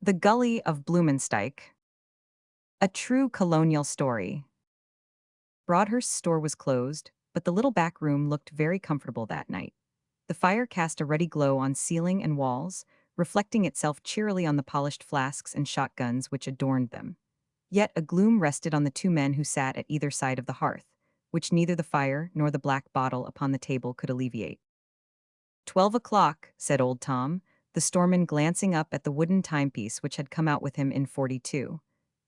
The Gully of Bluemansdyke. A true colonial story. Broadhurst's store was closed, but the little back room looked very comfortable that night. The fire cast a ruddy glow on ceiling and walls, reflecting itself cheerily on the polished flasks and shotguns which adorned them. Yet a gloom rested on the two men who sat at either side of the hearth, which neither the fire nor the black bottle upon the table could alleviate. 12 o'clock, said old Tom, the storeman glancing up at the wooden timepiece which had come out with him in 42.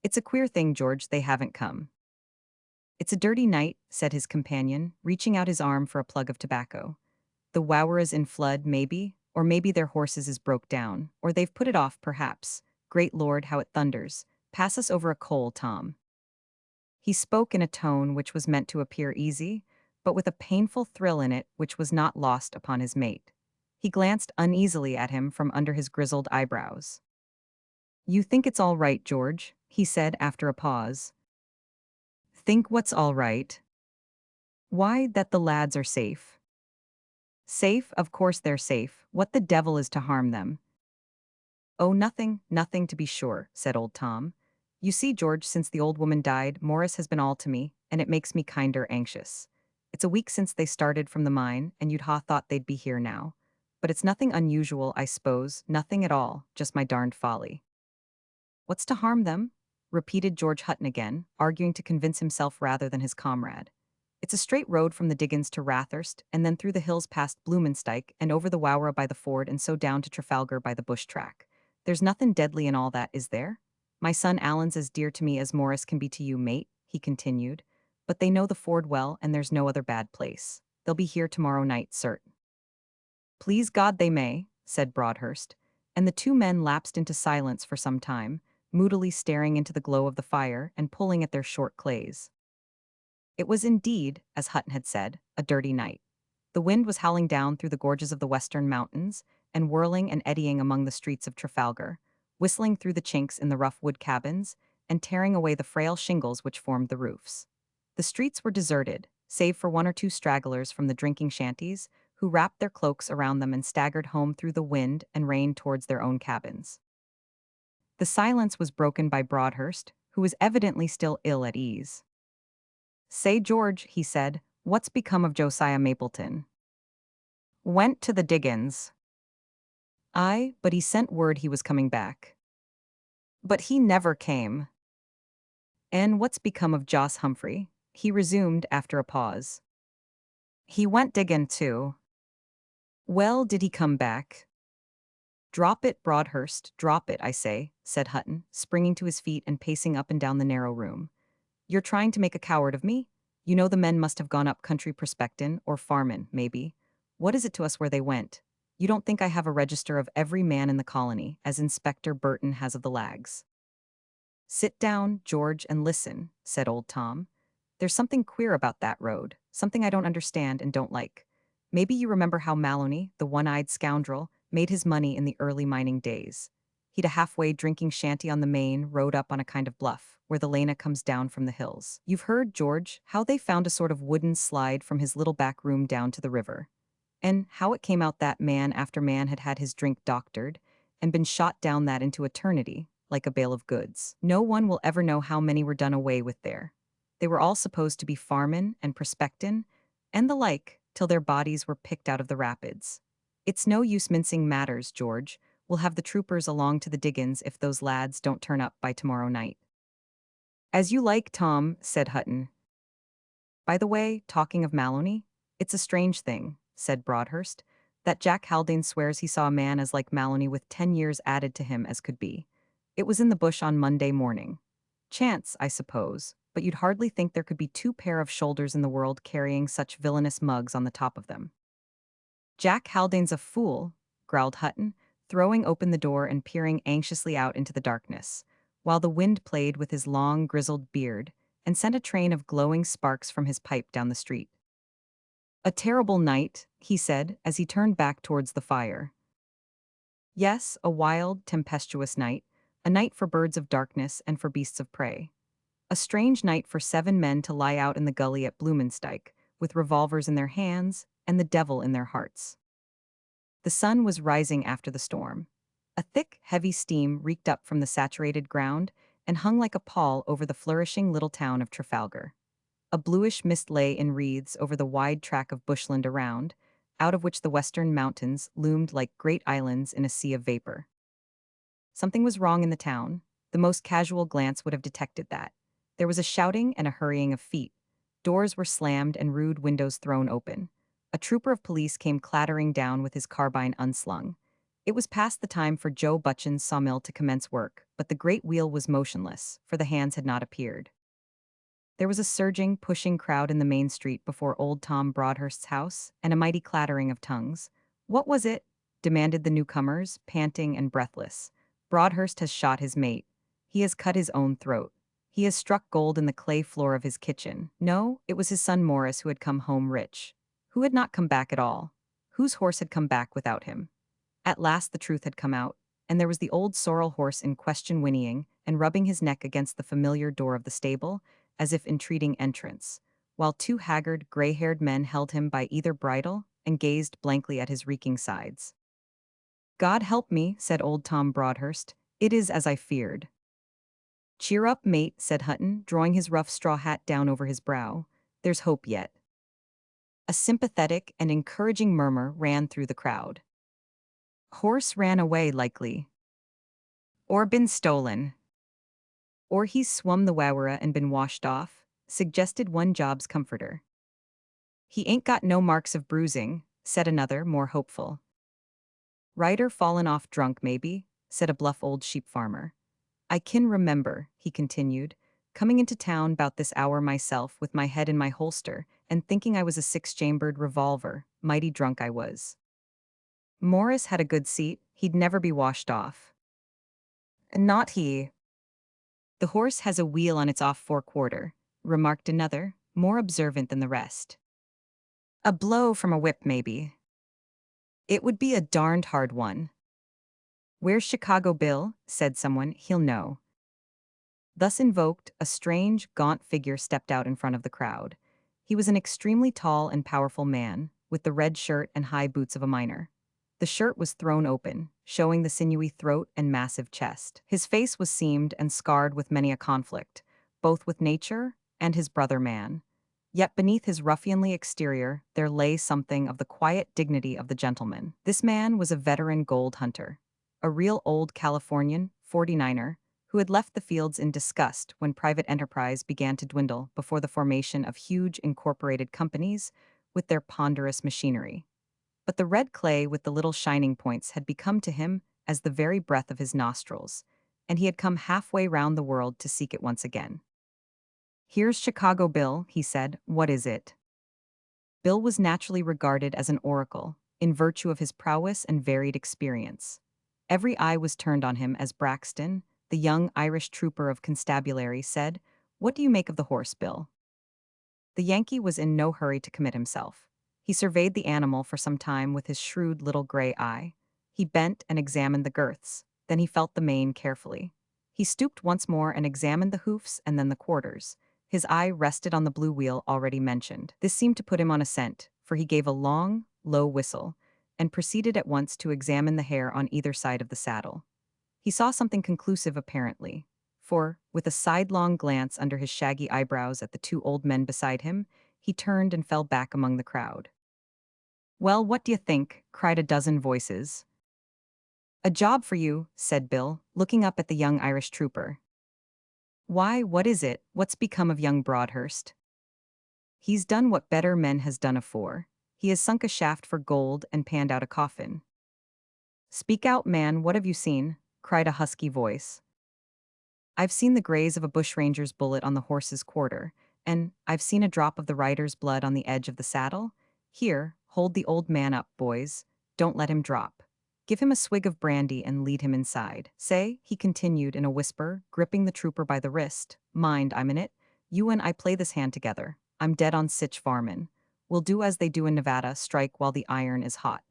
It's a queer thing, George, they haven't come. It's a dirty night, said his companion, reaching out his arm for a plug of tobacco. The Wowera's in flood, maybe, or maybe their horses is broke down, or they've put it off, perhaps. Great Lord, how it thunders. Pass us over a coal, Tom. He spoke in a tone which was meant to appear easy, but with a painful thrill in it which was not lost upon his mate. He glanced uneasily at him from under his grizzled eyebrows. You think it's all right, George, he said after a pause. Think what's all right? Why, that the lads are safe. Safe, of course they're safe. What the devil is to harm them? Oh, nothing, nothing to be sure, said old Tom. You see, George, since the old woman died, Morris has been all to me, and it makes me kinder anxious. It's a week since they started from the mine, and you'd ha thought they'd be here now. But it's nothing unusual, I suppose, nothing at all, just my darned folly. What's to harm them? Repeated George Hutton again, arguing to convince himself rather than his comrade. It's a straight road from the diggins to Rathurst, and then through the hills past Bluemansdyke, and over the Wowera by the ford, and so down to Trafalgar by the bush track. There's nothing deadly in all that, is there? My son Alan's as dear to me as Morris can be to you, mate, he continued. But they know the ford well, and there's no other bad place. They'll be here tomorrow night, certain. Please God they may, said Broadhurst, and the two men lapsed into silence for some time, moodily staring into the glow of the fire and pulling at their short clays. It was indeed, as Hutton had said, a dirty night. The wind was howling down through the gorges of the western mountains, and whirling and eddying among the streets of Trafalgar, whistling through the chinks in the rough wood cabins, and tearing away the frail shingles which formed the roofs. The streets were deserted, save for one or two stragglers from the drinking shanties, who wrapped their cloaks around them and staggered home through the wind and rain towards their own cabins. The silence was broken by Broadhurst, who was evidently still ill at ease. Say, George, he said, what's become of Josiah Mapleton? Went to the diggins. Aye, but he sent word he was coming back. But he never came. And what's become of Joss Humphrey? He resumed after a pause. He went diggin' too. Well, did he come back? Drop it, Broadhurst, drop it, I say, said Hutton, springing to his feet and pacing up and down the narrow room. You're trying to make a coward of me? You know the men must have gone up country prospectin', or farmin', maybe. What is it to us where they went? You don't think I have a register of every man in the colony, as Inspector Burton has of the lags. Sit down, George, and listen, said old Tom. There's something queer about that road, something I don't understand and don't like. Maybe you remember how Maloney, the one-eyed scoundrel, made his money in the early mining days. He'd a halfway drinking shanty on the main road up on a kind of bluff, where the Lena comes down from the hills. You've heard, George, how they found a sort of wooden slide from his little back room down to the river. And how it came out that man after man had had his drink doctored, and been shot down that into eternity, like a bale of goods. No one will ever know how many were done away with there. They were all supposed to be farmin' and prospectin', and the like, till their bodies were picked out of the rapids. It's no use mincing matters, George. We'll have the troopers along to the diggins if those lads don't turn up by tomorrow night. As you like, Tom, said Hutton. By the way, talking of Maloney, it's a strange thing, said Broadhurst, that Jack Haldane swears he saw a man as like Maloney with 10 years added to him as could be. It was in the bush on Monday morning. Chance, I suppose, but you'd hardly think there could be two pair of shoulders in the world carrying such villainous mugs on the top of them. Jack Haldane's a fool, growled Hutton, throwing open the door and peering anxiously out into the darkness, while the wind played with his long, grizzled beard and sent a train of glowing sparks from his pipe down the street. A terrible night, he said, as he turned back towards the fire. Yes, a wild, tempestuous night, a night for birds of darkness and for beasts of prey. A strange night for 7 men to lie out in the gully at Bluemansdyke, with revolvers in their hands and the devil in their hearts. The sun was rising after the storm. A thick, heavy steam reeked up from the saturated ground and hung like a pall over the flourishing little town of Trafalgar. A bluish mist lay in wreaths over the wide track of bushland around, out of which the western mountains loomed like great islands in a sea of vapor. Something was wrong in the town. The most casual glance would have detected that. There was a shouting and a hurrying of feet. Doors were slammed and rude windows thrown open. A trooper of police came clattering down with his carbine unslung. It was past the time for Joe Butchin's sawmill to commence work, but the great wheel was motionless, for the hands had not appeared. There was a surging, pushing crowd in the main street before old Tom Broadhurst's house, and a mighty clattering of tongues. "What was it?" demanded the newcomers, panting and breathless. "Broadhurst has shot his mate. He has cut his own throat. He has struck gold in the clay floor of his kitchen." No, it was his son Morris who had come home rich. Who had not come back at all? Whose horse had come back without him? At last the truth had come out, and there was the old sorrel horse in question whinnying and rubbing his neck against the familiar door of the stable, as if entreating entrance, while two haggard, gray-haired men held him by either bridle and gazed blankly at his reeking sides. "God help me," said old Tom Broadhurst. "It is as I feared." "Cheer up, mate," said Hutton, drawing his rough straw hat down over his brow. "There's hope yet." A sympathetic and encouraging murmur ran through the crowd. "Horse ran away, likely. Or been stolen. Or he's swum the Wawara and been washed off," suggested one Job's comforter. "He ain't got no marks of bruising," said another, more hopeful. "Rider fallen off drunk, maybe," said a bluff old sheep farmer. "I kin remember," he continued, "coming into town 'bout this hour myself with my head in my holster and thinking I was a six-chambered revolver. Mighty drunk I was. Morris had a good seat, he'd never be washed off." "Not he." "The horse has a wheel on its off forequarter," remarked another, more observant than the rest. "A blow from a whip, maybe." "It would be a darned hard one." "Where's Chicago Bill?" said someone. "He'll know." Thus invoked, a strange, gaunt figure stepped out in front of the crowd. He was an extremely tall and powerful man, with the red shirt and high boots of a miner. The shirt was thrown open, showing the sinewy throat and massive chest. His face was seamed and scarred with many a conflict, both with nature and his brother man. Yet beneath his ruffianly exterior there lay something of the quiet dignity of the gentleman. This man was a veteran gold hunter, a real old Californian, 49er, who had left the fields in disgust when private enterprise began to dwindle before the formation of huge incorporated companies with their ponderous machinery. But the red clay with the little shining points had become to him as the very breath of his nostrils, and he had come halfway round the world to seek it once again. "Here's Chicago Bill," he said. "What is it?" Bill was naturally regarded as an oracle, in virtue of his prowess and varied experience. Every eye was turned on him as Braxton, the young Irish trooper of constabulary, said, "What do you make of the horse, Bill?" The Yankee was in no hurry to commit himself. He surveyed the animal for some time with his shrewd little gray eye. He bent and examined the girths, then he felt the mane carefully. He stooped once more and examined the hoofs and then the quarters. His eye rested on the blue wheel already mentioned. This seemed to put him on a scent, for he gave a long, low whistle, and proceeded at once to examine the hair on either side of the saddle. He saw something conclusive apparently, for, with a sidelong glance under his shaggy eyebrows at the two old men beside him, he turned and fell back among the crowd. "Well, what d'ye think?" cried a dozen voices. "A job for you," said Bill, looking up at the young Irish trooper. "Why, what is it? What's become of young Broadhurst?" "He's done what better men has done afore. He has sunk a shaft for gold and panned out a coffin." "Speak out, man, what have you seen?" cried a husky voice. "I've seen the graze of a bushranger's bullet on the horse's quarter, and I've seen a drop of the rider's blood on the edge of the saddle. Here, hold the old man up, boys. Don't let him drop. Give him a swig of brandy and lead him inside. Say," he continued in a whisper, gripping the trooper by the wrist, "mind, I'm in it. You and I play this hand together. I'm dead on Sitch Farmin. We'll do as they do in Nevada, strike while the iron is hot.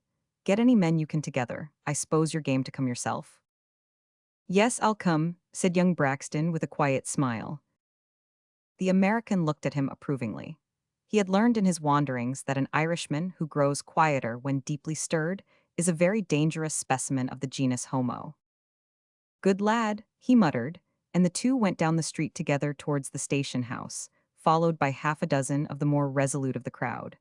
Get any men you can together. I s'pose you're game to come yourself." "Yes, I'll come," said young Braxton with a quiet smile. The American looked at him approvingly. He had learned in his wanderings that an Irishman who grows quieter when deeply stirred is a very dangerous specimen of the genus Homo. Good lad, he muttered, and the two went down the street together towards the station house, followed by half a dozen of the more resolute of the crowd.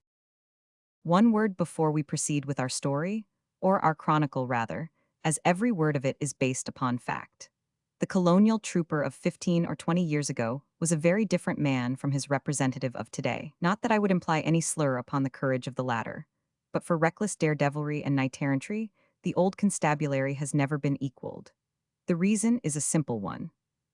One word before we proceed with our story, or our chronicle rather, as every word of it is based upon fact. The colonial trooper of 15 or 20 years ago was a very different man from his representative of today. Not that I would imply any slur upon the courage of the latter, but for reckless daredevilry and knight-errantry, the old constabulary has never been equaled. The reason is a simple one.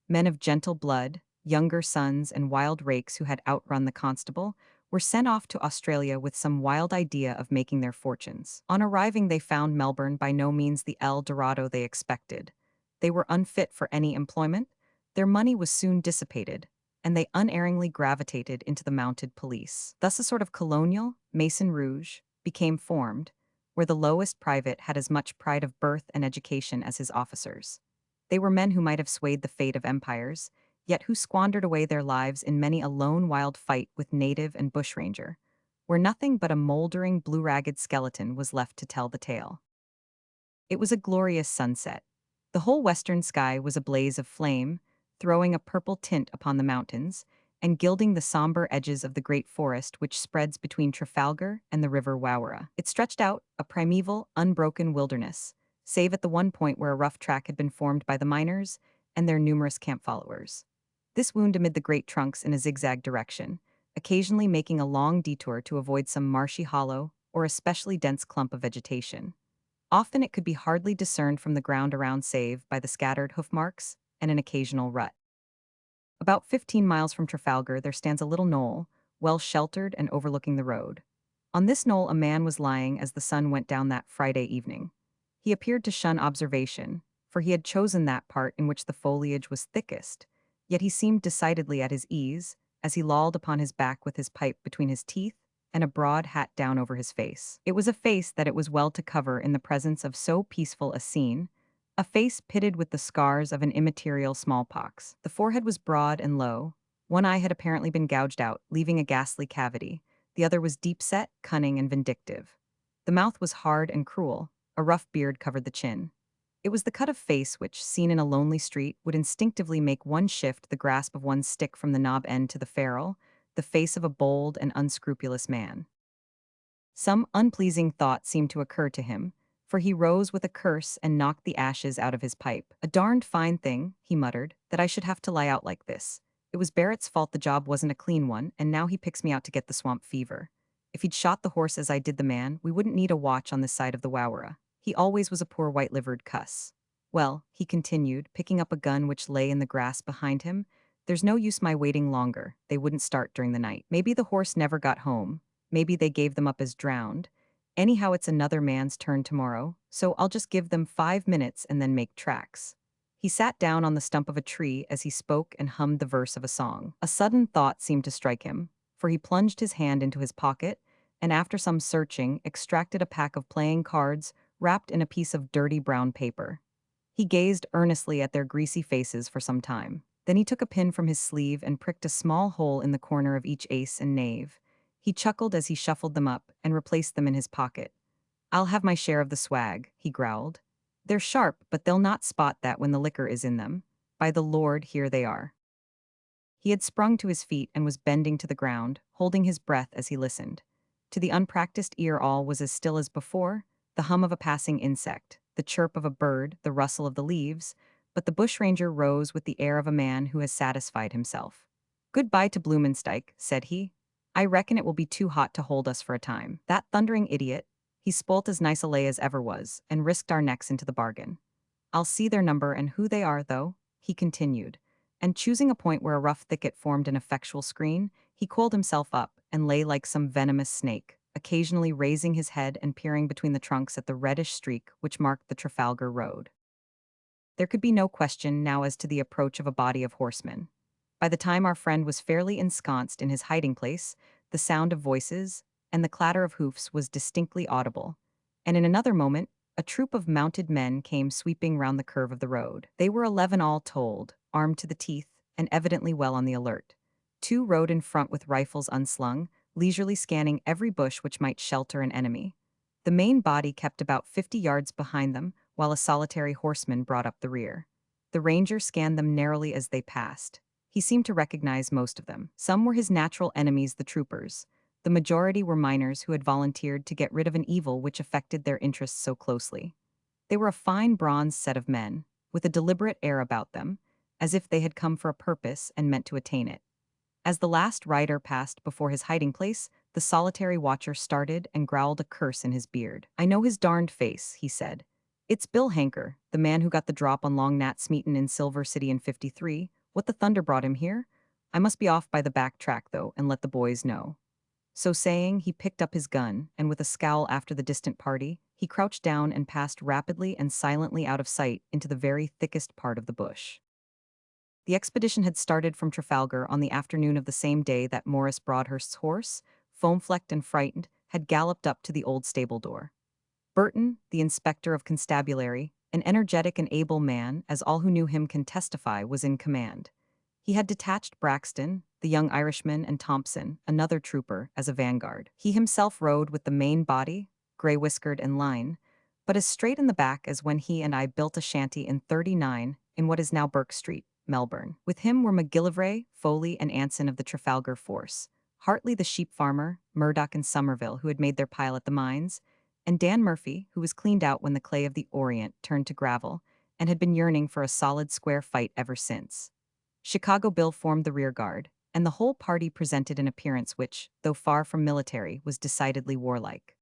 Men of gentle blood, younger sons, and wild rakes who had outrun the constable were sent off to Australia with some wild idea of making their fortunes. On arriving, they found Melbourne by no means the El Dorado they expected. They were unfit for any employment, their money was soon dissipated, and they unerringly gravitated into the mounted police. Thus a sort of colonial, Maison Rouge, became formed, where the lowest private had as much pride of birth and education as his officers. They were men who might have swayed the fate of empires, yet who squandered away their lives in many a lone wild fight with native and bushranger, where nothing but a moldering blue-ragged skeleton was left to tell the tale. It was a glorious sunset. The whole western sky was a blaze of flame, throwing a purple tint upon the mountains, and gilding the somber edges of the great forest which spreads between Trafalgar and the river Wowra. It stretched out, a primeval, unbroken wilderness, save at the one point where a rough track had been formed by the miners and their numerous camp followers. This wound amid the great trunks in a zigzag direction, occasionally making a long detour to avoid some marshy hollow or especially dense clump of vegetation. Often it could be hardly discerned from the ground around save by the scattered hoof marks and an occasional rut. About 15 miles from Trafalgar there stands a little knoll, well sheltered and overlooking the road. On this knoll a man was lying as the sun went down that Friday evening. He appeared to shun observation, for he had chosen that part in which the foliage was thickest, yet he seemed decidedly at his ease, as he lolled upon his back with his pipe between his teeth and a broad hat down over his face. It was a face that it was well to cover in the presence of so peaceful a scene, a face pitted with the scars of an immaterial smallpox. The forehead was broad and low, one eye had apparently been gouged out, leaving a ghastly cavity, the other was deep-set, cunning, and vindictive. The mouth was hard and cruel, a rough beard covered the chin. It was the cut of face which, seen in a lonely street, would instinctively make one shift the grasp of one's stick from the knob end to the ferrule, the face of a bold and unscrupulous man. Some unpleasing thought seemed to occur to him, for he rose with a curse and knocked the ashes out of his pipe. "A darned fine thing," he muttered, "that I should have to lie out like this. It was Barrett's fault the job wasn't a clean one, and now he picks me out to get the swamp fever. If he'd shot the horse as I did the man, we wouldn't need a watch on this side of the Wowra. He always was a poor white-livered cuss. Well," he continued, picking up a gun which lay in the grass behind him, "there's no use my waiting longer. They wouldn't start during the night. Maybe the horse never got home. Maybe they gave them up as drowned. Anyhow, it's another man's turn tomorrow, so I'll just give them 5 minutes and then make tracks." He sat down on the stump of a tree as he spoke and hummed the verse of a song. A sudden thought seemed to strike him, for he plunged his hand into his pocket and after some searching, extracted a pack of playing cards wrapped in a piece of dirty brown paper. He gazed earnestly at their greasy faces for some time. Then he took a pin from his sleeve and pricked a small hole in the corner of each ace and knave. He chuckled as he shuffled them up and replaced them in his pocket. "I'll have my share of the swag," he growled. "They're sharp, but they'll not spot that when the liquor is in them. By the Lord, here they are." He had sprung to his feet and was bending to the ground, holding his breath as he listened. To the unpracticed ear all was as still as before, the hum of a passing insect, the chirp of a bird, the rustle of the leaves, but the bushranger rose with the air of a man who has satisfied himself. "Good-bye to Bluemansdyke," said he. "I reckon it will be too hot to hold us for a time. That thundering idiot, he spoilt as nice a lay as ever was, and risked our necks into the bargain. I'll see their number and who they are, though," he continued, and choosing a point where a rough thicket formed an effectual screen, he coiled himself up and lay like some venomous snake, occasionally raising his head and peering between the trunks at the reddish streak which marked the Trafalgar Road. There could be no question now as to the approach of a body of horsemen. By the time our friend was fairly ensconced in his hiding place, the sound of voices and the clatter of hoofs was distinctly audible, and in another moment, a troop of mounted men came sweeping round the curve of the road. They were 11 all told, armed to the teeth, and evidently well on the alert. 2 rode in front with rifles unslung, leisurely scanning every bush which might shelter an enemy. The main body kept about 50 yards behind them, while a solitary horseman brought up the rear. The ranger scanned them narrowly as they passed. He seemed to recognize most of them. Some were his natural enemies, the troopers. The majority were miners who had volunteered to get rid of an evil which affected their interests so closely. They were a fine bronze set of men, with a deliberate air about them, as if they had come for a purpose and meant to attain it. As the last rider passed before his hiding place, the solitary watcher started and growled a curse in his beard. "I know his darned face," he said. "It's Bill Hanker, the man who got the drop on Long Nat Smeaton in Silver City in '53. What the thunder brought him here? I must be off by the back track, though, and let the boys know." So saying, he picked up his gun, and with a scowl after the distant party, he crouched down and passed rapidly and silently out of sight into the very thickest part of the bush. The expedition had started from Trafalgar on the afternoon of the same day that Morris Broadhurst's horse, foam-flecked and frightened, had galloped up to the old stable door. Burton, the inspector of constabulary, an energetic and able man, as all who knew him can testify, was in command. He had detached Braxton, the young Irishman, and Thompson, another trooper, as a vanguard. He himself rode with the main body, gray-whiskered and line, but as straight in the back as when he and I built a shanty in '39 in what is now Burke Street, Melbourne. With him were McGillivray, Foley, and Anson of the Trafalgar Force, Hartley the sheep farmer, Murdoch and Somerville, who had made their pile at the mines, and Dan Murphy, who was cleaned out when the clay of the Orient turned to gravel and had been yearning for a solid square fight ever since. Chicago Bill formed the rear guard, and the whole party presented an appearance which, though far from military, was decidedly warlike.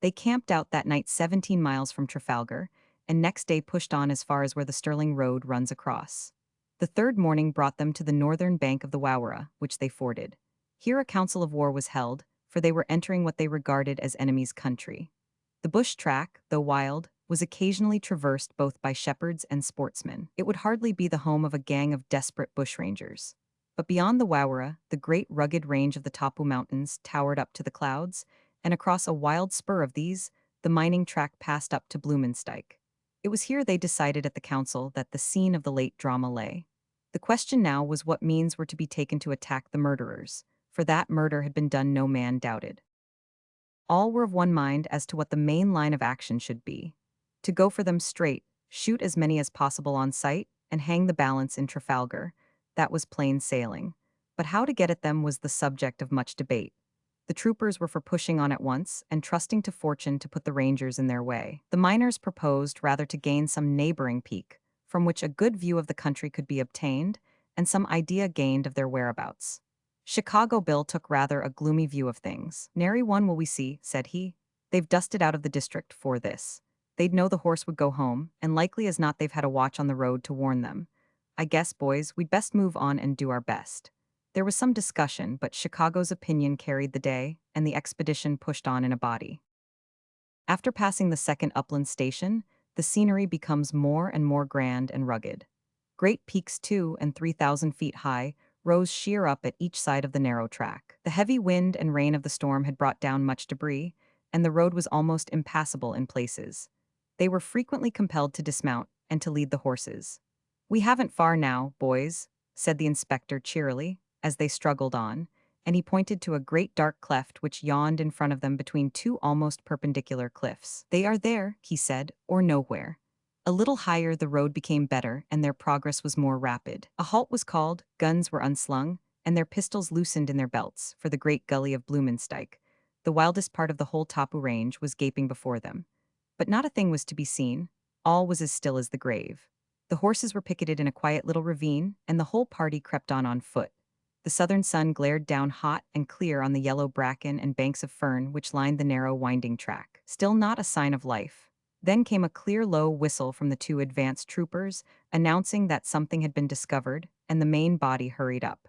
They camped out that night 17 miles from Trafalgar, and next day pushed on as far as where the Stirling Road runs across. The third morning brought them to the northern bank of the Wawara, which they forded. Here a council of war was held, for they were entering what they regarded as enemy's country. The bush track, though wild, was occasionally traversed both by shepherds and sportsmen. It would hardly be the home of a gang of desperate bushrangers. But beyond the Wawara, the great rugged range of the Tapu Mountains towered up to the clouds, and across a wild spur of these, the mining track passed up to Bluemansdyke. It was here they decided at the council that the scene of the late drama lay. The question now was what means were to be taken to attack the murderers, for that murder had been done no man doubted. All were of one mind as to what the main line of action should be. To go for them straight, shoot as many as possible on sight, and hang the balance in Trafalgar. That was plain sailing. But how to get at them was the subject of much debate. The troopers were for pushing on at once and trusting to fortune to put the rangers in their way. The miners proposed rather to gain some neighboring peak, from which a good view of the country could be obtained, and some idea gained of their whereabouts. Chicago Bill took rather a gloomy view of things. "Nary one will we see," said he. "They've dusted out of the district for this. They'd know the horse would go home, and likely as not they've had a watch on the road to warn them. I guess, boys, we'd best move on and do our best." There was some discussion, but Chicago's opinion carried the day, and the expedition pushed on in a body. After passing the second upland station, the scenery becomes more and more grand and rugged. Great peaks 2 and 3,000 feet high rose sheer up at each side of the narrow track. The heavy wind and rain of the storm had brought down much debris, and the road was almost impassable in places. They were frequently compelled to dismount and to lead the horses. "We haven't far now, boys," said the inspector cheerily, as they struggled on, and he pointed to a great dark cleft which yawned in front of them between two almost perpendicular cliffs. "They are there," he said, "or nowhere." A little higher the road became better, and their progress was more rapid. A halt was called, guns were unslung, and their pistols loosened in their belts, for the great Gully of Bluemansdyke, the wildest part of the whole Tapu range, was gaping before them. But not a thing was to be seen. All was as still as the grave. The horses were picketed in a quiet little ravine, and the whole party crept on foot. The southern sun glared down hot and clear on the yellow bracken and banks of fern which lined the narrow winding track. Still not a sign of life. Then came a clear low whistle from the two advanced troopers, announcing that something had been discovered, and the main body hurried up.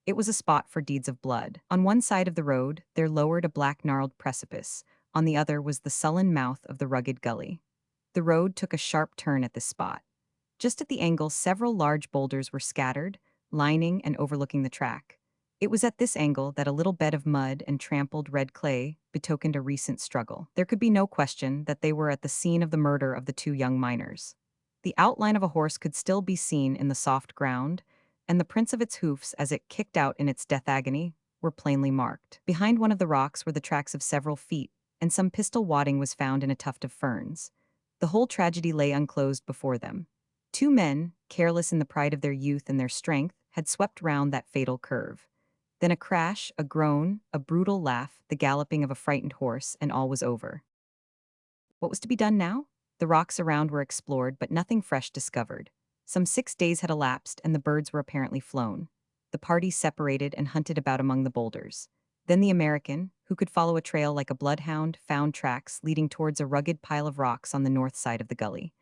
It was a spot for deeds of blood. On one side of the road, there lowered a black gnarled precipice. On the other was the sullen mouth of the rugged gully. The road took a sharp turn at this spot. Just at the angle, several large boulders were scattered, lining and overlooking the track. It was at this angle that a little bed of mud and trampled red clay betokened a recent struggle. There could be no question that they were at the scene of the murder of the two young miners. The outline of a horse could still be seen in the soft ground, and the prints of its hoofs as it kicked out in its death agony were plainly marked. Behind one of the rocks were the tracks of several feet, and some pistol wadding was found in a tuft of ferns. The whole tragedy lay unclosed before them. Two men, careless in the pride of their youth and their strength, had swept round that fatal curve. Then a crash, a groan, a brutal laugh, the galloping of a frightened horse, and all was over. What was to be done now? The rocks around were explored, but nothing fresh discovered. Some 6 days had elapsed, and the birds were apparently flown. The party separated and hunted about among the boulders. Then the American, who could follow a trail like a bloodhound, found tracks leading towards a rugged pile of rocks on the north side of the gully.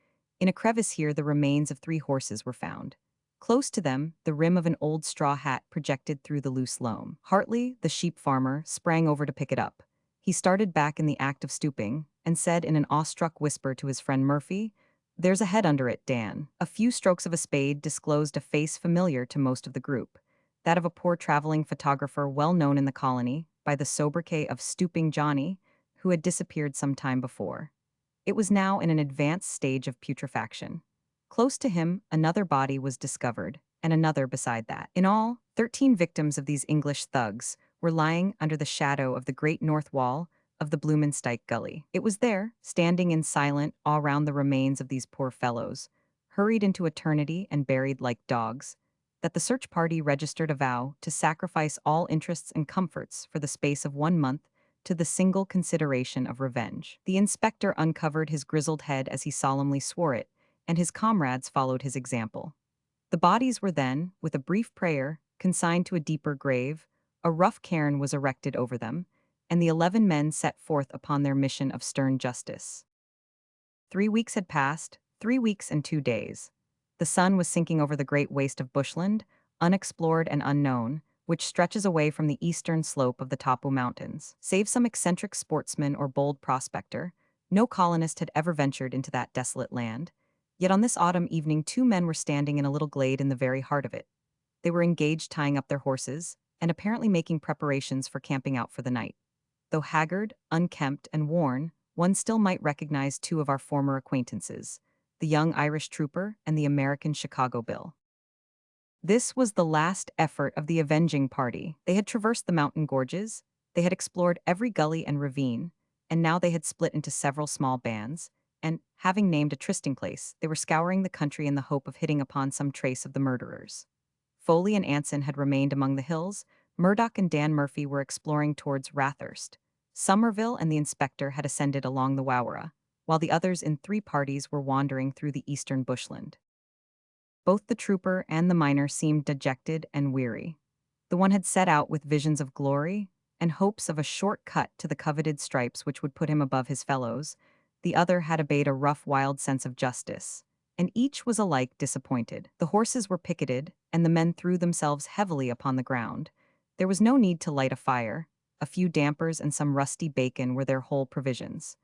In a crevice here, the remains of 3 horses were found. Close to them, the rim of an old straw hat projected through the loose loam. Hartley, the sheep farmer, sprang over to pick it up. He started back in the act of stooping, and said in an awestruck whisper to his friend Murphy, "There's a head under it, Dan." A few strokes of a spade disclosed a face familiar to most of the group, that of a poor traveling photographer well known in the colony by the sobriquet of Stooping Johnny, who had disappeared some time before. It was now in an advanced stage of putrefaction. Close to him, another body was discovered, and another beside that. In all, 13 victims of these English thugs were lying under the shadow of the great north wall of the Bluemansdyke Gully. It was there, standing in silent awe around the remains of these poor fellows, hurried into eternity and buried like dogs, that the search party registered a vow to sacrifice all interests and comforts for the space of 1 month to the single consideration of revenge. The inspector uncovered his grizzled head as he solemnly swore it, and his comrades followed his example. The bodies were then, with a brief prayer, consigned to a deeper grave, a rough cairn was erected over them, and the 11 men set forth upon their mission of stern justice. 3 weeks had passed, 3 weeks and 2 days. The sun was sinking over the great waste of bushland, unexplored and unknown, which stretches away from the eastern slope of the Tapu Mountains. Save some eccentric sportsman or bold prospector, no colonist had ever ventured into that desolate land. Yet on this autumn evening 2 men were standing in a little glade in the very heart of it. They were engaged tying up their horses, and apparently making preparations for camping out for the night. Though haggard, unkempt, and worn, one still might recognize 2 of our former acquaintances, the young Irish trooper and the American Chicago Bill. This was the last effort of the avenging party. They had traversed the mountain gorges, they had explored every gully and ravine, and now they had split into several small bands, and, having named a trysting place, they were scouring the country in the hope of hitting upon some trace of the murderers. Foley and Anson had remained among the hills, Murdoch and Dan Murphy were exploring towards Rathurst. Somerville and the inspector had ascended along the Wowara, while the others in 3 parties were wandering through the eastern bushland. Both the trooper and the miner seemed dejected and weary. The one had set out with visions of glory and hopes of a short cut to the coveted stripes which would put him above his fellows. The other had obeyed a rough, wild sense of justice, and each was alike disappointed. The horses were picketed, and the men threw themselves heavily upon the ground. There was no need to light a fire. A few dampers and some rusty bacon were their whole provisions.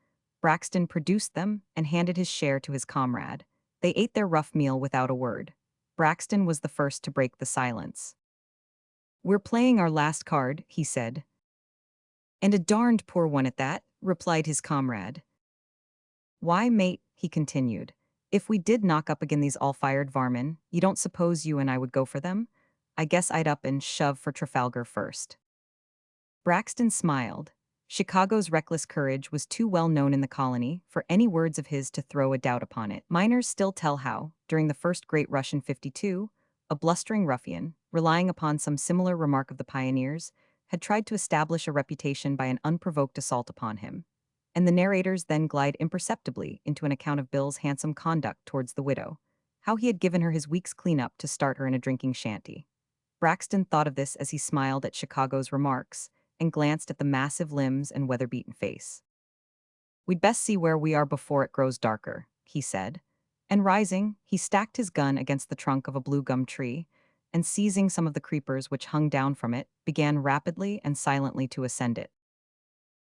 Braxton produced them and handed his share to his comrade. They ate their rough meal without a word. Braxton was the first to break the silence. "We're playing our last card," he said. "And a darned poor one at that," replied his comrade. "Why, mate," he continued, "if we did knock up again these all-fired varmin, you don't suppose you and I would go for them? I guess I'd up and shove for Trafalgar first." Braxton smiled. Chicago's reckless courage was too well known in the colony for any words of his to throw a doubt upon it. Miners still tell how, during the first great rush in '52, a blustering ruffian, relying upon some similar remark of the pioneers, had tried to establish a reputation by an unprovoked assault upon him. And the narrators then glide imperceptibly into an account of Bill's handsome conduct towards the widow, how he had given her his week's cleanup to start her in a drinking shanty. Braxton thought of this as he smiled at Chicago's remarks and glanced at the massive limbs and weather-beaten face. "We'd best see where we are before it grows darker," he said. And rising, he stacked his gun against the trunk of a blue gum tree, and seizing some of the creepers which hung down from it, began rapidly and silently to ascend it.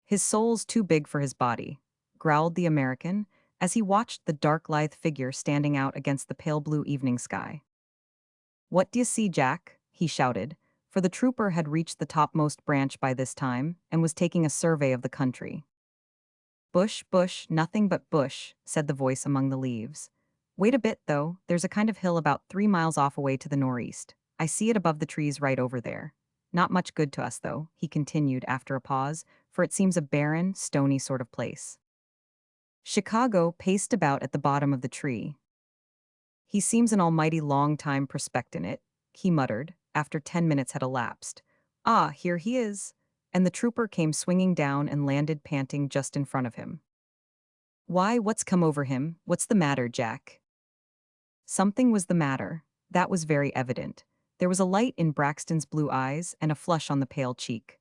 "His soul's too big for his body," growled the American, as he watched the dark lithe figure standing out against the pale blue evening sky. "What d'ye see, Jack?" he shouted, for the trooper had reached the topmost branch by this time, and was taking a survey of the country. "Bush, bush, nothing but bush," said the voice among the leaves. "Wait a bit, though, there's a kind of hill about 3 miles off away to the northeast. I see it above the trees right over there. Not much good to us, though," he continued after a pause, for it seems a barren, stony sort of place. Chicago paced about at the bottom of the tree. He seems an almighty long time prospectin' it, he muttered, after 10 minutes had elapsed. Ah, here he is. And the trooper came swinging down and landed panting just in front of him. Why, what's come over him? What's the matter, Jack? Something was the matter. That was very evident. There was a light in Braxton's blue eyes and a flush on the pale cheek.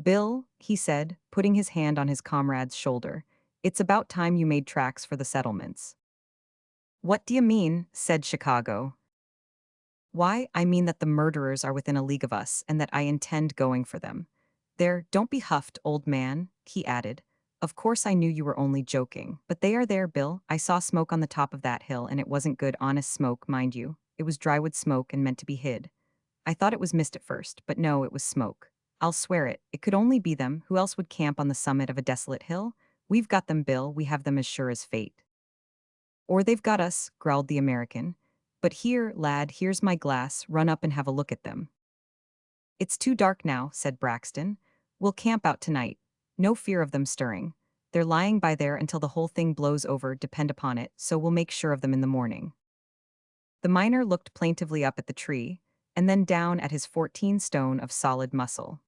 Bill, he said, putting his hand on his comrade's shoulder, it's about time you made tracks for the settlements. What do you mean? Said Chicago. Why, I mean that the murderers are within a league of us and that I intend going for them. There, don't be huffed, old man, he added. Of course I knew you were only joking, but they are there, Bill. I saw smoke on the top of that hill, and it wasn't good, honest smoke, mind you. It was drywood smoke and meant to be hid. I thought it was mist at first, but no, it was smoke. I'll swear it. It could only be them. Who else would camp on the summit of a desolate hill? We've got them, Bill. We have them as sure as fate. Or they've got us, growled the American. But here, lad, here's my glass. Run up and have a look at them. It's too dark now, said Braxton. We'll camp out tonight. No fear of them stirring. They're lying by there until the whole thing blows over, depend upon it, so we'll make sure of them in the morning. The miner looked plaintively up at the tree, and then down at his 14 stone of solid muscle.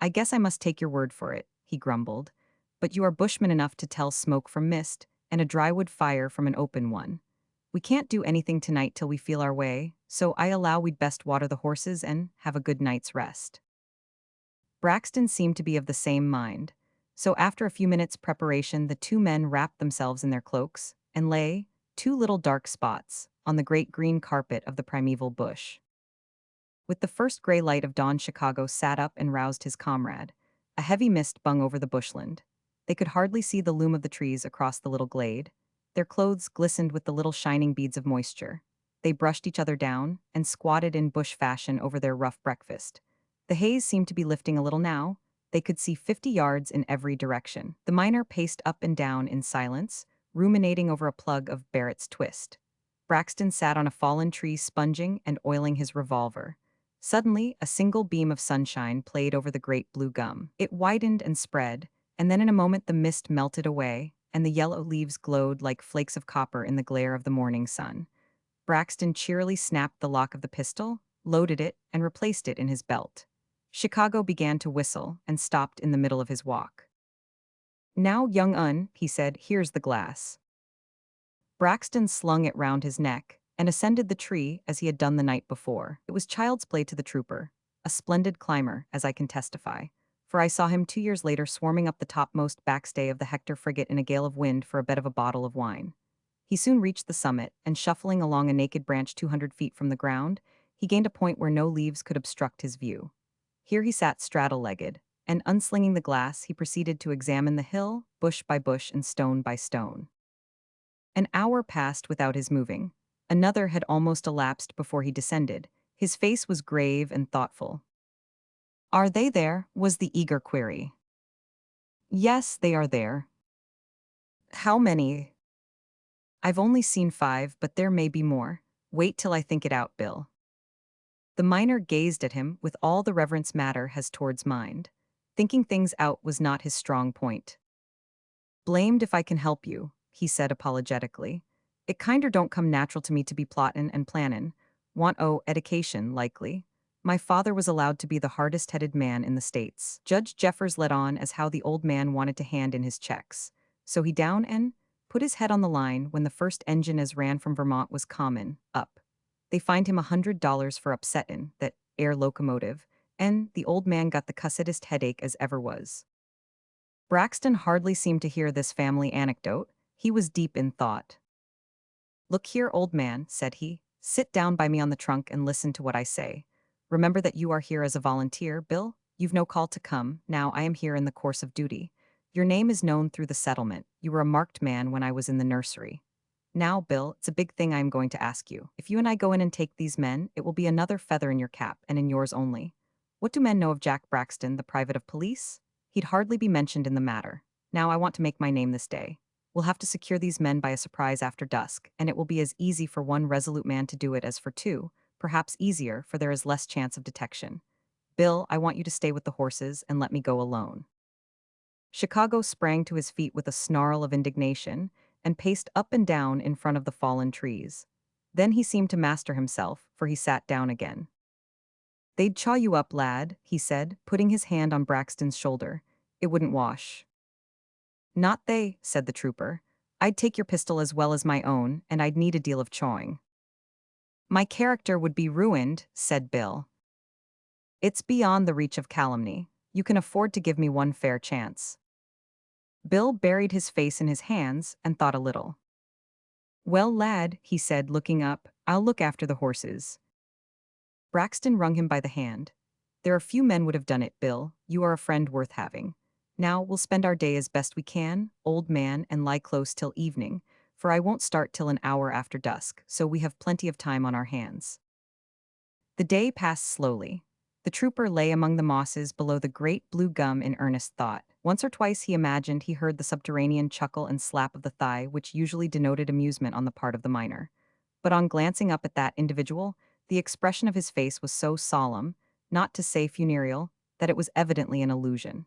I guess I must take your word for it, he grumbled. But you are bushman enough to tell smoke from mist, and a drywood fire from an open one. We can't do anything tonight till we feel our way, so I allow we'd best water the horses and have a good night's rest. Braxton seemed to be of the same mind, so after a few minutes' preparation the two men wrapped themselves in their cloaks and lay, two little dark spots, on the great green carpet of the primeval bush. With the first gray light of dawn Chicago sat up and roused his comrade. A heavy mist bung over the bushland. They could hardly see the loom of the trees across the little glade. Their clothes glistened with the little shining beads of moisture. They brushed each other down and squatted in bush fashion over their rough breakfast. The haze seemed to be lifting a little now. They could see 50 yards in every direction. The miner paced up and down in silence, ruminating over a plug of Barrett's Twist. Braxton sat on a fallen tree sponging and oiling his revolver. Suddenly, a single beam of sunshine played over the great blue gum. It widened and spread, and then in a moment the mist melted away, and the yellow leaves glowed like flakes of copper in the glare of the morning sun. Braxton cheerily snapped the lock of the pistol, loaded it, and replaced it in his belt. Chicago began to whistle and stopped in the middle of his walk. Now, young un, he said, here's the glass. Braxton slung it round his neck and ascended the tree as he had done the night before. It was child's play to the trooper, a splendid climber, as I can testify, for I saw him 2 years later swarming up the topmost backstay of the Hector frigate in a gale of wind for a bet of a bottle of wine. He soon reached the summit, and shuffling along a naked branch 200 feet from the ground, he gained a point where no leaves could obstruct his view. Here he sat straddle-legged, and unslinging the glass, he proceeded to examine the hill, bush by bush and stone by stone. An hour passed without his moving. Another had almost elapsed before he descended. His face was grave and thoughtful. Are they there? Was the eager query. Yes, they are there. How many? I've only seen 5, but there may be more. Wait till I think it out, Bill. The miner gazed at him with all the reverence matter has towards mind. Thinking things out was not his strong point. Blamed if I can help you, he said apologetically. It kinder don't come natural to me to be plottin' and plannin'. Want edication, likely. My father was allowed to be the hardest-headed man in the States. Judge Jeffers let on as how the old man wanted to hand in his checks. So he down and put his head on the line when the first engine as ran from Vermont was common, up. They fined him $100 for upsettin' that air locomotive, and the old man got the cussedest headache as ever was. Braxton hardly seemed to hear this family anecdote. He was deep in thought. Look here, old man, said he. Sit down by me on the trunk and listen to what I say. Remember that you are here as a volunteer, Bill. You've no call to come. Now I am here in the course of duty. Your name is known through the settlement. You were a marked man when I was in the nursery. Now, Bill, it's a big thing I am going to ask you. If you and I go in and take these men, it will be another feather in your cap, and in yours only. What do men know of Jack Braxton, the private of police? He'd hardly be mentioned in the matter. Now I want to make my name this day. We'll have to secure these men by a surprise after dusk, and it will be as easy for one resolute man to do it as for two, perhaps easier, for there is less chance of detection. "Bill, I want you to stay with the horses and let me go alone." Chicago sprang to his feet with a snarl of indignation and paced up and down in front of the fallen trees. Then he seemed to master himself, for he sat down again. "They'd chaw you up, lad," he said, putting his hand on Braxton's shoulder. "It wouldn't wash." "Not they," said the trooper. "I'd take your pistol as well as my own, and I'd need a deal of chawing." "My character would be ruined," said Bill. "It's beyond the reach of calumny. You can afford to give me one fair chance." Bill buried his face in his hands and thought a little. "Well, lad," he said, looking up, "I'll look after the horses." Braxton wrung him by the hand. "There are few men would have done it, Bill. You are a friend worth having. Now we'll spend our day as best we can, old man, and lie close till evening, for I won't start till an hour after dusk, so we have plenty of time on our hands." The day passed slowly. The trooper lay among the mosses below the great blue gum in earnest thought. Once or twice he imagined he heard the subterranean chuckle and slap of the thigh which usually denoted amusement on the part of the miner. But on glancing up at that individual, the expression of his face was so solemn, not to say funereal, that it was evidently an illusion.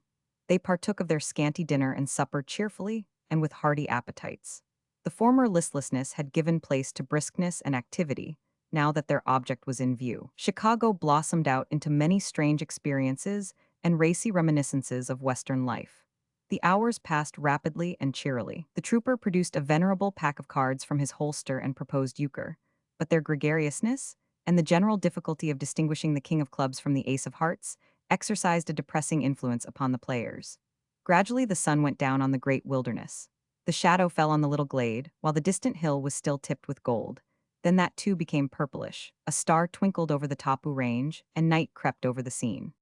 They partook of their scanty dinner and supper cheerfully and with hearty appetites. The former listlessness had given place to briskness and activity, now that their object was in view. Chicago blossomed out into many strange experiences and racy reminiscences of Western life. The hours passed rapidly and cheerily. The trooper produced a venerable pack of cards from his holster and proposed euchre, but their gregariousness, and the general difficulty of distinguishing the king of clubs from the ace of hearts, exercised a depressing influence upon the players. Gradually the sun went down on the great wilderness. The shadow fell on the little glade, while the distant hill was still tipped with gold. Then that too became purplish, a star twinkled over the Tapu range, and night crept over the scene.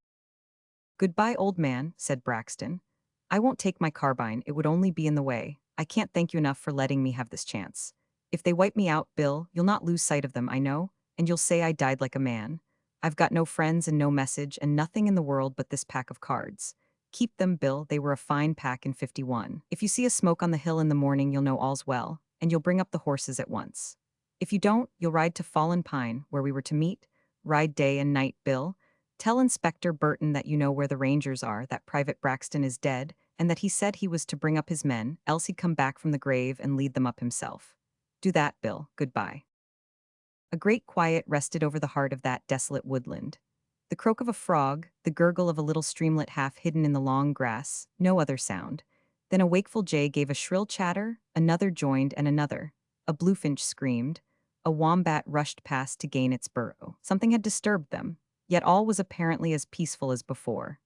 "Goodbye, old man," said Braxton. "I won't take my carbine, it would only be in the way. I can't thank you enough for letting me have this chance. If they wipe me out, Bill, you'll not lose sight of them, I know, and you'll say I died like a man. I've got no friends and no message and nothing in the world but this pack of cards. Keep them, Bill, they were a fine pack in '51. If you see a smoke on the hill in the morning, you'll know all's well, and you'll bring up the horses at once. If you don't, you'll ride to Fallen Pine, where we were to meet. Ride day and night, Bill. Tell Inspector Burton that you know where the rangers are, that Private Braxton is dead, and that he said he was to bring up his men, else he'd come back from the grave and lead them up himself. Do that, Bill. Goodbye." A great quiet rested over the heart of that desolate woodland. The croak of a frog, the gurgle of a little streamlet half hidden in the long grass, no other sound. Then a wakeful jay gave a shrill chatter, another joined and another. A bluefinch screamed. A wombat rushed past to gain its burrow. Something had disturbed them, yet all was apparently as peaceful as before.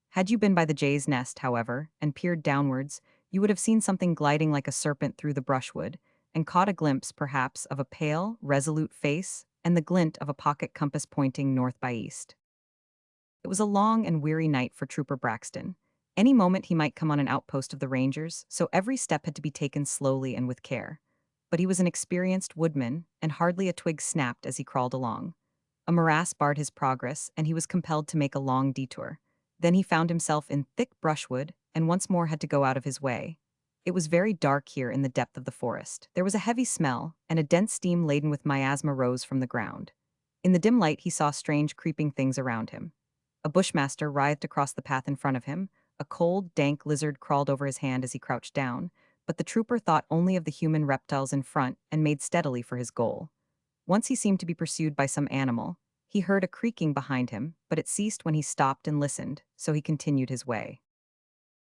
Had you been by the jay's nest, however, and peered downwards, you would have seen something gliding like a serpent through the brushwood, and caught a glimpse, perhaps, of a pale, resolute face, and the glint of a pocket compass pointing north by east. It was a long and weary night for Trooper Braxton. Any moment he might come on an outpost of the Rangers, so every step had to be taken slowly and with care. But he was an experienced woodman, and hardly a twig snapped as he crawled along. A morass barred his progress, and he was compelled to make a long detour. Then he found himself in thick brushwood, and once more had to go out of his way. It was very dark here in the depth of the forest. There was a heavy smell, and a dense steam laden with miasma rose from the ground. In the dim light he saw strange creeping things around him. A bushmaster writhed across the path in front of him, a cold, dank lizard crawled over his hand as he crouched down, but the trooper thought only of the human reptiles in front and made steadily for his goal. Once he seemed to be pursued by some animal. He heard a creaking behind him, but it ceased when he stopped and listened, so he continued his way.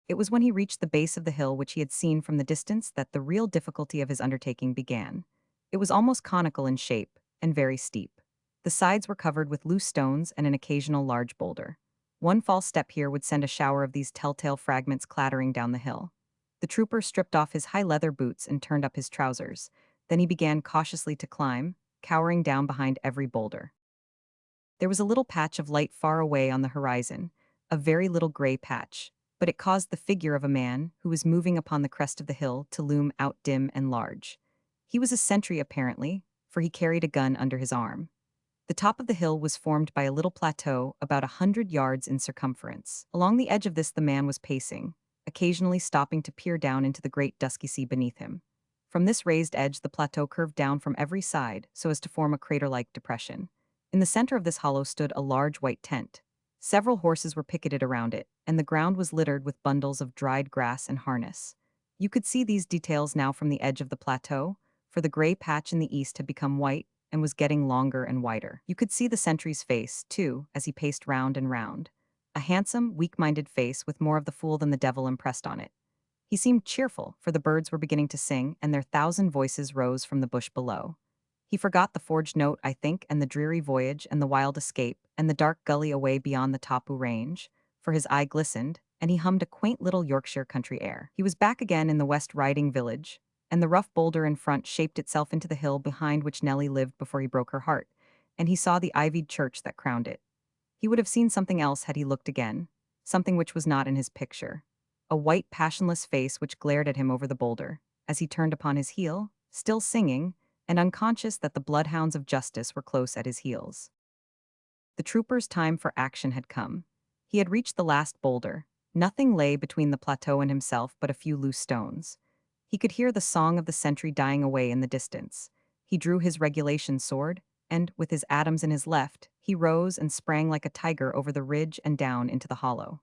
It was when he reached the base of the hill which he had seen from the distance that the real difficulty of his undertaking began. It was almost conical in shape, and very steep. The sides were covered with loose stones and an occasional large boulder. One false step here would send a shower of these telltale fragments clattering down the hill. The trooper stripped off his high leather boots and turned up his trousers. Then he began cautiously to climb, cowering down behind every boulder. There was a little patch of light far away on the horizon, a very little gray patch, but it caused the figure of a man who was moving upon the crest of the hill to loom out dim and large. He was a sentry apparently, for he carried a gun under his arm. The top of the hill was formed by a little plateau about 100 yards in circumference. Along the edge of this the man was pacing, occasionally stopping to peer down into the great dusky sea beneath him. From this raised edge the plateau curved down from every side so as to form a crater-like depression. In the center of this hollow stood a large white tent. Several horses were picketed around it, and the ground was littered with bundles of dried grass and harness. You could see these details now from the edge of the plateau, for the gray patch in the east had become white and was getting longer and wider. You could see the sentry's face, too, as he paced round and round. A handsome, weak-minded face with more of the fool than the devil impressed on it. He seemed cheerful, for the birds were beginning to sing, and their thousand voices rose from the bush below. He forgot the forged note, I think, and the dreary voyage, and the wild escape, and the dark gully away beyond the Tapu Range, for his eye glistened, and he hummed a quaint little Yorkshire country air. He was back again in the West Riding village, and the rough boulder in front shaped itself into the hill behind which Nellie lived before he broke her heart, and he saw the ivied church that crowned it. He would have seen something else had he looked again, something which was not in his picture. A white, passionless face which glared at him over the boulder, as he turned upon his heel, still singing, and unconscious that the bloodhounds of justice were close at his heels. The trooper's time for action had come. He had reached the last boulder. Nothing lay between the plateau and himself but a few loose stones. He could hear the song of the sentry dying away in the distance. He drew his regulation sword, and, with his atoms in his left, he rose and sprang like a tiger over the ridge and down into the hollow.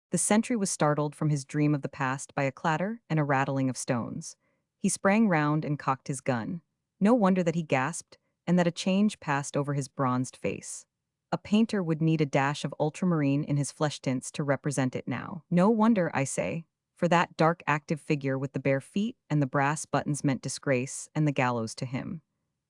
The sentry was startled from his dream of the past by a clatter and a rattling of stones. He sprang round and cocked his gun. No wonder that he gasped, and that a change passed over his bronzed face. A painter would need a dash of ultramarine in his flesh tints to represent it now. No wonder, I say, for that dark active figure with the bare feet and the brass buttons meant disgrace and the gallows to him.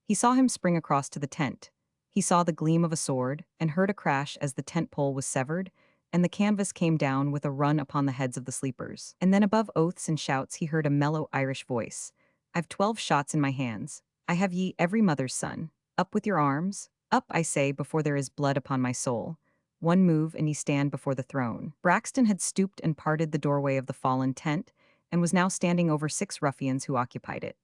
He saw him spring across to the tent. He saw the gleam of a sword, and heard a crash as the tent pole was severed, and the canvas came down with a run upon the heads of the sleepers. And then above oaths and shouts he heard a mellow Irish voice. "I've 12 shots in my hands. I have ye every mother's son. Up with your arms. Up, I say, before there is blood upon my soul. One move and ye stand before the throne." Braxton had stooped and parted the doorway of the fallen tent, and was now standing over 6 ruffians who occupied it.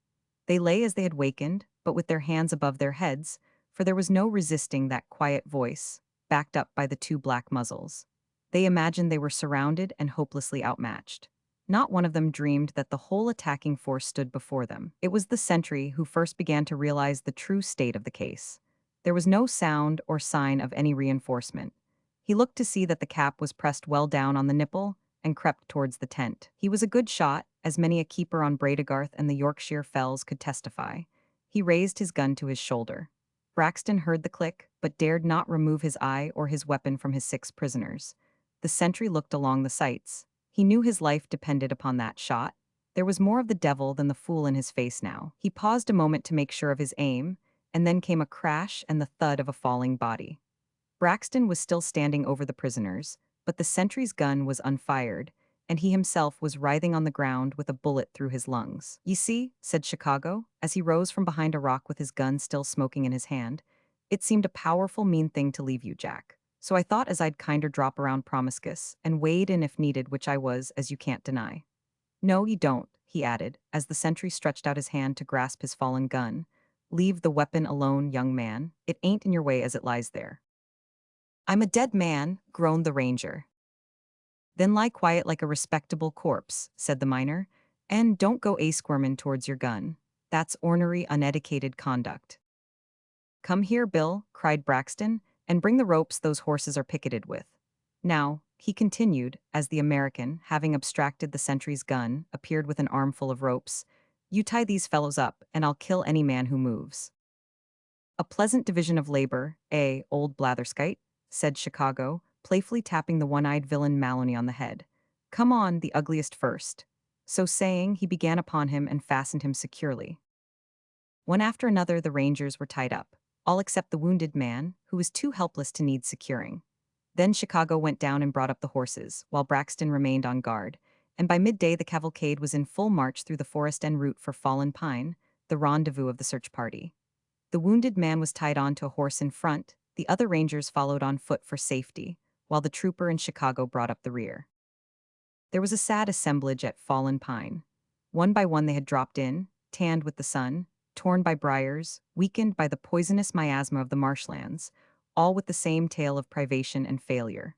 They lay as they had wakened, but with their hands above their heads, for there was no resisting that quiet voice, backed up by the 2 black muzzles. They imagined they were surrounded and hopelessly outmatched. Not one of them dreamed that the whole attacking force stood before them. It was the sentry who first began to realize the true state of the case. There was no sound or sign of any reinforcement. He looked to see that the cap was pressed well down on the nipple and crept towards the tent. He was a good shot, as many a keeper on Bradegarth and the Yorkshire fells could testify. He raised his gun to his shoulder. Braxton heard the click, but dared not remove his eye or his weapon from his 6 prisoners. The sentry looked along the sights. He knew his life depended upon that shot. There was more of the devil than the fool in his face now. He paused a moment to make sure of his aim, and then came a crash and the thud of a falling body. Braxton was still standing over the prisoners, but the sentry's gun was unfired, and he himself was writhing on the ground with a bullet through his lungs. "Ye see," said Chicago, as he rose from behind a rock with his gun still smoking in his hand, "it seemed a powerful mean thing to leave you, Jack. So I thought as I'd kinder drop around promiscuous and wade in if needed, which I was, as you can't deny. No, you don't," he added, as the sentry stretched out his hand to grasp his fallen gun. "Leave the weapon alone, young man. It ain't in your way as it lies there." "I'm a dead man," groaned the ranger. "Then lie quiet like a respectable corpse," said the miner, "and don't go a-squirmin' towards your gun. That's ornery, unedicated conduct." "Come here, Bill," cried Braxton, "and bring the ropes those horses are picketed with. Now," he continued, as the American, having abstracted the sentry's gun, appeared with an armful of ropes, "you tie these fellows up, and I'll kill any man who moves." "A pleasant division of labor, old blatherskite," said Chicago, playfully tapping the one-eyed villain Maloney on the head. "Come on, the ugliest first." So saying, he began upon him and fastened him securely. One after another the rangers were tied up, all except the wounded man, who was too helpless to need securing. Then Chicago went down and brought up the horses, while Braxton remained on guard, and by midday the cavalcade was in full march through the forest en route for Fallen Pine, the rendezvous of the search party. The wounded man was tied on to a horse in front, the other rangers followed on foot for safety, while the trooper in Chicago brought up the rear. There was a sad assemblage at Fallen Pine. One by one they had dropped in, tanned with the sun, torn by briars, weakened by the poisonous miasma of the marshlands, all with the same tale of privation and failure.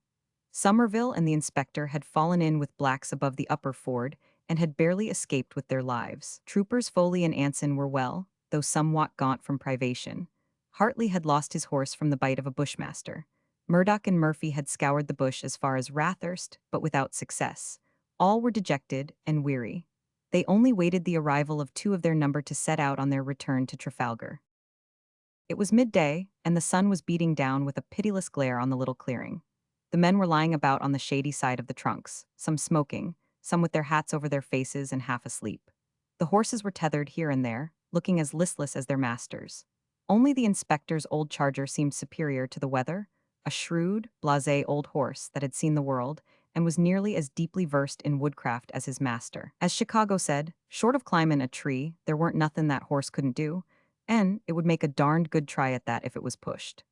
Somerville and the inspector had fallen in with blacks above the upper ford and had barely escaped with their lives. Troopers Foley and Anson were well, though somewhat gaunt from privation. Hartley had lost his horse from the bite of a bushmaster. Murdoch and Murphy had scoured the bush as far as Rathurst, but without success. All were dejected and weary. They only waited the arrival of two of their number to set out on their return to Trafalgar. It was midday, and the sun was beating down with a pitiless glare on the little clearing. The men were lying about on the shady side of the trunks, some smoking, some with their hats over their faces and half asleep. The horses were tethered here and there, looking as listless as their masters. Only the inspector's old charger seemed superior to the weather, a shrewd, blasé old horse that had seen the world and was nearly as deeply versed in woodcraft as his master. As Chicago said, short of climbing a tree, there weren't nothing that horse couldn't do, and it would make a darned good try at that if it was pushed.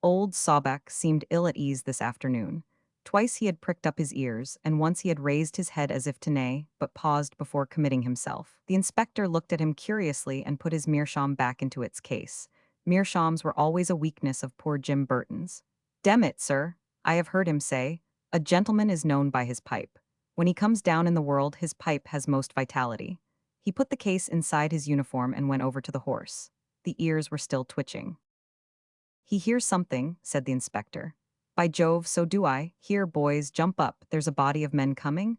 Old Sawback seemed ill at ease this afternoon. Twice he had pricked up his ears, and once he had raised his head as if to neigh, but paused before committing himself. The inspector looked at him curiously and put his meerschaum back into its case. Meerschaums were always a weakness of poor Jim Burton's. "Demn it, sir," I have heard him say, "a gentleman is known by his pipe. When he comes down in the world, his pipe has most vitality." He put the case inside his uniform and went over to the horse. The ears were still twitching. "He hears something," said the inspector. "By Jove, so do I. Here, boys, jump up. There's a body of men coming."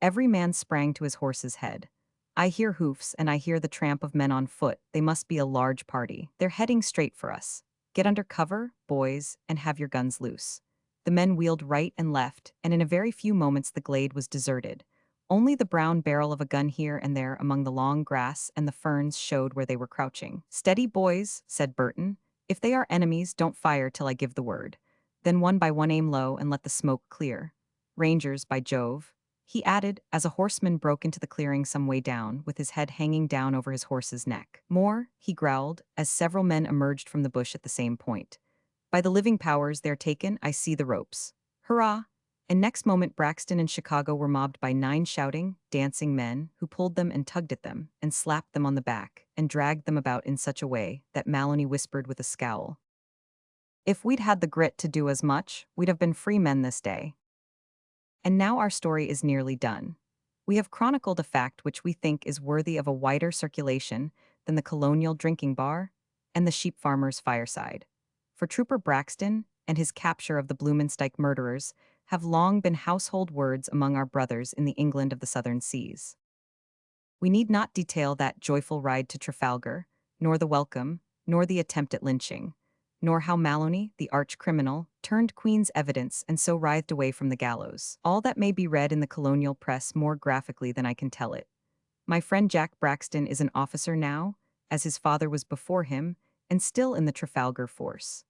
Every man sprang to his horse's head. "I hear hoofs, and I hear the tramp of men on foot. They must be a large party. They're heading straight for us. Get under cover, boys, and have your guns loose." The men wheeled right and left, and in a very few moments the glade was deserted. Only the brown barrel of a gun here and there among the long grass and the ferns showed where they were crouching. "Steady, boys," said Burton. "If they are enemies, don't fire till I give the word. Then one by one aim low and let the smoke clear. Rangers, by Jove," he added, as a horseman broke into the clearing some way down, with his head hanging down over his horse's neck. "More," he growled, as several men emerged from the bush at the same point. "By the living powers, they're taken, I see the ropes. Hurrah!" And next moment Braxton and Chicago were mobbed by 9 shouting, dancing men, who pulled them and tugged at them, and slapped them on the back, and dragged them about in such a way that Maloney whispered with a scowl, "If we'd had the grit to do as much, we'd have been free men this day." And now our story is nearly done. We have chronicled a fact which we think is worthy of a wider circulation than the colonial drinking bar and the sheep farmer's fireside. For Trooper Braxton and his capture of the Bluemansdyke murderers have long been household words among our brothers in the England of the Southern Seas. We need not detail that joyful ride to Trafalgar, nor the welcome, nor the attempt at lynching, nor how Maloney, the arch-criminal, turned Queen's evidence and so writhed away from the gallows. All that may be read in the colonial press more graphically than I can tell it. My friend Jack Braxton is an officer now, as his father was before him, and still in the Trafalgar force.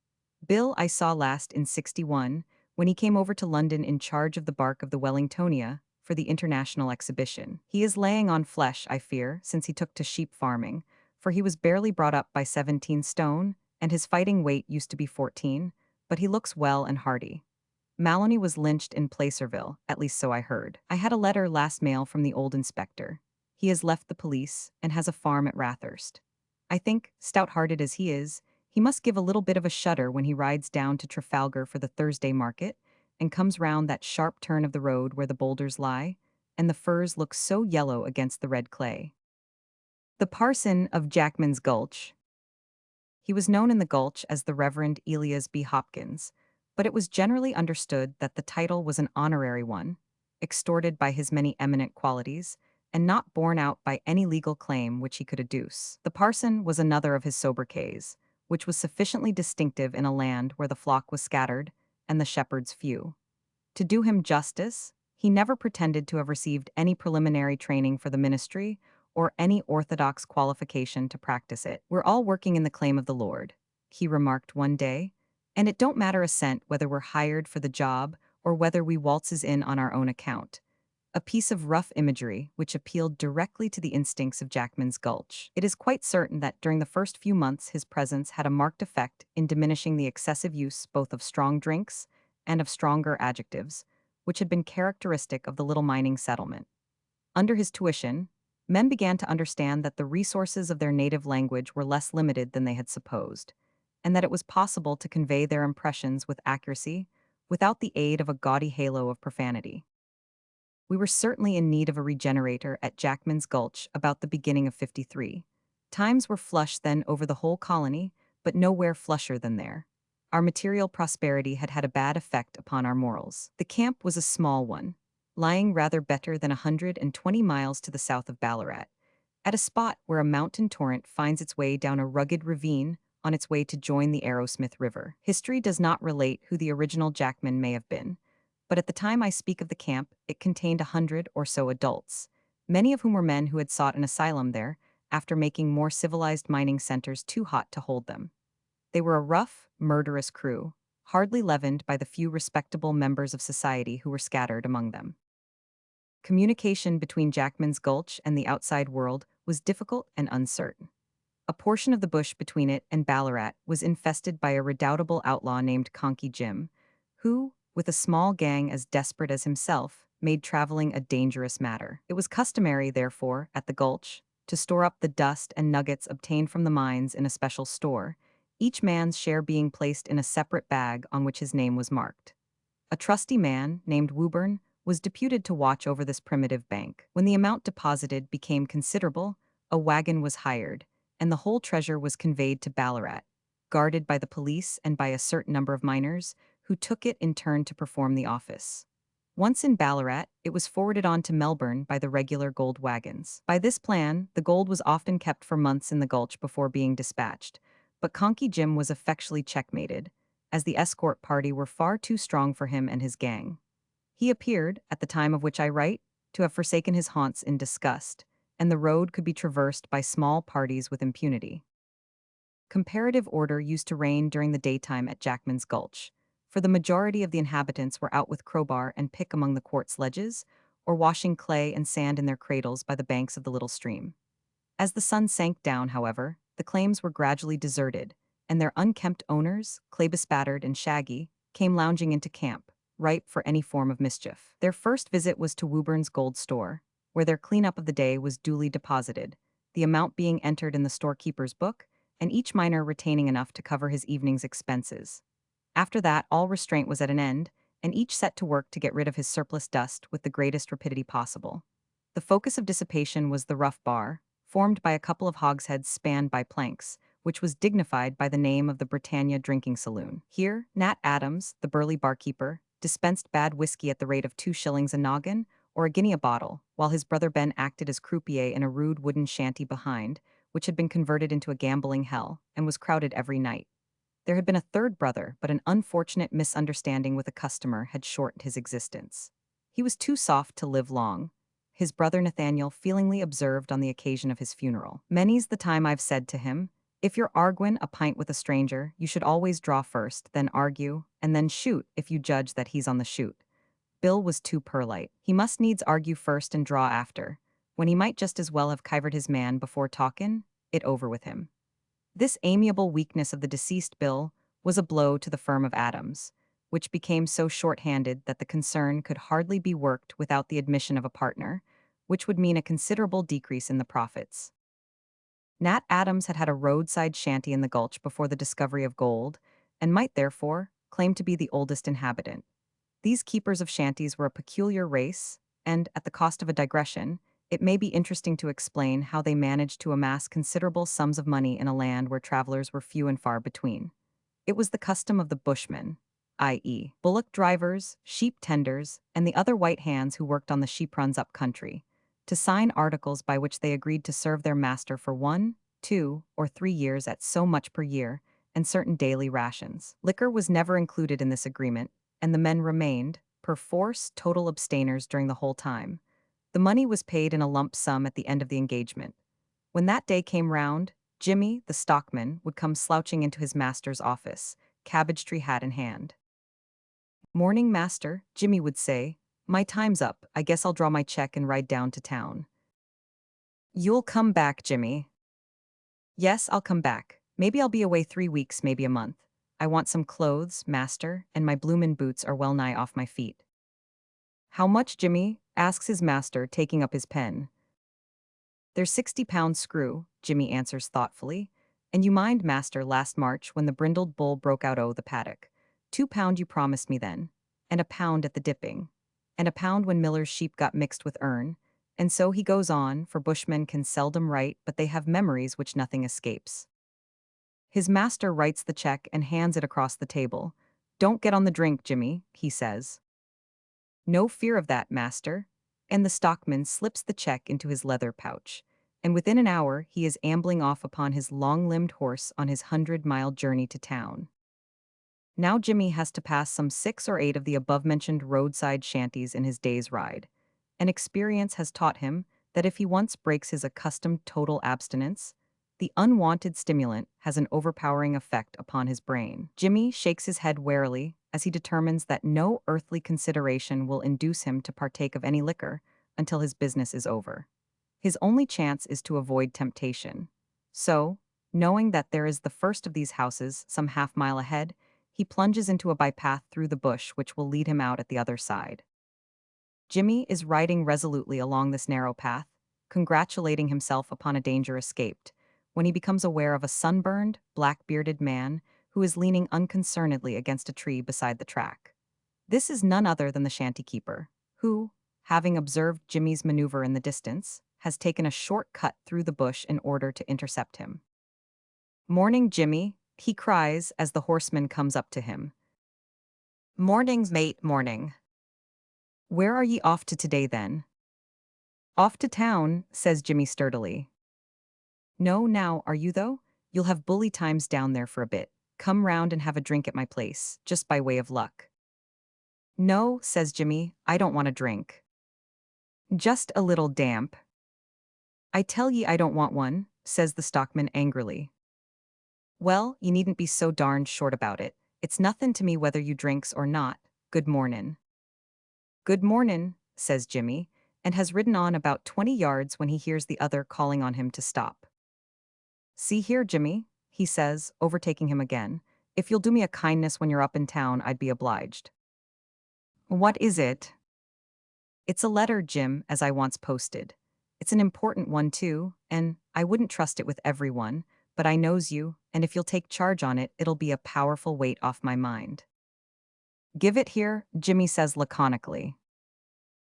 Bill I saw last in '61, when he came over to London in charge of the bark of the Wellingtonia for the international exhibition. He is laying on flesh, I fear, since he took to sheep farming, for he was barely brought up by 17 stone, and his fighting weight used to be 14, but he looks well and hearty. Maloney was lynched in Placerville, at least so I heard. I had a letter last mail from the old inspector. He has left the police and has a farm at Rathurst. I think, stout-hearted as he is, he must give a little bit of a shudder when he rides down to Trafalgar for the Thursday market and comes round that sharp turn of the road where the boulders lie, and the firs look so yellow against the red clay. The parson of Jackman's Gulch. He was known in the Gulch as the Reverend Elias B. Hopkins, but it was generally understood that the title was an honorary one, extorted by his many eminent qualities, and not borne out by any legal claim which he could adduce. The parson was another of his sobriquets, which was sufficiently distinctive in a land where the flock was scattered and the shepherds few. To do him justice, he never pretended to have received any preliminary training for the ministry or any orthodox qualification to practice it. "We're all working in the claim of the Lord," he remarked one day, "and it don't matter a cent whether we're hired for the job or whether we waltzes in on our own account." A piece of rough imagery which appealed directly to the instincts of Jackman's Gulch. It is quite certain that during the first few months his presence had a marked effect in diminishing the excessive use both of strong drinks and of stronger adjectives, which had been characteristic of the little mining settlement. Under his tuition, men began to understand that the resources of their native language were less limited than they had supposed, and that it was possible to convey their impressions with accuracy without the aid of a gaudy halo of profanity. We were certainly in need of a regenerator at Jackman's Gulch about the beginning of '53. Times were flush then over the whole colony, but nowhere flusher than there. Our material prosperity had had a bad effect upon our morals. The camp was a small one, lying rather better than 120 miles to the south of Ballarat, at a spot where a mountain torrent finds its way down a rugged ravine on its way to join the Arrowsmith River. History does not relate who the original Jackman may have been, but at the time I speak of the camp, it contained 100 or so adults, many of whom were men who had sought an asylum there after making more civilized mining centers too hot to hold them. They were a rough, murderous crew, hardly leavened by the few respectable members of society who were scattered among them. Communication between Jackman's Gulch and the outside world was difficult and uncertain. A portion of the bush between it and Ballarat was infested by a redoubtable outlaw named Conky Jim, who, with a small gang as desperate as himself, made traveling a dangerous matter. It was customary, therefore, at the Gulch, to store up the dust and nuggets obtained from the mines in a special store, each man's share being placed in a separate bag on which his name was marked. A trusty man, named Woburn, was deputed to watch over this primitive bank. When the amount deposited became considerable, a wagon was hired, and the whole treasure was conveyed to Ballarat, guarded by the police and by a certain number of miners, who took it in turn to perform the office. Once in Ballarat, it was forwarded on to Melbourne by the regular gold wagons. By this plan, the gold was often kept for months in the gulch before being dispatched, but Conky Jim was effectually checkmated, as the escort party were far too strong for him and his gang. He appeared, at the time of which I write, to have forsaken his haunts in disgust, and the road could be traversed by small parties with impunity. Comparative order used to reign during the daytime at Jackman's Gulch, for the majority of the inhabitants were out with crowbar and pick among the quartz ledges, or washing clay and sand in their cradles by the banks of the little stream. As the sun sank down, however, the claims were gradually deserted, and their unkempt owners, clay-bespattered and shaggy, came lounging into camp, ripe for any form of mischief. Their first visit was to Woburn's gold store, where their cleanup of the day was duly deposited, the amount being entered in the storekeeper's book, and each miner retaining enough to cover his evening's expenses. After that, all restraint was at an end, and each set to work to get rid of his surplus dust with the greatest rapidity possible. The focus of dissipation was the rough bar, formed by a couple of hogsheads spanned by planks, which was dignified by the name of the Britannia Drinking Saloon. Here, Nat Adams, the burly barkeeper, dispensed bad whiskey at the rate of 2 shillings a noggin, or a guinea a bottle, while his brother Ben acted as croupier in a rude wooden shanty behind, which had been converted into a gambling hell, and was crowded every night. There had been a third brother, but an unfortunate misunderstanding with a customer had shortened his existence. He was too soft to live long, his brother Nathaniel feelingly observed on the occasion of his funeral. Many's the time I've said to him, if you're arguin' a pint with a stranger, you should always draw first, then argue, and then shoot if you judge that he's on the shoot. Bill was too perlite. He must needs argue first and draw after, when he might just as well have kivered his man before talkin' it over with him. This amiable weakness of the deceased Bill was a blow to the firm of Adams, which became so short-handed that the concern could hardly be worked without the admission of a partner, which would mean a considerable decrease in the profits. Nat Adams had had a roadside shanty in the gulch before the discovery of gold, and might therefore claim to be the oldest inhabitant. These keepers of shanties were a peculiar race, and, at the cost of a digression, it may be interesting to explain how they managed to amass considerable sums of money in a land where travelers were few and far between. It was the custom of the bushmen, i.e., bullock drivers, sheep tenders, and the other white hands who worked on the sheep runs up country, to sign articles by which they agreed to serve their master for 1, 2, or 3 years at so much per year, and certain daily rations. Liquor was never included in this agreement, and the men remained, perforce, total abstainers during the whole time. The money was paid in a lump sum at the end of the engagement. When that day came round, Jimmy, the stockman, would come slouching into his master's office, cabbage tree hat in hand. "Morning, master," Jimmy would say. "My time's up. I guess I'll draw my check and ride down to town." "You'll come back, Jimmy." "Yes, I'll come back. Maybe I'll be away 3 weeks, maybe a month. I want some clothes, master, and my bloomin' boots are well nigh off my feet." "How much, Jimmy?" asks his master, taking up his pen. "There's £60 screw," Jimmy answers thoughtfully. "And you mind, master, last March when the brindled bull broke out o' the paddock. £2 you promised me then, and £1 at the dipping, and £1 when Miller's sheep got mixed with urn." And so he goes on, for bushmen can seldom write, but they have memories which nothing escapes. His master writes the check and hands it across the table. "Don't get on the drink, Jimmy," he says. "No fear of that, master." And the stockman slips the check into his leather pouch. And within an hour, he is ambling off upon his long-limbed horse on his 100-mile journey to town. Now Jimmy has to pass some 6 or 8 of the above-mentioned roadside shanties in his day's ride. And experience has taught him that if he once breaks his accustomed total abstinence, the unwanted stimulant has an overpowering effect upon his brain. Jimmy shakes his head warily as he determines that no earthly consideration will induce him to partake of any liquor until his business is over. His only chance is to avoid temptation. So, knowing that there is the first of these houses some half-mile ahead, he plunges into a bypath through the bush which will lead him out at the other side. Jimmy is riding resolutely along this narrow path, congratulating himself upon a danger escaped, when he becomes aware of a sunburned, black-bearded man who is leaning unconcernedly against a tree beside the track. This is none other than the shanty keeper, who, having observed Jimmy's maneuver in the distance, has taken a short cut through the bush in order to intercept him. "Morning, Jimmy," he cries as the horseman comes up to him. "Morning, mate, morning. Where are ye off to today, then?" "Off to town," says Jimmy sturdily. "No, now, are you though? You'll have bully times down there for a bit. Come round and have a drink at my place, just by way of luck." "No," says Jimmy, "I don't want a drink. Just a little damp." "I tell ye I don't want one," says the stockman angrily. "Well, you needn't be so darned short about it. It's nothin' to me whether you drinks or not. Good mornin'." "Good mornin'," says Jimmy, and has ridden on about 20 yards when he hears the other calling on him to stop. "See here, Jimmy," he says, overtaking him again. "If you'll do me a kindness when you're up in town, I'd be obliged." "What is it?" "It's a letter, Jim, as I once posted. It's an important one, too, and I wouldn't trust it with everyone, but I knows you, and if you'll take charge on it, it'll be a powerful weight off my mind." "Give it here," Jimmy says laconically.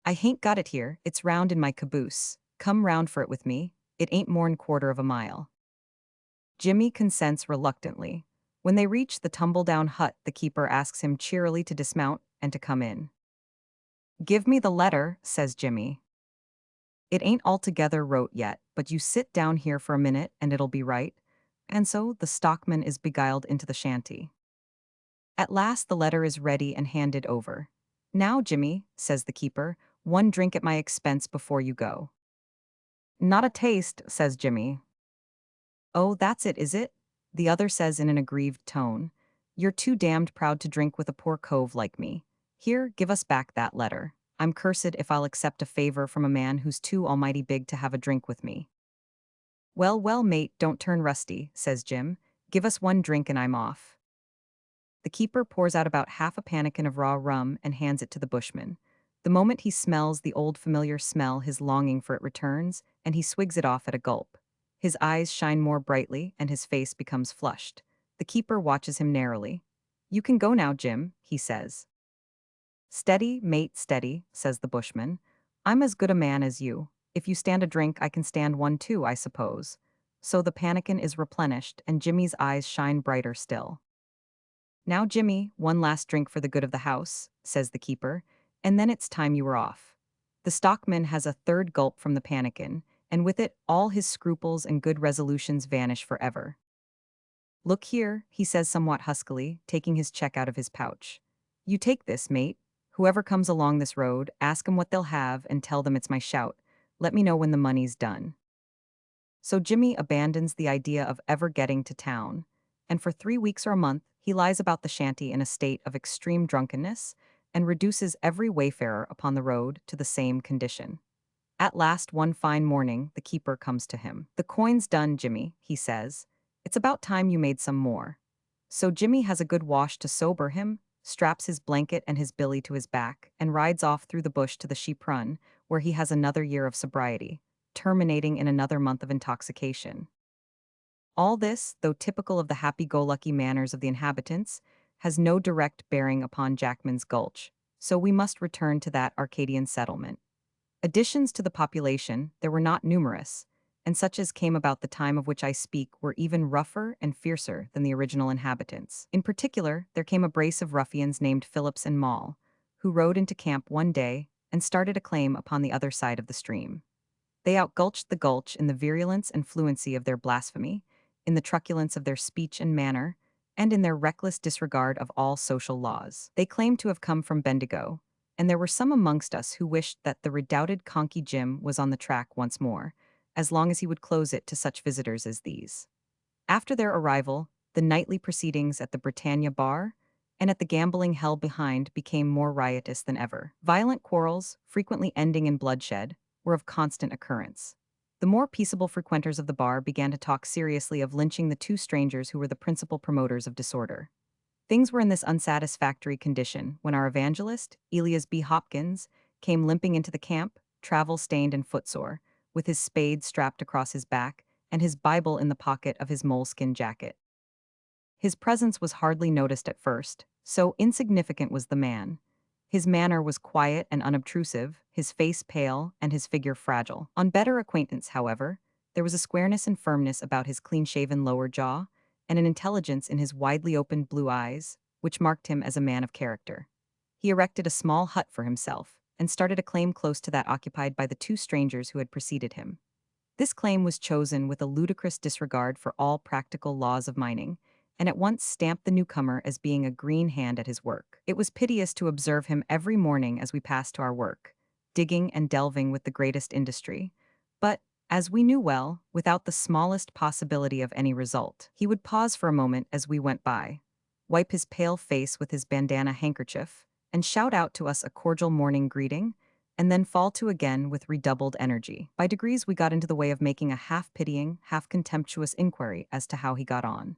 "I hain't got it here, it's round in my caboose. Come round for it with me, it ain't more'n quarter of a mile." Jimmy consents reluctantly. When they reach the tumble-down hut, the keeper asks him cheerily to dismount and to come in. "Give me the letter," says Jimmy. "It ain't altogether wrote yet, but you sit down here for a minute and it'll be right." And so the stockman is beguiled into the shanty. At last the letter is ready and handed over. "Now, Jimmy," says the keeper, "one drink at my expense before you go." "Not a taste," says Jimmy. "Oh, that's it, is it?" the other says in an aggrieved tone. "You're too damned proud to drink with a poor cove like me. Here, give us back that letter. I'm cursed if I'll accept a favor from a man who's too almighty big to have a drink with me." "Well, well, mate, don't turn rusty," says Jim. "Give us one drink and I'm off." The keeper pours out about half a pannikin of raw rum and hands it to the bushman. The moment he smells the old familiar smell, his longing for it returns, and he swigs it off at a gulp. His eyes shine more brightly, and his face becomes flushed. The keeper watches him narrowly. "You can go now, Jim," he says. "Steady, mate, steady," says the bushman. "I'm as good a man as you. If you stand a drink, I can stand one too, I suppose." So the pannikin is replenished, and Jimmy's eyes shine brighter still. "Now, Jimmy, one last drink for the good of the house," says the keeper, "and then it's time you were off." The stockman has a third gulp from the pannikin, and with it all his scruples and good resolutions vanish forever. "Look here," he says somewhat huskily, taking his check out of his pouch. "You take this, mate. Whoever comes along this road, ask 'em what they'll have and tell them it's my shout. Let me know when the money's done." So Jimmy abandons the idea of ever getting to town, and for 3 weeks or a month, he lies about the shanty in a state of extreme drunkenness and reduces every wayfarer upon the road to the same condition. At last, one fine morning, the keeper comes to him. "The coin's done, Jimmy," he says. "It's about time you made some more." So Jimmy has a good wash to sober him, straps his blanket and his billy to his back, and rides off through the bush to the sheep run, where he has another year of sobriety, terminating in another month of intoxication. All this, though typical of the happy-go-lucky manners of the inhabitants, has no direct bearing upon Jackman's Gulch, so we must return to that Arcadian settlement. Additions to the population, there were not numerous, and such as came about the time of which I speak were even rougher and fiercer than the original inhabitants. In particular, there came a brace of ruffians named Phillips and Maul, who rode into camp one day and started a claim upon the other side of the stream. They outgulched the gulch in the virulence and fluency of their blasphemy, in the truculence of their speech and manner, and in their reckless disregard of all social laws. They claimed to have come from Bendigo, and there were some amongst us who wished that the redoubted Conky Jim was on the track once more, as long as he would close it to such visitors as these. After their arrival, the nightly proceedings at the Britannia Bar and at the gambling hell behind became more riotous than ever. Violent quarrels, frequently ending in bloodshed, were of constant occurrence. The more peaceable frequenters of the bar began to talk seriously of lynching the two strangers who were the principal promoters of disorder. Things were in this unsatisfactory condition when our evangelist, Elias B. Hopkins, came limping into the camp, travel-stained and footsore, with his spade strapped across his back and his Bible in the pocket of his moleskin jacket. His presence was hardly noticed at first, so insignificant was the man. His manner was quiet and unobtrusive, his face pale, and his figure fragile. On better acquaintance, however, there was a squareness and firmness about his clean-shaven lower jaw, and an intelligence in his widely opened blue eyes, which marked him as a man of character. He erected a small hut for himself, and started a claim close to that occupied by the two strangers who had preceded him. This claim was chosen with a ludicrous disregard for all practical laws of mining, and at once stamped the newcomer as being a green hand at his work. It was piteous to observe him every morning as we passed to our work, digging and delving with the greatest industry, but, as we knew well, without the smallest possibility of any result. He would pause for a moment as we went by, wipe his pale face with his bandana handkerchief, and shout out to us a cordial morning greeting, and then fall to again with redoubled energy. By degrees we got into the way of making a half-pitying, half-contemptuous inquiry as to how he got on.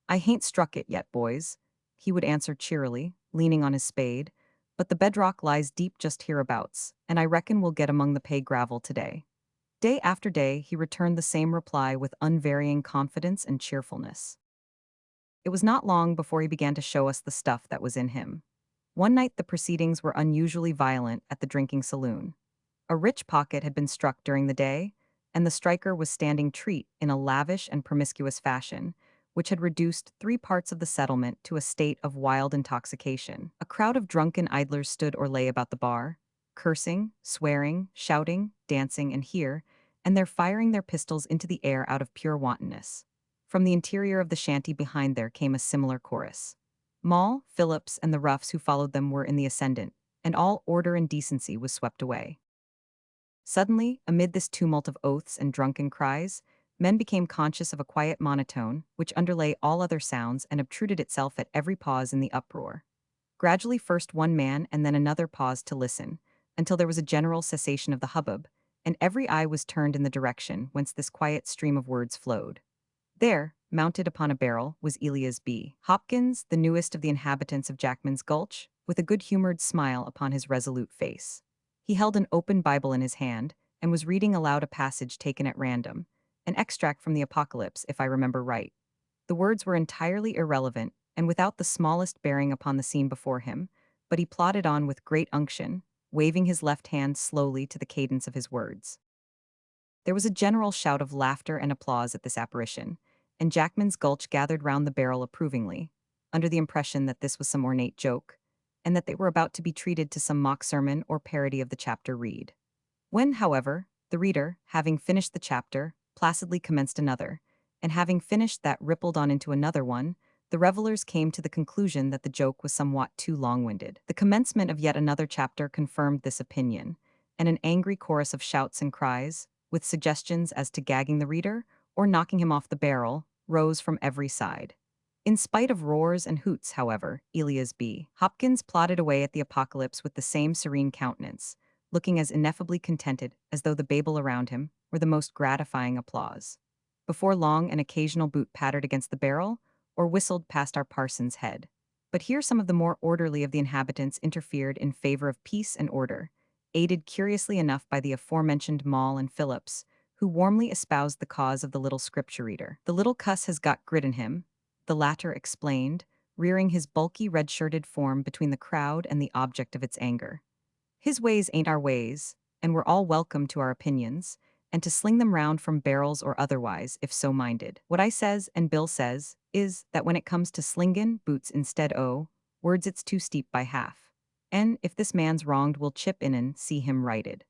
"I hain't struck it yet, boys," he would answer cheerily, leaning on his spade, "but the bedrock lies deep just hereabouts, and I reckon we'll get among the pay gravel today." Day after day he returned the same reply with unvarying confidence and cheerfulness. It was not long before he began to show us the stuff that was in him. One night the proceedings were unusually violent at the drinking saloon. A rich pocket had been struck during the day, and the striker was standing treat in a lavish and promiscuous fashion, which had reduced 3 parts of the settlement to a state of wild intoxication. A crowd of drunken idlers stood or lay about the bar, cursing, swearing, shouting, dancing, and they're firing their pistols into the air out of pure wantonness. From the interior of the shanty behind there came a similar chorus. Maul, Phillips, and the roughs who followed them were in the ascendant, and all order and decency was swept away. Suddenly, amid this tumult of oaths and drunken cries, men became conscious of a quiet monotone which underlay all other sounds and obtruded itself at every pause in the uproar. Gradually first one man and then another paused to listen, until there was a general cessation of the hubbub, and every eye was turned in the direction whence this quiet stream of words flowed. There, mounted upon a barrel, was Elias B. Hopkins, the newest of the inhabitants of Jackman's Gulch, with a good-humored smile upon his resolute face. He held an open Bible in his hand, and was reading aloud a passage taken at random, an extract from the Apocalypse, if I remember right. The words were entirely irrelevant, and without the smallest bearing upon the scene before him, but he plodded on with great unction, waving his left hand slowly to the cadence of his words. There was a general shout of laughter and applause at this apparition, and Jackman's Gulch gathered round the barrel approvingly, under the impression that this was some ornate joke, and that they were about to be treated to some mock sermon or parody of the chapter read. When, however, the reader, having finished the chapter, placidly commenced another, and having finished that rippled on into another one, the revelers came to the conclusion that the joke was somewhat too long-winded. The commencement of yet another chapter confirmed this opinion, and an angry chorus of shouts and cries, with suggestions as to gagging the reader or knocking him off the barrel, rose from every side. In spite of roars and hoots, however, Elias B. Hopkins plodded away at the Apocalypse with the same serene countenance, looking as ineffably contented as though the babel around him were the most gratifying applause. Before long, an occasional boot pattered against the barrel, or whistled past our parson's head. But here some of the more orderly of the inhabitants interfered in favor of peace and order, aided curiously enough by the aforementioned Maul and Phillips, who warmly espoused the cause of the little scripture reader. "The little cuss has got grit in him," the latter explained, rearing his bulky red-shirted form between the crowd and the object of its anger. "His ways ain't our ways, and we're all welcome to our opinions, and to sling them round from barrels or otherwise, if so minded. What I says and Bill says is that when it comes to slingin' boots instead o' words it's too steep by half. And if this man's wronged we'll chip in and see him righted.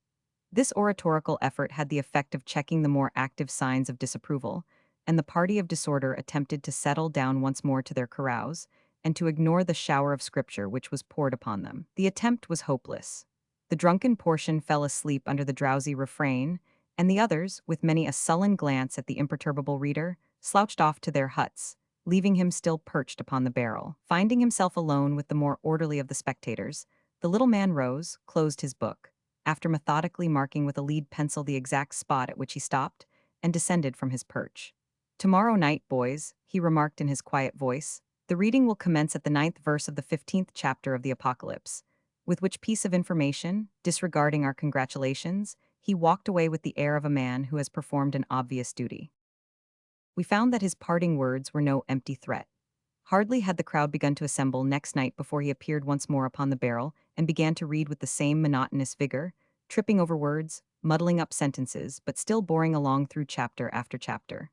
This oratorical effort had the effect of checking the more active signs of disapproval, and the party of disorder attempted to settle down once more to their carouse, and to ignore the shower of scripture which was poured upon them. The attempt was hopeless. The drunken portion fell asleep under the drowsy refrain, and the others, with many a sullen glance at the imperturbable reader, slouched off to their huts, leaving him still perched upon the barrel. Finding himself alone with the more orderly of the spectators, the little man rose, closed his book, after methodically marking with a lead pencil the exact spot at which he stopped, and descended from his perch. "Tomorrow night, boys," he remarked in his quiet voice, "the reading will commence at the 9th verse of the 15th chapter of the Apocalypse," with which piece of information, disregarding our congratulations, he walked away with the air of a man who has performed an obvious duty. We found that his parting words were no empty threat. Hardly had the crowd begun to assemble next night before he appeared once more upon the barrel and began to read with the same monotonous vigor, tripping over words, muddling up sentences, but still boring along through chapter after chapter.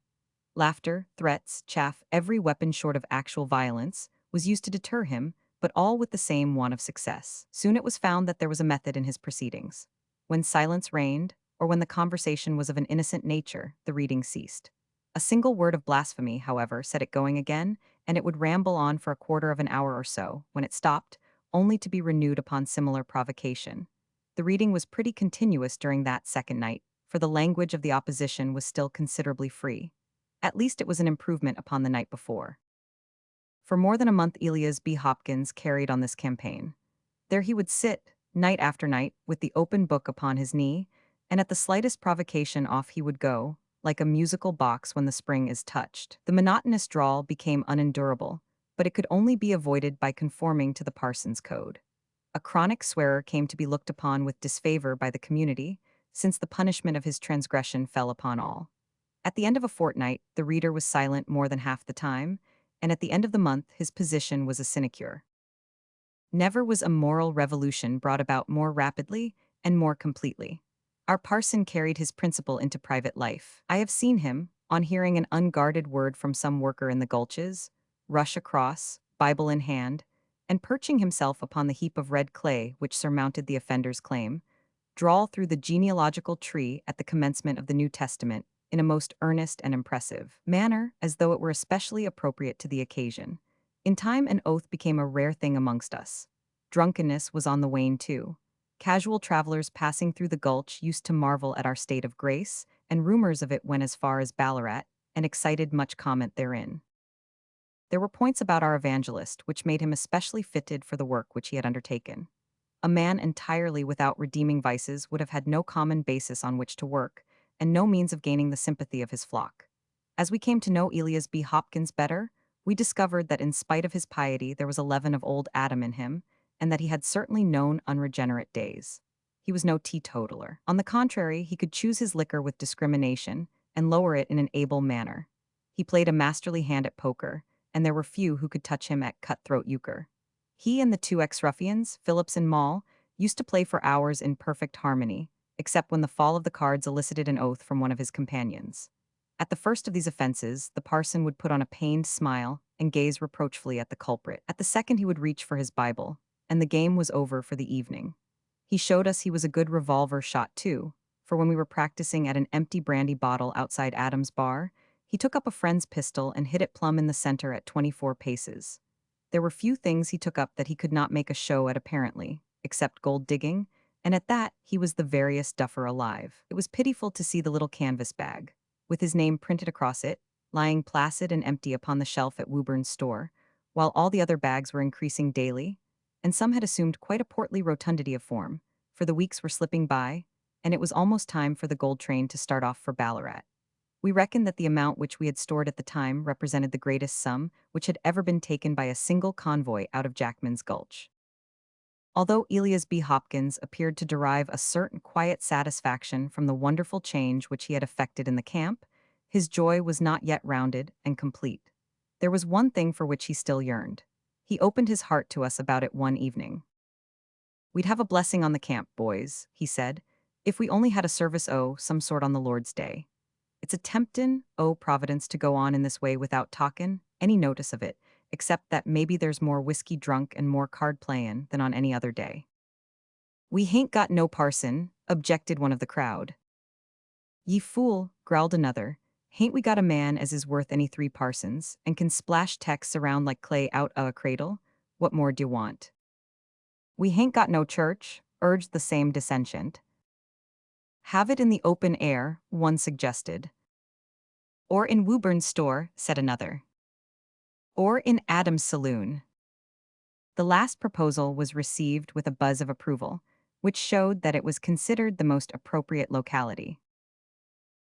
Laughter, threats, chaff, every weapon short of actual violence, was used to deter him, but all with the same want of success. Soon it was found that there was a method in his proceedings. When silence reigned, or when the conversation was of an innocent nature, the reading ceased. A single word of blasphemy, however, set it going again, and it would ramble on for a quarter of an hour or so, when it stopped, only to be renewed upon similar provocation. The reading was pretty continuous during that second night, for the language of the opposition was still considerably free. At least it was an improvement upon the night before. For more than a month Elias B. Hopkins carried on this campaign. There he would sit, night after night, with the open book upon his knee, and at the slightest provocation off he would go, like a musical box when the spring is touched. The monotonous drawl became unendurable, but it could only be avoided by conforming to the parson's code. A chronic swearer came to be looked upon with disfavor by the community, since the punishment of his transgression fell upon all. At the end of a fortnight, the reader was silent more than half the time, and at the end of the month his position was a sinecure. Never was a moral revolution brought about more rapidly and more completely. Our parson carried his principle into private life. I have seen him, on hearing an unguarded word from some worker in the gulches, rush across, Bible in hand, and perching himself upon the heap of red clay which surmounted the offender's claim, drawl through the genealogical tree at the commencement of the New Testament in a most earnest and impressive manner, as though it were especially appropriate to the occasion. In time an oath became a rare thing amongst us. Drunkenness was on the wane too. Casual travelers passing through the gulch used to marvel at our state of grace, and rumors of it went as far as Ballarat, and excited much comment therein. There were points about our evangelist which made him especially fitted for the work which he had undertaken. A man entirely without redeeming vices would have had no common basis on which to work, and no means of gaining the sympathy of his flock. As we came to know Elias B. Hopkins better, we discovered that in spite of his piety there was a leaven of old Adam in him, and that he had certainly known unregenerate days. He was no teetotaler. On the contrary, he could choose his liquor with discrimination, and lower it in an able manner. He played a masterly hand at poker, and there were few who could touch him at cutthroat euchre. He and the two ex-ruffians, Phillips and Mall, used to play for hours in perfect harmony, except when the fall of the cards elicited an oath from one of his companions. At the first of these offenses, the parson would put on a pained smile and gaze reproachfully at the culprit. At the second he would reach for his Bible, and the game was over for the evening. He showed us he was a good revolver shot too, for when we were practicing at an empty brandy bottle outside Adam's bar, he took up a friend's pistol and hit it plumb in the center at 24 paces. There were few things he took up that he could not make a show at apparently, except gold digging, and at that he was the veriest duffer alive. It was pitiful to see the little canvas bag, with his name printed across it, lying placid and empty upon the shelf at Woburn's store, while all the other bags were increasing daily, and some had assumed quite a portly rotundity of form, for the weeks were slipping by, and it was almost time for the gold train to start off for Ballarat. We reckoned that the amount which we had stored at the time represented the greatest sum which had ever been taken by a single convoy out of Jackman's Gulch. Although Elias B. Hopkins appeared to derive a certain quiet satisfaction from the wonderful change which he had effected in the camp, his joy was not yet rounded and complete. There was one thing for which he still yearned. He opened his heart to us about it one evening. "We'd have a blessing on the camp, boys," he said, If we only had a service some sort on the Lord's day. It's a temptin', Providence, to go on in this way without talkin' any notice of it, except that maybe there's more whiskey drunk and more card playin' than on any other day. We hain't got no parson, objected one of the crowd. Ye fool, growled another, hain't we got a man as is worth any 3 parsons, and can splash texts around like clay out o' a cradle? What more d'ye want? We hain't got no church, urged the same dissentient. Have it in the open air, one suggested. Or in Woburn's store, said another. Or in Adam's saloon. The last proposal was received with a buzz of approval, which showed that it was considered the most appropriate locality.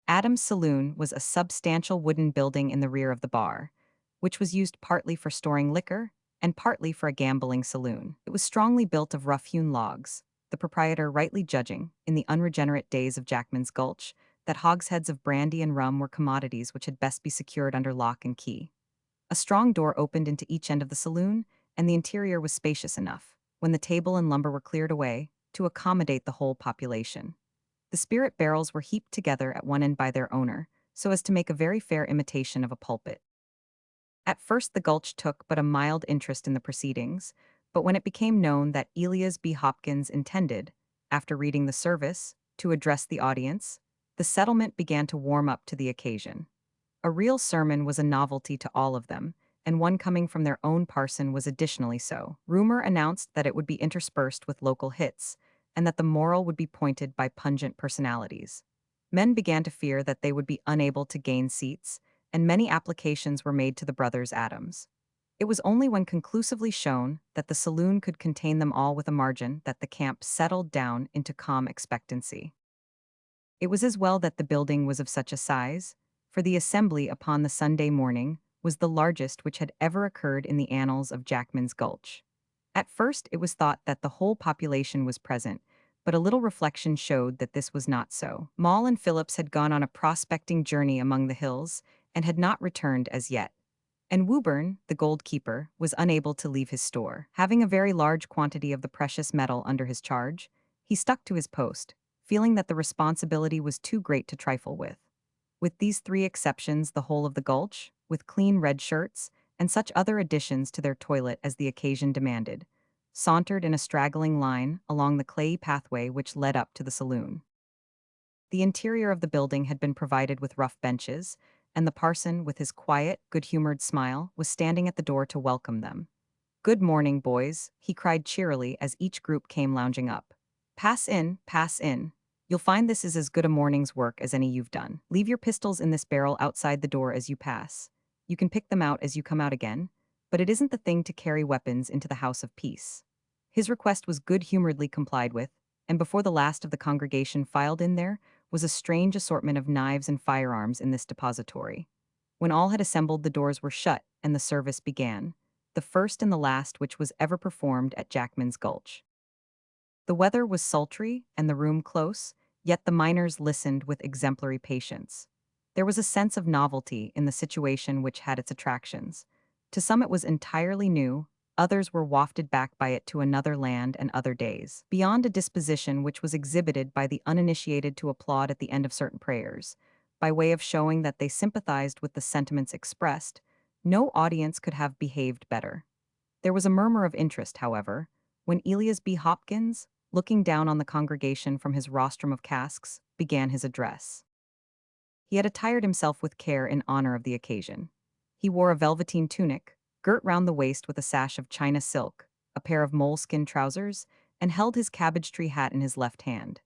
Adam's saloon was a substantial wooden building in the rear of the bar, which was used partly for storing liquor and partly for a gambling saloon. It was strongly built of rough-hewn logs, the proprietor rightly judging, in the unregenerate days of Jackman's Gulch, that hogsheads of brandy and rum were commodities which had best be secured under lock and key. A strong door opened into each end of the saloon, and the interior was spacious enough, when the table and lumber were cleared away, to accommodate the whole population. The spirit barrels were heaped together at one end by their owner, so as to make a very fair imitation of a pulpit. At first the Gulch took but a mild interest in the proceedings, but when it became known that Elias B. Hopkins intended, after reading the service, to address the audience, the settlement began to warm up to the occasion. A real sermon was a novelty to all of them, and one coming from their own parson was additionally so. Rumor announced that it would be interspersed with local hits, and that the moral would be pointed by pungent personalities. Men began to fear that they would be unable to gain seats, and many applications were made to the brothers Adams. It was only when conclusively shown that the saloon could contain them all with a margin that the camp settled down into calm expectancy. It was as well that the building was of such a size, for the assembly upon the Sunday morning was the largest which had ever occurred in the annals of Jackman's Gulch. At first it was thought that the whole population was present, but a little reflection showed that this was not so. Maule and Phillips had gone on a prospecting journey among the hills, and had not returned as yet. And Woburn, the gold keeper, was unable to leave his store. Having a very large quantity of the precious metal under his charge, he stuck to his post, feeling that the responsibility was too great to trifle with. With these 3 exceptions, the whole of the Gulch, with clean red shirts, and such other additions to their toilet as the occasion demanded, sauntered in a straggling line along the clayey pathway which led up to the saloon. The interior of the building had been provided with rough benches, and the parson, with his quiet, good-humored smile, was standing at the door to welcome them. "Good morning, boys," he cried cheerily as each group came lounging up. Pass in, pass in. You'll find this is as good a morning's work as any you've done. Leave your pistols in this barrel outside the door as you pass. You can pick them out as you come out again, but it isn't the thing to carry weapons into the house of peace." His request was good-humoredly complied with, and before the last of the congregation filed in there was a strange assortment of knives and firearms in this depository. When all had assembled, the doors were shut, and the service began, the first and the last which was ever performed at Jackman's Gulch. The weather was sultry and the room close, yet the miners listened with exemplary patience. There was a sense of novelty in the situation which had its attractions. To some it was entirely new, others were wafted back by it to another land and other days. Beyond a disposition which was exhibited by the uninitiated to applaud at the end of certain prayers, by way of showing that they sympathized with the sentiments expressed, no audience could have behaved better. There was a murmur of interest, however, when Elias B. Hopkins, looking down on the congregation from his rostrum of casks, began his address. He had attired himself with care in honor of the occasion. He wore a velveteen tunic, girt round the waist with a sash of China silk, a pair of moleskin trousers, and held his cabbage-tree hat in his left hand.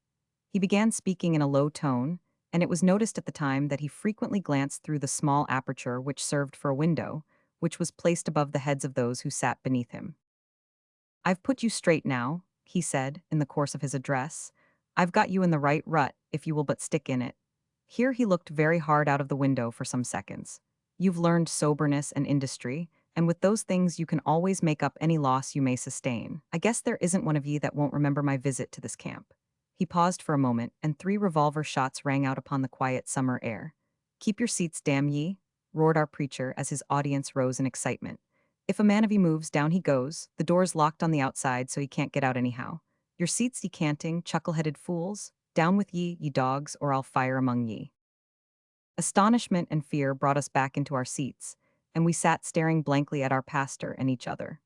He began speaking in a low tone, and it was noticed at the time that he frequently glanced through the small aperture which served for a window, which was placed above the heads of those who sat beneath him. "I've put you straight now," he said, in the course of his address. "I've got you in the right rut, if you will but stick in it." Here he looked very hard out of the window for some seconds. "You've learned soberness and industry, and with those things you can always make up any loss you may sustain. I guess there isn't one of ye that won't remember my visit to this camp." He paused for a moment, and 3 revolver shots rang out upon the quiet summer air. "Keep your seats, damn ye," roared our preacher as his audience rose in excitement. "If a man of ye moves, down he goes. The door's locked on the outside, so he can't get out anyhow. Your seats, ye canting, chuckle-headed fools. Down with ye, ye dogs, or I'll fire among ye. Astonishment and fear brought us back into our seats, and we sat staring blankly at our pastor and each other.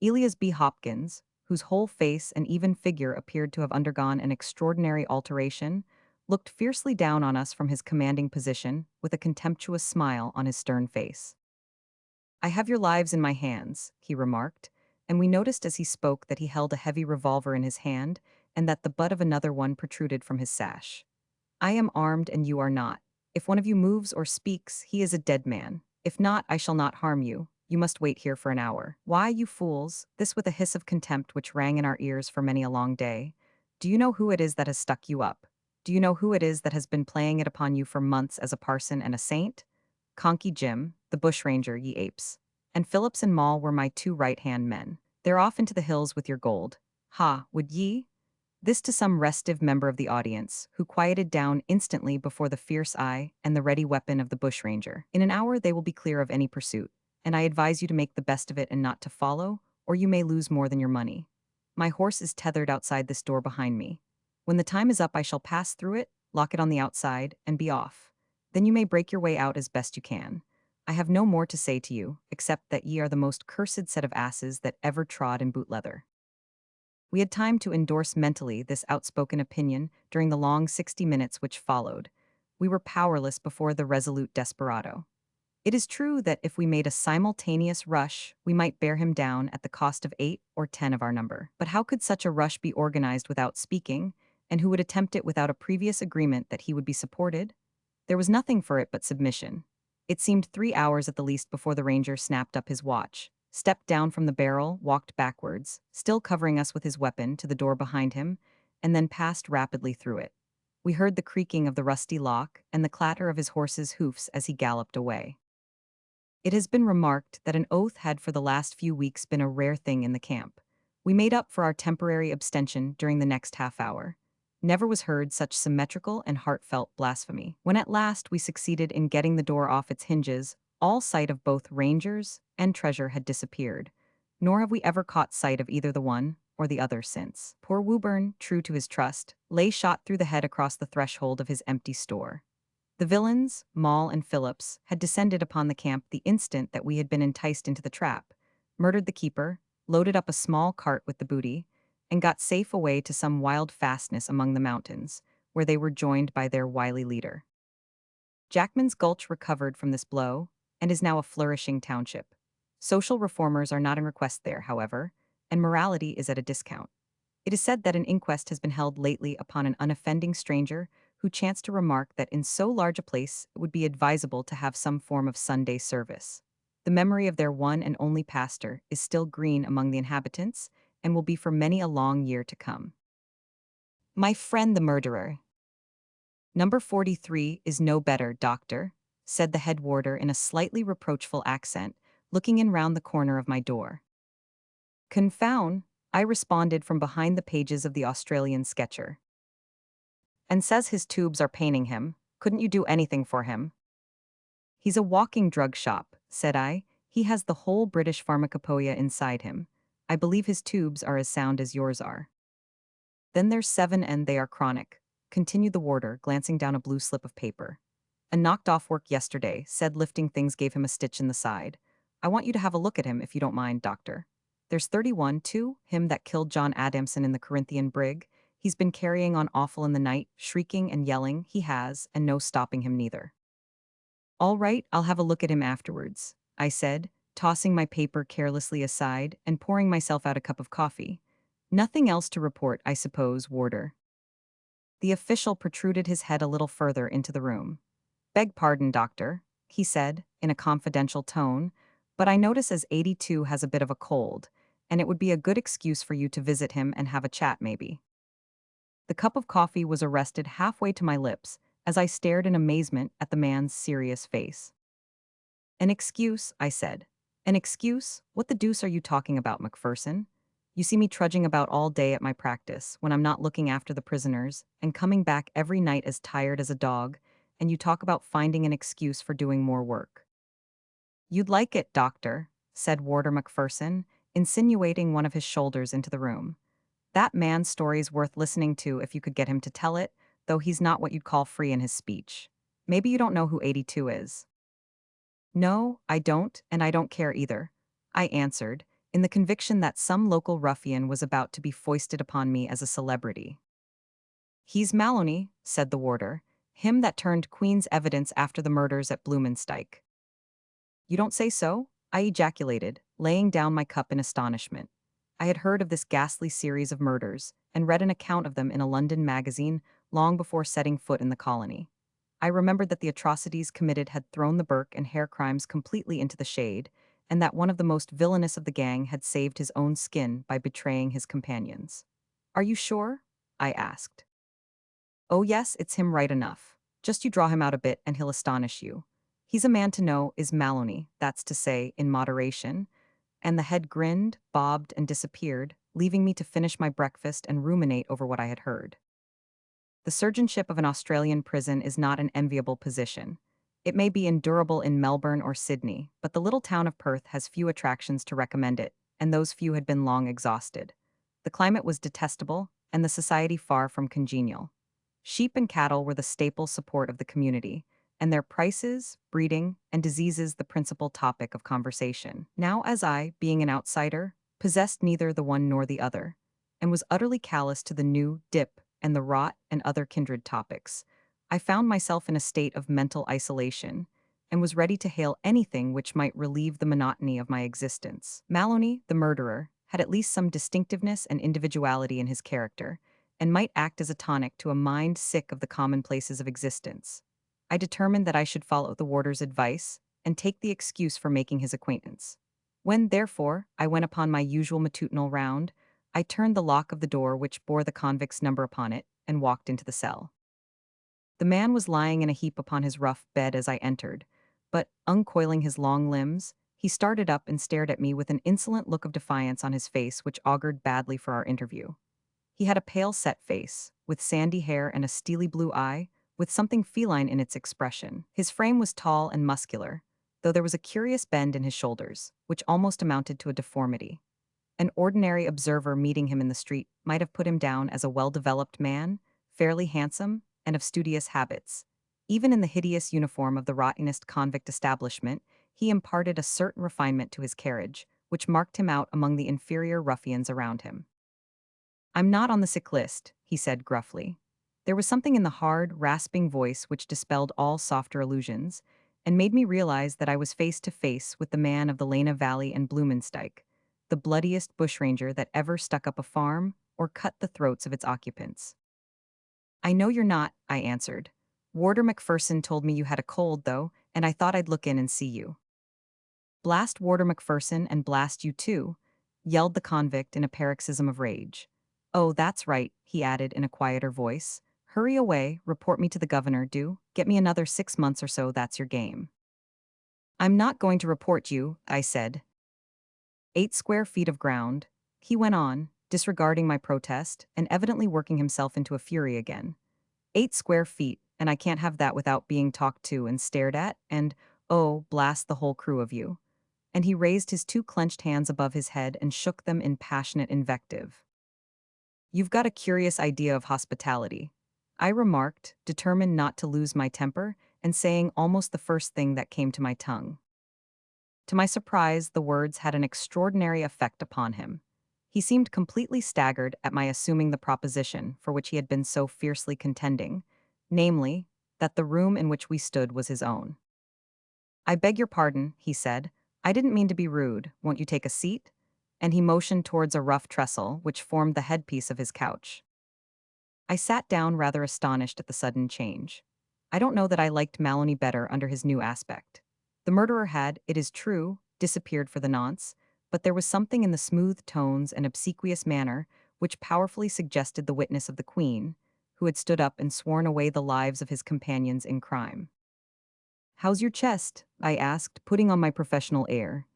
Elias B. Hopkins, whose whole face and even figure appeared to have undergone an extraordinary alteration, looked fiercely down on us from his commanding position, with a contemptuous smile on his stern face. "I have your lives in my hands," he remarked, and we noticed as he spoke that he held a heavy revolver in his hand and that the butt of another one protruded from his sash. "I am armed and you are not. If one of you moves or speaks, he is a dead man. If not, I shall not harm you. You must wait here for an hour. Why, you fools," this with a hiss of contempt which rang in our ears for many a long day, "do you know who it is that has stuck you up? Do you know who it is that has been playing it upon you for months as a parson and a saint? Conky Jim, the bushranger, ye apes. And Phillips and Moll were my two right-hand men. They're off into the hills with your gold. Ha, would ye?" This to some restive member of the audience, who quieted down instantly before the fierce eye and the ready weapon of the bushranger. "In an hour they will be clear of any pursuit, and I advise you to make the best of it and not to follow, or you may lose more than your money. My horse is tethered outside this door behind me. When the time is up I shall pass through it, lock it on the outside, and be off. Then you may break your way out as best you can. I have no more to say to you, except that ye are the most cursed set of asses that ever trod in boot leather." We had time to endorse mentally this outspoken opinion during the long 60 minutes which followed. We were powerless before the resolute desperado. It is true that if we made a simultaneous rush, we might bear him down at the cost of 8 or 10 of our number. But how could such a rush be organized without speaking, and who would attempt it without a previous agreement that he would be supported? There was nothing for it but submission. It seemed 3 hours at the least before the ranger snapped up his watch, stepped down from the barrel, walked backwards, still covering us with his weapon, to the door behind him, and then passed rapidly through it. We heard the creaking of the rusty lock and the clatter of his horse's hoofs as he galloped away. It has been remarked that an oath had for the last few weeks been a rare thing in the camp. We made up for our temporary abstention during the next half-hour. Never was heard such symmetrical and heartfelt blasphemy. When at last we succeeded in getting the door off its hinges, all sight of both rangers and treasure had disappeared, nor have we ever caught sight of either the one or the other since. Poor Woburn, true to his trust, lay shot through the head across the threshold of his empty store. The villains, Moll and Phillips, had descended upon the camp the instant that we had been enticed into the trap, murdered the keeper, loaded up a small cart with the booty, and got safe away to some wild fastness among the mountains, where they were joined by their wily leader. Jackman's Gulch recovered from this blow, and is now a flourishing township. Social reformers are not in request there, however, and morality is at a discount. It is said that an inquest has been held lately upon an unoffending stranger who chanced to remark that in so large a place it would be advisable to have some form of Sunday service. The memory of their one and only pastor is still green among the inhabitants and will be for many a long year to come. My friend the murderer. "Number 43 is no better, doctor," said the head warder in a slightly reproachful accent, looking in round the corner of my door. "Confound," I responded from behind the pages of the Australian Sketcher. "And says his tubes are paining him. Couldn't you do anything for him?" "He's a walking drug shop," said I. "He has the whole British pharmacopoeia inside him. I believe his tubes are as sound as yours are." "Then there's 7 and they are chronic," continued the warder, glancing down a blue slip of paper. "A knocked off work yesterday, said lifting things gave him a stitch in the side. I want you to have a look at him if you don't mind, doctor. There's 31, too, him that killed John Adamson in the Corinthian brig. He's been carrying on awful in the night, shrieking and yelling, he has, and no stopping him neither." "All right, I'll have a look at him afterwards," I said, tossing my paper carelessly aside and pouring myself out a cup of coffee. "Nothing else to report, I suppose, warder?" The official protruded his head a little further into the room. "Beg pardon, doctor," he said, in a confidential tone, "but I notice as 82 has a bit of a cold, and it would be a good excuse for you to visit him and have a chat, maybe." The cup of coffee was arrested halfway to my lips as I stared in amazement at the man's serious face. "An excuse," I said. "An excuse? What the deuce are you talking about, Macpherson? You see me trudging about all day at my practice when I'm not looking after the prisoners, and coming back every night as tired as a dog, and you talk about finding an excuse for doing more work." "You'd like it, doctor," said Warder Macpherson, insinuating one of his shoulders into the room. "That man's story's worth listening to if you could get him to tell it, though he's not what you'd call free in his speech. Maybe you don't know who 82 is. No, I don't, and I don't care either, I answered, in the conviction that some local ruffian was about to be foisted upon me as a celebrity. He's Maloney, said the warder, him that turned Queen's evidence after the murders at Bluemansdyke. You don't say so? I ejaculated, laying down my cup in astonishment. I had heard of this ghastly series of murders, and read an account of them in a London magazine long before setting foot in the colony. I remembered that the atrocities committed had thrown the Burke and Hare crimes completely into the shade, and that one of the most villainous of the gang had saved his own skin by betraying his companions. Are you sure? I asked. Oh yes, it's him right enough. Just you draw him out a bit and he'll astonish you. He's a man to know is Maloney, that's to say, in moderation, and the head grinned, bobbed, and disappeared, leaving me to finish my breakfast and ruminate over what I had heard. The surgeonship of an Australian prison is not an enviable position. It may be endurable in Melbourne or Sydney, but the little town of Perth has few attractions to recommend it, and those few had been long exhausted. The climate was detestable, and the society far from congenial. Sheep and cattle were the staple support of the community, and their prices, breeding, and diseases the principal topic of conversation. Now, as I, being an outsider, possessed neither the one nor the other, and was utterly callous to the new dip and the rot and other kindred topics, I found myself in a state of mental isolation, and was ready to hail anything which might relieve the monotony of my existence. Maloney, the murderer, had at least some distinctiveness and individuality in his character, and might act as a tonic to a mind sick of the commonplaces of existence. I determined that I should follow the warder's advice, and take the excuse for making his acquaintance. When, therefore, I went upon my usual matutinal round, I turned the lock of the door which bore the convict's number upon it, and walked into the cell. The man was lying in a heap upon his rough bed as I entered, but, uncoiling his long limbs, he started up and stared at me with an insolent look of defiance on his face which augured badly for our interview. He had a pale set face, with sandy hair and a steely blue eye, with something feline in its expression. His frame was tall and muscular, though there was a curious bend in his shoulders, which almost amounted to a deformity. An ordinary observer meeting him in the street might have put him down as a well-developed man, fairly handsome, and of studious habits. Even in the hideous uniform of the rottenest convict establishment, he imparted a certain refinement to his carriage, which marked him out among the inferior ruffians around him. I'm not on the sick list, he said gruffly. There was something in the hard, rasping voice which dispelled all softer illusions, and made me realize that I was face to face with the man of the Lena Valley and Bluemansdyke, the bloodiest bushranger that ever stuck up a farm or cut the throats of its occupants. I know you're not, I answered. Warder Macpherson told me you had a cold, though, and I thought I'd look in and see you. Blast Warder Macpherson and blast you too, yelled the convict in a paroxysm of rage. Oh, that's right, he added in a quieter voice. Hurry away, report me to the governor, do. Get me another 6 months or so, that's your game. I'm not going to report you, I said. 8 square feet of ground, he went on, disregarding my protest and evidently working himself into a fury again. 8 square feet, and I can't have that without being talked to and stared at, and, oh, blast the whole crew of you. And he raised his 2 clenched hands above his head and shook them in passionate invective. You've got a curious idea of hospitality, I remarked, determined not to lose my temper, and saying almost the first thing that came to my tongue. To my surprise, the words had an extraordinary effect upon him. He seemed completely staggered at my assuming the proposition for which he had been so fiercely contending, namely, that the room in which we stood was his own. I beg your pardon, he said. I didn't mean to be rude. Won't you take a seat? And he motioned towards a rough trestle which formed the headpiece of his couch. I sat down rather astonished at the sudden change. I don't know that I liked Maloney better under his new aspect. The murderer had, it is true, disappeared for the nonce, but there was something in the smooth tones and obsequious manner which powerfully suggested the witness of the Queen, who had stood up and sworn away the lives of his companions in crime. How's your chest? I asked, putting on my professional air.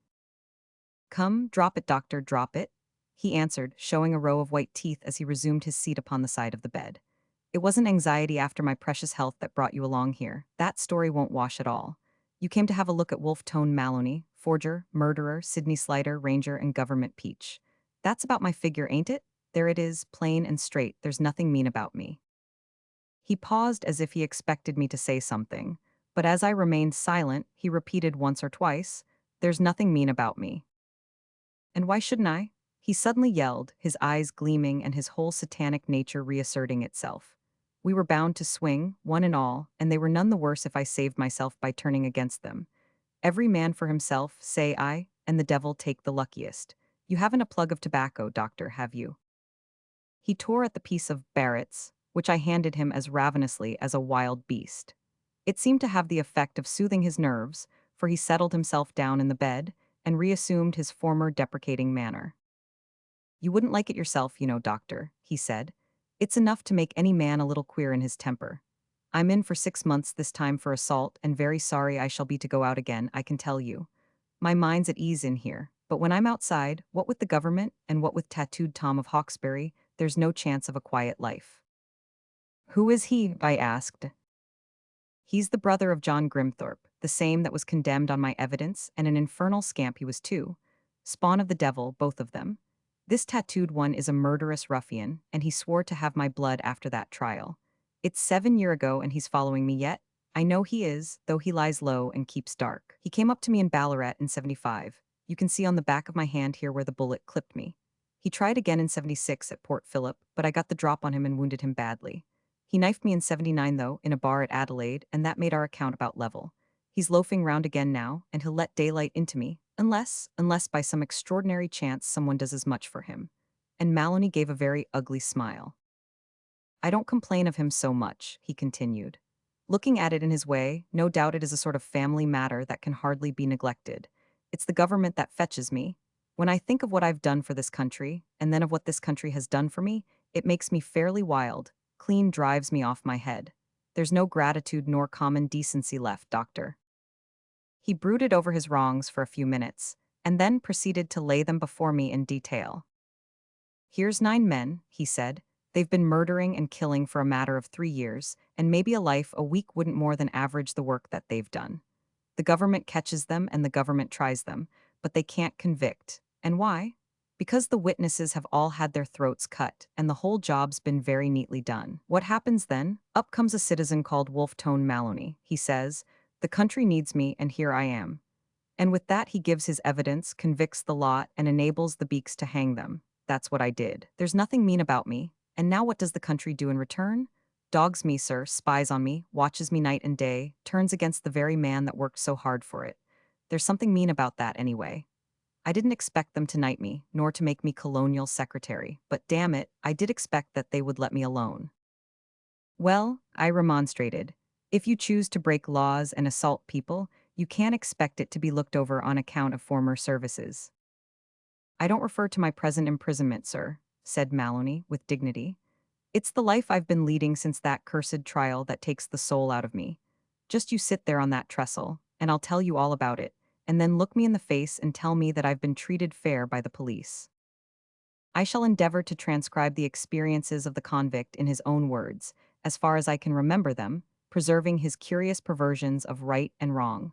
Come, drop it, doctor, drop it, he answered, showing a row of white teeth as he resumed his seat upon the side of the bed. It wasn't anxiety after my precious health that brought you along here. That story won't wash at all. You came to have a look at Wolf Tone Maloney, forger, murderer, Sydney Slider, ranger, and government peach. That's about my figure, ain't it? There it is, plain and straight, there's nothing mean about me. He paused as if he expected me to say something, but as I remained silent, he repeated once or twice, "There's nothing mean about me." And why shouldn't I? He suddenly yelled, his eyes gleaming and his whole satanic nature reasserting itself. We were bound to swing, one and all, and they were none the worse if I saved myself by turning against them. Every man for himself, say I, and the devil take the luckiest. You haven't a plug of tobacco, doctor, have you? He tore at the piece of Barrett's, which I handed him as ravenously as a wild beast. It seemed to have the effect of soothing his nerves, for he settled himself down in the bed and reassumed his former deprecating manner. "You wouldn't like it yourself, you know, doctor," he said. "It's enough to make any man a little queer in his temper. I'm in for 6 months this time for assault, and very sorry I shall be to go out again, I can tell you. My mind's at ease in here, but when I'm outside, what with the government and what with tattooed Tom of Hawkesbury, there's no chance of a quiet life." "Who is he?" I asked. "He's the brother of John Grimthorpe, the same that was condemned on my evidence, and an infernal scamp he was too. Spawn of the devil, both of them. This tattooed one is a murderous ruffian, and he swore to have my blood after that trial. It's 7 year ago, and he's following me yet. I know he is, though he lies low and keeps dark. He came up to me in Ballarat in 75. You can see on the back of my hand here where the bullet clipped me. He tried again in 76 at Port Phillip, but I got the drop on him and wounded him badly. He knifed me in 79, though, in a bar at Adelaide, and that made our account about level. He's loafing round again now, and he'll let daylight into me, unless by some extraordinary chance someone does as much for him." And Maloney gave a very ugly smile. "I don't complain of him so much," he continued. "Looking at it in his way, no doubt it is a sort of family matter that can hardly be neglected. It's the government that fetches me. When I think of what I've done for this country, and then of what this country has done for me, it makes me fairly wild, clean drives me off my head. There's no gratitude nor common decency left, doctor." He brooded over his wrongs for a few minutes, and then proceeded to lay them before me in detail. "Here's 9 men," he said. "They've been murdering and killing for a matter of 3 years, and maybe a life a week wouldn't more than average the work that they've done. The government catches them and the government tries them, but they can't convict. And why? Because the witnesses have all had their throats cut, and the whole job's been very neatly done. What happens then? Up comes a citizen called Wolfe Tone Maloney. He says, 'The country needs me, and here I am.' And with that he gives his evidence, convicts the lot, and enables the beaks to hang them. That's what I did. There's nothing mean about me. And now what does the country do in return? Dogs me, sir, spies on me, watches me night and day, turns against the very man that worked so hard for it. There's something mean about that anyway. I didn't expect them to knight me, nor to make me colonial secretary, but damn it, I did expect that they would let me alone." "Well," I remonstrated, "if you choose to break laws and assault people, you can't expect it to be looked over on account of former services." "I don't refer to my present imprisonment, sir," said Maloney, with dignity. "It's the life I've been leading since that cursed trial that takes the soul out of me. Just you sit there on that trestle, and I'll tell you all about it, and then look me in the face and tell me that I've been treated fair by the police." I shall endeavor to transcribe the experiences of the convict in his own words, as far as I can remember them, preserving his curious perversions of right and wrong.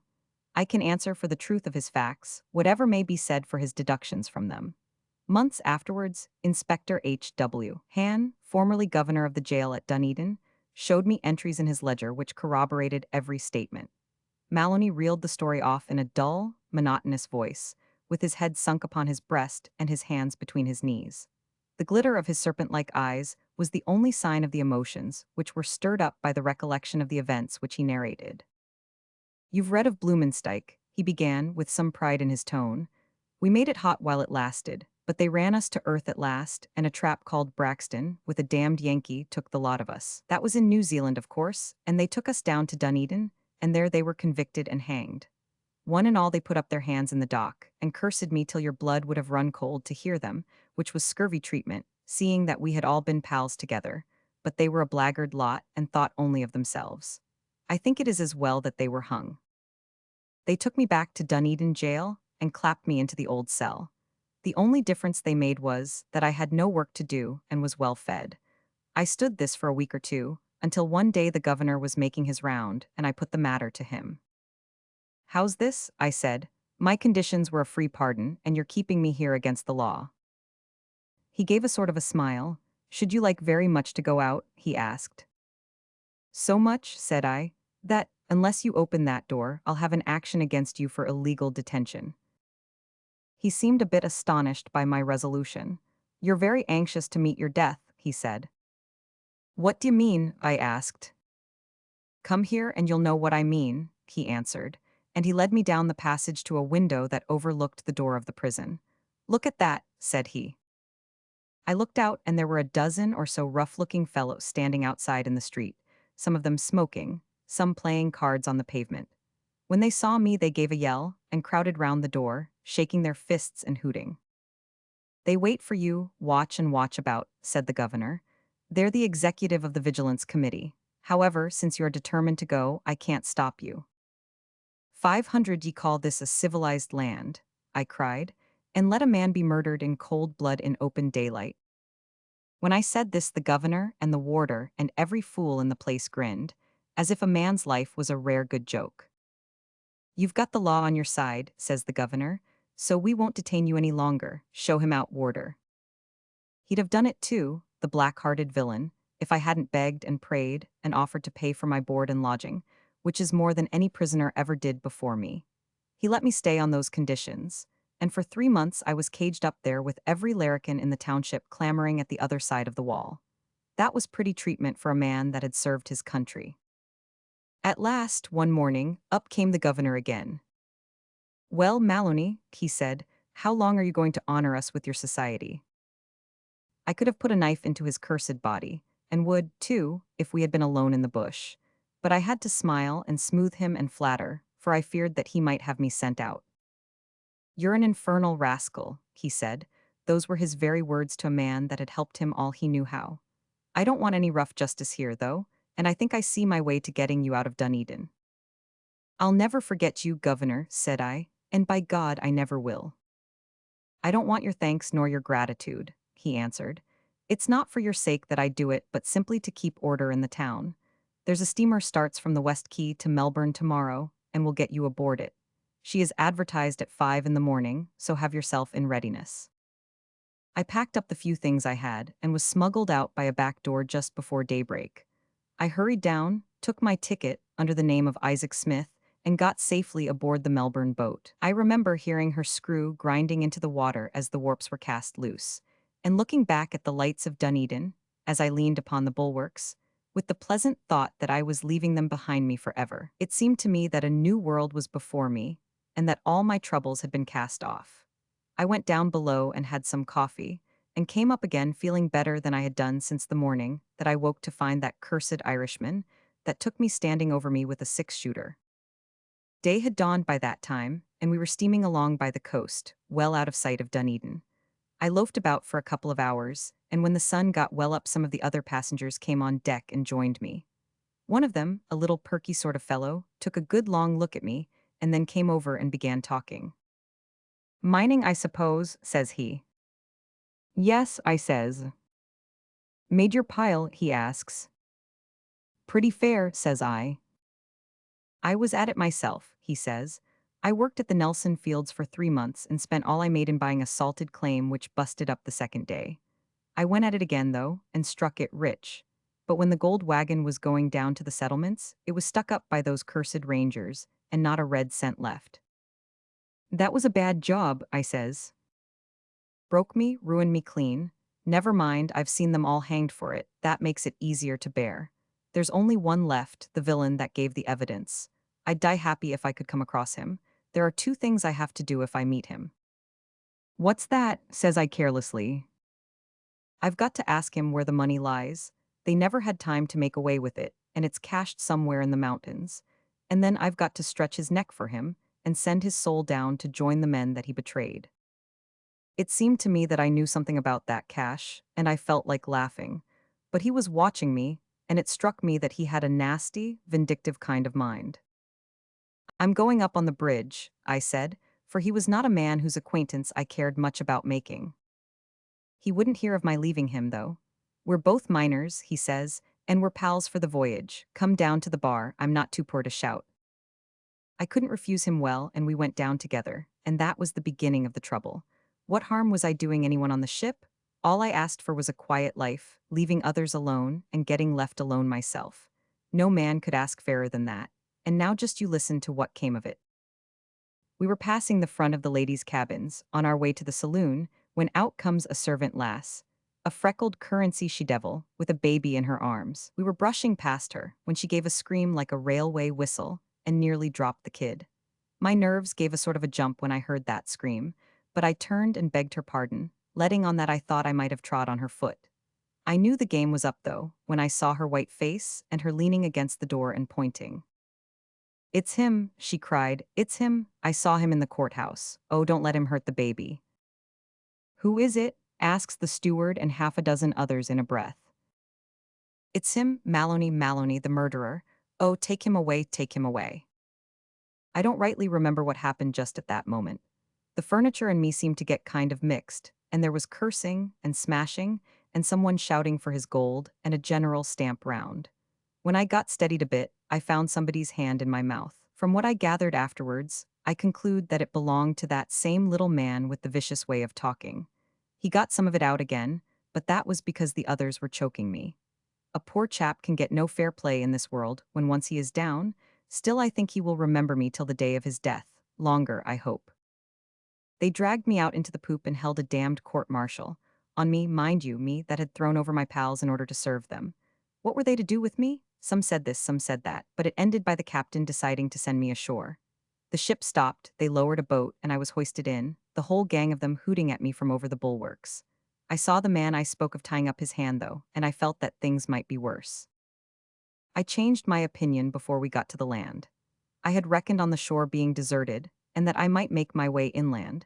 I can answer for the truth of his facts, whatever may be said for his deductions from them. Months afterwards, Inspector H.W. Han, formerly governor of the jail at Dunedin, showed me entries in his ledger which corroborated every statement. Maloney reeled the story off in a dull, monotonous voice, with his head sunk upon his breast and his hands between his knees. The glitter of his serpent-like eyes was the only sign of the emotions which were stirred up by the recollection of the events which he narrated. "You've read of Bluemansdyke," he began, with some pride in his tone. "We made it hot while it lasted, but they ran us to earth at last, and a trap called Braxton, with a damned Yankee, took the lot of us. That was in New Zealand, of course, and they took us down to Dunedin, and there they were convicted and hanged. One and all they put up their hands in the dock, and cursed me till your blood would have run cold to hear them, which was scurvy treatment, seeing that we had all been pals together. But they were a blackguard lot, and thought only of themselves. I think it is as well that they were hung. They took me back to Dunedin jail, and clapped me into the old cell. The only difference they made was that I had no work to do, and was well fed. I stood this for a week or two, until one day the governor was making his round, and I put the matter to him. "How's this?" I said. "My conditions were a free pardon, and you're keeping me here against the law." He gave a sort of a smile. "Should you like very much to go out?" he asked. So much, said I, that, unless you open that door, I'll have an action against you for illegal detention. He seemed a bit astonished by my resolution. You're very anxious to meet your death, he said. What do you mean? I asked. Come here and you'll know what I mean, he answered, and he led me down the passage to a window that overlooked the door of the prison. Look at that, said he. I looked out and there were a dozen or so rough-looking fellows standing outside in the street, some of them smoking, some playing cards on the pavement. When they saw me, they gave a yell and crowded round the door, shaking their fists and hooting. They wait for you, watch and watch about, said the governor. They're the executive of the Vigilance Committee. However, since you're determined to go, I can't stop you. 500 ye call this a civilized land, I cried, and let a man be murdered in cold blood in open daylight. When I said this, the governor and the warder and every fool in the place grinned, as if a man's life was a rare good joke. You've got the law on your side, says the governor, so we won't detain you any longer. Show him out, warder. He'd have done it too, the black-hearted villain, if I hadn't begged and prayed and offered to pay for my board and lodging, which is more than any prisoner ever did before me. He let me stay on those conditions, and for 3 months I was caged up there with every larrikin in the township clamoring at the other side of the wall. That was pretty treatment for a man that had served his country. At last, one morning, up came the governor again. Well, Maloney, he said, how long are you going to honor us with your society? I could have put a knife into his cursed body, and would, too, if we had been alone in the bush. But I had to smile and smooth him and flatter, for I feared that he might have me sent out. You're an infernal rascal, he said. Those were his very words to a man that had helped him all he knew how. I don't want any rough justice here, though, and I think I see my way to getting you out of Dunedin. I'll never forget you, governor, said I, and by God I never will. I don't want your thanks nor your gratitude, he answered. It's not for your sake that I do it, but simply to keep order in the town. There's a steamer starts from the West Quay to Melbourne tomorrow, and we'll get you aboard it. She is advertised at 5 in the morning, so have yourself in readiness. I packed up the few things I had and was smuggled out by a back door just before daybreak. I hurried down, took my ticket under the name of Isaac Smith, and got safely aboard the Melbourne boat. I remember hearing her screw grinding into the water as the warps were cast loose, and looking back at the lights of Dunedin, as I leaned upon the bulwarks, with the pleasant thought that I was leaving them behind me forever. It seemed to me that a new world was before me, and that all my troubles had been cast off. I went down below and had some coffee, and came up again feeling better than I had done since the morning that I woke to find that cursed Irishman that took me standing over me with a 6-shooter. Day had dawned by that time, and we were steaming along by the coast, well out of sight of Dunedin. I loafed about for a couple of hours, and when the sun got well up, some of the other passengers came on deck and joined me. One of them, a little perky sort of fellow, took a good long look at me, and then came over and began talking. Mining, I suppose, says he. Yes, I says. Made your pile, he asks. Pretty fair, says I. I was at it myself, he says. I worked at the Nelson Fields for 3 months and spent all I made in buying a salted claim which busted up the second day. I went at it again, though, and struck it rich. But when the gold wagon was going down to the settlements, it was stuck up by those cursed rangers, and not a red cent left. That was a bad job, I says. Broke me, ruined me clean. Never mind, I've seen them all hanged for it. That makes it easier to bear. There's only one left, the villain that gave the evidence. I'd die happy if I could come across him. There are 2 things I have to do if I meet him. What's that? Says I carelessly. I've got to ask him where the money lies. They never had time to make away with it, and it's cached somewhere in the mountains. And then I've got to stretch his neck for him and send his soul down to join the men that he betrayed. It seemed to me that I knew something about that cache, and I felt like laughing. But he was watching me, and it struck me that he had a nasty, vindictive kind of mind. I'm going up on the bridge, I said, for he was not a man whose acquaintance I cared much about making. He wouldn't hear of my leaving him, though. We're both miners, he says, and we're pals for the voyage. Come down to the bar, I'm not too poor to shout. I couldn't refuse him well, and we went down together, and that was the beginning of the trouble. What harm was I doing anyone on the ship? All I asked for was a quiet life, leaving others alone, and getting left alone myself. No man could ask fairer than that. And now just you listen to what came of it. We were passing the front of the ladies' cabins, on our way to the saloon, when out comes a servant lass. A freckled currency she-devil, with a baby in her arms. We were brushing past her, when she gave a scream like a railway whistle, and nearly dropped the kid. My nerves gave a sort of a jump when I heard that scream, but I turned and begged her pardon, letting on that I thought I might have trod on her foot. I knew the game was up, though, when I saw her white face and her leaning against the door and pointing. "It's him," she cried. "It's him. I saw him in the courthouse. Oh, don't let him hurt the baby." "Who is it?" asks the steward and half a dozen others in a breath. "It's him, Maloney, the murderer. Oh, take him away, take him away." I don't rightly remember what happened just at that moment. The furniture and me seemed to get kind of mixed, and there was cursing and smashing, and someone shouting for his gold, and a general stamp round. When I got steadied a bit, I found somebody's hand in my mouth. From what I gathered afterwards, I conclude that it belonged to that same little man with the vicious way of talking. He got some of it out again, but that was because the others were choking me. A poor chap can get no fair play in this world when once he is down. Still, I think he will remember me till the day of his death. Longer, I hope. They dragged me out into the poop and held a damned court-martial. On me, mind you, me that had thrown over my pals in order to serve them. What were they to do with me? Some said this, some said that, but it ended by the captain deciding to send me ashore. The ship stopped, they lowered a boat, and I was hoisted in, the whole gang of them hooting at me from over the bulwarks. I saw the man I spoke of tying up his hand, though, and I felt that things might be worse. I changed my opinion before we got to the land. I had reckoned on the shore being deserted, and that I might make my way inland.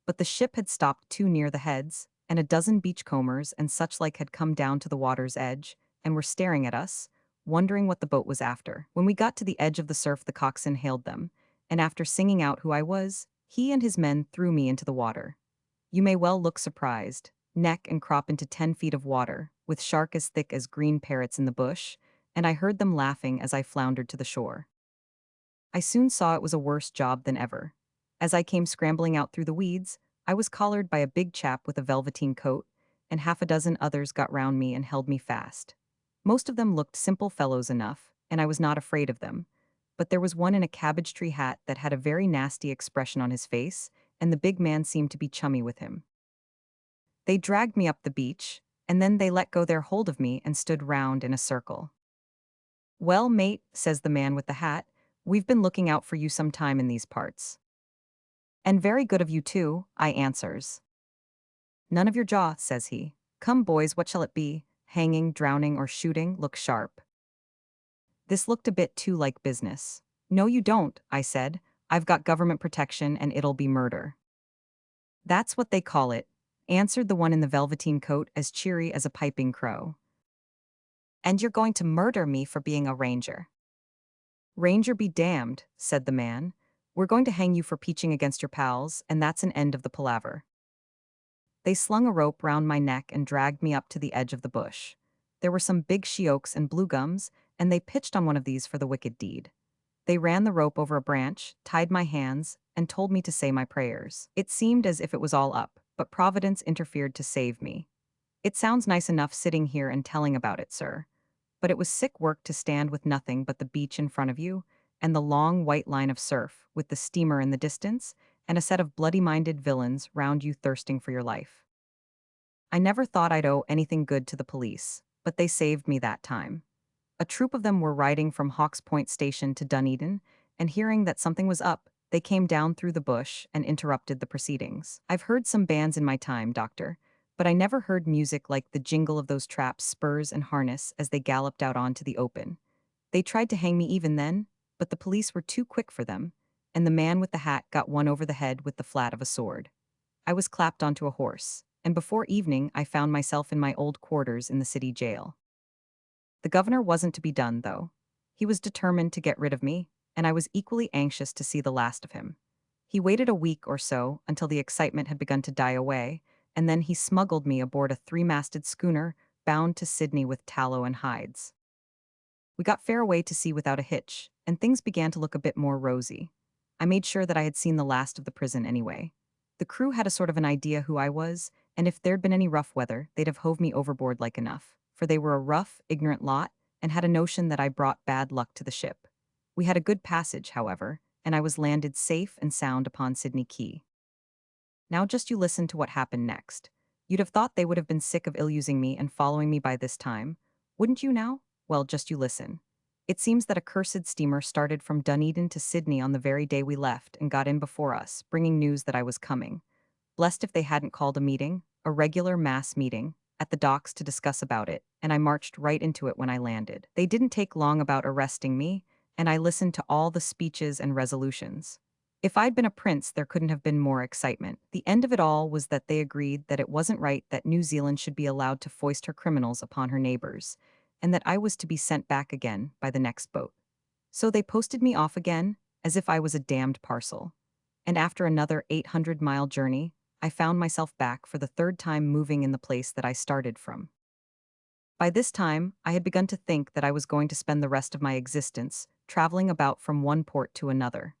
But the ship had stopped too near the heads, and a dozen beachcombers and such like had come down to the water's edge, and were staring at us, wondering what the boat was after. When we got to the edge of the surf, the coxswain hailed them, and after singing out who I was, he and his men threw me into the water. You may well look surprised, neck and crop into 10 feet of water, with shark as thick as green parrots in the bush, and I heard them laughing as I floundered to the shore. I soon saw it was a worse job than ever. As I came scrambling out through the weeds, I was collared by a big chap with a velveteen coat, and half a dozen others got round me and held me fast. Most of them looked simple fellows enough, and I was not afraid of them. But there was one in a cabbage tree hat that had a very nasty expression on his face, and the big man seemed to be chummy with him. They dragged me up the beach, and then they let go their hold of me and stood round in a circle. "Well, mate," says the man with the hat, "we've been looking out for you some time in these parts." "And very good of you too," I answers. "None of your jaw," says he. "Come, boys, what shall it be? Hanging, drowning, or shooting? Look sharp." This looked a bit too like business. "No, you don't," I said. "I've got government protection and it'll be murder." "That's what they call it," answered the one in the velveteen coat as cheery as a piping crow. "And you're going to murder me for being a ranger." "Ranger be damned," said the man. "We're going to hang you for peaching against your pals, and that's an end of the palaver." They slung a rope round my neck and dragged me up to the edge of the bush. There were some big she-oaks and blue gums, and they pitched on one of these for the wicked deed. They ran the rope over a branch, tied my hands, and told me to say my prayers. It seemed as if it was all up, but Providence interfered to save me. It sounds nice enough sitting here and telling about it, sir. But it was sick work to stand with nothing but the beach in front of you, and the long white line of surf, with the steamer in the distance, and a set of bloody-minded villains round you thirsting for your life. I never thought I'd owe anything good to the police, but they saved me that time. A troop of them were riding from Hawks Point Station to Dunedin, and hearing that something was up, they came down through the bush and interrupted the proceedings. I've heard some bands in my time, doctor, but I never heard music like the jingle of those traps' spurs and harness as they galloped out onto the open. They tried to hang me even then, but the police were too quick for them, and the man with the hat got one over the head with the flat of a sword. I was clapped onto a horse, and before evening I found myself in my old quarters in the city jail. The governor wasn't to be done, though. He was determined to get rid of me, and I was equally anxious to see the last of him. He waited a week or so until the excitement had begun to die away, and then he smuggled me aboard a three-masted schooner bound to Sydney with tallow and hides. We got fair away to sea without a hitch, and things began to look a bit more rosy. I made sure that I had seen the last of the prison anyway. The crew had a sort of an idea who I was, and if there'd been any rough weather, they'd have hove me overboard like enough, for they were a rough, ignorant lot, and had a notion that I brought bad luck to the ship. We had a good passage, however, and I was landed safe and sound upon Sydney Key. Now just you listen to what happened next. You'd have thought they would have been sick of ill-using me and following me by this time. Wouldn't you now? Well, just you listen. It seems that a cursed steamer started from Dunedin to Sydney on the very day we left and got in before us, bringing news that I was coming. Blessed if they hadn't called a meeting, a regular mass meeting, at the docks to discuss about it, and I marched right into it when I landed. They didn't take long about arresting me, and I listened to all the speeches and resolutions. If I'd been a prince, there couldn't have been more excitement. The end of it all was that they agreed that it wasn't right that New Zealand should be allowed to foist her criminals upon her neighbors, and that I was to be sent back again by the next boat. So they posted me off again, as if I was a damned parcel. And after another 800-mile journey, I found myself back for the third time moving in the place that I started from. By this time, I had begun to think that I was going to spend the rest of my existence traveling about from one port to another.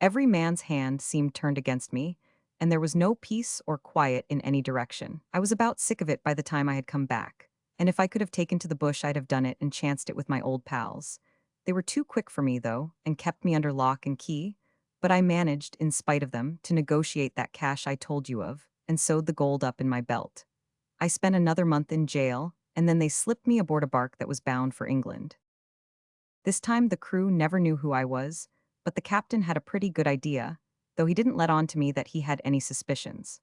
Every man's hand seemed turned against me, and there was no peace or quiet in any direction. I was about sick of it by the time I had come back, and if I could have taken to the bush, I'd have done it and chanced it with my old pals. They were too quick for me, though, and kept me under lock and key, but I managed, in spite of them, to negotiate that cash I told you of, and sewed the gold up in my belt. I spent another month in jail, and then they slipped me aboard a bark that was bound for England. This time the crew never knew who I was, but the captain had a pretty good idea, though he didn't let on to me that he had any suspicions.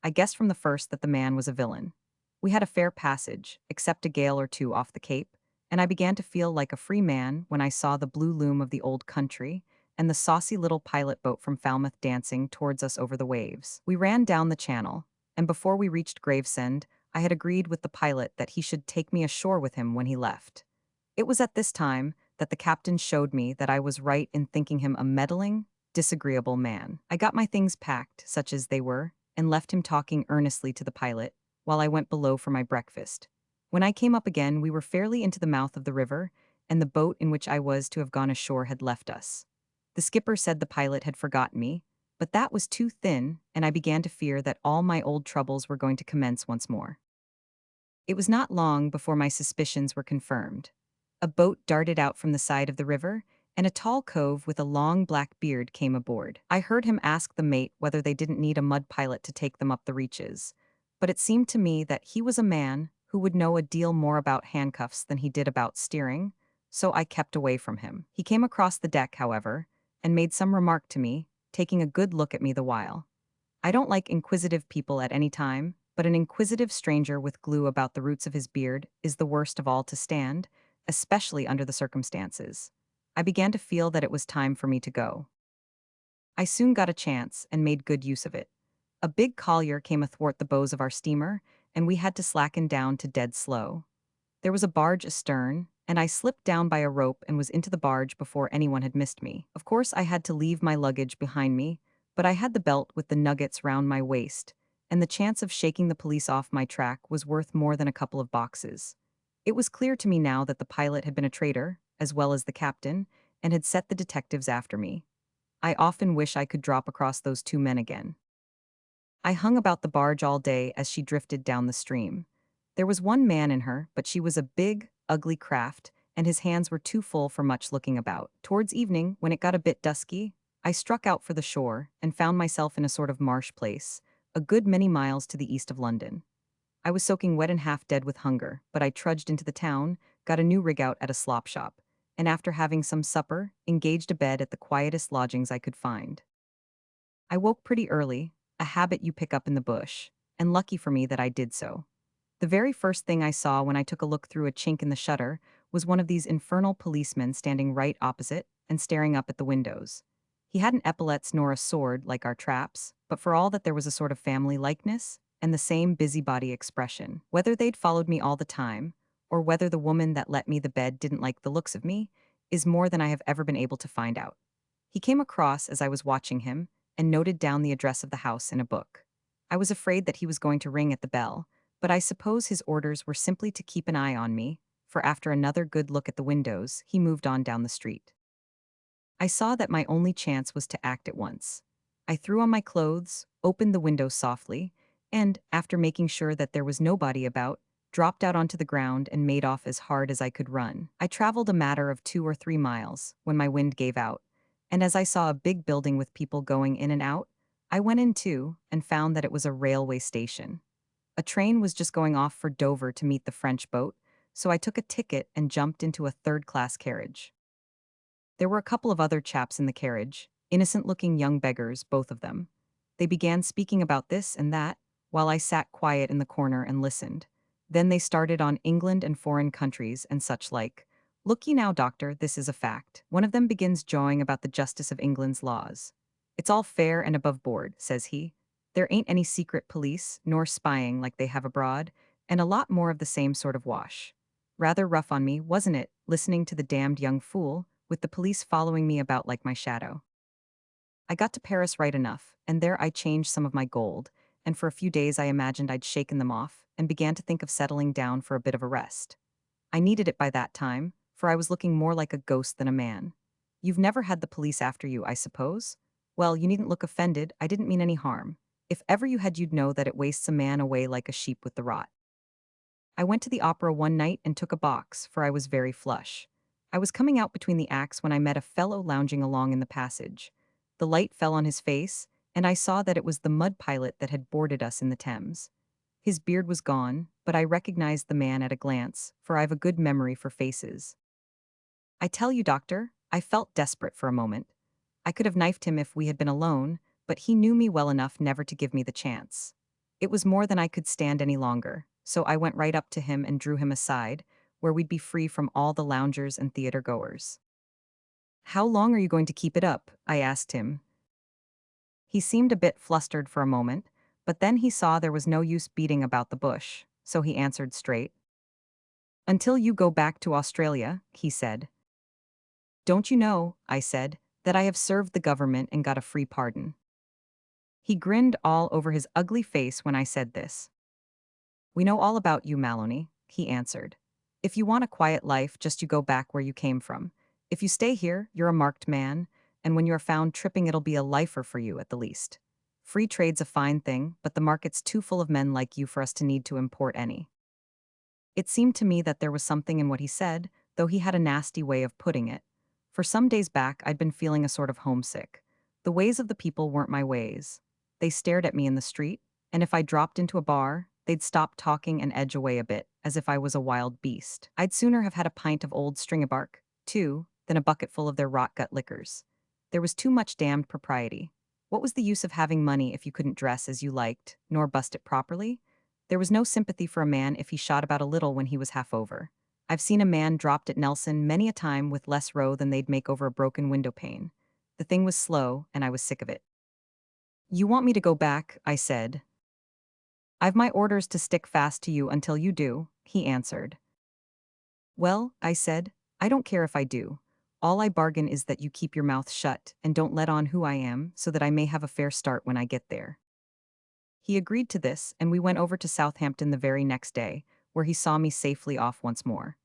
I guessed from the first that the man was a villain. We had a fair passage, except a gale or two off the Cape, and I began to feel like a free man when I saw the blue loom of the old country and the saucy little pilot boat from Falmouth dancing towards us over the waves. We ran down the channel, and before we reached Gravesend, I had agreed with the pilot that he should take me ashore with him when he left. It was at this time that the captain showed me that I was right in thinking him a meddling, disagreeable man. I got my things packed, such as they were, and left him talking earnestly to the pilot, while I went below for my breakfast. When I came up again, we were fairly into the mouth of the river, and the boat in which I was to have gone ashore had left us. The skipper said the pilot had forgotten me, but that was too thin, and I began to fear that all my old troubles were going to commence once more. It was not long before my suspicions were confirmed. A boat darted out from the side of the river, and a tall cove with a long black beard came aboard. I heard him ask the mate whether they didn't need a mud pilot to take them up the reaches, but it seemed to me that he was a man who would know a deal more about handcuffs than he did about steering, so I kept away from him. He came across the deck, however, and made some remark to me, taking a good look at me the while. I don't like inquisitive people at any time, but an inquisitive stranger with glue about the roots of his beard is the worst of all to stand, especially under the circumstances. I began to feel that it was time for me to go. I soon got a chance and made good use of it. A big collier came athwart the bows of our steamer, and we had to slacken down to dead slow. There was a barge astern, and I slipped down by a rope and was into the barge before anyone had missed me. Of course, I had to leave my luggage behind me, but I had the belt with the nuggets round my waist, and the chance of shaking the police off my track was worth more than a couple of boxes. It was clear to me now that the pilot had been a traitor, as well as the captain, and had set the detectives after me. I often wish I could drop across those two men again. I hung about the barge all day as she drifted down the stream. There was one man in her, but she was a big, ugly craft, and his hands were too full for much looking about. Towards evening, when it got a bit dusky, I struck out for the shore and found myself in a sort of marsh place, a good many miles to the east of London. I was soaking wet and half dead with hunger, but I trudged into the town, got a new rig out at a slop shop, and after having some supper, engaged a bed at the quietest lodgings I could find. I woke pretty early, a habit you pick up in the bush, and lucky for me that I did so. The very first thing I saw when I took a look through a chink in the shutter was one of these infernal policemen standing right opposite and staring up at the windows. He hadn't epaulets nor a sword like our traps, but for all that there was a sort of family likeness and the same busybody expression. Whether they'd followed me all the time, or whether the woman that let me the bed didn't like the looks of me, is more than I have ever been able to find out. He came across as I was watching him and noted down the address of the house in a book. I was afraid that he was going to ring at the bell, but I suppose his orders were simply to keep an eye on me, for after another good look at the windows, he moved on down the street. I saw that my only chance was to act at once. I threw on my clothes, opened the window softly, and, after making sure that there was nobody about, dropped out onto the ground, and made off as hard as I could run. I traveled a matter of 2 or 3 miles when my wind gave out, and as I saw a big building with people going in and out, I went in too and found that it was a railway station. A train was just going off for Dover to meet the French boat, so I took a ticket and jumped into a third-class carriage. There were a couple of other chaps in the carriage, innocent-looking young beggars, both of them. They began speaking about this and that, while I sat quiet in the corner and listened. Then they started on England and foreign countries and such like. Look ye now, doctor, this is a fact. One of them begins jawing about the justice of England's laws. It's all fair and above board, says he. There ain't any secret police, nor spying like they have abroad, and a lot more of the same sort of wash. Rather rough on me, wasn't it, listening to the damned young fool, with the police following me about like my shadow? I got to Paris right enough, and there I changed some of my gold, and for a few days I imagined I'd shaken them off, and began to think of settling down for a bit of a rest. I needed it by that time, for I was looking more like a ghost than a man. You've never had the police after you, I suppose? Well, you needn't look offended, I didn't mean any harm. If ever you had, you'd know that it wastes a man away like a sheep with the rot. I went to the opera one night and took a box, for I was very flush. I was coming out between the acts when I met a fellow lounging along in the passage. The light fell on his face, and I saw that it was the mud pilot that had boarded us in the Thames. His beard was gone, but I recognized the man at a glance, for I've a good memory for faces. I tell you, doctor, I felt desperate for a moment. I could have knifed him if we had been alone, but he knew me well enough never to give me the chance. It was more than I could stand any longer, so I went right up to him and drew him aside, where we'd be free from all the loungers and theater goers. How long are you going to keep it up? I asked him. He seemed a bit flustered for a moment, but then he saw there was no use beating about the bush, so he answered straight. Until you go back to Australia, he said. Don't you know, I said, that I have served the government and got a free pardon? He grinned all over his ugly face when I said this. We know all about you, Maloney, he answered. If you want a quiet life, just you go back where you came from. If you stay here, you're a marked man, and when you are found tripping, it'll be a lifer for you at the least. Free trade's a fine thing, but the market's too full of men like you for us to need to import any. It seemed to me that there was something in what he said, though he had a nasty way of putting it. For some days back, I'd been feeling a sort of homesick. The ways of the people weren't my ways. They stared at me in the street, and if I dropped into a bar, they'd stop talking and edge away a bit, as if I was a wild beast. I'd sooner have had a pint of old stringabark, too, than a bucket full of their rot-gut liquors. There was too much damned propriety. What was the use of having money if you couldn't dress as you liked, nor bust it properly? There was no sympathy for a man if he shot about a little when he was half over. I've seen a man dropped at Nelson many a time with less row than they'd make over a broken window pane. The thing was slow, and I was sick of it. You want me to go back, I said. I've my orders to stick fast to you until you do, he answered. Well, I said, I don't care if I do. All I bargain is that you keep your mouth shut and don't let on who I am so that I may have a fair start when I get there. He agreed to this, and we went over to Southampton the very next day, where he saw me safely off once more.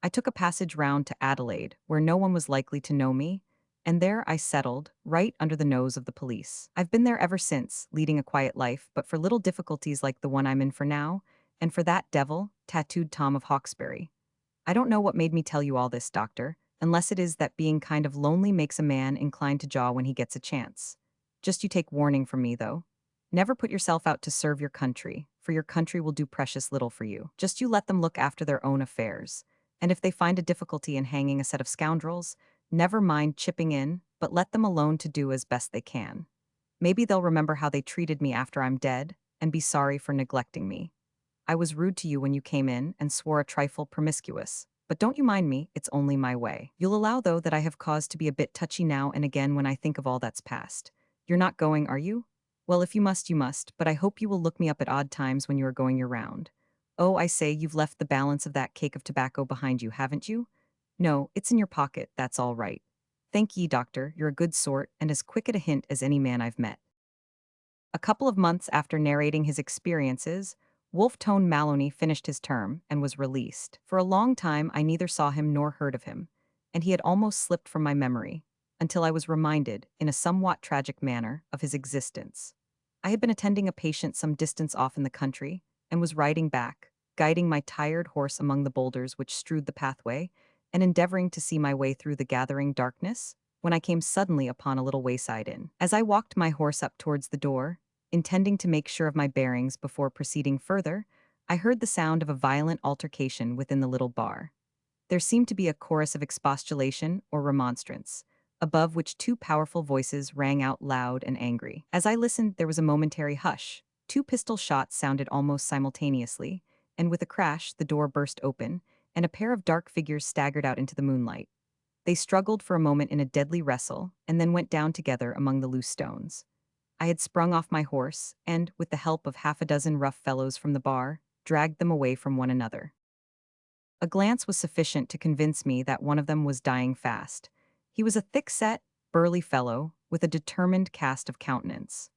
I took a passage round to Adelaide, where no one was likely to know me, and there I settled, right under the nose of the police. I've been there ever since, leading a quiet life, but for little difficulties like the one I'm in for now, and for that devil, tattooed Tom of Hawkesbury. I don't know what made me tell you all this, doctor, unless it is that being kind of lonely makes a man inclined to jaw when he gets a chance. Just you take warning from me, though. Never put yourself out to serve your country, for your country will do precious little for you. Just you let them look after their own affairs. And if they find a difficulty in hanging a set of scoundrels, never mind chipping in, but let them alone to do as best they can. Maybe they'll remember how they treated me after I'm dead, and be sorry for neglecting me. I was rude to you when you came in and swore a trifle promiscuous. But don't you mind me, it's only my way. You'll allow, though, that I have cause to be a bit touchy now and again when I think of all that's past. You're not going, are you? Well, if you must, you must, but I hope you will look me up at odd times when you are going your round. Oh, I say, you've left the balance of that cake of tobacco behind you, haven't you? No, it's in your pocket, that's all right. Thank ye, doctor, you're a good sort, and as quick at a hint as any man I've met. A couple of months after narrating his experiences, Wolfe-Tone Maloney finished his term and was released. For a long time I neither saw him nor heard of him, and he had almost slipped from my memory, until I was reminded, in a somewhat tragic manner, of his existence. I had been attending a patient some distance off in the country, and was riding back, guiding my tired horse among the boulders which strewed the pathway, and endeavoring to see my way through the gathering darkness, when I came suddenly upon a little wayside inn. As I walked my horse up towards the door, intending to make sure of my bearings before proceeding further, I heard the sound of a violent altercation within the little bar. There seemed to be a chorus of expostulation or remonstrance, above which two powerful voices rang out loud and angry. As I listened, there was a momentary hush. Two pistol shots sounded almost simultaneously, and with a crash, the door burst open, and a pair of dark figures staggered out into the moonlight. They struggled for a moment in a deadly wrestle, and then went down together among the loose stones. I had sprung off my horse, and, with the help of half a dozen rough fellows from the bar, dragged them away from one another. A glance was sufficient to convince me that one of them was dying fast. He was a thick-set, burly fellow, with a determined cast of countenance.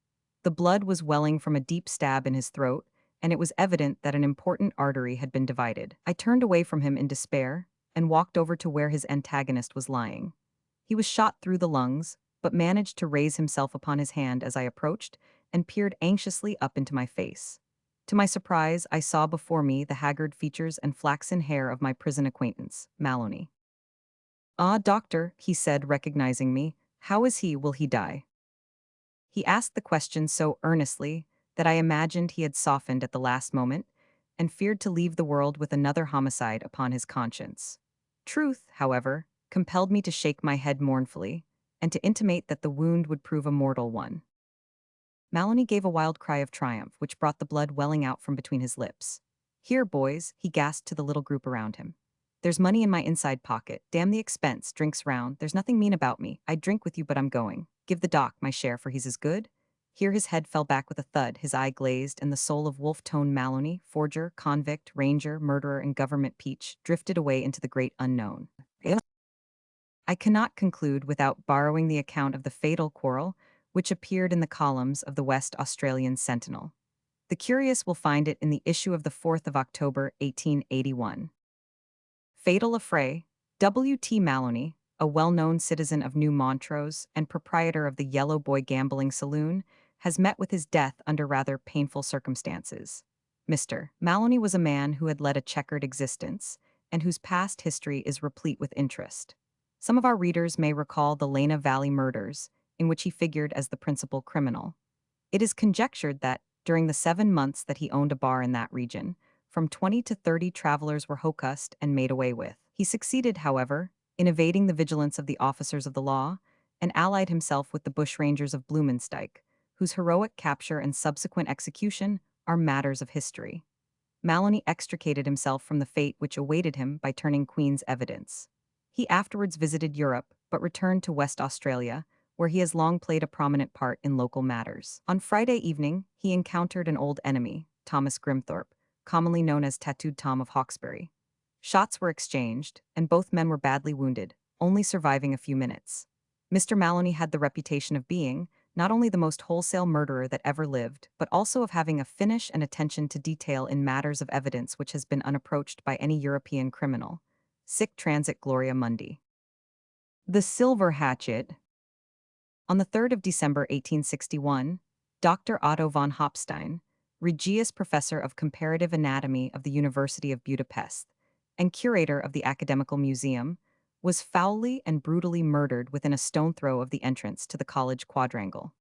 The blood was welling from a deep stab in his throat, and it was evident that an important artery had been divided. I turned away from him in despair, and walked over to where his antagonist was lying. He was shot through the lungs, but managed to raise himself upon his hand as I approached, and peered anxiously up into my face. To my surprise, I saw before me the haggard features and flaxen hair of my prison acquaintance, Maloney. "Ah, doctor," he said, recognizing me, "how is he? Will he die?" He asked the question so earnestly that I imagined he had softened at the last moment and feared to leave the world with another homicide upon his conscience. Truth, however, compelled me to shake my head mournfully and to intimate that the wound would prove a mortal one. Maloney gave a wild cry of triumph, which brought the blood welling out from between his lips. "Here, boys," he gasped to the little group around him. "There's money in my inside pocket. Damn the expense, drinks round. There's nothing mean about me. I'd drink with you, but I'm going. Give the doc my share, for he's as good." Here his head fell back with a thud, his eye glazed, and the soul of wolf-toned Maloney, forger, convict, ranger, murderer, and government peach, drifted away into the great unknown. I cannot conclude without borrowing the account of the fatal quarrel, which appeared in the columns of the West Australian Sentinel. The curious will find it in the issue of the 4th of October, 1881. Fatal affray. W. T. Maloney, a well-known citizen of New Montrose and proprietor of the Yellow Boy Gambling Saloon, has met with his death under rather painful circumstances. Mr. Maloney was a man who had led a checkered existence, and whose past history is replete with interest. Some of our readers may recall the Lena Valley murders, in which he figured as the principal criminal. It is conjectured that, during the 7 months that he owned a bar in that region, from 20 to 30 travelers were hocussed and made away with. He succeeded, however, in evading the vigilance of the officers of the law, and allied himself with the bushrangers of Bluemansdyke, whose heroic capture and subsequent execution are matters of history. Maloney extricated himself from the fate which awaited him by turning Queen's evidence. He afterwards visited Europe, but returned to West Australia, where he has long played a prominent part in local matters. On Friday evening, he encountered an old enemy, Thomas Grimthorpe, commonly known as Tattooed Tom of Hawkesbury. Shots were exchanged, and both men were badly wounded, only surviving a few minutes. Mr. Maloney had the reputation of being not only the most wholesale murderer that ever lived, but also of having a finish and attention to detail in matters of evidence which has been unapproached by any European criminal. Sic transit Gloria Mundi. The Silver Hatchet. On the 3rd of December 1861, Dr. Otto von Hopstein, Regius Professor of Comparative Anatomy of the University of Budapest and curator of the Academical Museum, was foully and brutally murdered within a stone throw of the entrance to the college quadrangle.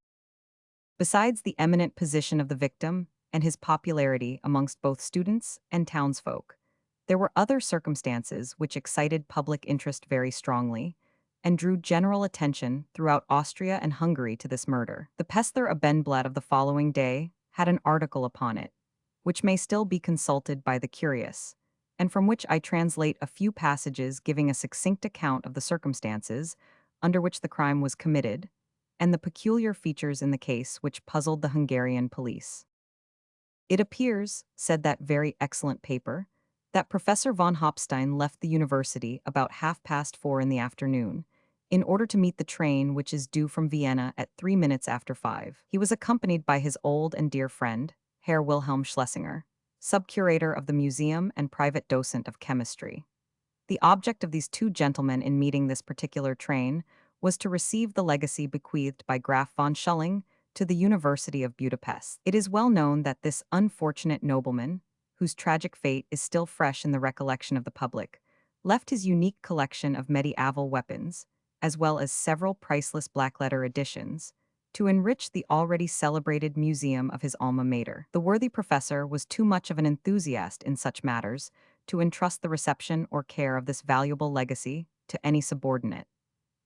Besides the eminent position of the victim and his popularity amongst both students and townsfolk, there were other circumstances which excited public interest very strongly and drew general attention throughout Austria and Hungary to this murder. The Pestler Abendblatt of the following day had an article upon it, which may still be consulted by the curious, and from which I translate a few passages giving a succinct account of the circumstances under which the crime was committed, and the peculiar features in the case which puzzled the Hungarian police. "It appears," said that very excellent paper, "that Professor von Hopstein left the university about 4:30 in the afternoon, in order to meet the train which is due from Vienna at 3 minutes after 5. He was accompanied by his old and dear friend, Herr Wilhelm Schlesinger, sub-curator of the museum and private docent of chemistry. The object of these two gentlemen in meeting this particular train was to receive the legacy bequeathed by Graf von Schulling to the University of Budapest. It is well known that this unfortunate nobleman, whose tragic fate is still fresh in the recollection of the public, left his unique collection of medieval weapons, as well as several priceless blackletter editions, to enrich the already celebrated museum of his alma mater. The worthy professor was too much of an enthusiast in such matters to entrust the reception or care of this valuable legacy to any subordinate.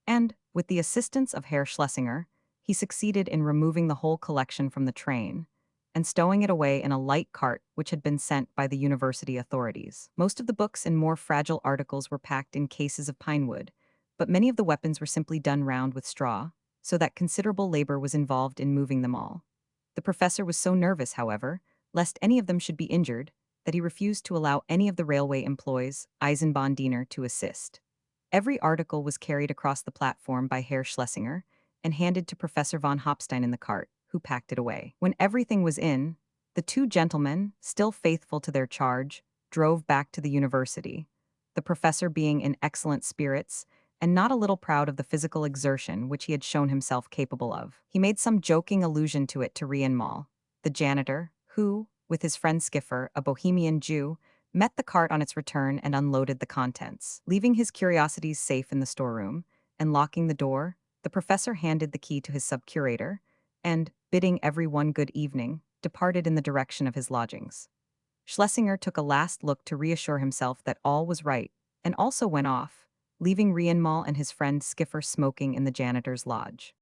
And, with the assistance of Herr Schlesinger, he succeeded in removing the whole collection from the train and stowing it away in a light cart which had been sent by the university authorities. Most of the books and more fragile articles were packed in cases of pine wood, but many of the weapons were simply done round with straw, so that considerable labor was involved in moving them all. The professor was so nervous, however, lest any of them should be injured, that he refused to allow any of the railway employees, Eisenbahndiener, to assist. Every article was carried across the platform by Herr Schlesinger and handed to Professor von Hopstein in the cart, who packed it away. When everything was in, the two gentlemen, still faithful to their charge, drove back to the university, the professor being in excellent spirits and not a little proud of the physical exertion which he had shown himself capable of. He made some joking allusion to it to Rienmal, the janitor, who, with his friend Skiffer, a Bohemian Jew, met the cart on its return and unloaded the contents. Leaving his curiosities safe in the storeroom and locking the door, the professor handed the key to his sub-curator and, bidding everyone good evening, departed in the direction of his lodgings. Schlesinger took a last look to reassure himself that all was right and also went off, leaving Rienmal and his friend Skiffer smoking in the janitor's lodge.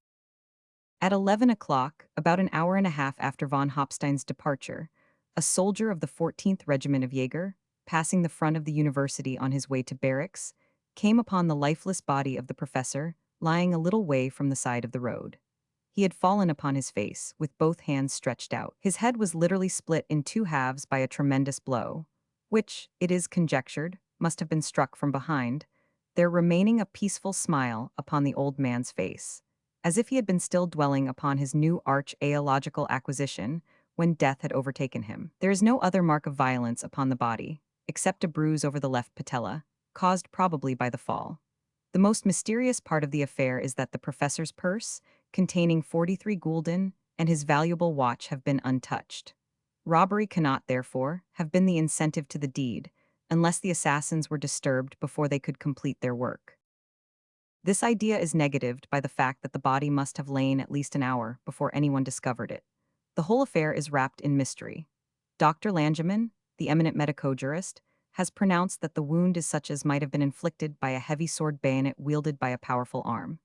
At 11 o'clock, about an hour and a half after von Hopstein's departure, a soldier of the 14th Regiment of Jaeger, passing the front of the university on his way to barracks, came upon the lifeless body of the professor lying a little way from the side of the road. He had fallen upon his face, with both hands stretched out. His head was literally split in two halves by a tremendous blow, which, it is conjectured, must have been struck from behind, there remaining a peaceful smile upon the old man's face, as if he had been still dwelling upon his new archaeological acquisition when death had overtaken him. There is no other mark of violence upon the body, except a bruise over the left patella, caused probably by the fall. The most mysterious part of the affair is that the professor's purse, containing 43 gulden, and his valuable watch have been untouched. Robbery cannot, therefore, have been the incentive to the deed, unless the assassins were disturbed before they could complete their work. This idea is negatived by the fact that the body must have lain at least an hour before anyone discovered it. The whole affair is wrapped in mystery. Dr. Langemann, the eminent medico-jurist, has pronounced that the wound is such as might have been inflicted by a heavy sword bayonet wielded by a powerful arm.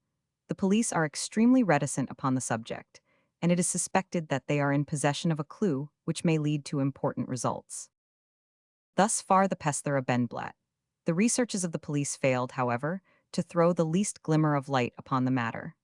The police are extremely reticent upon the subject, and it is suspected that they are in possession of a clue which may lead to important results. Thus far the Pestler Benblatt. The researches of the police failed, however, to throw the least glimmer of light upon the matter.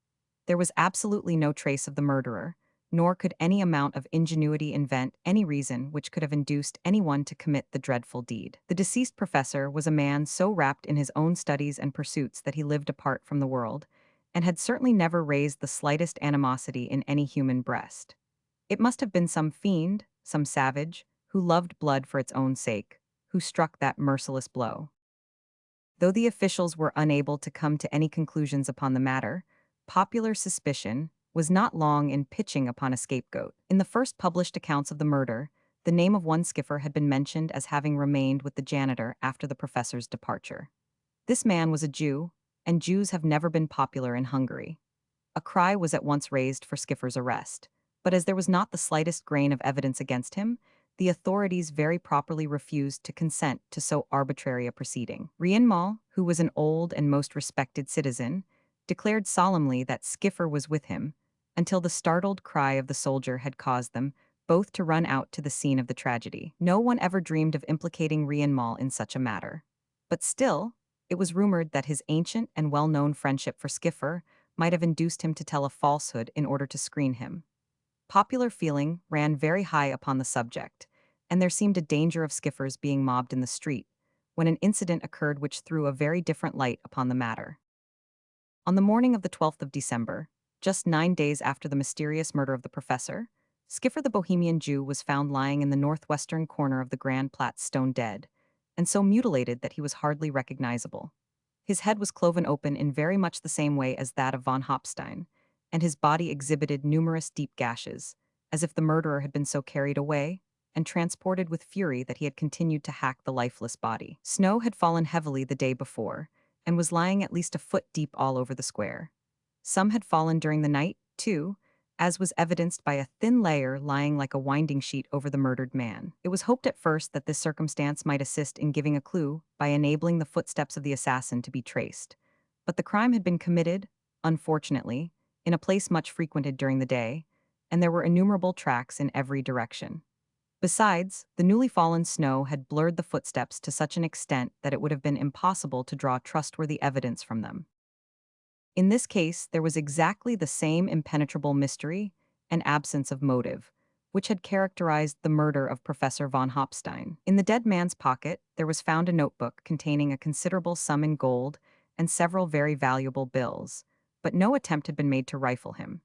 There was absolutely no trace of the murderer, nor could any amount of ingenuity invent any reason which could have induced anyone to commit the dreadful deed. The deceased professor was a man so wrapped in his own studies and pursuits that he lived apart from the world, and had certainly never raised the slightest animosity in any human breast. It must have been some fiend, some savage, who loved blood for its own sake, who struck that merciless blow. Though the officials were unable to come to any conclusions upon the matter, popular suspicion was not long in pitching upon a scapegoat. In the first published accounts of the murder, the name of one Skiffer had been mentioned as having remained with the janitor after the professor's departure. This man was a Jew, and Jews have never been popular in Hungary. A cry was at once raised for Skiffer's arrest, but as there was not the slightest grain of evidence against him, the authorities very properly refused to consent to so arbitrary a proceeding. Rienmal, who was an old and most respected citizen, declared solemnly that Skiffer was with him, until the startled cry of the soldier had caused them both to run out to the scene of the tragedy. No one ever dreamed of implicating Rienmal in such a matter. But still, it was rumored that his ancient and well-known friendship for Skiffer might have induced him to tell a falsehood in order to screen him. Popular feeling ran very high upon the subject, and there seemed a danger of Skiffer's being mobbed in the street, when an incident occurred which threw a very different light upon the matter. On the morning of the 12th of December, just 9 days after the mysterious murder of the professor, Skiffer the Bohemian Jew was found lying in the northwestern corner of the Grand Platz stone dead, and so mutilated that he was hardly recognizable. His head was cloven open in very much the same way as that of von Hopstein, and his body exhibited numerous deep gashes, as if the murderer had been so carried away and transported with fury that he had continued to hack the lifeless body. Snow had fallen heavily the day before, and was lying at least a foot deep all over the square. Some had fallen during the night, too, as was evidenced by a thin layer lying like a winding sheet over the murdered man. It was hoped at first that this circumstance might assist in giving a clue by enabling the footsteps of the assassin to be traced. But the crime had been committed, unfortunately, in a place much frequented during the day, and there were innumerable tracks in every direction. Besides, the newly fallen snow had blurred the footsteps to such an extent that it would have been impossible to draw trustworthy evidence from them. In this case, there was exactly the same impenetrable mystery and absence of motive, which had characterized the murder of Professor von Hopstein. In the dead man's pocket, there was found a notebook containing a considerable sum in gold and several very valuable bills, but no attempt had been made to rifle him.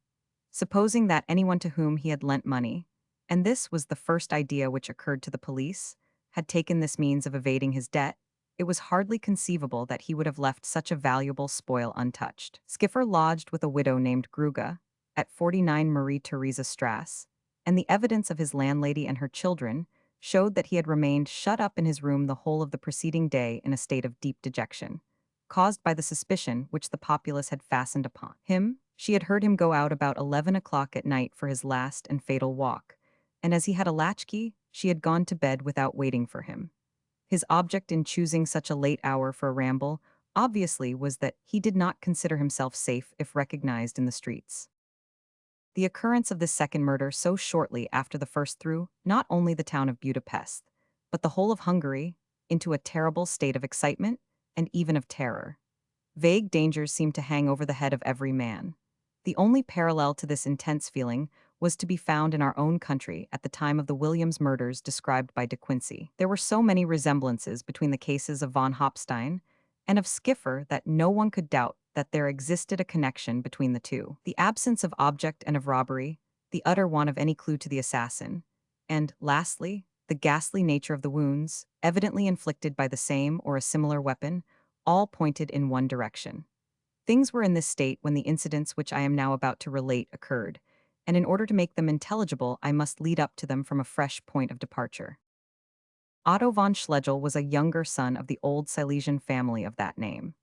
Supposing that anyone to whom he had lent money, and this was the first idea which occurred to the police, had taken this means of evading his debt, it was hardly conceivable that he would have left such a valuable spoil untouched. Skiffer lodged with a widow named Gruga at 49 Marie Theresa Strasse, and the evidence of his landlady and her children showed that he had remained shut up in his room the whole of the preceding day in a state of deep dejection, caused by the suspicion which the populace had fastened upon him. She had heard him go out about 11 o'clock at night for his last and fatal walk, and as he had a latchkey, she had gone to bed without waiting for him. His object in choosing such a late hour for a ramble obviously was that he did not consider himself safe if recognized in the streets. The occurrence of this second murder so shortly after the first threw not only the town of Budapest, but the whole of Hungary, into a terrible state of excitement and even of terror. Vague dangers seemed to hang over the head of every man. The only parallel to this intense feeling was to be found in our own country at the time of the Williams murders described by De Quincey. There were so many resemblances between the cases of von Hopstein and of Skiffer that no one could doubt that there existed a connection between the two. The absence of object and of robbery, the utter want of any clue to the assassin, and, lastly, the ghastly nature of the wounds, evidently inflicted by the same or a similar weapon, all pointed in one direction. Things were in this state when the incidents which I am now about to relate occurred, and in order to make them intelligible, I must lead up to them from a fresh point of departure. Otto von Schlegel was a younger son of the old Silesian family of that name.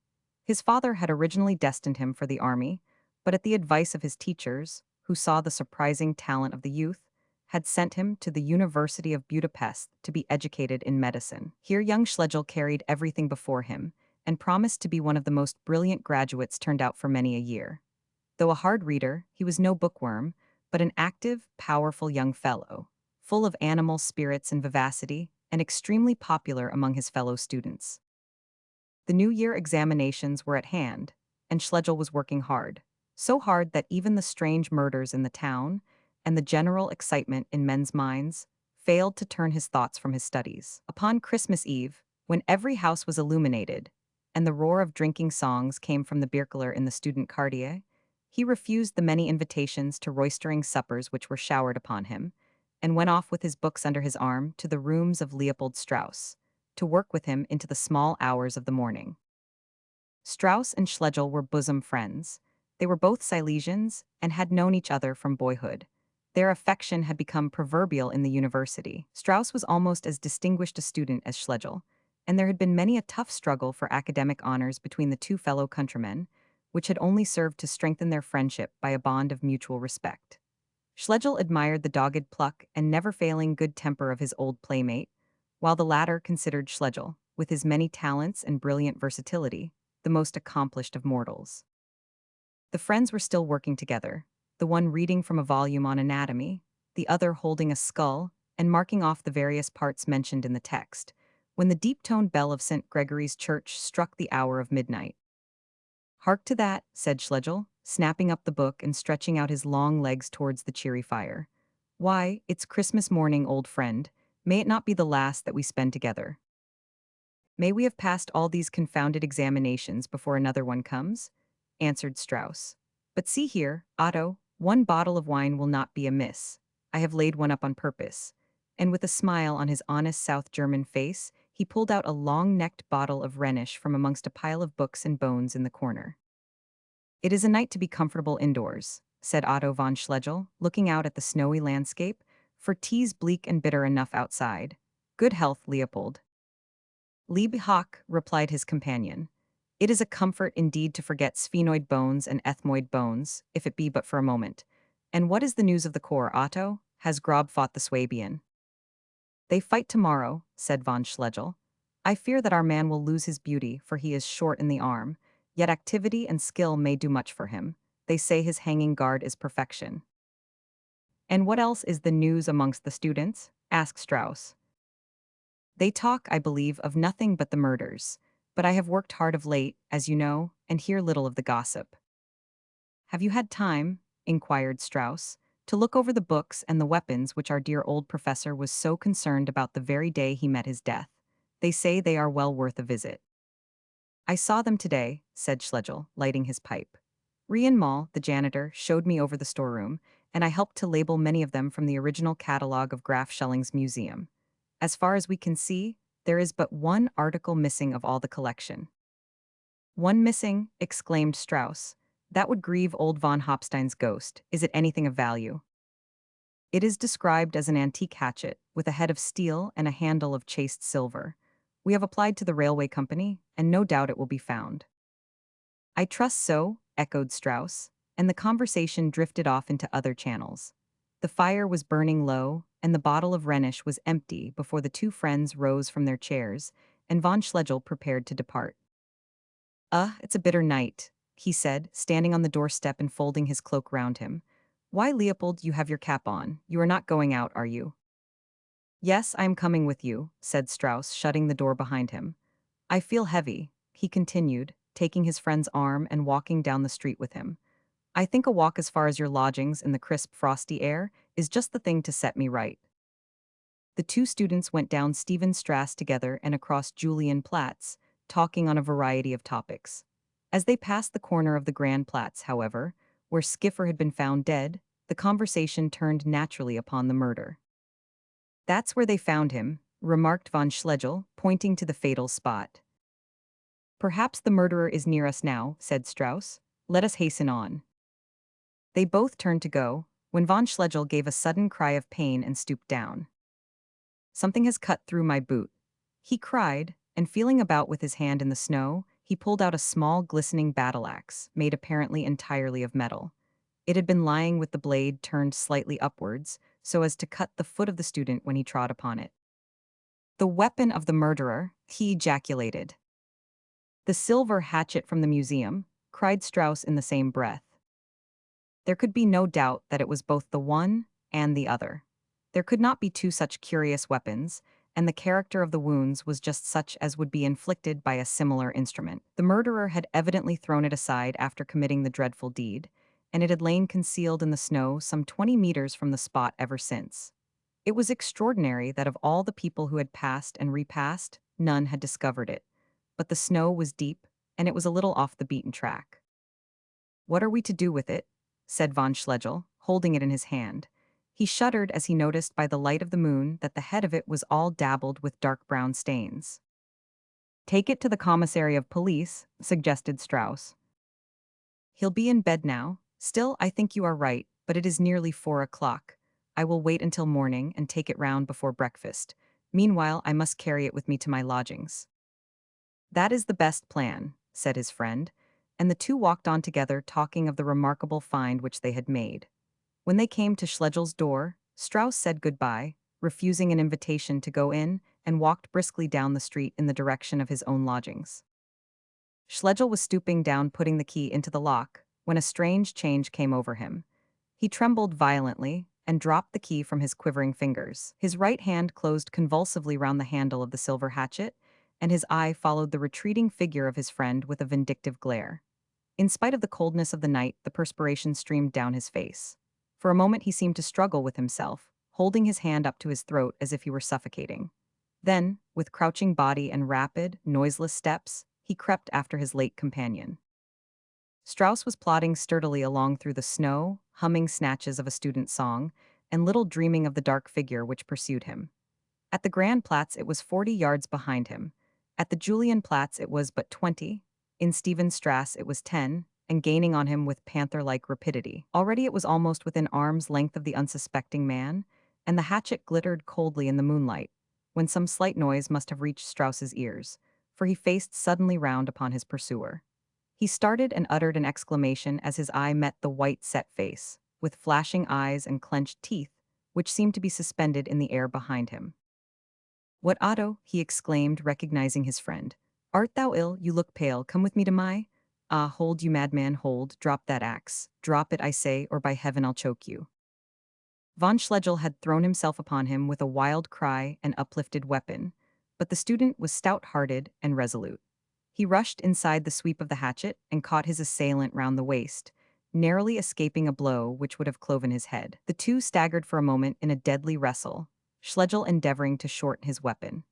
His father had originally destined him for the army, but at the advice of his teachers, who saw the surprising talent of the youth, had sent him to the University of Budapest to be educated in medicine. Here young Schlegel carried everything before him, and promised to be one of the most brilliant graduates turned out for many a year. Though a hard reader, he was no bookworm, but an active, powerful young fellow, full of animal spirits and vivacity, and extremely popular among his fellow students. The New Year examinations were at hand, and Schlegel was working hard, so hard that even the strange murders in the town and the general excitement in men's minds failed to turn his thoughts from his studies. Upon Christmas Eve, when every house was illuminated, and the roar of drinking songs came from the Bierkeller in the student quartier, he refused the many invitations to roistering suppers which were showered upon him, and went off with his books under his arm to the rooms of Leopold Strauss, to work with him into the small hours of the morning. Strauss and Schlegel were bosom friends. They were both Silesians and had known each other from boyhood. Their affection had become proverbial in the university. Strauss was almost as distinguished a student as Schlegel, and there had been many a tough struggle for academic honors between the two fellow countrymen, which had only served to strengthen their friendship by a bond of mutual respect. Schlegel admired the dogged pluck and never-failing good temper of his old playmate, while the latter considered Schlegel, with his many talents and brilliant versatility, the most accomplished of mortals. The friends were still working together, the one reading from a volume on anatomy, the other holding a skull and marking off the various parts mentioned in the text, when the deep-toned bell of St. Gregory's Church struck the hour of midnight. "Hark to that," said Schlegel, snapping up the book and stretching out his long legs towards the cheery fire. "Why, it's Christmas morning, old friend. May it not be the last that we spend together? May we have passed all these confounded examinations before another one comes?" answered Strauss. "But see here, Otto, one bottle of wine will not be amiss. I have laid one up on purpose." And with a smile on his honest South German face, he pulled out a long-necked bottle of Rhenish from amongst a pile of books and bones in the corner. "It is a night to be comfortable indoors," said Otto von Schlegel, looking out at the snowy landscape, For tea's bleak and bitter enough outside. Good health, Leopold. Lieb hoc, replied his companion. It is a comfort indeed to forget sphenoid bones and ethmoid bones, if it be but for a moment. And what is the news of the corps, Otto? Has Grob fought the Swabian? They fight tomorrow, said von Schlegel. I fear that our man will lose his beauty, for he is short in the arm, yet activity and skill may do much for him. They say his hanging guard is perfection. And what else is the news amongst the students? Asked Strauss. They talk, I believe, of nothing but the murders. But I have worked hard of late, as you know, and hear little of the gossip. Have you had time, inquired Strauss, to look over the books and the weapons which our dear old professor was so concerned about the very day he met his death? They say they are well worth a visit. I saw them today, said Schlegel, lighting his pipe. Rian Mall, the janitor, showed me over the storeroom, and I helped to label many of them from the original catalogue of Graf Schelling's museum. As far as we can see, there is but one article missing of all the collection. One missing, exclaimed Strauss. That would grieve old von Hopstein's ghost. Is it anything of value? It is described as an antique hatchet, with a head of steel and a handle of chased silver. We have applied to the railway company, and no doubt it will be found. I trust so, echoed Strauss, and the conversation drifted off into other channels. The fire was burning low, and the bottle of Rhenish was empty before the two friends rose from their chairs, and von Schlegel prepared to depart. It's a bitter night, he said, standing on the doorstep and folding his cloak round him. Why, Leopold, you have your cap on. You are not going out, are you? Yes, I am coming with you, said Strauss, shutting the door behind him. I feel heavy, he continued, taking his friend's arm and walking down the street with him. I think a walk as far as your lodgings in the crisp, frosty air is just the thing to set me right. The two students went down Stephenstrasse together and across Julian Platz, talking on a variety of topics. As they passed the corner of the Grand Platz, however, where Skiffer had been found dead, the conversation turned naturally upon the murder. That's where they found him, remarked von Schlegel, pointing to the fatal spot. Perhaps the murderer is near us now, said Strauss. Let us hasten on. They both turned to go, when von Schlegel gave a sudden cry of pain and stooped down. Something has cut through my boot, he cried, and feeling about with his hand in the snow, he pulled out a small glistening battle-axe, made apparently entirely of metal. It had been lying with the blade turned slightly upwards, so as to cut the foot of the student when he trod upon it. The weapon of the murderer, he ejaculated. The silver hatchet from the museum, cried Strauss in the same breath. There could be no doubt that it was both the one and the other. There could not be two such curious weapons, and the character of the wounds was just such as would be inflicted by a similar instrument. The murderer had evidently thrown it aside after committing the dreadful deed, and it had lain concealed in the snow some 20 meters from the spot ever since. It was extraordinary that of all the people who had passed and repassed, none had discovered it. But the snow was deep, and it was a little off the beaten track. What are we to do with it? Said von Schlegel, holding it in his hand. He shuddered as he noticed by the light of the moon that the head of it was all dabbled with dark brown stains. Take it to the commissary of police, suggested Strauss. He'll be in bed now. Still, I think you are right, but it is nearly 4 o'clock. I will wait until morning and take it round before breakfast. Meanwhile, I must carry it with me to my lodgings. That is the best plan, said his friend, and the two walked on together talking of the remarkable find which they had made. When they came to Schlegel's door, Strauss said goodbye, refusing an invitation to go in, and walked briskly down the street in the direction of his own lodgings. Schlegel was stooping down putting the key into the lock, when a strange change came over him. He trembled violently, and dropped the key from his quivering fingers. His right hand closed convulsively round the handle of the silver hatchet, and his eye followed the retreating figure of his friend with a vindictive glare. In spite of the coldness of the night, the perspiration streamed down his face. For a moment he seemed to struggle with himself, holding his hand up to his throat as if he were suffocating. Then, with crouching body and rapid, noiseless steps, he crept after his late companion. Strauss was plodding sturdily along through the snow, humming snatches of a student's song, and little dreaming of the dark figure which pursued him. At the Grand Platz it was 40 yards behind him. At the Julienplatz it was but 20. In Stephenstrasse it was 10, and gaining on him with panther-like rapidity. Already it was almost within arm's length of the unsuspecting man, and the hatchet glittered coldly in the moonlight, when some slight noise must have reached Strauss's ears, for he faced suddenly round upon his pursuer. He started and uttered an exclamation as his eye met the white set face, with flashing eyes and clenched teeth, which seemed to be suspended in the air behind him. "What, Otto?" he exclaimed, recognizing his friend. "Art thou ill? You look pale. Come with me to my— Ah, hold, you madman, hold. Drop that axe. Drop it, I say, or by heaven I'll choke you." Von Schlegel had thrown himself upon him with a wild cry and uplifted weapon, but the student was stout-hearted and resolute. He rushed inside the sweep of the hatchet and caught his assailant round the waist, narrowly escaping a blow which would have cloven his head. The two staggered for a moment in a deadly wrestle, Schlegel endeavoring to shorten his weapon.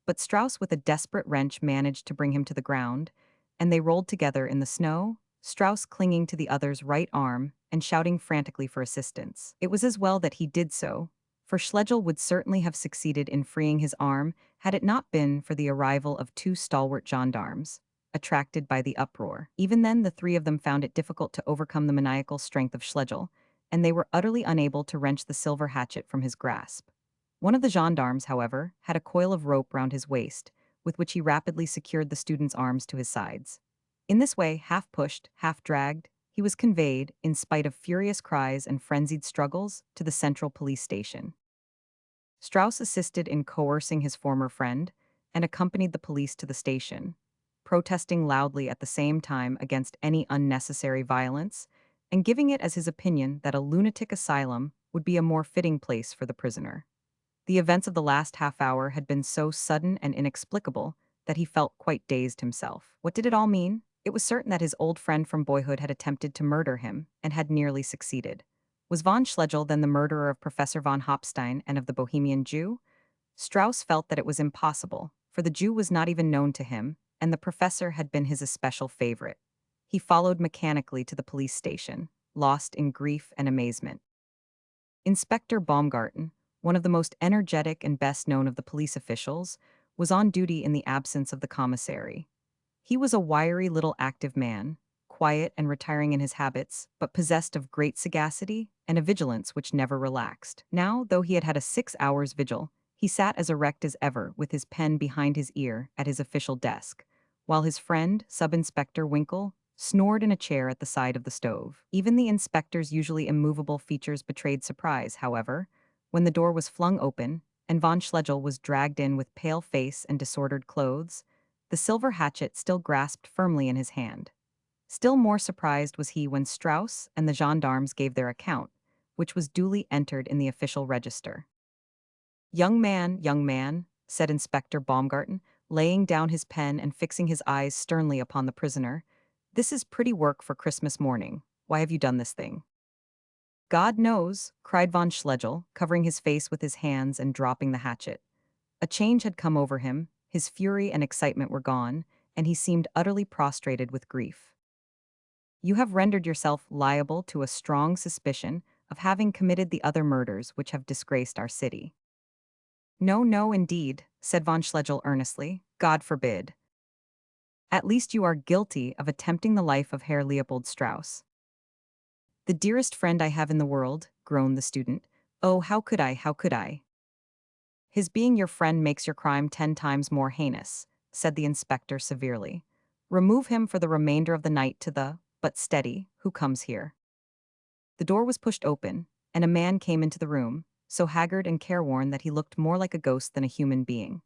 But Strauss with a desperate wrench managed to bring him to the ground, and they rolled together in the snow, Strauss clinging to the other's right arm and shouting frantically for assistance. It was as well that he did so, for Schlegel would certainly have succeeded in freeing his arm had it not been for the arrival of two stalwart gendarmes, attracted by the uproar. Even then, the three of them found it difficult to overcome the maniacal strength of Schlegel, and they were utterly unable to wrench the silver hatchet from his grasp. One of the gendarmes, however, had a coil of rope round his waist, with which he rapidly secured the student's arms to his sides. In this way, half pushed, half dragged, he was conveyed, in spite of furious cries and frenzied struggles, to the central police station. Strauss assisted in coercing his former friend and accompanied the police to the station, protesting loudly at the same time against any unnecessary violence and giving it as his opinion that a lunatic asylum would be a more fitting place for the prisoner. The events of the last half hour had been so sudden and inexplicable that he felt quite dazed himself. What did it all mean? It was certain that his old friend from boyhood had attempted to murder him and had nearly succeeded. Was von Schlegel then the murderer of Professor von Hopstein and of the Bohemian Jew? Strauss felt that it was impossible, for the Jew was not even known to him, and the professor had been his especial favorite. He followed mechanically to the police station, lost in grief and amazement. Inspector Baumgarten, one of the most energetic and best known of the police officials, was on duty in the absence of the commissary. He was a wiry little active man, quiet and retiring in his habits, but possessed of great sagacity and a vigilance which never relaxed. Now, though he had had a 6 hours' vigil, he sat as erect as ever with his pen behind his ear at his official desk, while his friend, Sub-Inspector Winkle, snored in a chair at the side of the stove. Even the inspector's usually immovable features betrayed surprise, however, when the door was flung open and von Schlegel was dragged in with pale face and disordered clothes, the silver hatchet still grasped firmly in his hand. Still more surprised was he when Strauss and the gendarmes gave their account, which was duly entered in the official register. Young man," said Inspector Baumgarten, laying down his pen and fixing his eyes sternly upon the prisoner, "this is pretty work for Christmas morning. Why have you done this thing?" "God knows," cried von Schlegel, covering his face with his hands and dropping the hatchet. A change had come over him, his fury and excitement were gone, and he seemed utterly prostrated with grief. "You have rendered yourself liable to a strong suspicion of having committed the other murders which have disgraced our city." "No, no, indeed," said von Schlegel earnestly. "God forbid." "At least you are guilty of attempting the life of Herr Leopold Strauss." "The dearest friend I have in the world," groaned the student. "Oh, how could I, how could I?" "His being your friend makes your crime 10 times more heinous," said the inspector severely. "Remove him for the remainder of the night to the— but steady, who comes here?" The door was pushed open, and a man came into the room, so haggard and careworn that he looked more like a ghost than a human being.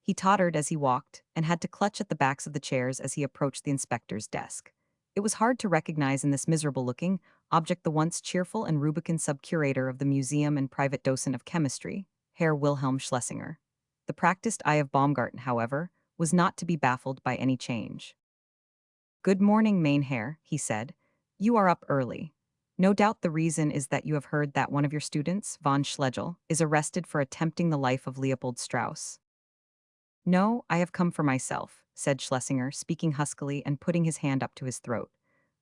He tottered as he walked, and had to clutch at the backs of the chairs as he approached the inspector's desk. It was hard to recognize in this miserable-looking object the once cheerful and rubicund sub-curator of the museum and private docent of chemistry, Herr Wilhelm Schlesinger. The practiced eye of Baumgarten, however, was not to be baffled by any change. "Good morning, mein Herr," he said. "You are up early. No doubt the reason is that you have heard that one of your students, von Schlegel, is arrested for attempting the life of Leopold Strauss." "No, I have come for myself," said Schlesinger, speaking huskily and putting his hand up to his throat.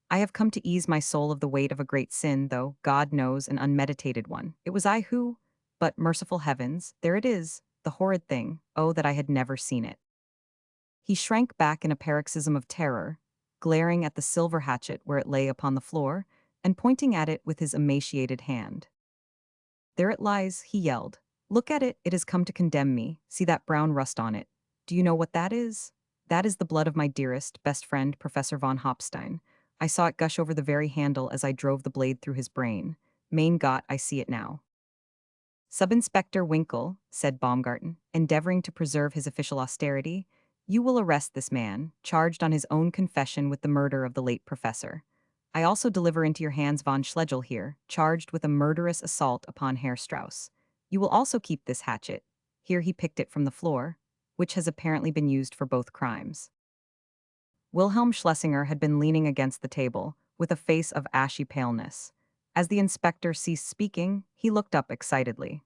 "I have come to ease my soul of the weight of a great sin, though, God knows, an unmeditated one. It was I who— But, merciful heavens, there it is, the horrid thing, oh, that I had never seen it." He shrank back in a paroxysm of terror, glaring at the silver hatchet where it lay upon the floor, and pointing at it with his emaciated hand. There it lies, he yelled. Look at it, it has come to condemn me. See that brown rust on it. Do you know what that is? That is the blood of my dearest, best friend, Professor von Hopstein. I saw it gush over the very handle as I drove the blade through his brain. Mein Gott, I see it now. Sub-Inspector Winkle, said Baumgarten, endeavoring to preserve his official austerity, you will arrest this man, charged on his own confession with the murder of the late professor. I also deliver into your hands von Schlegel here, charged with a murderous assault upon Herr Strauss. You will also keep this hatchet. Here he picked it from the floor, which has apparently been used for both crimes. Wilhelm Schlesinger had been leaning against the table, with a face of ashy paleness. As the inspector ceased speaking, he looked up excitedly.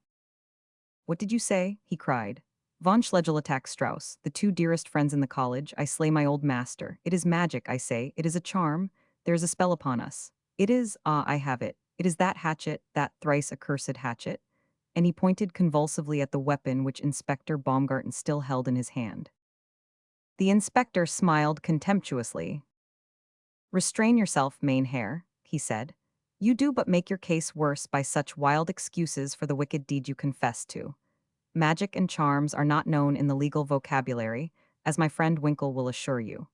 What did you say? He cried. Von Schlegel attacks Strauss, the two dearest friends in the college. I slay my old master. It is magic, I say. It is a charm. There is a spell upon us. It is, I have it. It is that hatchet, that thrice accursed hatchet. And he pointed convulsively at the weapon which Inspector Baumgarten still held in his hand. The inspector smiled contemptuously. Restrain yourself, Mein Herr, he said. You do but make your case worse by such wild excuses for the wicked deed you confess to. Magic and charms are not known in the legal vocabulary, as my friend Winkle will assure you.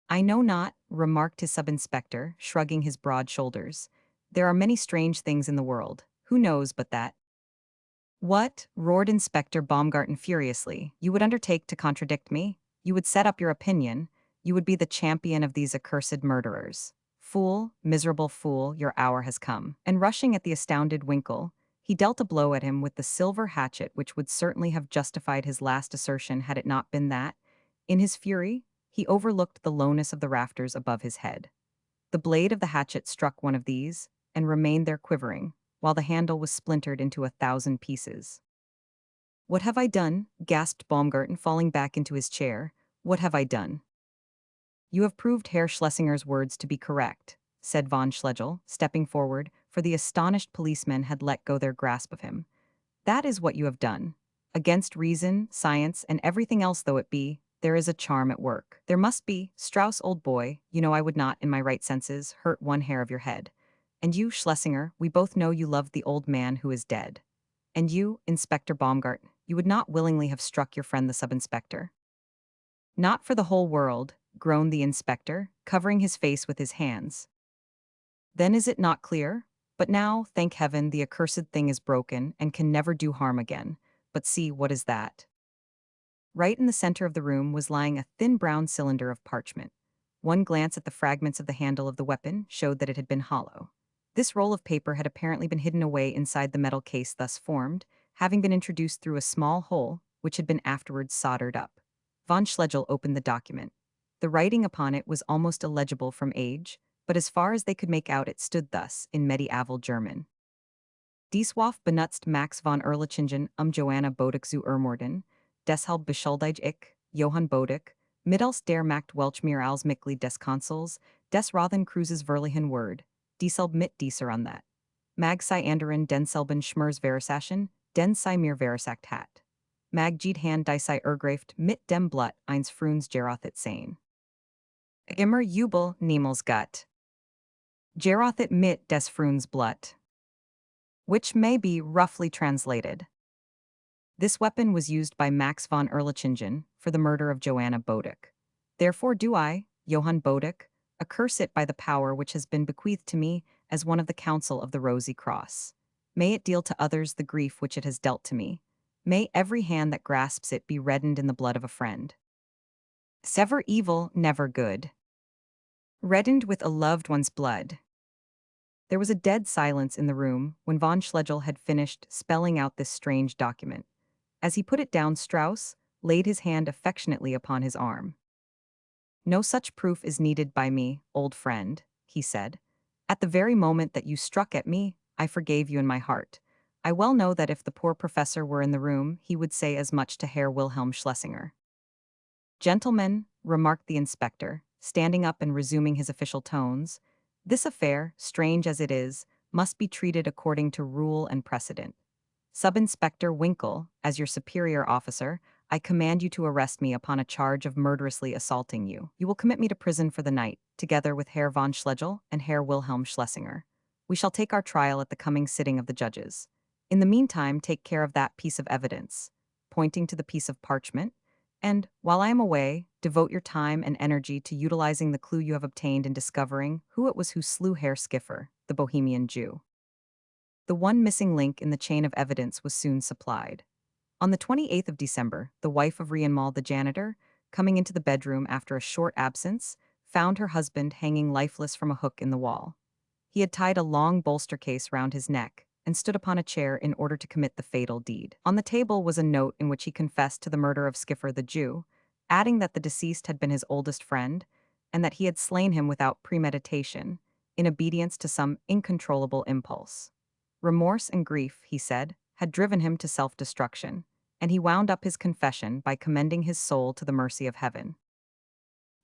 I know not, remarked his sub-inspector, shrugging his broad shoulders. There are many strange things in the world. Who knows but that? What? Roared Inspector Baumgarten furiously. You would undertake to contradict me? You would set up your opinion? You would be the champion of these accursed murderers. Fool, miserable fool, your hour has come. And rushing at the astounded Winkle, he dealt a blow at him with the silver hatchet which would certainly have justified his last assertion had it not been that, in his fury, he overlooked the lowness of the rafters above his head. The blade of the hatchet struck one of these, and remained there quivering, while the handle was splintered into 1,000 pieces. What have I done? Gasped Baumgarten, falling back into his chair. What have I done? You have proved Herr Schlesinger's words to be correct, said von Schlegel, stepping forward, for the astonished policemen had let go their grasp of him. That is what you have done. Against reason, science, and everything else though it be, there is a charm at work. There must be. Strauss, old boy, you know I would not, in my right senses, hurt one hair of your head. And you, Schlesinger, we both know you loved the old man who is dead. And you, Inspector Baumgarten, you would not willingly have struck your friend the sub-inspector. Not for the whole world, groaned the inspector, covering his face with his hands. Then is it not clear? But now, thank heaven, the accursed thing is broken and can never do harm again. But see, what is that? Right in the center of the room was lying a thin brown cylinder of parchment. One glance at the fragments of the handle of the weapon showed that it had been hollow. This roll of paper had apparently been hidden away inside the metal case thus formed, having been introduced through a small hole, which had been afterwards soldered up. Von Schlegel opened the document. The writing upon it was almost illegible from age, but as far as they could make out it stood thus, in medieval German. Dieswolf benutzt Max von Erlichingen Johanna Bodek zu Ermorden, deshalb beschuldigt ich, Johann Bodek, mittels der Macht welch mir als Mitglied des Konsuls, des Rothen Cruises Verliehen Word, dieselb mit dieser an that. Mag sei anderen denselben Schmers Verisaschen, den sei mir Verisagt hat. Mag Ged hand die sei ergreift mit dem Blut eins Fruns Gerothit sein. Immer Jubel niemals gut. Gerothit mit des Fruns Blut. Which may be roughly translated. This weapon was used by Max von Erlichingen for the murder of Johanna Bodek. Therefore do I, Johann Bodek, accurse it by the power which has been bequeathed to me as one of the Council of the Rosy Cross. May it deal to others the grief which it has dealt to me. May every hand that grasps it be reddened in the blood of a friend. Sever evil, never good. Reddened with a loved one's blood. There was a dead silence in the room when von Schlegel had finished spelling out this strange document. As he put it down, Strauss laid his hand affectionately upon his arm. No such proof is needed by me, old friend, he said. At the very moment that you struck at me, I forgave you in my heart. I well know that if the poor professor were in the room, he would say as much to Herr Wilhelm Schlesinger. Gentlemen, remarked the inspector, standing up and resuming his official tones, this affair, strange as it is, must be treated according to rule and precedent. Sub-Inspector Winkle, as your superior officer, I command you to arrest me upon a charge of murderously assaulting you. You will commit me to prison for the night, together with Herr von Schlegel and Herr Wilhelm Schlesinger. We shall take our trial at the coming sitting of the judges. In the meantime, take care of that piece of evidence, pointing to the piece of parchment, and, while I am away, devote your time and energy to utilizing the clue you have obtained in discovering who it was who slew Herr Skiffer, the Bohemian Jew. The one missing link in the chain of evidence was soon supplied. On the 28th of December, the wife of Rienmal the janitor, coming into the bedroom after a short absence, found her husband hanging lifeless from a hook in the wall. He had tied a long bolster case round his neck and stood upon a chair in order to commit the fatal deed. On the table was a note in which he confessed to the murder of Skiffer the Jew, adding that the deceased had been his oldest friend and that he had slain him without premeditation, in obedience to some incontrollable impulse. Remorse and grief, he said, had driven him to self-destruction, and he wound up his confession by commending his soul to the mercy of heaven.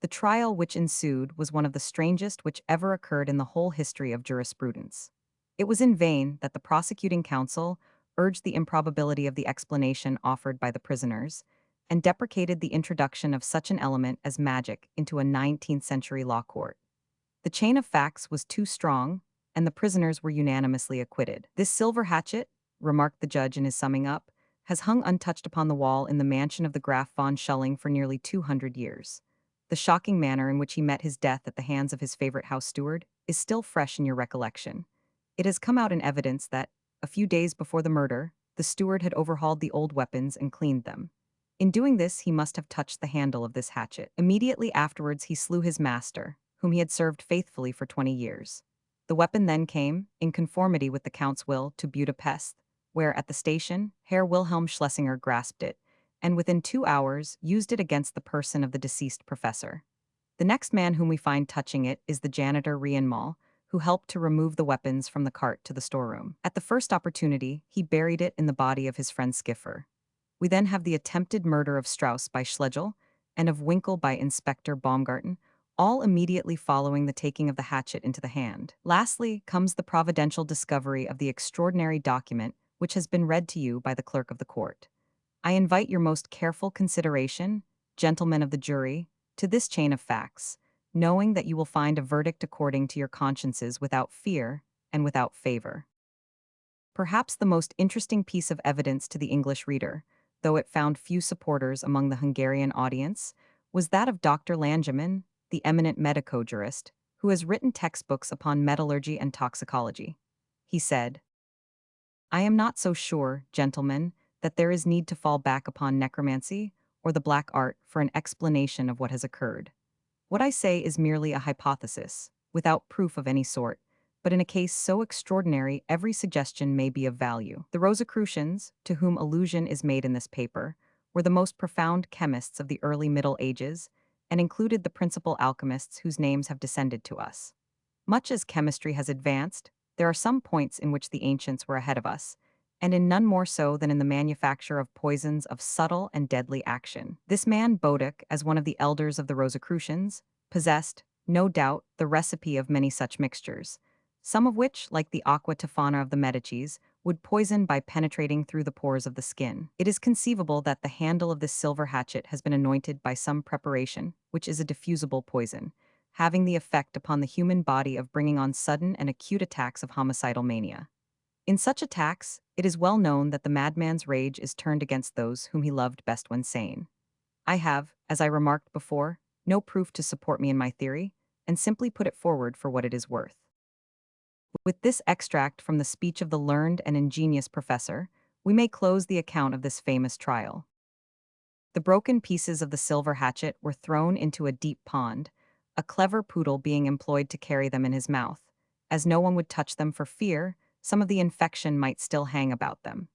The trial which ensued was one of the strangest which ever occurred in the whole history of jurisprudence. It was in vain that the prosecuting counsel urged the improbability of the explanation offered by the prisoners, and deprecated the introduction of such an element as magic into a 19th-century law court. The chain of facts was too strong, and the prisoners were unanimously acquitted. This silver hatchet, remarked the judge in his summing up, has hung untouched upon the wall in the mansion of the Graf von Schulling for nearly 200 years. The shocking manner in which he met his death at the hands of his favorite house steward is still fresh in your recollection. It has come out in evidence that, a few days before the murder, the steward had overhauled the old weapons and cleaned them. In doing this, he must have touched the handle of this hatchet. Immediately afterwards, he slew his master, whom he had served faithfully for 20 years. The weapon then came, in conformity with the Count's will, to Budapest, where, at the station, Herr Wilhelm Schlesinger grasped it, and within 2 hours used it against the person of the deceased professor. The next man whom we find touching it is the janitor Rienmal, who helped to remove the weapons from the cart to the storeroom. At the first opportunity, he buried it in the body of his friend Skiffer. We then have the attempted murder of Strauss by Schlegel and of Winkel by Inspector Baumgarten, all immediately following the taking of the hatchet into the hand. Lastly comes the providential discovery of the extraordinary document which has been read to you by the clerk of the court. I invite your most careful consideration, gentlemen of the jury, to this chain of facts, knowing that you will find a verdict according to your consciences without fear and without favor. Perhaps the most interesting piece of evidence to the English reader, though it found few supporters among the Hungarian audience, was that of Dr. Langemann, the eminent medico-jurist, who has written textbooks upon metallurgy and toxicology. He said, "I am not so sure, gentlemen, that there is need to fall back upon necromancy or the black art for an explanation of what has occurred. What I say is merely a hypothesis, without proof of any sort, but in a case so extraordinary every suggestion may be of value. The Rosicrucians, to whom allusion is made in this paper, were the most profound chemists of the early Middle Ages, and included the principal alchemists whose names have descended to us. Much as chemistry has advanced, there are some points in which the ancients were ahead of us, and in none more so than in the manufacture of poisons of subtle and deadly action. This man Boduc, as one of the elders of the Rosicrucians, possessed, no doubt, the recipe of many such mixtures, some of which, like the aqua tofana of the Medicis, would poison by penetrating through the pores of the skin. It is conceivable that the handle of this silver hatchet has been anointed by some preparation, which is a diffusible poison, having the effect upon the human body of bringing on sudden and acute attacks of homicidal mania. In such attacks, it is well known that the madman's rage is turned against those whom he loved best when sane. I have, as I remarked before, no proof to support me in my theory, and simply put it forward for what it is worth." With this extract from the speech of the learned and ingenious professor, we may close the account of this famous trial. The broken pieces of the silver hatchet were thrown into a deep pond, a clever poodle being employed to carry them in his mouth. As no one would touch them for fear, some of the infection might still hang about them.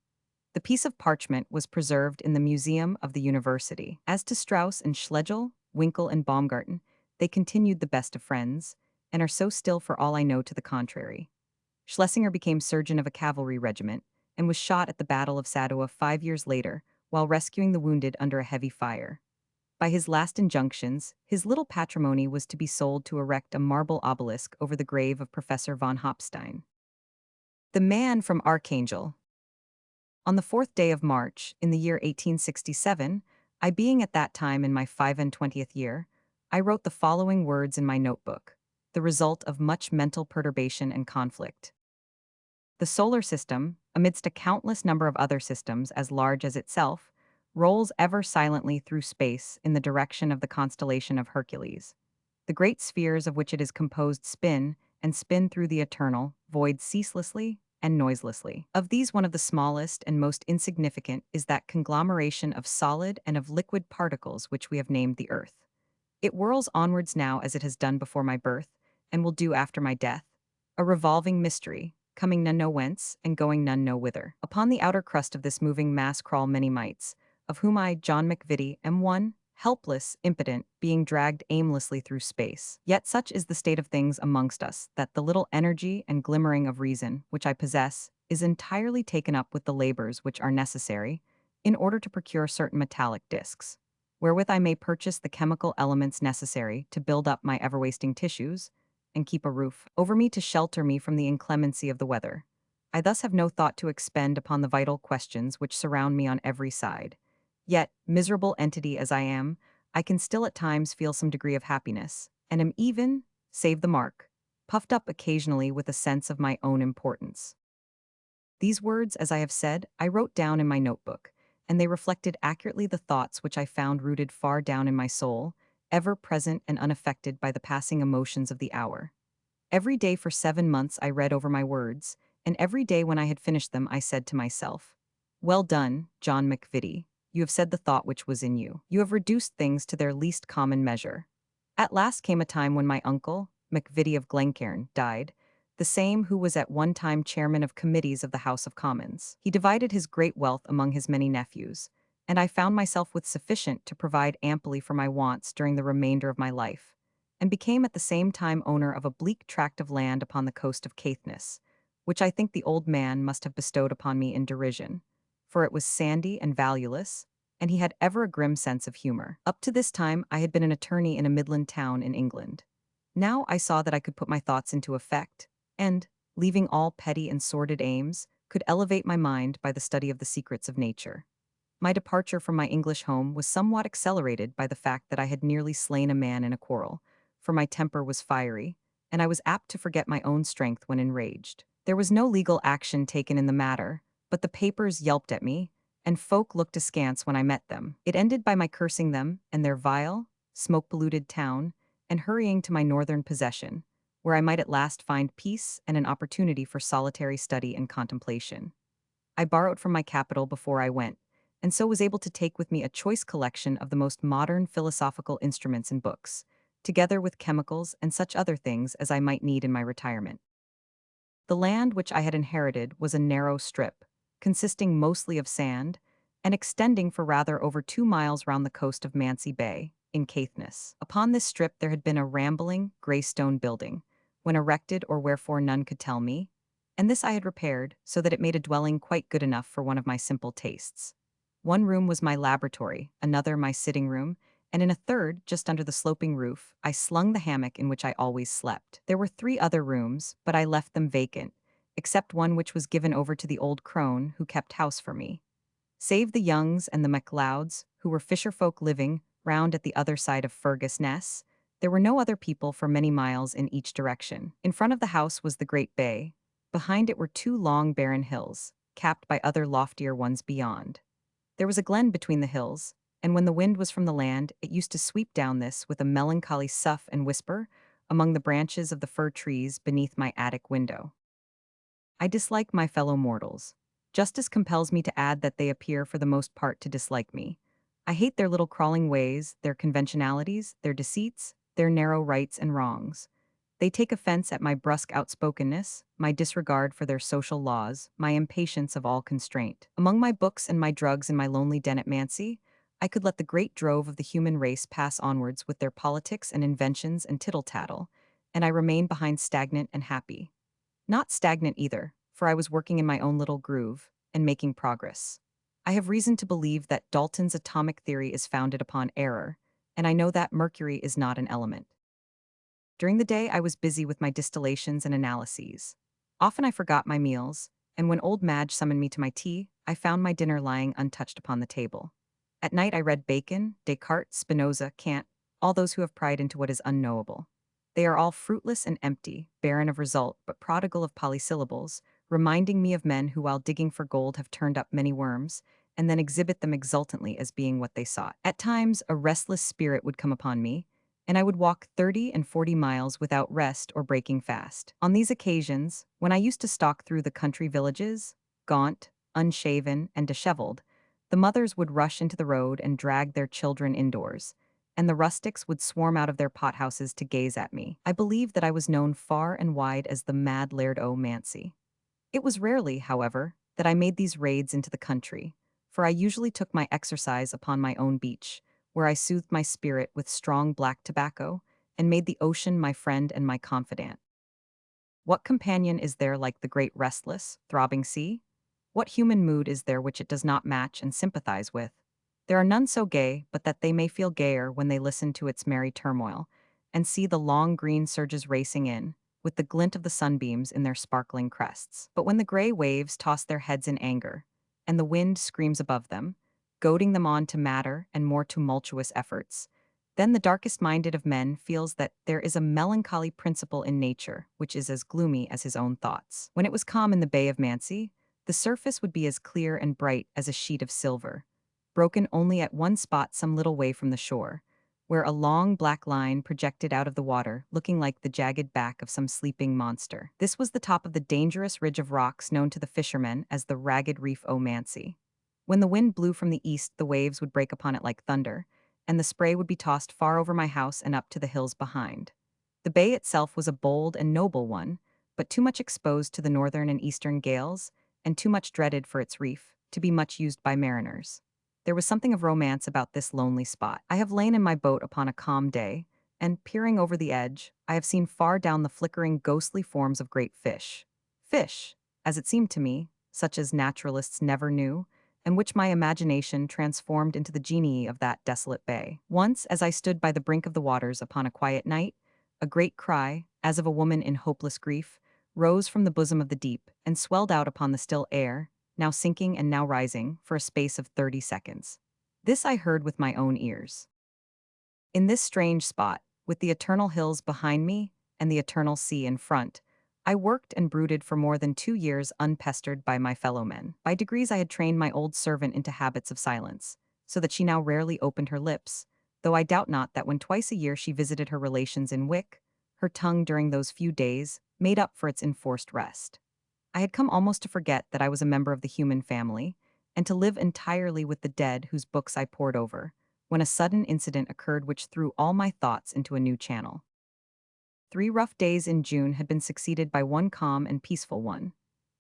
The piece of parchment was preserved in the museum of the university. As to Strauss and Schlegel, Winkel and Baumgarten, they continued the best of friends, and are so still for all I know to the contrary. Schlesinger became surgeon of a cavalry regiment, and was shot at the Battle of Sadowa 5 years later, while rescuing the wounded under a heavy fire. By his last injunctions, his little patrimony was to be sold to erect a marble obelisk over the grave of Professor von Hopstein. The man from Archangel. On the 4th day of March, in the year 1867, I being at that time in my 25th year, I wrote the following words in my notebook, the result of much mental perturbation and conflict. The solar system, amidst a countless number of other systems as large as itself, rolls ever silently through space in the direction of the constellation of Hercules. The great spheres of which it is composed spin and spin through the eternal void ceaselessly and noiselessly. Of these, one of the smallest and most insignificant is that conglomeration of solid and of liquid particles which we have named the Earth. It whirls onwards now as it has done before my birth, and will do after my death, a revolving mystery, coming none know whence, and going none know whither. Upon the outer crust of this moving mass crawl many mites, of whom I, John McVitie, am one, helpless, impotent, being dragged aimlessly through space. Yet such is the state of things amongst us, that the little energy and glimmering of reason which I possess is entirely taken up with the labors which are necessary in order to procure certain metallic discs, wherewith I may purchase the chemical elements necessary to build up my ever-wasting tissues, and keep a roof over me to shelter me from the inclemency of the weather. I thus have no thought to expend upon the vital questions which surround me on every side. Yet, miserable entity as I am, I can still at times feel some degree of happiness, and am even, save the mark, puffed up occasionally with a sense of my own importance. These words, as I have said, I wrote down in my notebook, and they reflected accurately the thoughts which I found rooted far down in my soul, ever present and unaffected by the passing emotions of the hour. Every day for 7 months I read over my words, and every day when I had finished them I said to myself, "Well done, John McVitie. You have said the thought which was in you. You have reduced things to their least common measure." At last came a time when my uncle, McVitie of Glencairn, died, the same who was at one time chairman of committees of the House of Commons. He divided his great wealth among his many nephews, and I found myself with sufficient to provide amply for my wants during the remainder of my life, and became at the same time owner of a bleak tract of land upon the coast of Caithness, which I think the old man must have bestowed upon me in derision, for it was sandy and valueless, and he had ever a grim sense of humor. Up to this time I had been an attorney in a Midland town in England. Now I saw that I could put my thoughts into effect, and, leaving all petty and sordid aims, could elevate my mind by the study of the secrets of nature. My departure from my English home was somewhat accelerated by the fact that I had nearly slain a man in a quarrel, for my temper was fiery, and I was apt to forget my own strength when enraged. There was no legal action taken in the matter, but the papers yelped at me, and folk looked askance when I met them. It ended by my cursing them and their vile, smoke-polluted town, and hurrying to my northern possession, where I might at last find peace and an opportunity for solitary study and contemplation. I borrowed from my capital before I went, and so was able to take with me a choice collection of the most modern philosophical instruments and books, together with chemicals and such other things as I might need in my retirement. The land which I had inherited was a narrow strip, consisting mostly of sand, and extending for rather over 2 miles round the coast of Mancy Bay, in Caithness. Upon this strip there had been a rambling, grey stone building, when erected or wherefore none could tell me, and this I had repaired so that it made a dwelling quite good enough for one of my simple tastes. One room was my laboratory, another my sitting room, and in a third, just under the sloping roof, I slung the hammock in which I always slept. There were 3 other rooms, but I left them vacant, except one which was given over to the old crone who kept house for me. Save the Youngs and the MacLeods, who were fisher folk living round at the other side of Fergus Ness, there were no other people for many miles in each direction. In front of the house was the great bay. Behind it were 2 long barren hills, capped by other loftier ones beyond. There was a glen between the hills, and when the wind was from the land, it used to sweep down this with a melancholy sough and whisper among the branches of the fir trees beneath my attic window. I dislike my fellow mortals. Justice compels me to add that they appear for the most part to dislike me. I hate their little crawling ways, their conventionalities, their deceits, their narrow rights and wrongs. They take offense at my brusque outspokenness, my disregard for their social laws, my impatience of all constraint. Among my books and my drugs in my lonely den at Mancy, I could let the great drove of the human race pass onwards with their politics and inventions and tittle-tattle, and I remain behind stagnant and happy. Not stagnant either, for I was working in my own little groove, and making progress. I have reason to believe that Dalton's atomic theory is founded upon error, and I know that mercury is not an element. During the day I was busy with my distillations and analyses. Often I forgot my meals, and when old Madge summoned me to my tea, I found my dinner lying untouched upon the table. At night I read Bacon, Descartes, Spinoza, Kant, all those who have pried into what is unknowable. They are all fruitless and empty, barren of result, but prodigal of polysyllables, reminding me of men who, while digging for gold, have turned up many worms, and then exhibit them exultantly as being what they sought. At times, a restless spirit would come upon me, and I would walk 30 and 40 miles without rest or breaking fast. On these occasions, when I used to stalk through the country villages, gaunt, unshaven, and disheveled, the mothers would rush into the road and drag their children indoors, and the rustics would swarm out of their pothouses to gaze at me. I believed that I was known far and wide as the mad Laird o' Mancy. It was rarely, however, that I made these raids into the country, for I usually took my exercise upon my own beach, where I soothed my spirit with strong black tobacco and made the ocean my friend and my confidant. What companion is there like the great restless, throbbing sea? What human mood is there which it does not match and sympathize with? There are none so gay but that they may feel gayer when they listen to its merry turmoil, and see the long green surges racing in, with the glint of the sunbeams in their sparkling crests. But when the gray waves toss their heads in anger, and the wind screams above them, goading them on to madder and more tumultuous efforts, then the darkest minded of men feels that there is a melancholy principle in nature which is as gloomy as his own thoughts. When it was calm in the Bay of Mancy, the surface would be as clear and bright as a sheet of silver, broken only at one spot some little way from the shore, where a long black line projected out of the water, looking like the jagged back of some sleeping monster. This was the top of the dangerous ridge of rocks known to the fishermen as the Ragged Reef o' Mancy. When the wind blew from the east, the waves would break upon it like thunder, and the spray would be tossed far over my house and up to the hills behind. The bay itself was a bold and noble one, but too much exposed to the northern and eastern gales, and too much dreaded for its reef, to be much used by mariners. There was something of romance about this lonely spot. I have lain in my boat upon a calm day, and, peering over the edge, I have seen far down the flickering, ghostly forms of great fish. Fish, as it seemed to me, such as naturalists never knew, and which my imagination transformed into the genii of that desolate bay. Once, as I stood by the brink of the waters upon a quiet night, a great cry, as of a woman in hopeless grief, rose from the bosom of the deep and swelled out upon the still air, now sinking and now rising, for a space of 30 seconds. This I heard with my own ears. In this strange spot, with the eternal hills behind me and the eternal sea in front, I worked and brooded for more than 2 years unpestered by my fellow men. By degrees I had trained my old servant into habits of silence, so that she now rarely opened her lips, though I doubt not that when twice a year she visited her relations in Wick, her tongue during those few days made up for its enforced rest. I had come almost to forget that I was a member of the human family, and to live entirely with the dead whose books I pored over, when a sudden incident occurred which threw all my thoughts into a new channel. 3 rough days in June had been succeeded by one calm and peaceful one.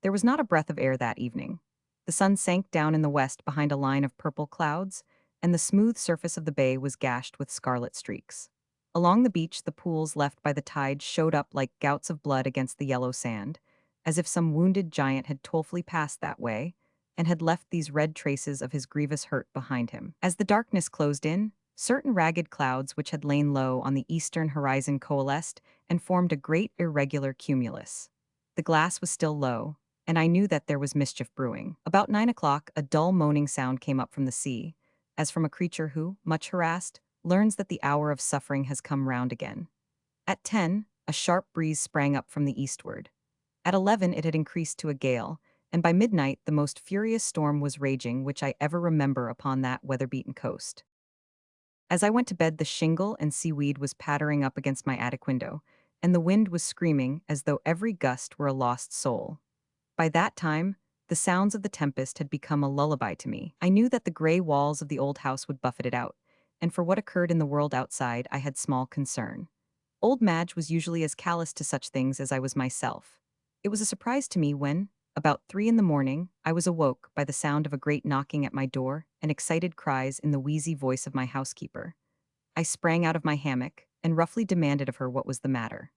There was not a breath of air that evening. The sun sank down in the west behind a line of purple clouds, and the smooth surface of the bay was gashed with scarlet streaks. Along the beach, the pools left by the tide showed up like gouts of blood against the yellow sand, as if some wounded giant had toilfully passed that way, and had left these red traces of his grievous hurt behind him. As the darkness closed in, certain ragged clouds which had lain low on the eastern horizon coalesced and formed a great irregular cumulus. The glass was still low, and I knew that there was mischief brewing. About 9 o'clock, a dull moaning sound came up from the sea, as from a creature who, much harassed, learns that the hour of suffering has come round again. At 10, a sharp breeze sprang up from the eastward. At 11, it had increased to a gale, and by midnight the most furious storm was raging which I ever remember upon that weather-beaten coast. As I went to bed, the shingle and seaweed was pattering up against my attic window, and the wind was screaming as though every gust were a lost soul. By that time, the sounds of the tempest had become a lullaby to me. I knew that the gray walls of the old house would buffet it out, and for what occurred in the world outside I had small concern. Old Madge was usually as callous to such things as I was myself. It was a surprise to me when, about 3 in the morning, I was awoke by the sound of a great knocking at my door and excited cries in the wheezy voice of my housekeeper. I sprang out of my hammock and roughly demanded of her what was the matter.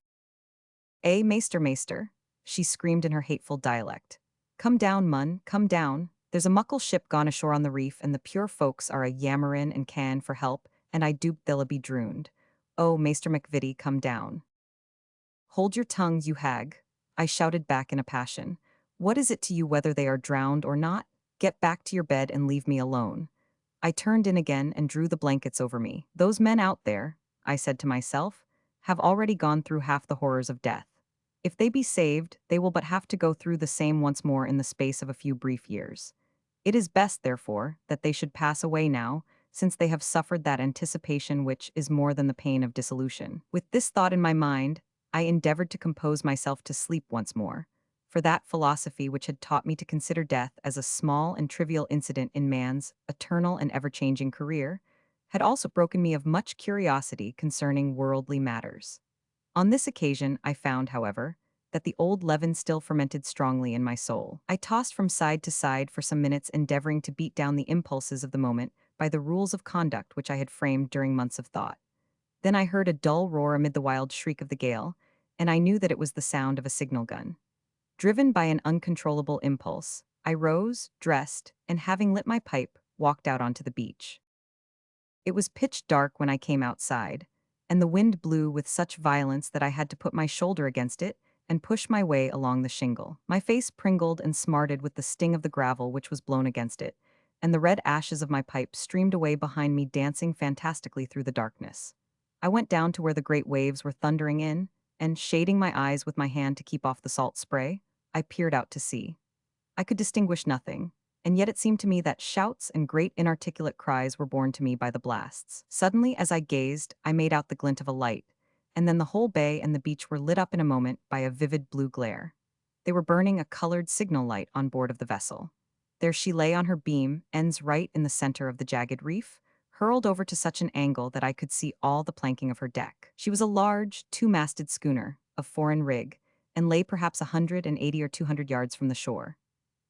Meester," she screamed in her hateful dialect. "Come down, mun, come down. There's a muckle ship gone ashore on the reef, and the pure folks are a yammerin' and can for help, and I doop they'll be drooned. Oh, Maester McVitie, come down." "Hold your tongue, you hag," I shouted back in a passion. "What is it to you whether they are drowned or not? Get back to your bed and leave me alone." I turned in again and drew the blankets over me. "Those men out there," I said to myself, "have already gone through half the horrors of death. If they be saved, they will but have to go through the same once more in the space of a few brief years. It is best, therefore, that they should pass away now, since they have suffered that anticipation which is more than the pain of dissolution. With this thought in my mind, I endeavored to compose myself to sleep once more, for that philosophy which had taught me to consider death as a small and trivial incident in man's eternal and ever-changing career, had also broken me of much curiosity concerning worldly matters. On this occasion, I found, however, that the old leaven still fermented strongly in my soul. I tossed from side to side for some minutes, endeavoring to beat down the impulses of the moment by the rules of conduct which I had framed during months of thought. Then I heard a dull roar amid the wild shriek of the gale, and I knew that it was the sound of a signal gun. Driven by an uncontrollable impulse, I rose, dressed, and having lit my pipe, walked out onto the beach. It was pitch dark when I came outside, and the wind blew with such violence that I had to put my shoulder against it and push my way along the shingle. My face pringled and smarted with the sting of the gravel which was blown against it, and the red ashes of my pipe streamed away behind me, dancing fantastically through the darkness. I went down to where the great waves were thundering in, and, shading my eyes with my hand to keep off the salt spray, I peered out to sea. I could distinguish nothing, and yet it seemed to me that shouts and great inarticulate cries were borne to me by the blasts. Suddenly, as I gazed, I made out the glint of a light, and then the whole bay and the beach were lit up in a moment by a vivid blue glare. They were burning a colored signal light on board of the vessel. There she lay on her beam, ends right in the center of the jagged reef, hurled over to such an angle that I could see all the planking of her deck. She was a large, two-masted schooner, of foreign rig, and lay perhaps 180 or 200 yards from the shore.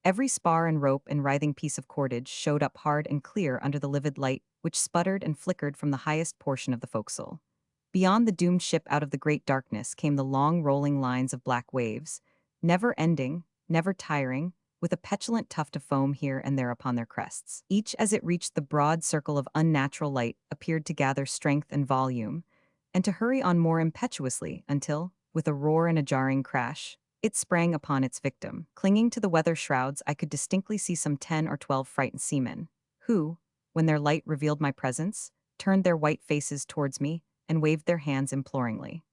Every spar and rope and writhing piece of cordage showed up hard and clear under the livid light which sputtered and flickered from the highest portion of the forecastle. Beyond the doomed ship, out of the great darkness, came the long rolling lines of black waves, never ending, never tiring, with a petulant tuft of foam here and there upon their crests. Each, as it reached the broad circle of unnatural light, appeared to gather strength and volume, and to hurry on more impetuously until, with a roar and a jarring crash, it sprang upon its victim. Clinging to the weather shrouds, I could distinctly see some 10 or 12 frightened seamen, who, when their light revealed my presence, turned their white faces towards me and waved their hands imploringly.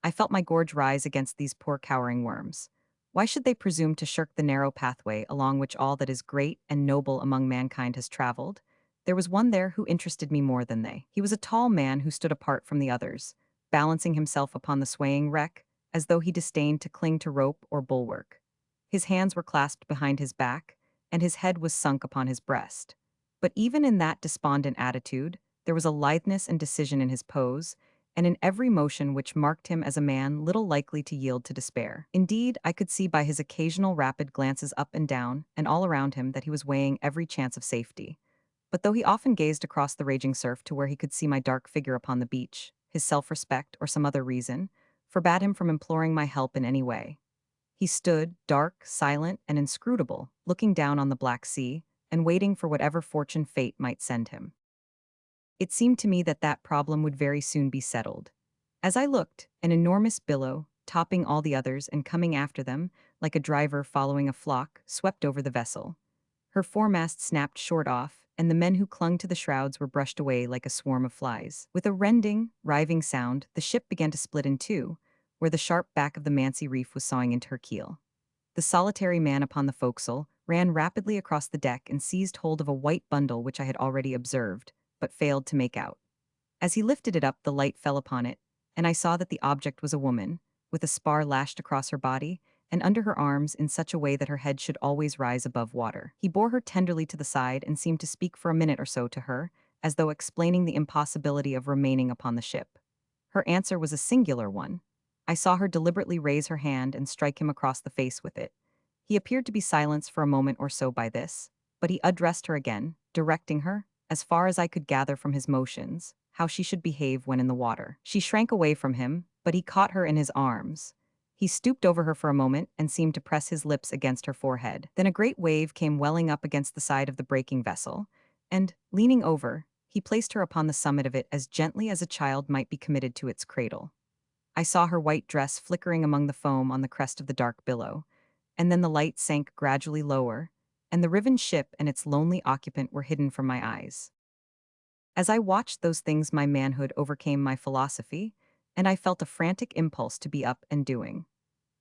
I felt my gorge rise against these poor cowering worms. Why should they presume to shirk the narrow pathway along which all that is great and noble among mankind has traveled? There was one there who interested me more than they. He was a tall man who stood apart from the others, balancing himself upon the swaying wreck, as though he disdained to cling to rope or bulwark. His hands were clasped behind his back, and his head was sunk upon his breast. But even in that despondent attitude, there was a litheness and decision in his pose, and in every motion which marked him as a man little likely to yield to despair. Indeed, I could see by his occasional rapid glances up and down and all around him that he was weighing every chance of safety. But though he often gazed across the raging surf to where he could see my dark figure upon the beach, his self-respect, or some other reason, forbade him from imploring my help in any way. He stood, dark, silent, and inscrutable, looking down on the black sea, and waiting for whatever fortune fate might send him. It seemed to me that that problem would very soon be settled. As I looked, an enormous billow, topping all the others and coming after them, like a driver following a flock, swept over the vessel. Her foremast snapped short off, and the men who clung to the shrouds were brushed away like a swarm of flies. With a rending, riving sound, the ship began to split in two, where the sharp back of the Mancy reef was sawing into her keel. The solitary man upon the forecastle ran rapidly across the deck and seized hold of a white bundle which I had already observed, but failed to make out. As he lifted it up, the light fell upon it, and I saw that the object was a woman, with a spar lashed across her body, and under her arms in such a way that her head should always rise above water. He bore her tenderly to the side and seemed to speak for a minute or so to her, as though explaining the impossibility of remaining upon the ship. Her answer was a singular one. I saw her deliberately raise her hand and strike him across the face with it. He appeared to be silenced for a moment or so by this, but he addressed her again, directing her, as far as I could gather from his motions, how she should behave when in the water. She shrank away from him, but he caught her in his arms. He stooped over her for a moment and seemed to press his lips against her forehead. Then a great wave came welling up against the side of the breaking vessel, and, leaning over, he placed her upon the summit of it as gently as a child might be committed to its cradle. I saw her white dress flickering among the foam on the crest of the dark billow, and then the light sank gradually lower, and the riven ship and its lonely occupant were hidden from my eyes. As I watched those things, my manhood overcame my philosophy, and I felt a frantic impulse to be up and doing.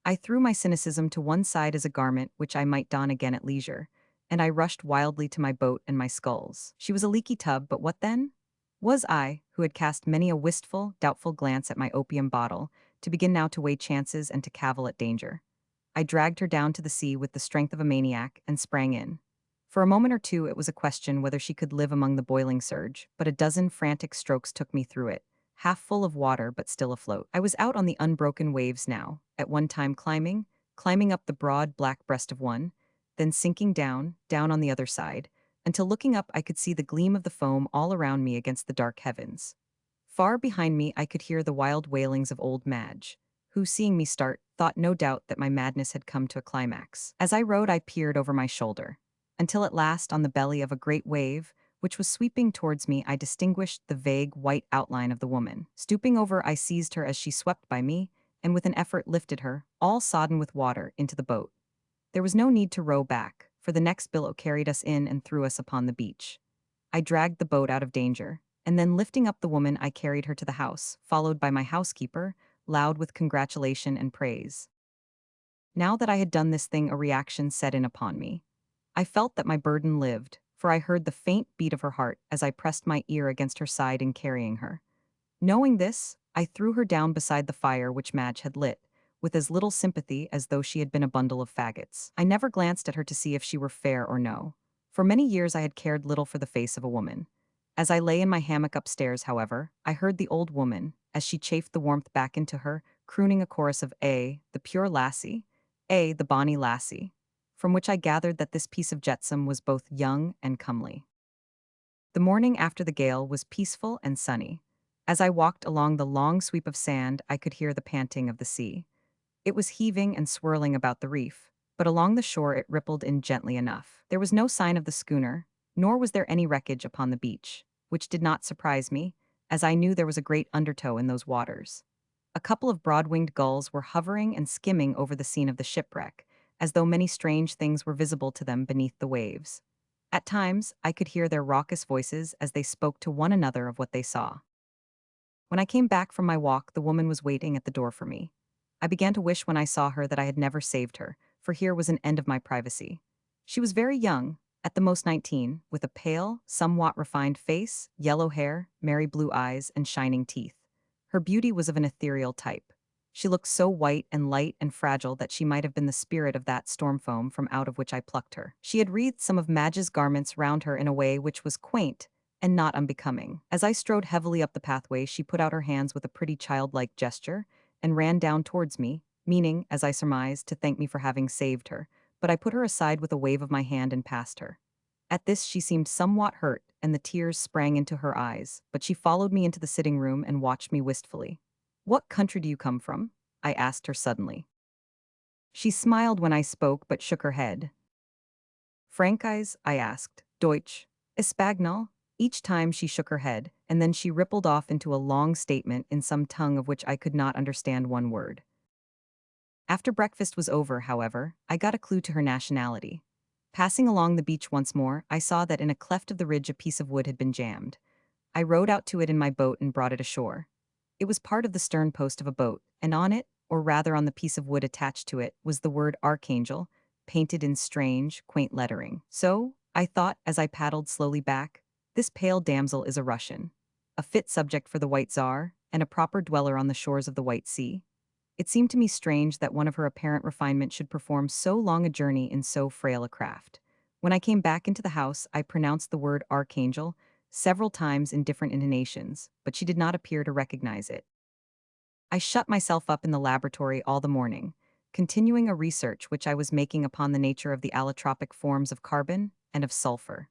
I threw my cynicism to one side as a garment which I might don again at leisure, and I rushed wildly to my boat and my sculls. She was a leaky tub, but what then? Was I, who had cast many a wistful, doubtful glance at my opium bottle, to begin now to weigh chances and to cavil at danger? I dragged her down to the sea with the strength of a maniac and sprang in. For a moment or two it was a question whether she could live among the boiling surge, but a dozen frantic strokes took me through it, half full of water but still afloat. I was out on the unbroken waves now, at one time climbing up the broad black breast of one, then sinking down on the other side, until looking up I could see the gleam of the foam all around me against the dark heavens. Far behind me I could hear the wild wailings of old Madge, who, seeing me start, thought no doubt that my madness had come to a climax. As I rode I peered over my shoulder, until at last on the belly of a great wave, which was sweeping towards me, I distinguished the vague white outline of the woman. Stooping over I seized her as she swept by me, and with an effort lifted her, all sodden with water, into the boat. There was no need to row back, for the next billow carried us in and threw us upon the beach. I dragged the boat out of danger, and then lifting up the woman I carried her to the house, followed by my housekeeper, loud with congratulation and praise. Now that I had done this thing a reaction set in upon me. I felt that my burden lived, for I heard the faint beat of her heart as I pressed my ear against her side in carrying her. Knowing this, I threw her down beside the fire which Madge had lit, with as little sympathy as though she had been a bundle of faggots. I never glanced at her to see if she were fair or no. For many years I had cared little for the face of a woman. As I lay in my hammock upstairs, however, I heard the old woman, as she chafed the warmth back into her, crooning a chorus of the pure lassie, the bonny lassie, from which I gathered that this piece of jetsam was both young and comely. The morning after the gale was peaceful and sunny. As I walked along the long sweep of sand, I could hear the panting of the sea. It was heaving and swirling about the reef, but along the shore it rippled in gently enough. There was no sign of the schooner, nor was there any wreckage upon the beach, which did not surprise me, as I knew there was a great undertow in those waters. A couple of broad-winged gulls were hovering and skimming over the scene of the shipwreck, as though many strange things were visible to them beneath the waves. At times, I could hear their raucous voices as they spoke to one another of what they saw. When I came back from my walk, the woman was waiting at the door for me. I began to wish when I saw her that I had never saved her, for here was an end of my privacy. She was very young, at the most 19, with a pale, somewhat refined face, yellow hair, merry blue eyes, and shining teeth. Her beauty was of an ethereal type. She looked so white and light and fragile that she might have been the spirit of that storm foam from out of which I plucked her. She had wreathed some of Madge's garments round her in a way which was quaint and not unbecoming. As I strode heavily up the pathway, she put out her hands with a pretty childlike gesture and ran down towards me, meaning, as I surmised, to thank me for having saved her, but I put her aside with a wave of my hand and passed her. At this she seemed somewhat hurt, and the tears sprang into her eyes, but she followed me into the sitting room and watched me wistfully. "What country do you come from?" I asked her suddenly. She smiled when I spoke but shook her head. "Frankreich?" I asked. "Deutsch? Espagnol?" Each time she shook her head, and then she rippled off into a long statement in some tongue of which I could not understand one word. After breakfast was over, however, I got a clue to her nationality. Passing along the beach once more, I saw that in a cleft of the ridge a piece of wood had been jammed. I rowed out to it in my boat and brought it ashore. It was part of the stern post of a boat, and on it, or rather on the piece of wood attached to it, was the word Archangel, painted in strange, quaint lettering. So, I thought as I paddled slowly back, this pale damsel is a Russian, a fit subject for the White Tsar, and a proper dweller on the shores of the White Sea. It seemed to me strange that one of her apparent refinement should perform so long a journey in so frail a craft. When I came back into the house, I pronounced the word Archangel several times in different intonations, but she did not appear to recognize it. I shut myself up in the laboratory all the morning, continuing a research which I was making upon the nature of the allotropic forms of carbon and of sulfur.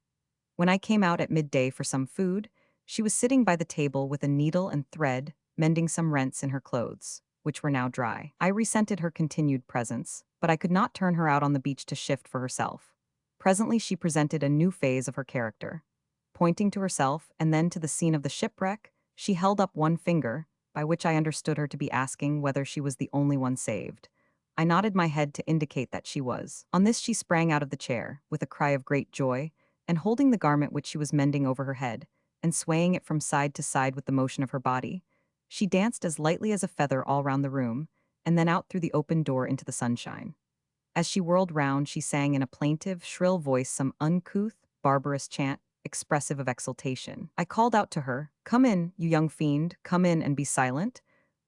When I came out at midday for some food, she was sitting by the table with a needle and thread, mending some rents in her clothes, which were now dry. I resented her continued presence, but I could not turn her out on the beach to shift for herself. Presently she presented a new phase of her character. Pointing to herself and then to the scene of the shipwreck, she held up one finger, by which I understood her to be asking whether she was the only one saved. I nodded my head to indicate that she was. On this she sprang out of the chair, with a cry of great joy, and holding the garment which she was mending over her head, and swaying it from side to side with the motion of her body, she danced as lightly as a feather all round the room, and then out through the open door into the sunshine. As she whirled round, she sang in a plaintive, shrill voice some uncouth, barbarous chant, expressive of exultation. I called out to her, "Come in, you young fiend, come in and be silent."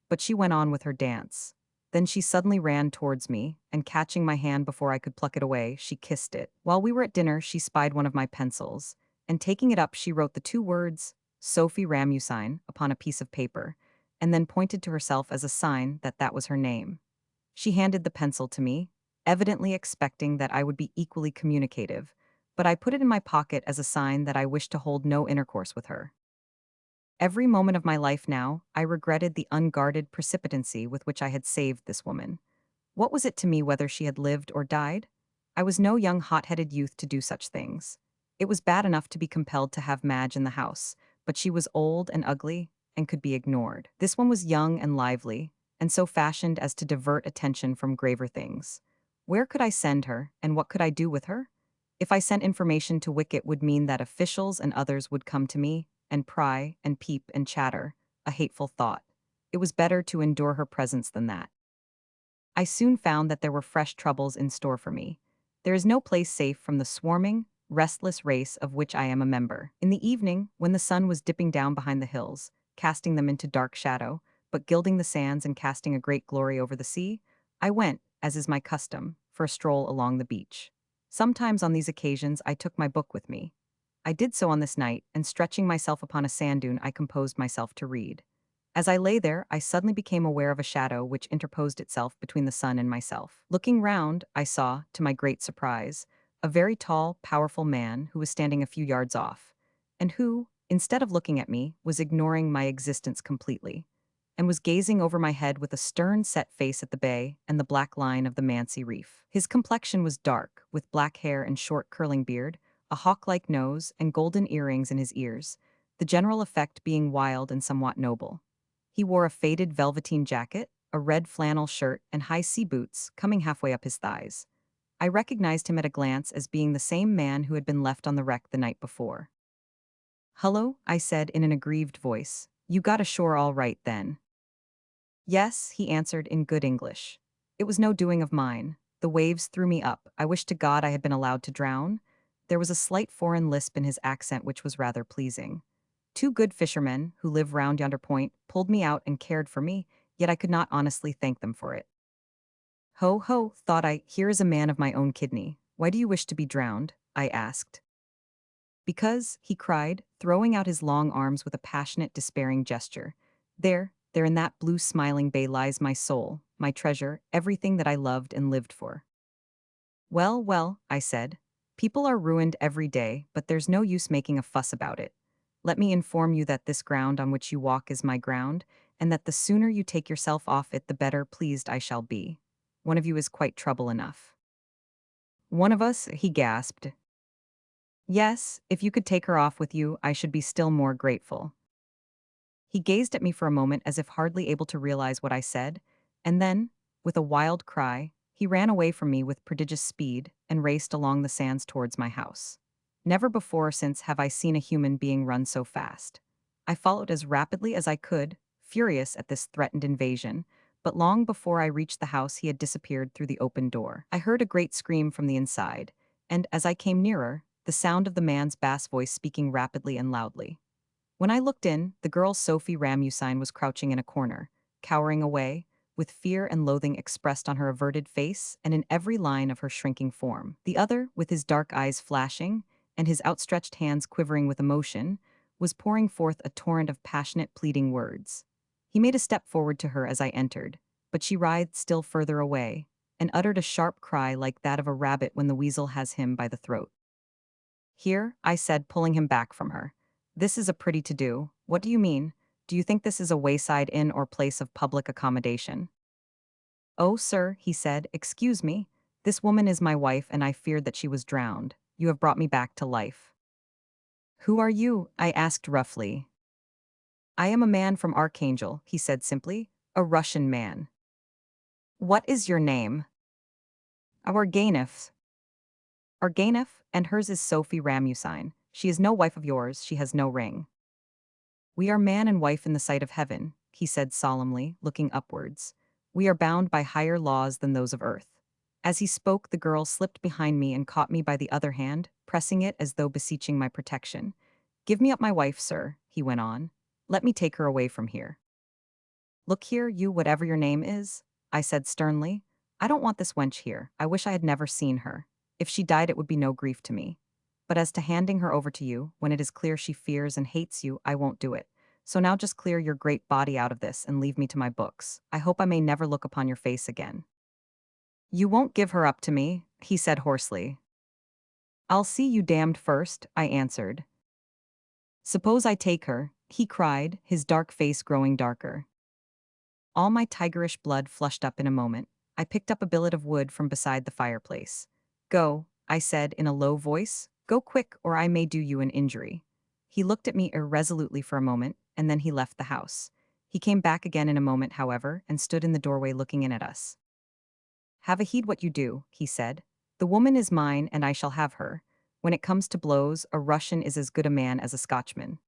But she went on with her dance. Then she suddenly ran towards me, and catching my hand before I could pluck it away, she kissed it. While we were at dinner, she spied one of my pencils, and taking it up, she wrote the two words, Sophie Ramusine, upon a piece of paper, and then pointed to herself as a sign that that was her name. She handed the pencil to me, evidently expecting that I would be equally communicative, but I put it in my pocket as a sign that I wished to hold no intercourse with her. Every moment of my life now, I regretted the unguarded precipitancy with which I had saved this woman. What was it to me whether she had lived or died? I was no young hot-headed youth to do such things. It was bad enough to be compelled to have Madge in the house, but she was old and ugly and could be ignored. This one was young and lively, and so fashioned as to divert attention from graver things. Where could I send her, and what could I do with her? If I sent information to Wicket would mean that officials and others would come to me, and pry, and peep, and chatter, a hateful thought. It was better to endure her presence than that. I soon found that there were fresh troubles in store for me. There is no place safe from the swarming, restless race of which I am a member. In the evening, when the sun was dipping down behind the hills, casting them into dark shadow, but gilding the sands and casting a great glory over the sea, I went, as is my custom, for a stroll along the beach. Sometimes on these occasions I took my book with me. I did so on this night, and stretching myself upon a sand dune, I composed myself to read. As I lay there, I suddenly became aware of a shadow which interposed itself between the sun and myself. Looking round, I saw, to my great surprise, a very tall, powerful man who was standing a few yards off, and who, instead of looking at me, was ignoring my existence completely, and was gazing over my head with a stern set face at the bay and the black line of the Mansi Reef. His complexion was dark, with black hair and short curling beard, a hawk-like nose, and golden earrings in his ears, the general effect being wild and somewhat noble. He wore a faded velveteen jacket, a red flannel shirt, and high sea boots coming halfway up his thighs. I recognized him at a glance as being the same man who had been left on the wreck the night before. "Hullo," I said in an aggrieved voice. "You got ashore all right, then?" "Yes," he answered in good English. "It was no doing of mine. The waves threw me up. I wish to God I had been allowed to drown." There was a slight foreign lisp in his accent which was rather pleasing. "Two good fishermen, who live round yonder point, pulled me out and cared for me, yet I could not honestly thank them for it." "Ho, ho," thought I, "here is a man of my own kidney. Why do you wish to be drowned?" I asked. "Because," he cried, throwing out his long arms with a passionate, despairing gesture, there in that blue smiling bay lies my soul, my treasure, everything that I loved and lived for." "Well, well," I said, "people are ruined every day, but there's no use making a fuss about it. Let me inform you that this ground on which you walk is my ground, and that the sooner you take yourself off it the better pleased I shall be. One of you is quite trouble enough." "One of us?" he gasped. "Yes, if you could take her off with you, I should be still more grateful." He gazed at me for a moment as if hardly able to realize what I said, and then, with a wild cry, he ran away from me with prodigious speed and raced along the sands towards my house. Never before or since have I seen a human being run so fast. I followed as rapidly as I could, furious at this threatened invasion, but long before I reached the house he had disappeared through the open door. I heard a great scream from the inside, and, as I came nearer, the sound of the man's bass voice speaking rapidly and loudly. When I looked in, the girl Sophie Ramusine was crouching in a corner, cowering away, with fear and loathing expressed on her averted face and in every line of her shrinking form. The other, with his dark eyes flashing, and his outstretched hands quivering with emotion, was pouring forth a torrent of passionate pleading words. He made a step forward to her as I entered, but she writhed still further away, and uttered a sharp cry like that of a rabbit when the weasel has him by the throat. "Here," I said, pulling him back from her. "This is a pretty to-do. What do you mean? Do you think this is a wayside inn or place of public accommodation?" "Oh, sir," he said, "excuse me. This woman is my wife and I feared that she was drowned. You have brought me back to life." "Who are you?" I asked roughly. "I am a man from Archangel," he said simply, "a Russian man." "What is your name?" "Arganif." "Arganif, and hers is Sophie Ramusine. She is no wife of yours, she has no ring." "We are man and wife in the sight of heaven," he said solemnly, looking upwards. We are bound by higher laws than those of Earth. As he spoke, the girl slipped behind me and caught me by the other hand, pressing it as though beseeching my protection. Give me up my wife, sir, he went on. Let me take her away from here. Look here, you whatever your name is, I said sternly. I don't want this wench here. I wish I had never seen her. If she died, it would be no grief to me. But as to handing her over to you, when it is clear she fears and hates you, I won't do it. So now just clear your great body out of this and leave me to my books. I hope I may never look upon your face again. You won't give her up to me, he said hoarsely. I'll see you damned first, I answered. Suppose I take her, he cried, his dark face growing darker. All my tigerish blood flushed up in a moment. I picked up a billet of wood from beside the fireplace. Go, I said in a low voice. Go quick, or I may do you an injury. He looked at me irresolutely for a moment, and then he left the house. He came back again in a moment, however, and stood in the doorway looking in at us. Have a heed what you do, he said. The woman is mine, and I shall have her. When it comes to blows, a Russian is as good a man as a Scotchman.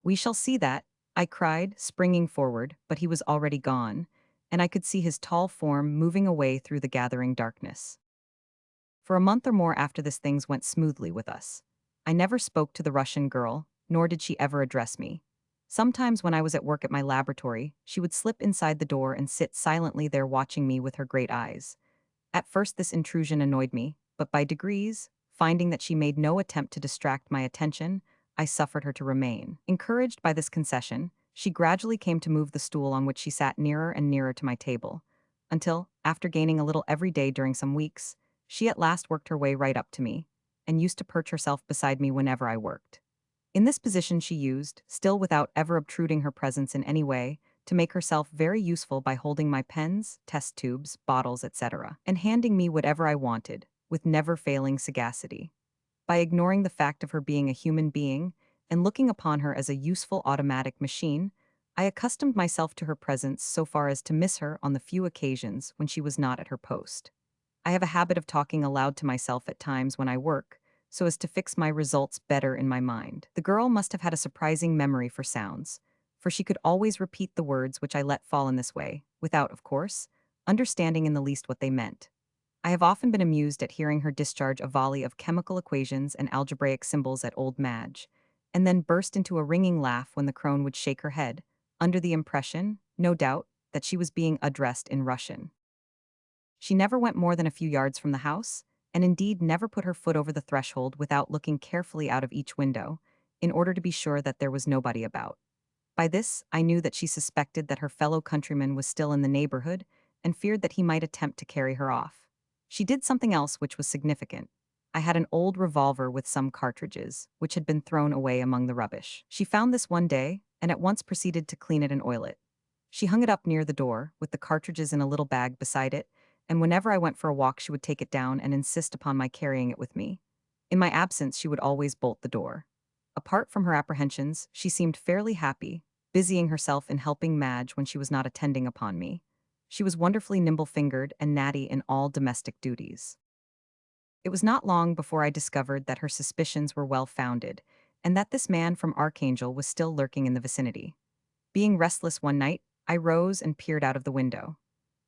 We shall see that, I cried, springing forward, but he was already gone, and I could see his tall form moving away through the gathering darkness. For a month or more after this things went smoothly with us. I never spoke to the Russian girl, nor did she ever address me. Sometimes when I was at work at my laboratory, she would slip inside the door and sit silently there watching me with her great eyes. At first this intrusion annoyed me, but by degrees, finding that she made no attempt to distract my attention, I suffered her to remain. Encouraged by this concession, she gradually came to move the stool on which she sat nearer and nearer to my table, until, after gaining a little every day during some weeks, she at last worked her way right up to me, and used to perch herself beside me whenever I worked. In this position she used, still without ever obtruding her presence in any way, to make herself very useful by holding my pens, test tubes, bottles, etc., and handing me whatever I wanted, with never-failing sagacity. By ignoring the fact of her being a human being, and looking upon her as a useful automatic machine, I accustomed myself to her presence so far as to miss her on the few occasions when she was not at her post. I have a habit of talking aloud to myself at times when I work, so as to fix my results better in my mind. The girl must have had a surprising memory for sounds, for she could always repeat the words which I let fall in this way, without, of course, understanding in the least what they meant. I have often been amused at hearing her discharge a volley of chemical equations and algebraic symbols at old Madge, and then burst into a ringing laugh when the crone would shake her head, under the impression, no doubt, that she was being addressed in Russian. She never went more than a few yards from the house, and indeed never put her foot over the threshold without looking carefully out of each window, in order to be sure that there was nobody about. By this, I knew that she suspected that her fellow countryman was still in the neighborhood, and feared that he might attempt to carry her off. She did something else which was significant. I had an old revolver with some cartridges, which had been thrown away among the rubbish. She found this one day, and at once proceeded to clean it and oil it. She hung it up near the door, with the cartridges in a little bag beside it, and whenever I went for a walk she would take it down and insist upon my carrying it with me. In my absence she would always bolt the door. Apart from her apprehensions, she seemed fairly happy, busying herself in helping Madge when she was not attending upon me. She was wonderfully nimble-fingered and natty in all domestic duties. It was not long before I discovered that her suspicions were well-founded, and that this man from Archangel was still lurking in the vicinity. Being restless one night, I rose and peered out of the window.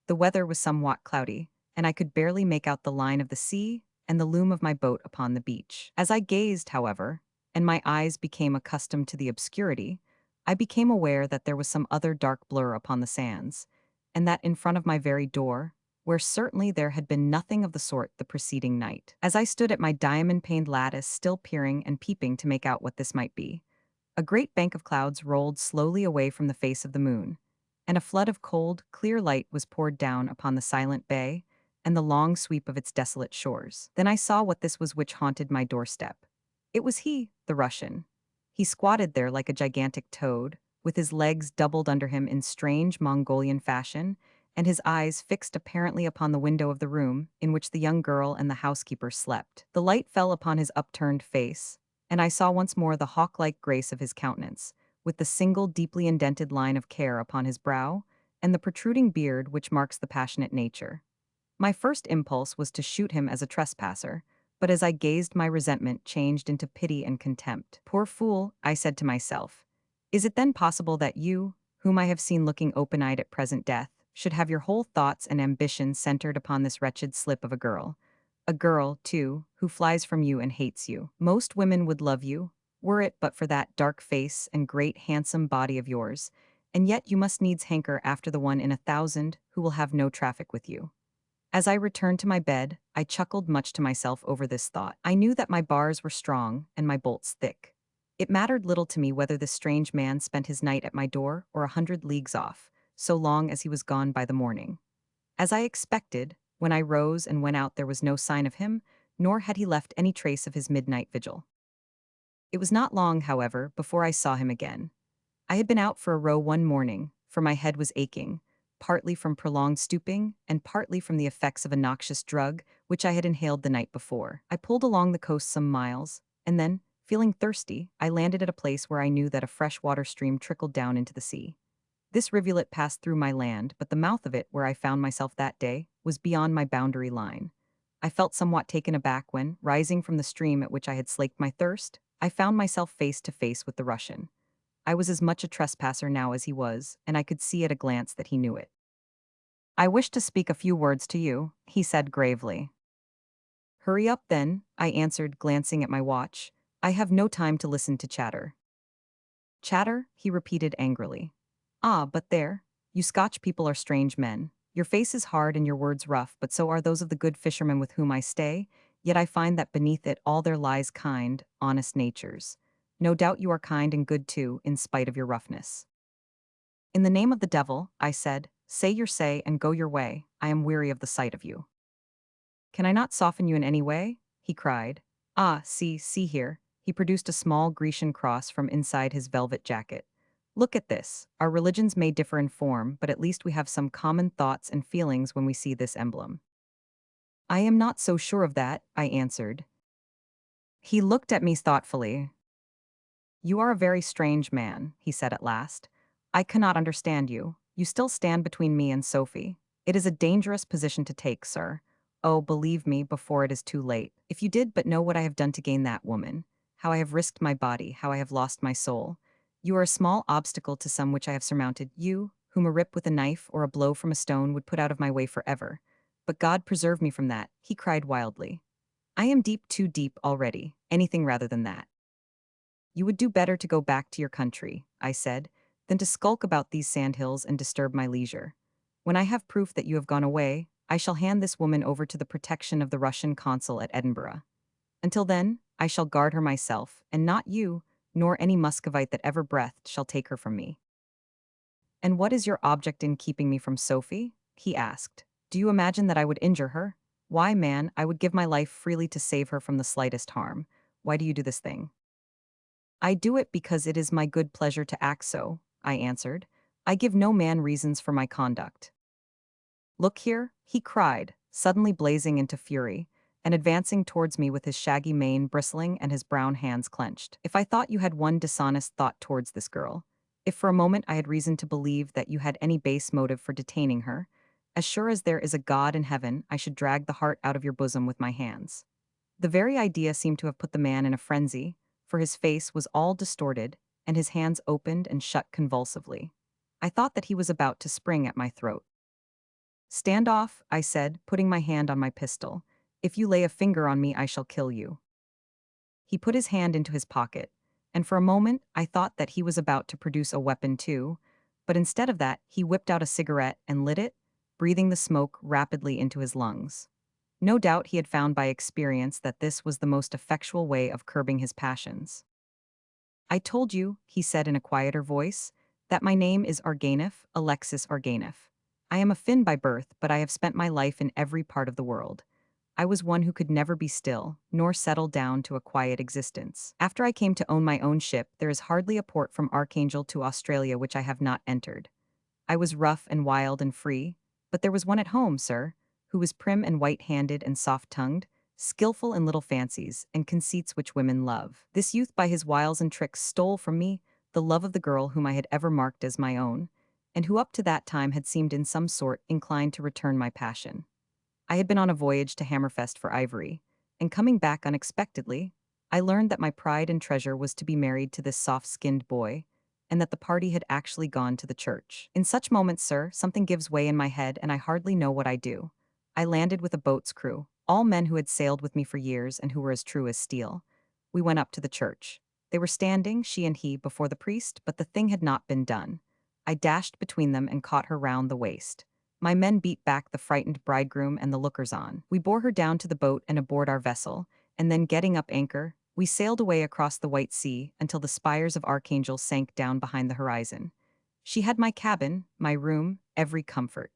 The weather was somewhat cloudy, and I could barely make out the line of the sea and the loom of my boat upon the beach. As I gazed, however, and my eyes became accustomed to the obscurity, I became aware that there was some other dark blur upon the sands, and that in front of my very door, where certainly there had been nothing of the sort the preceding night. As I stood at my diamond-paned lattice, still peering and peeping to make out what this might be, a great bank of clouds rolled slowly away from the face of the moon, and a flood of cold, clear light was poured down upon the silent bay and the long sweep of its desolate shores. Then I saw what this was which haunted my doorstep. It was he, the Russian. He squatted there like a gigantic toad, with his legs doubled under him in strange Mongolian fashion, and his eyes fixed apparently upon the window of the room in which the young girl and the housekeeper slept. The light fell upon his upturned face, and I saw once more the hawk-like grace of his countenance, with the single deeply indented line of care upon his brow, and the protruding beard which marks the passionate nature. My first impulse was to shoot him as a trespasser, but as I gazed my resentment changed into pity and contempt. Poor fool, I said to myself. Is it then possible that you, whom I have seen looking open-eyed at present death, should have your whole thoughts and ambitions centered upon this wretched slip of a girl. A girl, too, who flies from you and hates you. Most women would love you, were it but for that dark face and great handsome body of yours, and yet you must needs hanker after the one in 1,000 who will have no traffic with you. As I returned to my bed, I chuckled much to myself over this thought. I knew that my bars were strong and my bolts thick. It mattered little to me whether this strange man spent his night at my door or 100 leagues off, so long as he was gone by the morning. As I expected, when I rose and went out there was no sign of him, nor had he left any trace of his midnight vigil. It was not long, however, before I saw him again. I had been out for a row one morning, for my head was aching, partly from prolonged stooping and partly from the effects of a noxious drug which I had inhaled the night before. I pulled along the coast some miles, and then, feeling thirsty, I landed at a place where I knew that a fresh-water stream trickled down into the sea. This rivulet passed through my land, but the mouth of it, where I found myself that day, was beyond my boundary line. I felt somewhat taken aback when, rising from the stream at which I had slaked my thirst, I found myself face to face with the Russian. I was as much a trespasser now as he was, and I could see at a glance that he knew it. "I wish to speak a few words to you," he said gravely. "Hurry up, then," I answered, glancing at my watch. "I have no time to listen to chatter." "Chatter?" he repeated angrily. "Ah, but there. You Scotch people are strange men. Your face is hard and your words rough, but so are those of the good fishermen with whom I stay, yet I find that beneath it all there lies kind, honest natures. No doubt you are kind and good too, in spite of your roughness." "In the name of the devil," I said, "say your say and go your way. I am weary of the sight of you." "Can I not soften you in any way?" he cried. "Ah, see here." He produced a small Grecian cross from inside his velvet jacket. "Look at this. Our religions may differ in form, but at least we have some common thoughts and feelings when we see this emblem." "I am not so sure of that," I answered. He looked at me thoughtfully. "You are a very strange man," he said at last. "I cannot understand you. You still stand between me and Sophie. It is a dangerous position to take, sir. Oh, believe me before it is too late. If you did but know what I have done to gain that woman, how I have risked my body, how I have lost my soul. You are a small obstacle to some which I have surmounted, you, whom a rip with a knife or a blow from a stone would put out of my way forever. But God preserve me from that," he cried wildly. "I am deep, too deep already, anything rather than that." "You would do better to go back to your country," I said, "than to skulk about these sandhills and disturb my leisure. When I have proof that you have gone away, I shall hand this woman over to the protection of the Russian consul at Edinburgh. Until then, I shall guard her myself, and not you, nor any Muscovite that ever breathed, shall take her from me." "And what is your object in keeping me from Sophie?" he asked. "Do you imagine that I would injure her? Why, man, I would give my life freely to save her from the slightest harm. Why do you do this thing?" "I do it because it is my good pleasure to act so," I answered. "I give no man reasons for my conduct." "Look here," he cried, suddenly blazing into fury, and advancing towards me with his shaggy mane bristling and his brown hands clenched. "If I thought you had one dishonest thought towards this girl, if for a moment I had reason to believe that you had any base motive for detaining her, as sure as there is a God in heaven, I should drag the heart out of your bosom with my hands." The very idea seemed to have put the man in a frenzy, for his face was all distorted, and his hands opened and shut convulsively. I thought that he was about to spring at my throat. "Stand off," I said, putting my hand on my pistol. "If you lay a finger on me, I shall kill you." He put his hand into his pocket, and for a moment I thought that he was about to produce a weapon too, but instead of that, he whipped out a cigarette and lit it, breathing the smoke rapidly into his lungs. No doubt he had found by experience that this was the most effectual way of curbing his passions. "I told you," he said in a quieter voice, "that my name is Arganif, Alexis Arganif. I am a Finn by birth, but I have spent my life in every part of the world. I was one who could never be still, nor settle down to a quiet existence. After I came to own my own ship, there is hardly a port from Archangel to Australia which I have not entered. I was rough and wild and free, but there was one at home, sir, who was prim and white-handed and soft-tongued, skillful in little fancies and conceits which women love. This youth by his wiles and tricks stole from me the love of the girl whom I had ever marked as my own, and who up to that time had seemed in some sort inclined to return my passion. I had been on a voyage to Hammerfest for ivory, and coming back unexpectedly, I learned that my pride and treasure was to be married to this soft-skinned boy, and that the party had actually gone to the church. In such moments, sir, something gives way in my head and I hardly know what I do. I landed with a boat's crew, all men who had sailed with me for years and who were as true as steel. We went up to the church. They were standing, she and he, before the priest, but the thing had not been done. I dashed between them and caught her round the waist. My men beat back the frightened bridegroom and the lookers-on. We bore her down to the boat and aboard our vessel, and then getting up anchor, we sailed away across the White Sea until the spires of Archangel sank down behind the horizon. She had my cabin, my room, every comfort.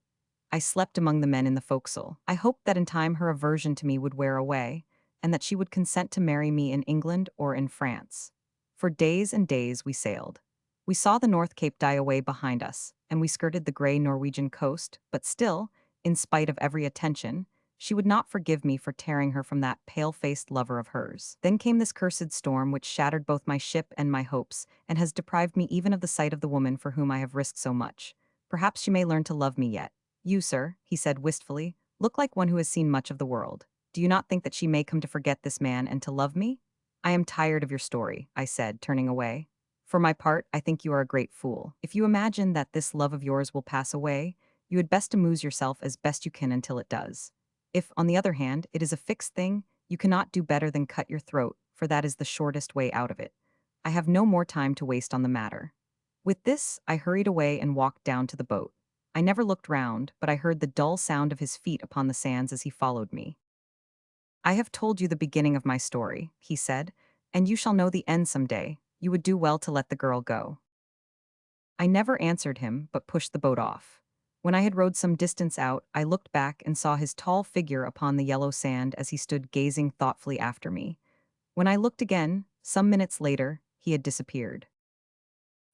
I slept among the men in the forecastle. I hoped that in time her aversion to me would wear away, and that she would consent to marry me in England or in France. For days and days we sailed. We saw the North Cape die away behind us, and we skirted the grey Norwegian coast, but still, in spite of every attention, she would not forgive me for tearing her from that pale-faced lover of hers. Then came this cursed storm which shattered both my ship and my hopes, and has deprived me even of the sight of the woman for whom I have risked so much. Perhaps she may learn to love me yet. You, sir, he said wistfully, look like one who has seen much of the world. Do you not think that she may come to forget this man and to love me? I am tired of your story, I said, turning away. For my part, I think you are a great fool. If you imagine that this love of yours will pass away, you had best amuse yourself as best you can until it does. If, on the other hand, it is a fixed thing, you cannot do better than cut your throat, for that is the shortest way out of it. I have no more time to waste on the matter. With this, I hurried away and walked down to the boat. I never looked round, but I heard the dull sound of his feet upon the sands as he followed me. I have told you the beginning of my story, he said, and you shall know the end some day. You would do well to let the girl go. I never answered him, but pushed the boat off. When I had rowed some distance out, I looked back and saw his tall figure upon the yellow sand as he stood gazing thoughtfully after me. When I looked again, some minutes later, he had disappeared.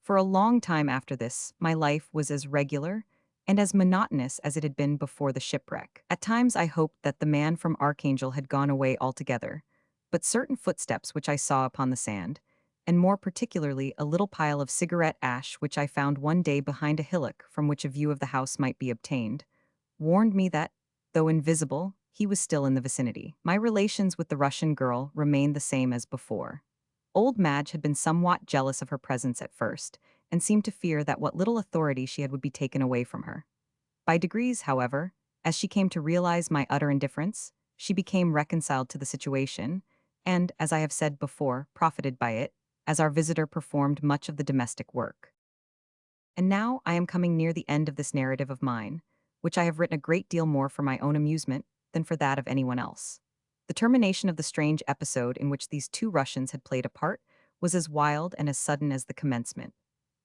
For a long time after this, my life was as regular and as monotonous as it had been before the shipwreck. At times I hoped that the man from Archangel had gone away altogether, but certain footsteps which I saw upon the sand, and more particularly a little pile of cigarette ash which I found one day behind a hillock from which a view of the house might be obtained, warned me that, though invisible, he was still in the vicinity. My relations with the Russian girl remained the same as before. Old Madge had been somewhat jealous of her presence at first, and seemed to fear that what little authority she had would be taken away from her. By degrees, however, as she came to realize my utter indifference, she became reconciled to the situation, and, as I have said before, profited by it, as our visitor performed much of the domestic work. And now I am coming near the end of this narrative of mine, which I have written a great deal more for my own amusement than for that of anyone else. The termination of the strange episode in which these two Russians had played a part was as wild and as sudden as the commencement.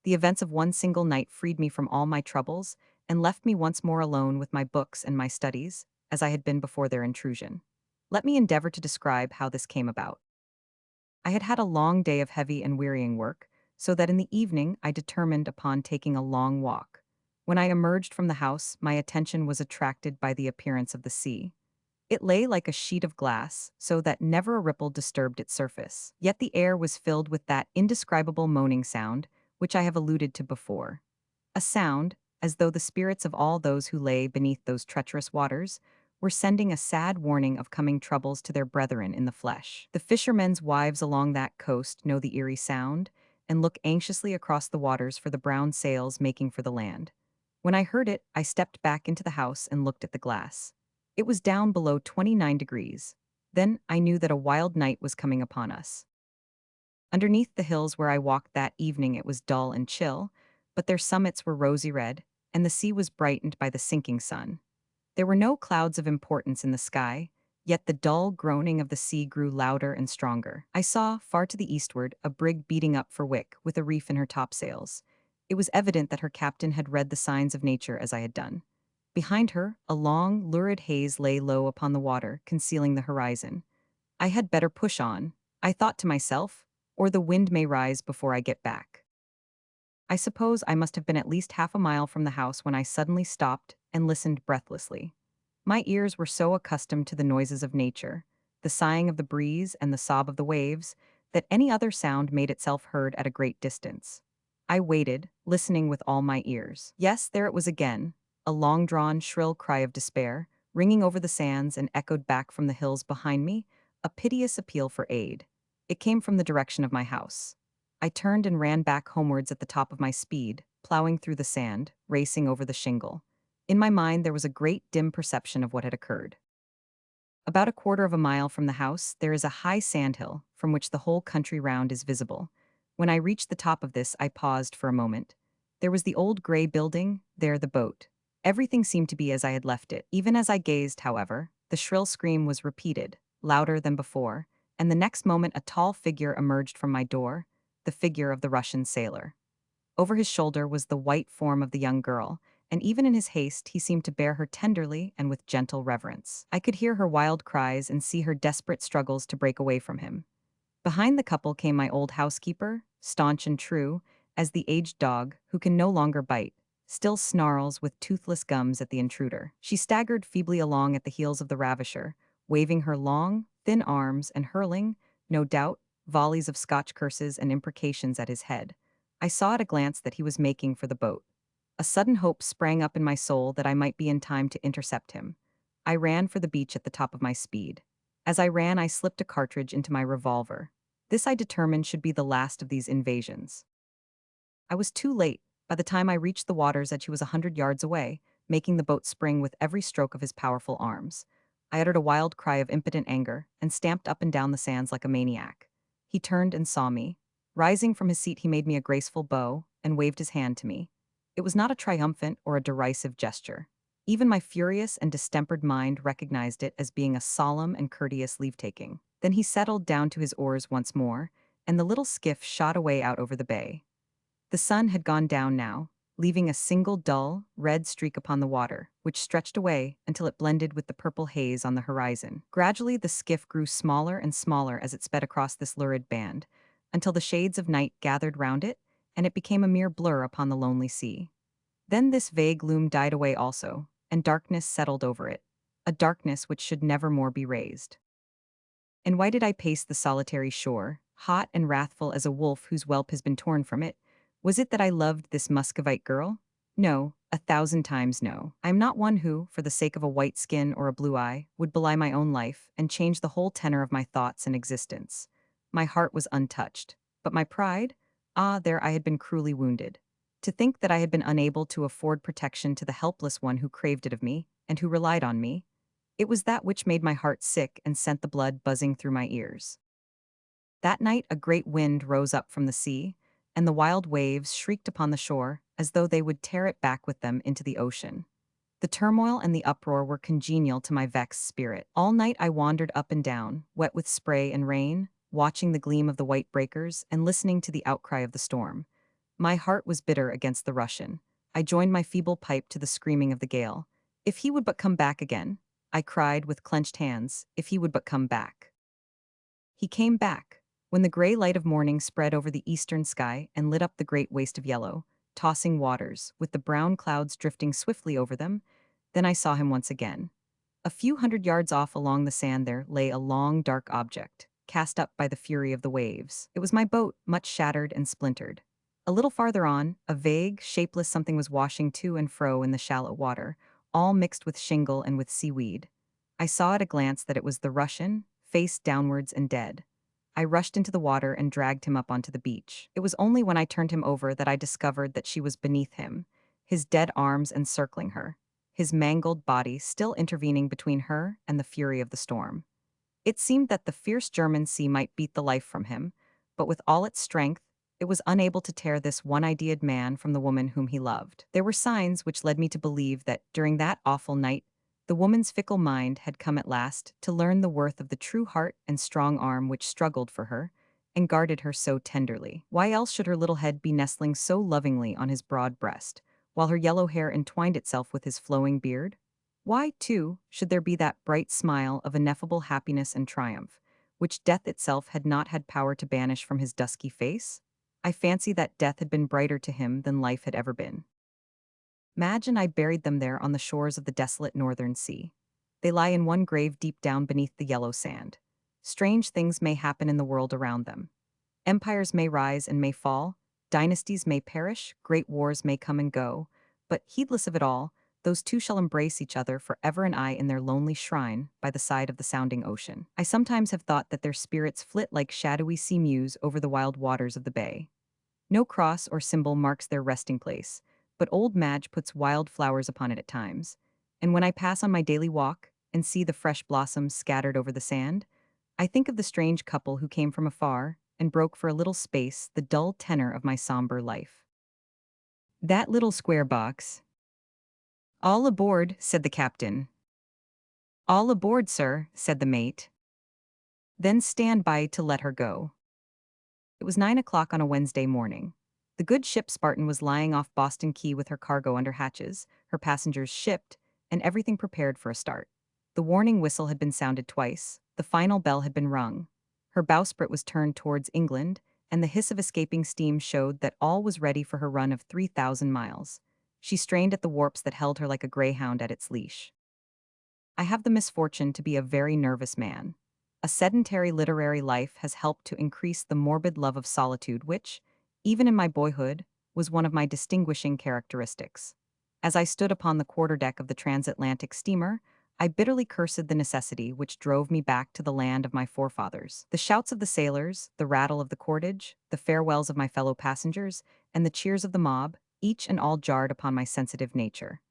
The events of one single night freed me from all my troubles and left me once more alone with my books and my studies, as I had been before their intrusion. Let me endeavor to describe how this came about. I had had a long day of heavy and wearying work, so that in the evening I determined upon taking a long walk. When I emerged from the house, my attention was attracted by the appearance of the sea. It lay like a sheet of glass, so that never a ripple disturbed its surface. Yet the air was filled with that indescribable moaning sound, which I have alluded to before. A sound, as though the spirits of all those who lay beneath those treacherous waters were sending a sad warning of coming troubles to their brethren in the flesh. The fishermen's wives along that coast know the eerie sound, and look anxiously across the waters for the brown sails making for the land. When I heard it, I stepped back into the house and looked at the glass. It was down below 29 degrees. Then I knew that a wild night was coming upon us. Underneath the hills where I walked that evening it was dull and chill, but their summits were rosy red, and the sea was brightened by the sinking sun. There were no clouds of importance in the sky, yet the dull groaning of the sea grew louder and stronger. I saw, far to the eastward, a brig beating up for Wick with a reef in her topsails. It was evident that her captain had read the signs of nature as I had done. Behind her, a long, lurid haze lay low upon the water, concealing the horizon. I had better push on, I thought to myself, or the wind may rise before I get back. I suppose I must have been at least half a mile from the house when I suddenly stopped and listened breathlessly. My ears were so accustomed to the noises of nature, the sighing of the breeze and the sob of the waves, that any other sound made itself heard at a great distance. I waited, listening with all my ears. Yes, there it was again, a long-drawn, shrill cry of despair, ringing over the sands and echoed back from the hills behind me, a piteous appeal for aid. It came from the direction of my house. I turned and ran back homewards at the top of my speed, plowing through the sand, racing over the shingle. In my mind, there was a great dim perception of what had occurred. About a quarter of a mile from the house, there is a high sandhill from which the whole country round is visible. When I reached the top of this, I paused for a moment. There was the old gray building, there the boat. Everything seemed to be as I had left it. Even as I gazed, however, the shrill scream was repeated, louder than before, and the next moment a tall figure emerged from my door, the figure of the Russian sailor. Over his shoulder was the white form of the young girl, and even in his haste he seemed to bear her tenderly and with gentle reverence. I could hear her wild cries and see her desperate struggles to break away from him. Behind the couple came my old housekeeper, staunch and true, as the aged dog, who can no longer bite, still snarls with toothless gums at the intruder. She staggered feebly along at the heels of the ravisher, waving her long, thin arms and hurling, no doubt, volleys of Scotch curses and imprecations at his head. I saw at a glance that he was making for the boat. A sudden hope sprang up in my soul that I might be in time to intercept him. I ran for the beach at the top of my speed. As I ran, I slipped a cartridge into my revolver. This I determined should be the last of these invasions. I was too late. By the time I reached the water's edge, he was 100 yards away, making the boat spring with every stroke of his powerful arms. I uttered a wild cry of impotent anger and stamped up and down the sands like a maniac. He turned and saw me. Rising from his seat, he made me a graceful bow and waved his hand to me. It was not a triumphant or a derisive gesture. Even my furious and distempered mind recognized it as being a solemn and courteous leave-taking. Then he settled down to his oars once more, and the little skiff shot away out over the bay. The sun had gone down now, leaving a single dull, red streak upon the water, which stretched away until it blended with the purple haze on the horizon. Gradually, the skiff grew smaller and smaller as it sped across this lurid band, until the shades of night gathered round it, and it became a mere blur upon the lonely sea. Then this vague loom died away also, and darkness settled over it, a darkness which should never more be raised. And why did I pace the solitary shore, hot and wrathful as a wolf whose whelp has been torn from it? Was it that I loved this Muscovite girl? No, 1,000 times no. I am not one who, for the sake of a white skin or a blue eye, would belie my own life and change the whole tenor of my thoughts and existence. My heart was untouched. But my pride? Ah, there I had been cruelly wounded. To think that I had been unable to afford protection to the helpless one who craved it of me, and who relied on me, it was that which made my heart sick and sent the blood buzzing through my ears. That night a great wind rose up from the sea, and the wild waves shrieked upon the shore as though they would tear it back with them into the ocean. The turmoil and the uproar were congenial to my vexed spirit. All night I wandered up and down, wet with spray and rain, watching the gleam of the white breakers and listening to the outcry of the storm. My heart was bitter against the Russian. I joined my feeble pipe to the screaming of the gale. If he would but come back again, I cried with clenched hands, if he would but come back. He came back. When the gray light of morning spread over the eastern sky and lit up the great waste of yellow, tossing waters, with the brown clouds drifting swiftly over them, then I saw him once again. A few 100 yards off along the sand there lay a long, dark object, cast up by the fury of the waves. It was my boat, much shattered and splintered. A little farther on, a vague, shapeless something was washing to and fro in the shallow water, all mixed with shingle and with seaweed. I saw at a glance that it was the Russian, face downwards and dead. I rushed into the water and dragged him up onto the beach. It was only when I turned him over that I discovered that she was beneath him, his dead arms encircling her, his mangled body still intervening between her and the fury of the storm. It seemed that the fierce German sea might beat the life from him, but with all its strength, it was unable to tear this one-ideaed man from the woman whom he loved. There were signs which led me to believe that, during that awful night, the woman's fickle mind had come at last to learn the worth of the true heart and strong arm which struggled for her and guarded her so tenderly. Why else should her little head be nestling so lovingly on his broad breast, while her yellow hair entwined itself with his flowing beard? Why, too, should there be that bright smile of ineffable happiness and triumph, which death itself had not had power to banish from his dusky face? I fancy that death had been brighter to him than life had ever been. Madge and I buried them there on the shores of the desolate northern sea. They lie in one grave deep down beneath the yellow sand. Strange things may happen in the world around them. Empires may rise and may fall, dynasties may perish, great wars may come and go, but heedless of it all, Those two shall embrace each other forever and I in their lonely shrine by the side of the sounding ocean. I sometimes have thought that their spirits flit like shadowy sea mews over the wild waters of the bay. No cross or symbol marks their resting place, but old Madge puts wild flowers upon it at times. And when I pass on my daily walk and see the fresh blossoms scattered over the sand, I think of the strange couple who came from afar and broke for a little space the dull tenor of my somber life. That little square box. All aboard, said the captain. All aboard, sir, said the mate. Then stand by to let her go. It was 9 o'clock on a Wednesday morning. The good ship Spartan was lying off Boston Quay with her cargo under hatches, her passengers shipped, and everything prepared for a start. The warning whistle had been sounded twice, the final bell had been rung. Her bowsprit was turned towards England, and the hiss of escaping steam showed that all was ready for her run of 3,000 miles. She strained at the warps that held her like a greyhound at its leash. I have the misfortune to be a very nervous man. A sedentary literary life has helped to increase the morbid love of solitude which, even in my boyhood, was one of my distinguishing characteristics. As I stood upon the quarterdeck of the transatlantic steamer, I bitterly cursed the necessity which drove me back to the land of my forefathers. The shouts of the sailors, the rattle of the cordage, the farewells of my fellow passengers, and the cheers of the mob, each and all jarred upon my sensitive nature.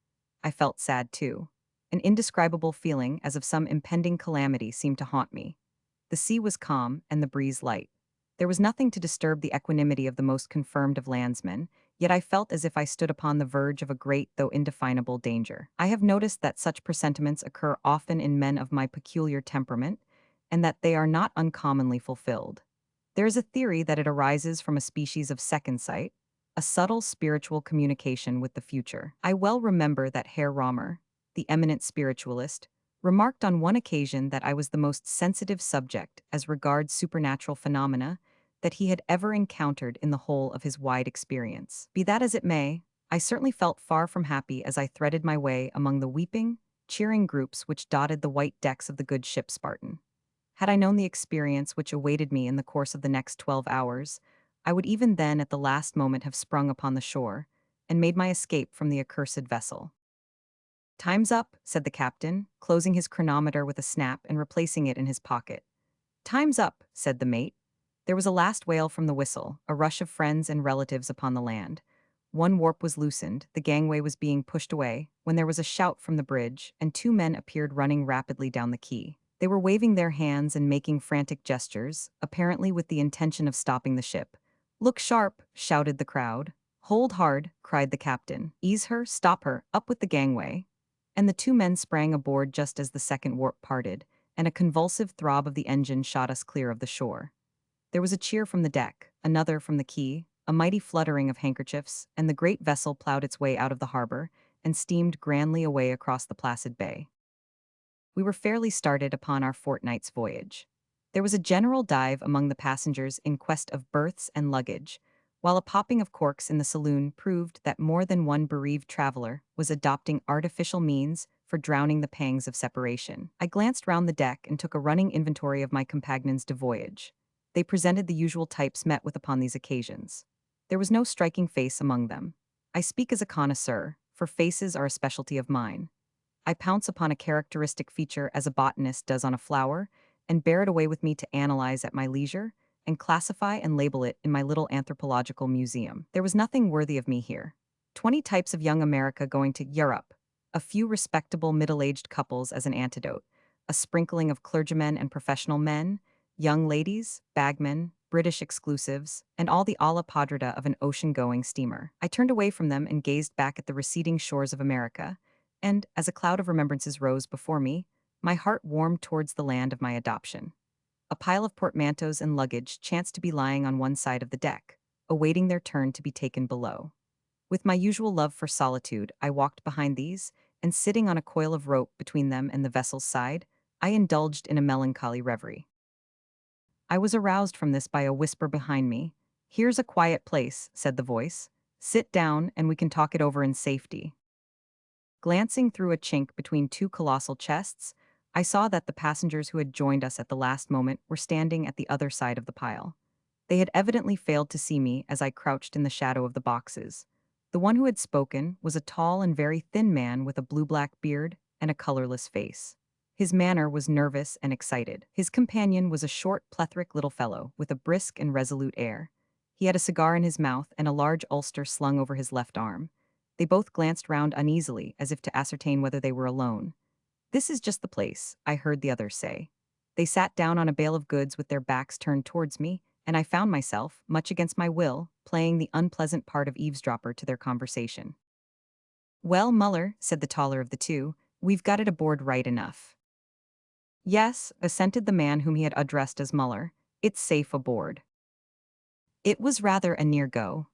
I felt sad too. An indescribable feeling as of some impending calamity seemed to haunt me. The sea was calm and the breeze light. There was nothing to disturb the equanimity of the most confirmed of landsmen, yet I felt as if I stood upon the verge of a great though indefinable danger. I have noticed that such presentiments occur often in men of my peculiar temperament, and that they are not uncommonly fulfilled. There is a theory that it arises from a species of second sight, a subtle spiritual communication with the future. I well remember that Herr Romer, the eminent spiritualist, remarked on one occasion that I was the most sensitive subject as regards supernatural phenomena that he had ever encountered in the whole of his wide experience. Be that as it may, I certainly felt far from happy as I threaded my way among the weeping, cheering groups which dotted the white decks of the good ship Spartan. Had I known the experience which awaited me in the course of the next 12 hours, I would even then at the last moment have sprung upon the shore and made my escape from the accursed vessel. Time's up, said the captain, closing his chronometer with a snap and replacing it in his pocket. Time's up, said the mate. There was a last wail from the whistle, a rush of friends and relatives upon the land. One warp was loosened, the gangway was being pushed away, when there was a shout from the bridge, and two men appeared running rapidly down the quay. They were waving their hands and making frantic gestures, apparently with the intention of stopping the ship. Look sharp, shouted the crowd. Hold hard, cried the captain. Ease her, stop her, up with the gangway. And the two men sprang aboard just as the second warp parted, and a convulsive throb of the engine shot us clear of the shore. There was a cheer from the deck, another from the quay, a mighty fluttering of handkerchiefs, and the great vessel plowed its way out of the harbor and steamed grandly away across the placid bay. We were fairly started upon our fortnight's voyage. There was a general dive among the passengers in quest of berths and luggage, while a popping of corks in the saloon proved that more than one bereaved traveler was adopting artificial means for drowning the pangs of separation. I glanced round the deck and took a running inventory of my companions de voyage. They presented the usual types met with upon these occasions. There was no striking face among them. I speak as a connoisseur, for faces are a specialty of mine. I pounce upon a characteristic feature as a botanist does on a flower, and bear it away with me to analyze at my leisure, and classify and label it in my little anthropological museum. There was nothing worthy of me here. 20 types of young America going to Europe, a few respectable middle-aged couples as an antidote, a sprinkling of clergymen and professional men, young ladies, bagmen, British exclusives, and all the alla podrida of an ocean-going steamer. I turned away from them and gazed back at the receding shores of America, and, as a cloud of remembrances rose before me, my heart warmed towards the land of my adoption. A pile of portmanteaus and luggage chanced to be lying on one side of the deck, awaiting their turn to be taken below. With my usual love for solitude, I walked behind these, and sitting on a coil of rope between them and the vessel's side, I indulged in a melancholy reverie. I was aroused from this by a whisper behind me. "Here's a quiet place," said the voice. "Sit down and we can talk it over in safety." Glancing through a chink between two colossal chests, I saw that the passengers who had joined us at the last moment were standing at the other side of the pile. They had evidently failed to see me as I crouched in the shadow of the boxes. The one who had spoken was a tall and very thin man with a blue-black beard and a colorless face. His manner was nervous and excited. His companion was a short, plethoric little fellow with a brisk and resolute air. He had a cigar in his mouth and a large ulster slung over his left arm. They both glanced round uneasily as if to ascertain whether they were alone. "This is just the place," I heard the other say. They sat down on a bale of goods with their backs turned towards me, and I found myself, much against my will, playing the unpleasant part of eavesdropper to their conversation. "Well, Muller," said the taller of the two, "we've got it aboard right enough." "Yes," assented the man whom he had addressed as Muller, "it's safe aboard." It was rather a near go.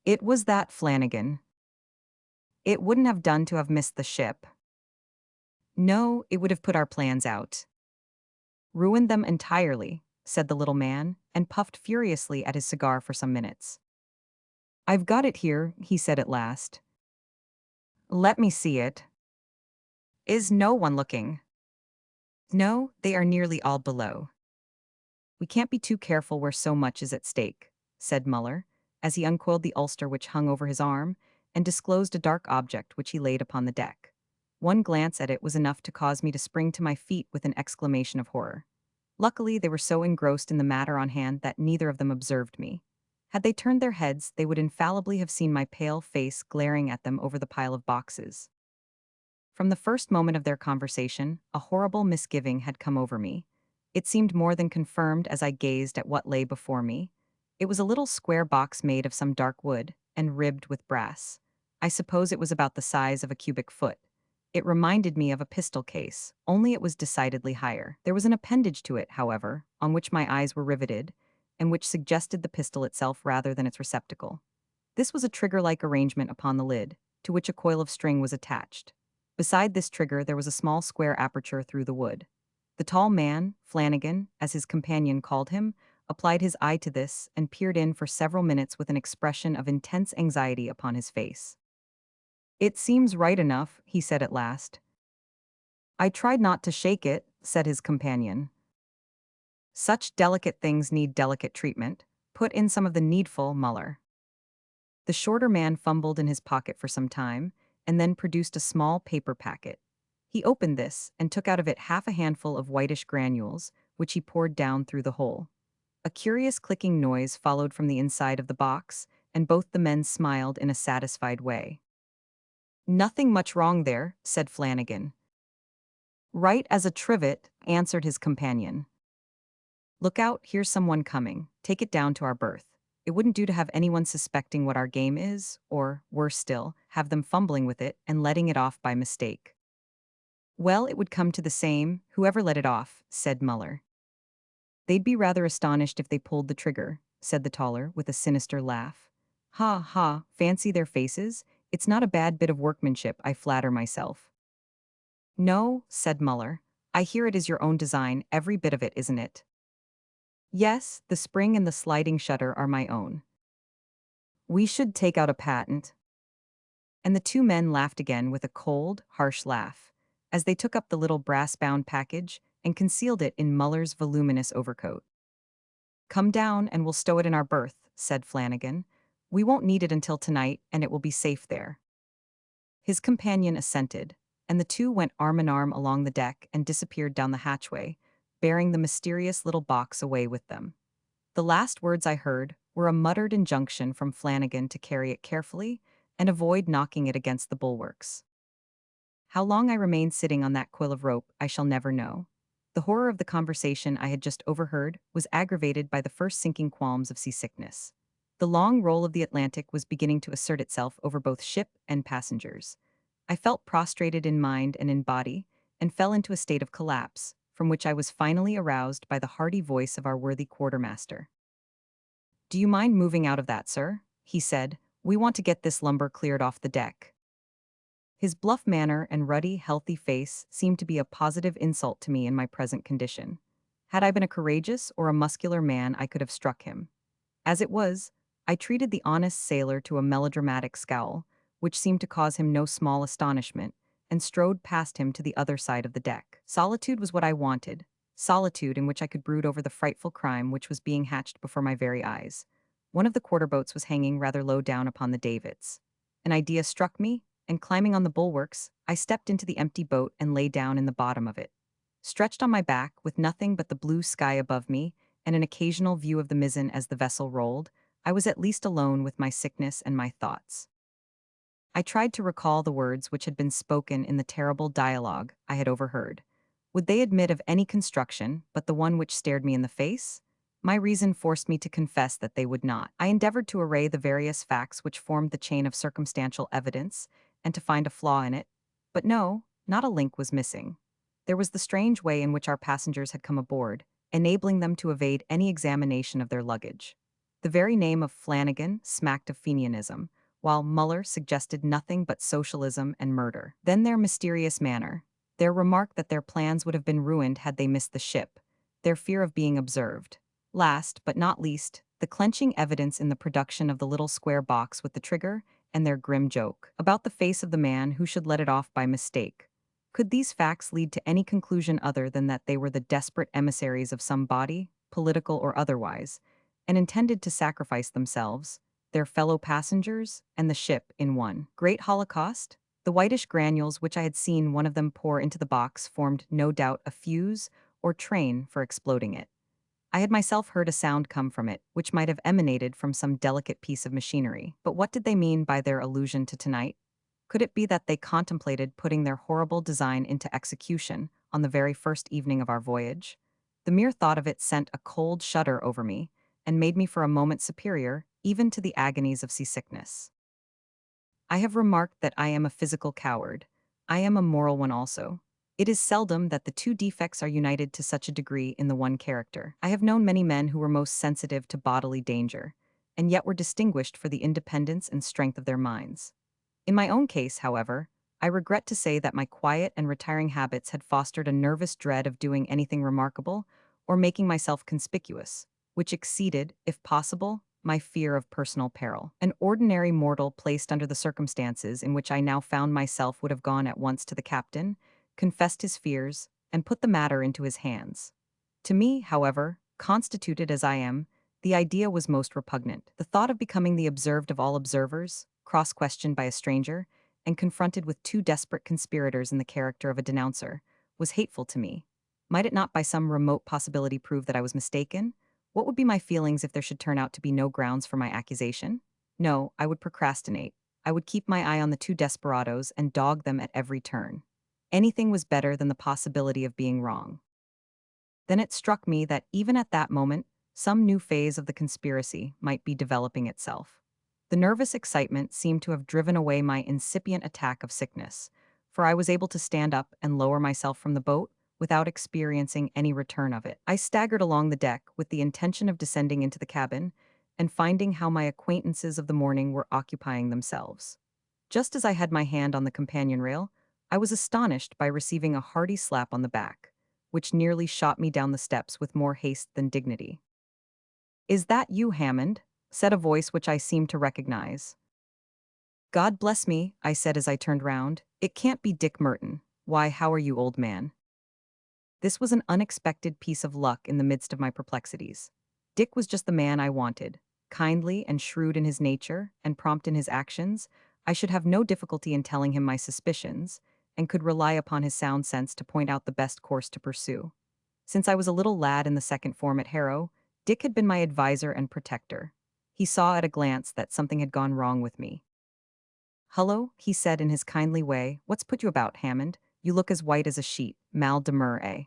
It was that Flanagan. It wouldn't have done to have missed the ship. No, it would have put our plans out. "Ruined them entirely," said the little man, and puffed furiously at his cigar for some minutes. "I've got it here," he said at last. "Let me see it." "Is no one looking?" "No, they are nearly all below." "We can't be too careful where so much is at stake," said Muller, as he uncoiled the ulster which hung over his arm, and disclosed a dark object which he laid upon the deck. One glance at it was enough to cause me to spring to my feet with an exclamation of horror. Luckily, they were so engrossed in the matter on hand that neither of them observed me. Had they turned their heads, they would infallibly have seen my pale face glaring at them over the pile of boxes. From the first moment of their conversation, a horrible misgiving had come over me. It seemed more than confirmed as I gazed at what lay before me. It was a little square box made of some dark wood, and ribbed with brass. I suppose it was about the size of a cubic foot. It reminded me of a pistol case, only it was decidedly higher. There was an appendage to it, however, on which my eyes were riveted, and which suggested the pistol itself rather than its receptacle. This was a trigger-like arrangement upon the lid, to which a coil of string was attached. Beside this trigger there was a small square aperture through the wood. The tall man, Flanagan, as his companion called him, applied his eye to this and peered in for several minutes with an expression of intense anxiety upon his face. "It seems right enough," he said at last. "I tried not to shake it," said his companion. "Such delicate things need delicate treatment. Put in some of the needful, Muller." The shorter man fumbled in his pocket for some time, and then produced a small paper packet. He opened this, and took out of it half a handful of whitish granules, which he poured down through the hole. A curious clicking noise followed from the inside of the box, and both the men smiled in a satisfied way. "Nothing much wrong there," said Flanagan. "Right as a trivet," answered his companion. "Look out, here's someone coming. Take it down to our berth. It wouldn't do to have anyone suspecting what our game is, or, worse still, have them fumbling with it and letting it off by mistake." "Well, it would come to the same, whoever let it off," said Muller. "They'd be rather astonished if they pulled the trigger," said the taller, with a sinister laugh. "Ha, ha, fancy their faces? It's not a bad bit of workmanship, I flatter myself." "No," said Muller. "I hear it is your own design, every bit of it, isn't it?" "Yes, the spring and the sliding shutter are my own." "We should take out a patent." And the two men laughed again with a cold, harsh laugh, as they took up the little brass-bound package and concealed it in Muller's voluminous overcoat. "Come down and we'll stow it in our berth," said Flanagan. "We won't need it until tonight, and it will be safe there." His companion assented, and the two went arm in arm along the deck and disappeared down the hatchway, bearing the mysterious little box away with them. The last words I heard were a muttered injunction from Flanagan to carry it carefully and avoid knocking it against the bulwarks. How long I remained sitting on that coil of rope I shall never know. The horror of the conversation I had just overheard was aggravated by the first sinking qualms of seasickness. The long roll of the Atlantic was beginning to assert itself over both ship and passengers. I felt prostrated in mind and in body, and fell into a state of collapse, from which I was finally aroused by the hearty voice of our worthy quartermaster. "Do you mind moving out of that, sir?" he said. "We want to get this lumber cleared off the deck." His bluff manner and ruddy, healthy face seemed to be a positive insult to me in my present condition. Had I been a courageous or a muscular man, I could have struck him. As it was, I treated the honest sailor to a melodramatic scowl, which seemed to cause him no small astonishment, and strode past him to the other side of the deck. Solitude was what I wanted, solitude in which I could brood over the frightful crime which was being hatched before my very eyes. One of the quarter boats was hanging rather low down upon the davits. An idea struck me, and climbing on the bulwarks, I stepped into the empty boat and lay down in the bottom of it. Stretched on my back, with nothing but the blue sky above me and an occasional view of the mizzen as the vessel rolled, I was at least alone with my sickness and my thoughts. I tried to recall the words which had been spoken in the terrible dialogue I had overheard. Would they admit of any construction but the one which stared me in the face? My reason forced me to confess that they would not. I endeavored to array the various facts which formed the chain of circumstantial evidence and to find a flaw in it. But no, not a link was missing. There was the strange way in which our passengers had come aboard, enabling them to evade any examination of their luggage. The very name of Flanagan smacked of Fenianism, while Muller suggested nothing but socialism and murder. Then their mysterious manner, their remark that their plans would have been ruined had they missed the ship, their fear of being observed. Last, but not least, the clenching evidence in the production of the little square box with the trigger and their grim joke about the face of the man who should let it off by mistake. Could these facts lead to any conclusion other than that they were the desperate emissaries of some body, political or otherwise, and intended to sacrifice themselves, their fellow passengers, and the ship in one great holocaust? The whitish granules which I had seen one of them pour into the box formed no doubt a fuse or train for exploding it. I had myself heard a sound come from it, which might have emanated from some delicate piece of machinery. But what did they mean by their allusion to tonight? Could it be that they contemplated putting their horrible design into execution on the very first evening of our voyage? The mere thought of it sent a cold shudder over me, and made me for a moment superior even to the agonies of seasickness. I have remarked that I am a physical coward. I am a moral one also. It is seldom that the two defects are united to such a degree in the one character. I have known many men who were most sensitive to bodily danger, and yet were distinguished for the independence and strength of their minds. In my own case, however, I regret to say that my quiet and retiring habits had fostered a nervous dread of doing anything remarkable or making myself conspicuous, which exceeded, if possible, my fear of personal peril. An ordinary mortal placed under the circumstances in which I now found myself would have gone at once to the captain, confessed his fears, and put the matter into his hands. To me, however, constituted as I am, the idea was most repugnant. The thought of becoming the observed of all observers, cross-questioned by a stranger, and confronted with two desperate conspirators in the character of a denouncer, was hateful to me. Might it not by some remote possibility prove that I was mistaken? What would be my feelings if there should turn out to be no grounds for my accusation? No, I would procrastinate. I would keep my eye on the two desperadoes and dog them at every turn. Anything was better than the possibility of being wrong. Then it struck me that even at that moment, some new phase of the conspiracy might be developing itself. The nervous excitement seemed to have driven away my incipient attack of sickness, for I was able to stand up and lower myself from the boat without experiencing any return of it. I staggered along the deck with the intention of descending into the cabin and finding how my acquaintances of the morning were occupying themselves. Just as I had my hand on the companion rail, I was astonished by receiving a hearty slap on the back, which nearly shot me down the steps with more haste than dignity. "Is that you, Hammond?" said a voice which I seemed to recognize. "God bless me," I said as I turned round. "It can't be Dick Merton. Why, how are you, old man?" This was an unexpected piece of luck in the midst of my perplexities. Dick was just the man I wanted. Kindly and shrewd in his nature, and prompt in his actions, I should have no difficulty in telling him my suspicions, and could rely upon his sound sense to point out the best course to pursue. Since I was a little lad in the second form at Harrow, Dick had been my adviser and protector. He saw at a glance that something had gone wrong with me. "Hullo," he said in his kindly way, "what's put you about, Hammond? You look as white as a sheet. Mal de mer, eh?"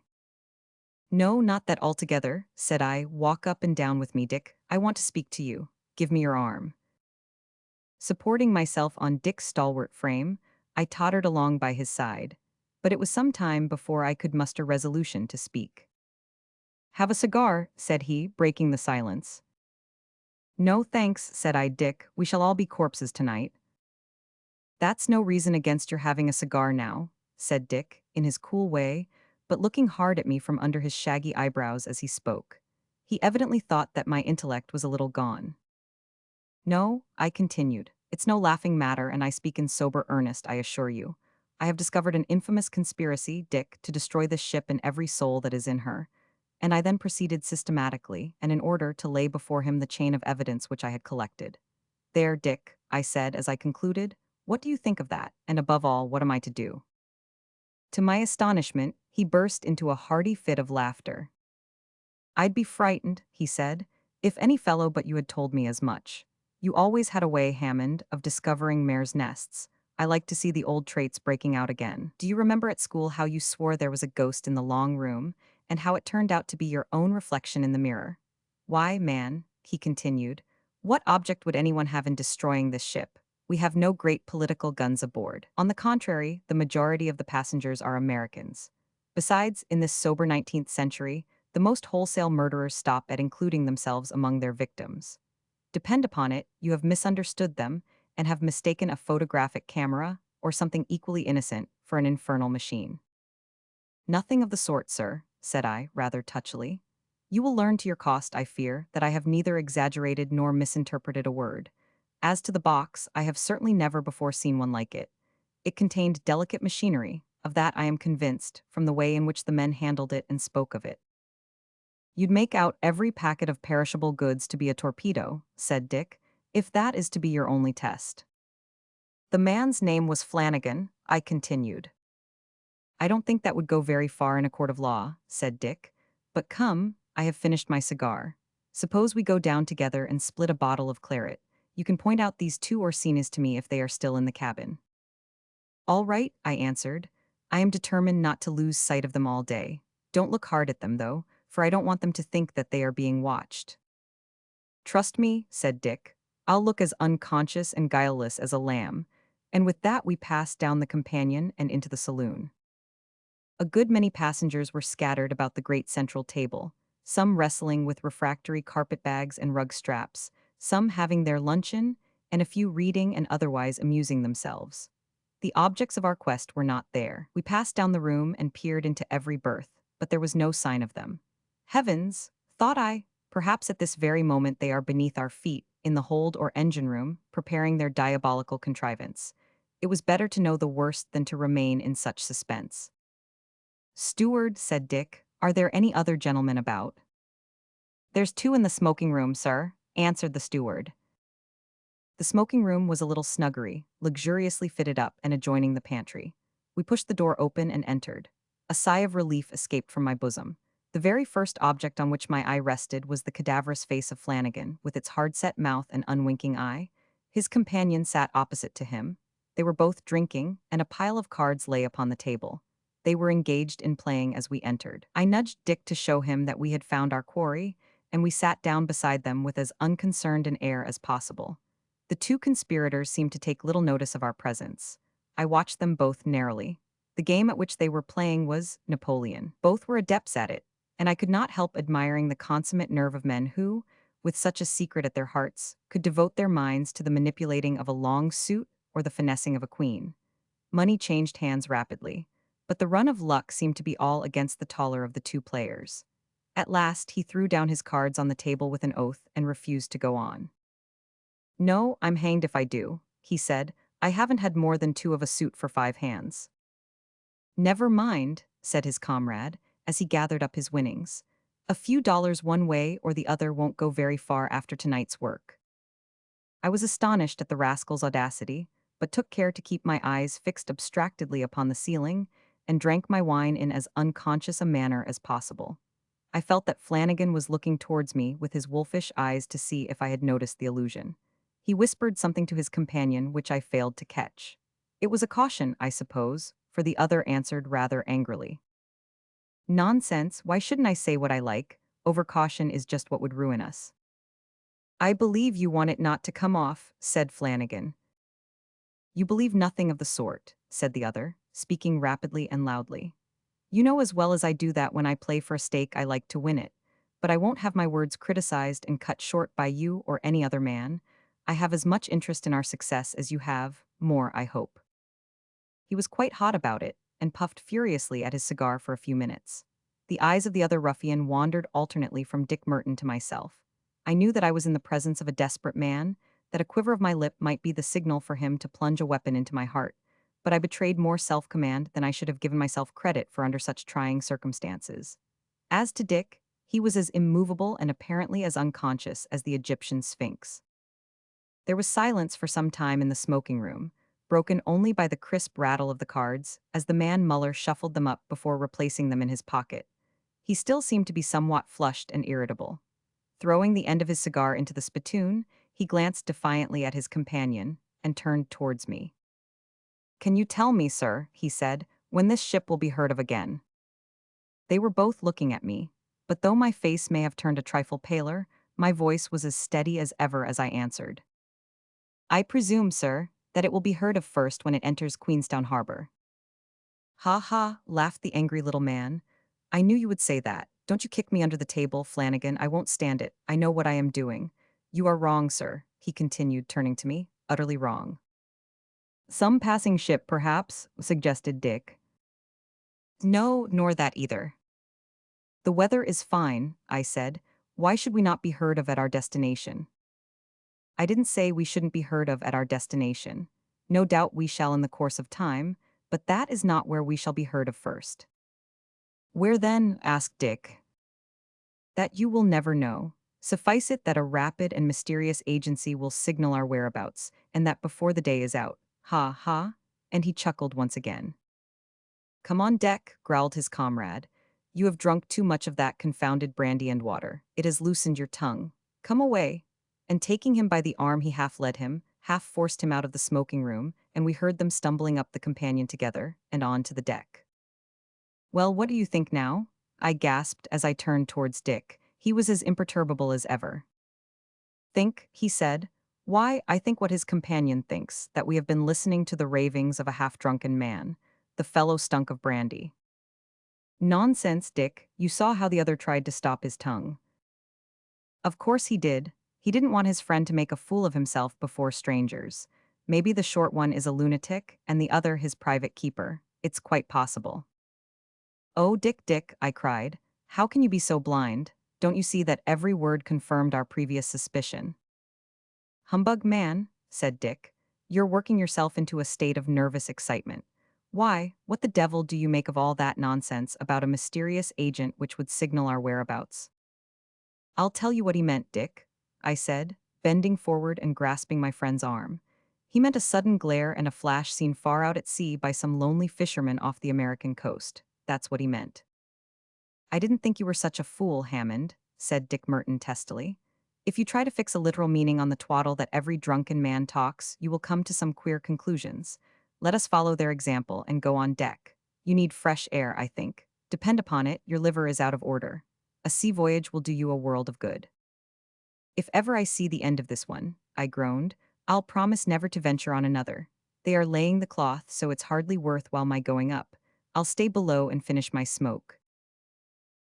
"No, not that altogether," said I. "Walk up and down with me, Dick. I want to speak to you. Give me your arm." Supporting myself on Dick's stalwart frame, I tottered along by his side, but it was some time before I could muster resolution to speak. "Have a cigar," said he, breaking the silence. "No, thanks," said I. "Dick, we shall all be corpses tonight." "That's no reason against your having a cigar now," said Dick, in his cool way, but looking hard at me from under his shaggy eyebrows as he spoke. He evidently thought that my intellect was a little gone. "No," I continued, "it's no laughing matter, and I speak in sober earnest, I assure you. I have discovered an infamous conspiracy, Dick, to destroy this ship and every soul that is in her. and I then proceeded systematically and in order to lay before him the chain of evidence which I had collected. "There, Dick," I said as I concluded, "what do you think of that, and above all, what am I to do?" To my astonishment, he burst into a hearty fit of laughter. "I'd be frightened," he said, "if any fellow but you had told me as much. You always had a way, Hammond, of discovering mares' nests. I like to see the old traits breaking out again. Do you remember at school how you swore there was a ghost in the long room, and how it turned out to be your own reflection in the mirror? Why, man," he continued, "what object would anyone have in destroying this ship? We have no great political guns aboard. On the contrary, the majority of the passengers are Americans. Besides, in this sober 19th century, the most wholesale murderers stop at including themselves among their victims. Depend upon it, you have misunderstood them and have mistaken a photographic camera, or something equally innocent, for an infernal machine." "Nothing of the sort, sir," said I, rather touchily. "You will learn to your cost, I fear, that I have neither exaggerated nor misinterpreted a word. As to the box, I have certainly never before seen one like it. It contained delicate machinery, of that I am convinced, from the way in which the men handled it and spoke of it." "You'd make out every packet of perishable goods to be a torpedo," said Dick, "if that is to be your only test." "The man's name was Flanagan," I continued. "I don't think that would go very far in a court of law," said Dick. "But come, I have finished my cigar. Suppose we go down together and split a bottle of claret. You can point out these two Orsini's to me if they are still in the cabin." "All right," I answered. "I am determined not to lose sight of them all day. Don't look hard at them, though, for I don't want them to think that they are being watched." "Trust me," said Dick. "I'll look as unconscious and guileless as a lamb." And with that we passed down the companion and into the saloon. A good many passengers were scattered about the great central table, some wrestling with refractory carpet-bags and rug straps, some having their luncheon, and a few reading and otherwise amusing themselves. The objects of our quest were not there. We passed down the room and peered into every berth, but there was no sign of them. "Heavens," thought I, "perhaps at this very moment they are beneath our feet, in the hold or engine room, preparing their diabolical contrivance. It was better to know the worst than to remain in such suspense." "Steward," said Dick, "are there any other gentlemen about?" "There's two in the smoking room, sir," answered the steward. The smoking room was a little snuggery, luxuriously fitted up and adjoining the pantry. We pushed the door open and entered. A sigh of relief escaped from my bosom. The very first object on which my eye rested was the cadaverous face of Flanagan, with its hard-set mouth and unwinking eye. His companion sat opposite to him. They were both drinking, and a pile of cards lay upon the table. They were engaged in playing as we entered. I nudged Dick to show him that we had found our quarry, and we sat down beside them with as unconcerned an air as possible. The two conspirators seemed to take little notice of our presence. I watched them both narrowly. The game at which they were playing was Napoleon. Both were adepts at it, and I could not help admiring the consummate nerve of men who, with such a secret at their hearts, could devote their minds to the manipulating of a long suit or the finessing of a queen. Money changed hands rapidly, but the run of luck seemed to be all against the taller of the two players. At last he threw down his cards on the table with an oath and refused to go on. "No, I'm hanged if I do," he said. "I haven't had more than two of a suit for 5 hands." "Never mind," said his comrade, as he gathered up his winnings. "A few dollars one way or the other won't go very far after tonight's work." I was astonished at the rascal's audacity, but took care to keep my eyes fixed abstractedly upon the ceiling, and drank my wine in as unconscious a manner as possible. I felt that Flanagan was looking towards me with his wolfish eyes to see if I had noticed the illusion. He whispered something to his companion which I failed to catch. It was a caution, I suppose, for the other answered rather angrily. "Nonsense, why shouldn't I say what I like? Overcaution is just what would ruin us." "I believe you want it not to come off," said Flanagan. "You believe nothing of the sort," said the other, speaking rapidly and loudly. "You know as well as I do that when I play for a stake I like to win it. But I won't have my words criticized and cut short by you or any other man. I have as much interest in our success as you have, more, I hope." He was quite hot about it, and puffed furiously at his cigar for a few minutes. The eyes of the other ruffian wandered alternately from Dick Merton to myself. I knew that I was in the presence of a desperate man, that a quiver of my lip might be the signal for him to plunge a weapon into my heart, but I betrayed more self-command than I should have given myself credit for under such trying circumstances. As to Dick, He was as immovable and apparently as unconscious as the Egyptian Sphinx. There was silence for some time in the smoking room, broken only by the crisp rattle of the cards as the man Muller shuffled them up before replacing them in his pocket. He still seemed to be somewhat flushed and irritable. Throwing the end of his cigar into the spittoon, he glanced defiantly at his companion and turned towards me. "Can you tell me, sir," he said, "when this ship will be heard of again?" They were both looking at me, but though my face may have turned a trifle paler, my voice was as steady as ever as I answered. "I presume, sir, that it will be heard of first when it enters Queenstown Harbor." "Ha ha," laughed the angry little man. "I knew you would say that. Don't you kick me under the table, Flanagan. I won't stand it. I know what I am doing." "You are wrong, sir," he continued, turning to me. "Utterly wrong." "Some passing ship, perhaps," suggested Dick. "No, nor that either." "The weather is fine," I said. "Why should we not be heard of at our destination?" "I didn't say we shouldn't be heard of at our destination. No doubt we shall in the course of time, but that is not where we shall be heard of first." "Where then?" asked Dick. "That you will never know. Suffice it that a rapid and mysterious agency will signal our whereabouts, and that before the day is out. Ha ha," and he chuckled once again. "Come on deck," growled his comrade. "You have drunk too much of that confounded brandy and water. It has loosened your tongue. Come away." And taking him by the arm he half led him, half forced him out of the smoking room, and we heard them stumbling up the companion together, and on to the deck. "Well, what do you think now?" I gasped as I turned towards Dick. He was as imperturbable as ever. "Think," he said. "Why, I think what his companion thinks, that we have been listening to the ravings of a half-drunken man. The fellow stunk of brandy." "Nonsense, Dick. You saw how the other tried to stop his tongue." "Of course he did. He didn't want his friend to make a fool of himself before strangers. Maybe the short one is a lunatic, and the other his private keeper. It's quite possible." "Oh, Dick, Dick," I cried. "How can you be so blind? Don't you see that every word confirmed our previous suspicion?" "Humbug man," said Dick. "You're working yourself into a state of nervous excitement. Why, what the devil do you make of all that nonsense about a mysterious agent which would signal our whereabouts?" "I'll tell you what he meant, Dick," I said, bending forward and grasping my friend's arm. "He meant a sudden glare and a flash seen far out at sea by some lonely fisherman off the American coast. That's what he meant." "I didn't think you were such a fool, Hammond," said Dick Merton testily. "If you try to fix a literal meaning on the twaddle that every drunken man talks, you will come to some queer conclusions. Let us follow their example and go on deck. You need fresh air, I think. Depend upon it, your liver is out of order. A sea voyage will do you a world of good." "If ever I see the end of this one," I groaned, "I'll promise never to venture on another. They are laying the cloth, so it's hardly worth while my going up. I'll stay below and finish my smoke."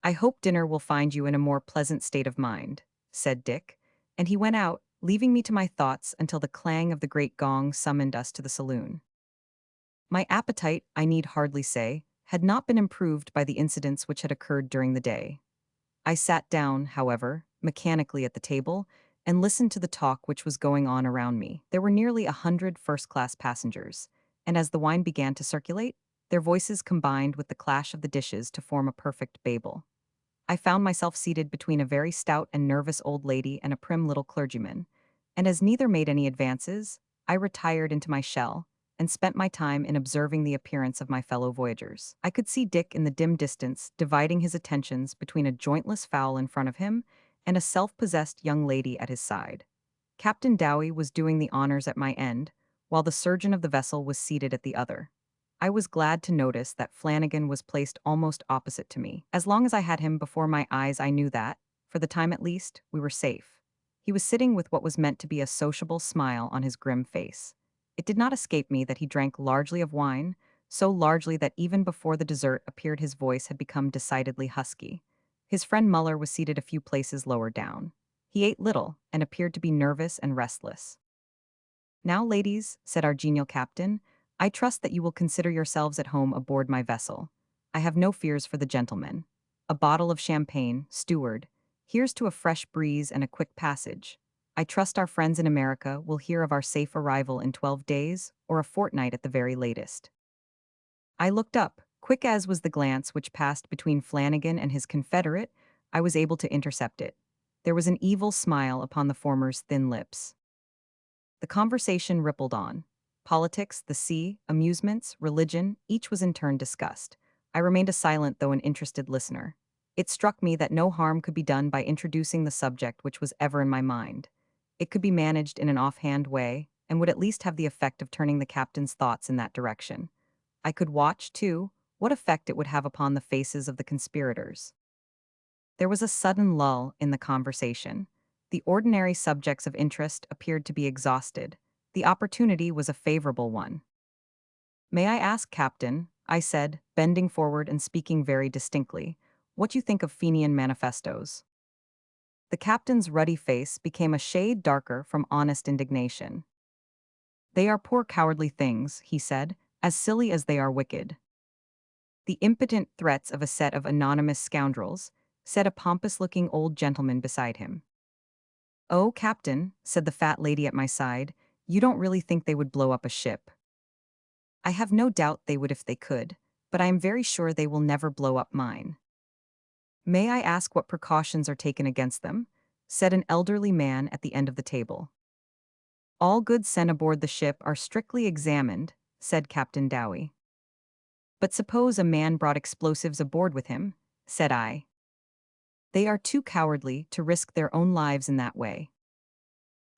"I hope dinner will find you in a more pleasant state of mind," said Dick, and he went out, leaving me to my thoughts until the clang of the great gong summoned us to the saloon. My appetite, I need hardly say, had not been improved by the incidents which had occurred during the day. I sat down, however, mechanically at the table, and listened to the talk which was going on around me. There were nearly 100 first-class passengers, and as the wine began to circulate, their voices combined with the clash of the dishes to form a perfect babel. I found myself seated between a very stout and nervous old lady and a prim little clergyman, and as neither made any advances, I retired into my shell and spent my time in observing the appearance of my fellow voyagers. I could see Dick in the dim distance dividing his attentions between a jointless fowl in front of him and a self-possessed young lady at his side. Captain Dowie was doing the honors at my end, while the surgeon of the vessel was seated at the other. I was glad to notice that Flanagan was placed almost opposite to me. As long as I had him before my eyes, I knew that, for the time at least, we were safe. He was sitting with what was meant to be a sociable smile on his grim face. It did not escape me that he drank largely of wine, so largely that even before the dessert appeared his voice had become decidedly husky. His friend Muller was seated a few places lower down. He ate little, and appeared to be nervous and restless. "Now, ladies," said our genial captain, "I trust that you will consider yourselves at home aboard my vessel. I have no fears for the gentlemen. A bottle of champagne, steward. Here's to a fresh breeze and a quick passage. I trust our friends in America will hear of our safe arrival in 12 days, or a fortnight at the very latest." I looked up. Quick as was the glance which passed between Flanagan and his confederate, I was able to intercept it. There was an evil smile upon the former's thin lips. The conversation rippled on. Politics, the sea, amusements, religion, each was in turn discussed. I remained a silent though an interested listener. It struck me that no harm could be done by introducing the subject which was ever in my mind. It could be managed in an offhand way, and would at least have the effect of turning the captain's thoughts in that direction. I could watch, too, what effect it would have upon the faces of the conspirators. There was a sudden lull in the conversation. The ordinary subjects of interest appeared to be exhausted. The opportunity was a favorable one. "May I ask, Captain," I said, bending forward and speaking very distinctly, "what you think of Fenian manifestos?" The captain's ruddy face became a shade darker from honest indignation. "They are poor cowardly things," he said, "as silly as they are wicked." "The impotent threats of a set of anonymous scoundrels," said a pompous-looking old gentleman beside him. "Oh, Captain," said the fat lady at my side, "you don't really think they would blow up a ship?" "I have no doubt they would if they could, but I am very sure they will never blow up mine." "May I ask what precautions are taken against them?" said an elderly man at the end of the table. "All goods sent aboard the ship are strictly examined," said Captain Dowie. "But suppose a man brought explosives aboard with him?" said I. "They are too cowardly to risk their own lives in that way."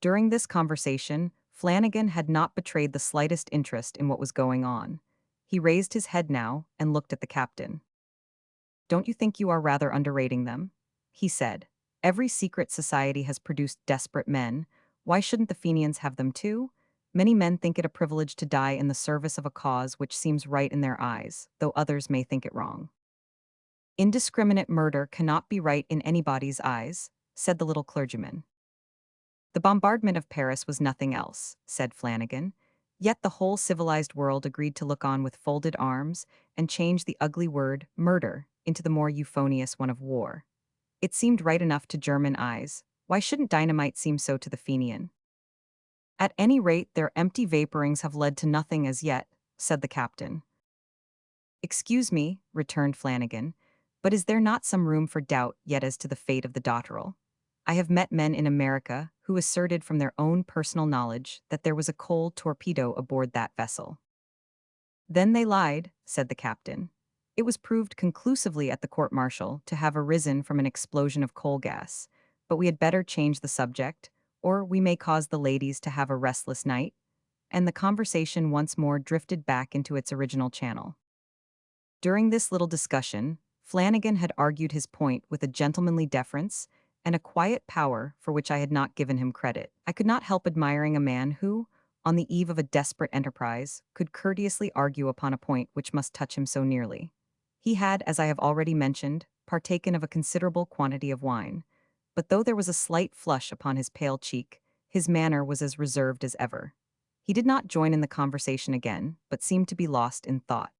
During this conversation, Flanagan had not betrayed the slightest interest in what was going on. He raised his head now and looked at the captain. "Don't you think you are rather underrating them?" he said. "Every secret society has produced desperate men. Why shouldn't the Fenians have them too? Many men think it a privilege to die in the service of a cause which seems right in their eyes, though others may think it wrong." "Indiscriminate murder cannot be right in anybody's eyes," said the little clergyman. "The bombardment of Paris was nothing else," said Flanagan. "Yet the whole civilized world agreed to look on with folded arms and change the ugly word, murder, into the more euphonious one of war. It seemed right enough to German eyes. Why shouldn't dynamite seem so to the Fenian?" "At any rate, their empty vaporings have led to nothing as yet," said the captain. "Excuse me," returned Flanagan, "but is there not some room for doubt yet as to the fate of the Dotterel? I have met men in America who asserted from their own personal knowledge that there was a coal torpedo aboard that vessel." "Then they lied," said the captain. "It was proved conclusively at the court-martial to have arisen from an explosion of coal gas, but we had better change the subject, or we may cause the ladies to have a restless night," and the conversation once more drifted back into its original channel. During this little discussion, Flanagan had argued his point with a gentlemanly deference and a quiet power for which I had not given him credit. I could not help admiring a man who, on the eve of a desperate enterprise, could courteously argue upon a point which must touch him so nearly. He had, as I have already mentioned, partaken of a considerable quantity of wine, but though there was a slight flush upon his pale cheek, his manner was as reserved as ever. He did not join in the conversation again, but seemed to be lost in thought.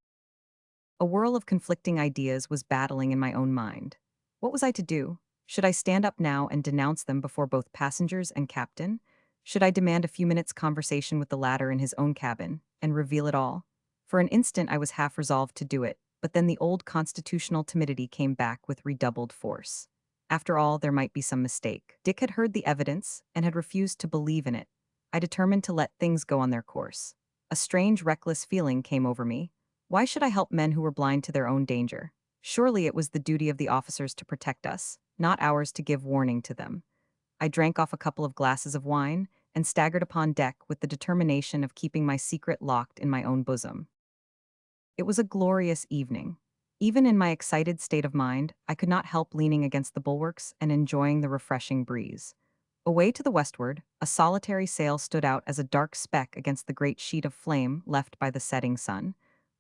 A whirl of conflicting ideas was battling in my own mind. What was I to do? Should I stand up now and denounce them before both passengers and captain? Should I demand a few minutes' conversation with the latter in his own cabin, and reveal it all? For an instant I was half resolved to do it, but then the old constitutional timidity came back with redoubled force. After all, there might be some mistake. Dick had heard the evidence, and had refused to believe in it. I determined to let things go on their course. A strange, reckless feeling came over me. Why should I help men who were blind to their own danger? Surely it was the duty of the officers to protect us, not ours to give warning to them. I drank off a couple of glasses of wine, and staggered upon deck with the determination of keeping my secret locked in my own bosom. It was a glorious evening. Even in my excited state of mind, I could not help leaning against the bulwarks and enjoying the refreshing breeze. Away to the westward, a solitary sail stood out as a dark speck against the great sheet of flame left by the setting sun.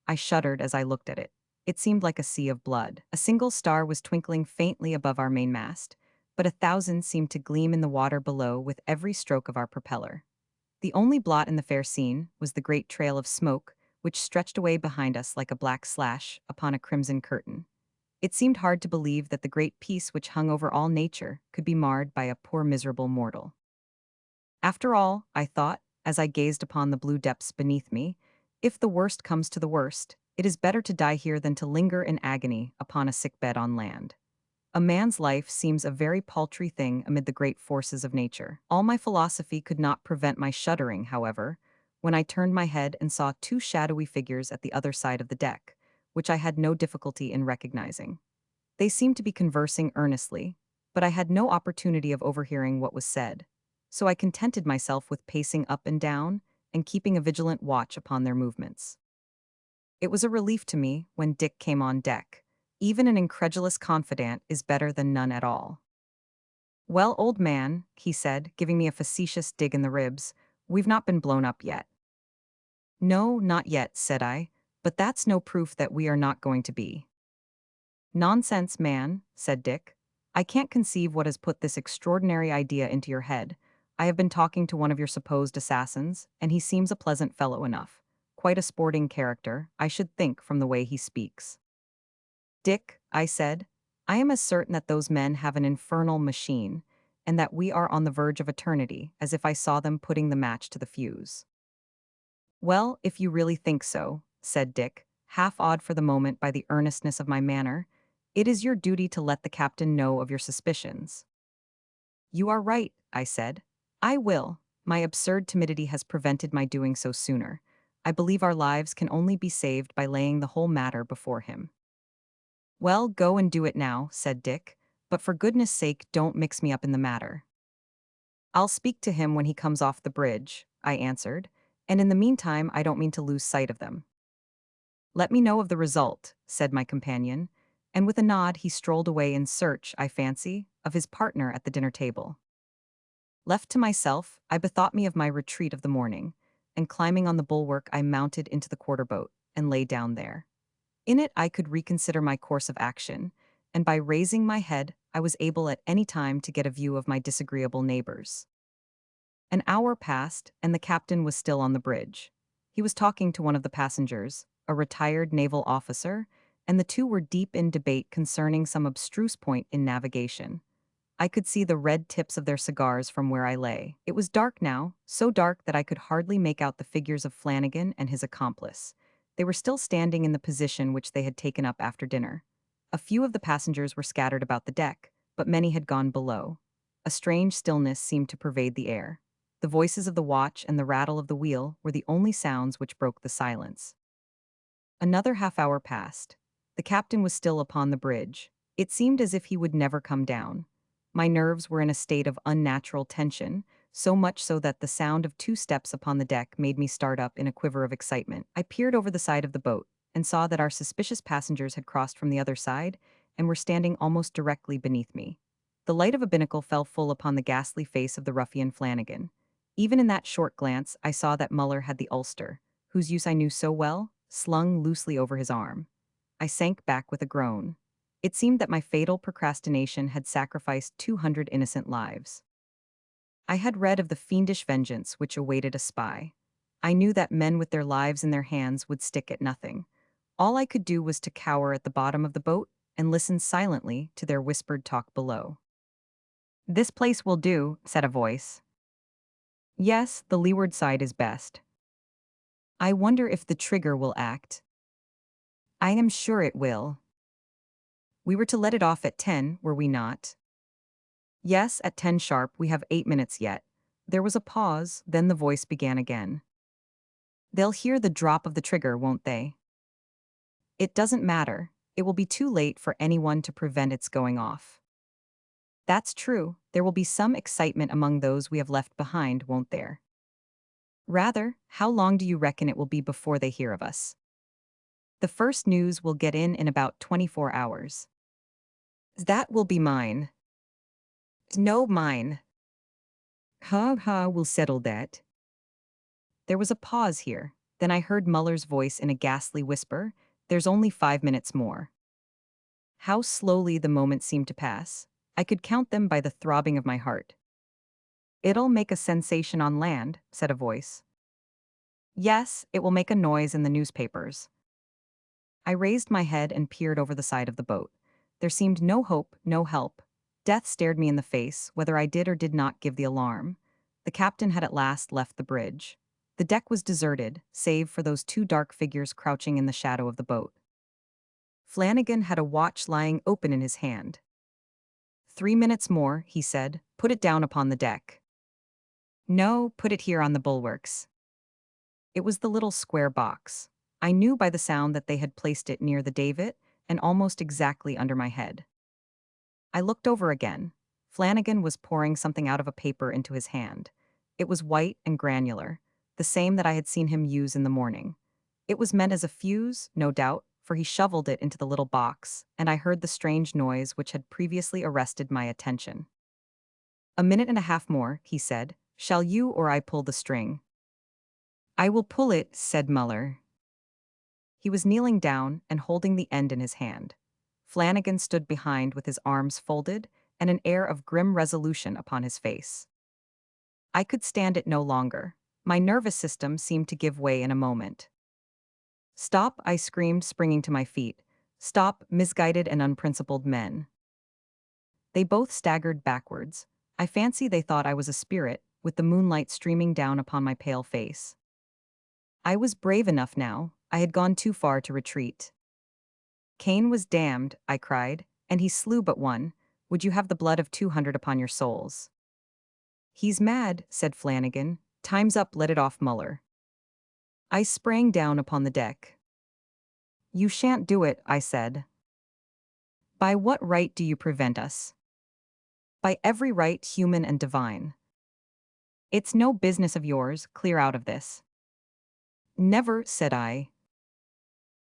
I shuddered as I looked at it. It seemed like a sea of blood. A single star was twinkling faintly above our mainmast, but 1,000 seemed to gleam in the water below with every stroke of our propeller. The only blot in the fair scene was the great trail of smoke, which stretched away behind us like a black slash upon a crimson curtain. It seemed hard to believe that the great peace which hung over all nature could be marred by a poor miserable mortal. After all, I thought, as I gazed upon the blue depths beneath me, if the worst comes to the worst, it is better to die here than to linger in agony upon a sick bed on land. A man's life seems a very paltry thing amid the great forces of nature. All my philosophy could not prevent my shuddering, however, when I turned my head and saw two shadowy figures at the other side of the deck, which I had no difficulty in recognizing. They seemed to be conversing earnestly, but I had no opportunity of overhearing what was said, so I contented myself with pacing up and down and keeping a vigilant watch upon their movements. It was a relief to me when Dick came on deck. Even an incredulous confidant is better than none at all. "Well, old man," he said, giving me a facetious dig in the ribs, "we've not been blown up yet." "No, not yet," said I, "but that's no proof that we are not going to be." "Nonsense, man," said Dick. "I can't conceive what has put this extraordinary idea into your head. I have been talking to one of your supposed assassins, and he seems a pleasant fellow enough. Quite a sporting character, I should think, from the way he speaks." "Dick," I said, "I am as certain that those men have an infernal machine, and that we are on the verge of eternity, as if I saw them putting the match to the fuse." "Well, if you really think so," said Dick, half awed for the moment by the earnestness of my manner, "it is your duty to let the captain know of your suspicions." "You are right," I said. "I will. My absurd timidity has prevented my doing so sooner. I believe our lives can only be saved by laying the whole matter before him." "Well, go and do it now," said Dick, "but for goodness sake don't mix me up in the matter." "I'll speak to him when he comes off the bridge," I answered, "and in the meantime I don't mean to lose sight of them." "Let me know of the result," said my companion, and with a nod he strolled away in search, I fancy, of his partner at the dinner table. Left to myself, I bethought me of my retreat of the morning, and climbing on the bulwark I mounted into the quarter-boat and lay down there. In it I could reconsider my course of action, and by raising my head I was able at any time to get a view of my disagreeable neighbors. An hour passed, and the captain was still on the bridge. He was talking to one of the passengers, a retired naval officer, and the two were deep in debate concerning some abstruse point in navigation. I could see the red tips of their cigars from where I lay. It was dark now, so dark that I could hardly make out the figures of Flanagan and his accomplice. They were still standing in the position which they had taken up after dinner. A few of the passengers were scattered about the deck, but many had gone below. A strange stillness seemed to pervade the air. The voices of the watch and the rattle of the wheel were the only sounds which broke the silence. Another half-hour passed. The captain was still upon the bridge. It seemed as if he would never come down. My nerves were in a state of unnatural tension, so much so that the sound of two steps upon the deck made me start up in a quiver of excitement. I peered over the side of the boat, and saw that our suspicious passengers had crossed from the other side, and were standing almost directly beneath me. The light of a binnacle fell full upon the ghastly face of the ruffian Flanagan. Even in that short glance I saw that Muller had the ulster, whose use I knew so well, slung loosely over his arm. I sank back with a groan. It seemed that my fatal procrastination had sacrificed 200 innocent lives. I had read of the fiendish vengeance which awaited a spy. I knew that men with their lives in their hands would stick at nothing. All I could do was to cower at the bottom of the boat and listen silently to their whispered talk below. "This place will do," said a voice. "Yes, the leeward side is best." "I wonder if the trigger will act." "I am sure it will." "We were to let it off at 10, were we not?" "Yes, at 10 sharp. We have 8 minutes yet." There was a pause, then the voice began again. "They'll hear the drop of the trigger, won't they?" "It doesn't matter. It will be too late for anyone to prevent its going off." "That's true. There will be some excitement among those we have left behind, won't there?" "Rather. How long do you reckon it will be before they hear of us?" "The first news will get in about 24 hours." "That will be mine." "No, mine." "Ha ha, we'll settle that." There was a pause here. Then I heard Muller's voice in a ghastly whisper, "There's only 5 minutes more." How slowly the moments seemed to pass. I could count them by the throbbing of my heart. "It'll make a sensation on land," said a voice. "Yes, it will make a noise in the newspapers." I raised my head and peered over the side of the boat. There seemed no hope, no help. Death stared me in the face, whether I did or did not give the alarm. The captain had at last left the bridge. The deck was deserted, save for those two dark figures crouching in the shadow of the boat. Flanagan had a watch lying open in his hand. 3 minutes more, he said. Put it down upon the deck. No, put it here on the bulwarks. It was the little square box. I knew by the sound that they had placed it near the davit and almost exactly under my head. I looked over again. Flanagan was pouring something out of a paper into his hand. It was white and granular, the same that I had seen him use in the morning. It was meant as a fuse, no doubt, for he shoveled it into the little box, and I heard the strange noise which had previously arrested my attention. "A minute and a half more," he said. "Shall you or I pull the string?" "I will pull it," said Muller. He was kneeling down and holding the end in his hand. Flanagan stood behind with his arms folded and an air of grim resolution upon his face. I could stand it no longer. My nervous system seemed to give way in a moment. "Stop," I screamed, springing to my feet. "Stop, misguided and unprincipled men." They both staggered backwards. I fancy they thought I was a spirit, with the moonlight streaming down upon my pale face. I was brave enough now. I had gone too far to retreat. "Cain was damned," I cried, "and he slew but one. Would you have the blood of 200 upon your souls?" "He's mad," said Flanagan. "Time's up, let it off, Muller." I sprang down upon the deck. "You shan't do it," I said. "By what right do you prevent us?" "By every right, human and divine." "It's no business of yours, clear out of this." "Never," said I.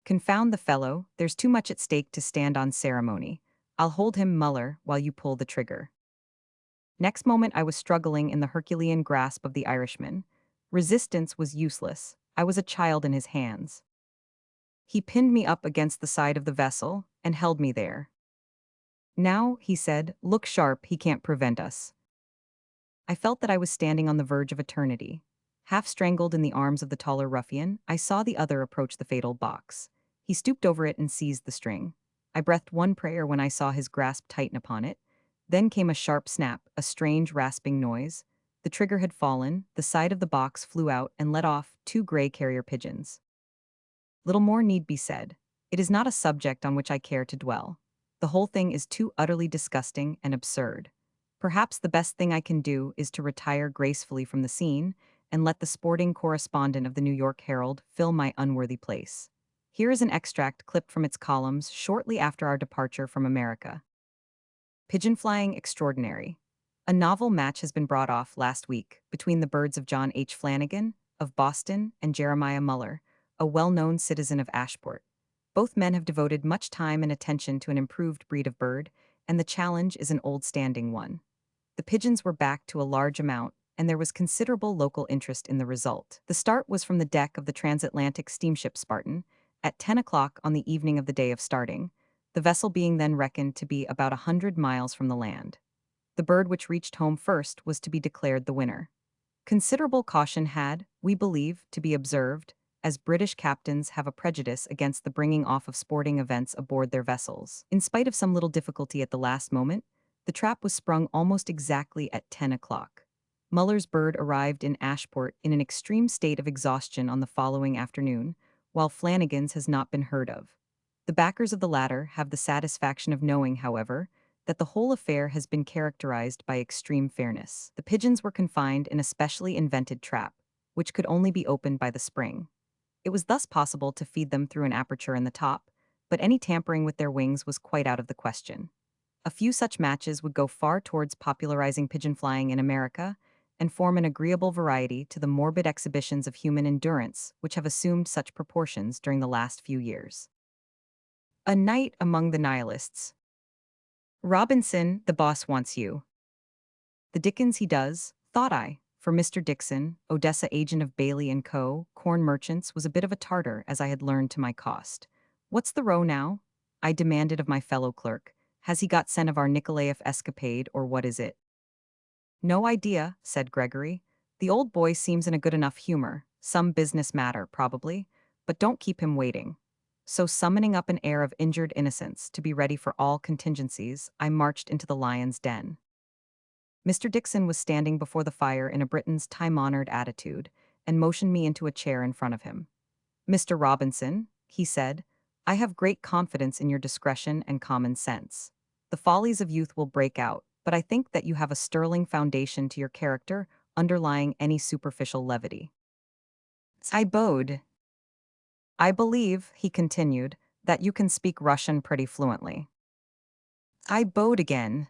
"Confound the fellow, there's too much at stake to stand on ceremony. I'll hold him, Muller, while you pull the trigger." Next moment I was struggling in the Herculean grasp of the Irishman. Resistance was useless. I was a child in his hands. He pinned me up against the side of the vessel and held me there. "Now," he said, "look sharp, he can't prevent us." I felt that I was standing on the verge of eternity. Half strangled in the arms of the taller ruffian, I saw the other approach the fatal box. He stooped over it and seized the string. I breathed one prayer when I saw his grasp tighten upon it. Then came a sharp snap, a strange rasping noise. The trigger had fallen, the side of the box flew out and let off 2 gray carrier pigeons. Little more need be said. It is not a subject on which I care to dwell. The whole thing is too utterly disgusting and absurd. Perhaps the best thing I can do is to retire gracefully from the scene and let the sporting correspondent of the New York Herald fill my unworthy place. Here is an extract clipped from its columns shortly after our departure from America. "Pigeon flying extraordinary. A novel match has been brought off last week between the birds of John H. Flanagan, of Boston, and Jeremiah Muller, a well-known citizen of Ashport. Both men have devoted much time and attention to an improved breed of bird, and the challenge is an old-standing one. The pigeons were backed to a large amount, and there was considerable local interest in the result. The start was from the deck of the transatlantic steamship Spartan, at 10 o'clock on the evening of the day of starting, the vessel being then reckoned to be about 100 miles from the land. The bird which reached home first was to be declared the winner. Considerable caution had, we believe, to be observed, as British captains have a prejudice against the bringing off of sporting events aboard their vessels. In spite of some little difficulty at the last moment, the trap was sprung almost exactly at 10 o'clock. Muller's bird arrived in Ashport in an extreme state of exhaustion on the following afternoon, while Flanagan's has not been heard of. The backers of the latter have the satisfaction of knowing, however, that the whole affair has been characterized by extreme fairness. The pigeons were confined in a specially invented trap, which could only be opened by the spring. It was thus possible to feed them through an aperture in the top, but any tampering with their wings was quite out of the question. A few such matches would go far towards popularizing pigeon flying in America and form an agreeable variety to the morbid exhibitions of human endurance which have assumed such proportions during the last few years. A night among the nihilists. "Robinson, the boss wants you." The dickens he does, thought I, for Mr. Dixon, Odessa agent of Bailey & Co., corn merchants, was a bit of a tartar, as I had learned to my cost. "What's the row now?" I demanded of my fellow clerk. "Has he got scent of our Nikolaev escapade, or what is it?" "No idea," said Gregory. "The old boy seems in a good enough humor. Some business matter, probably. But don't keep him waiting." So summoning up an air of injured innocence to be ready for all contingencies, I marched into the lion's den. Mr. Dixon was standing before the fire in a Briton's time-honored attitude and motioned me into a chair in front of him. "Mr. Robinson," he said, "I have great confidence in your discretion and common sense. The follies of youth will break out, but I think that you have a sterling foundation to your character underlying any superficial levity. I bowed. I believe, he continued, that you can speak Russian pretty fluently. I bowed again.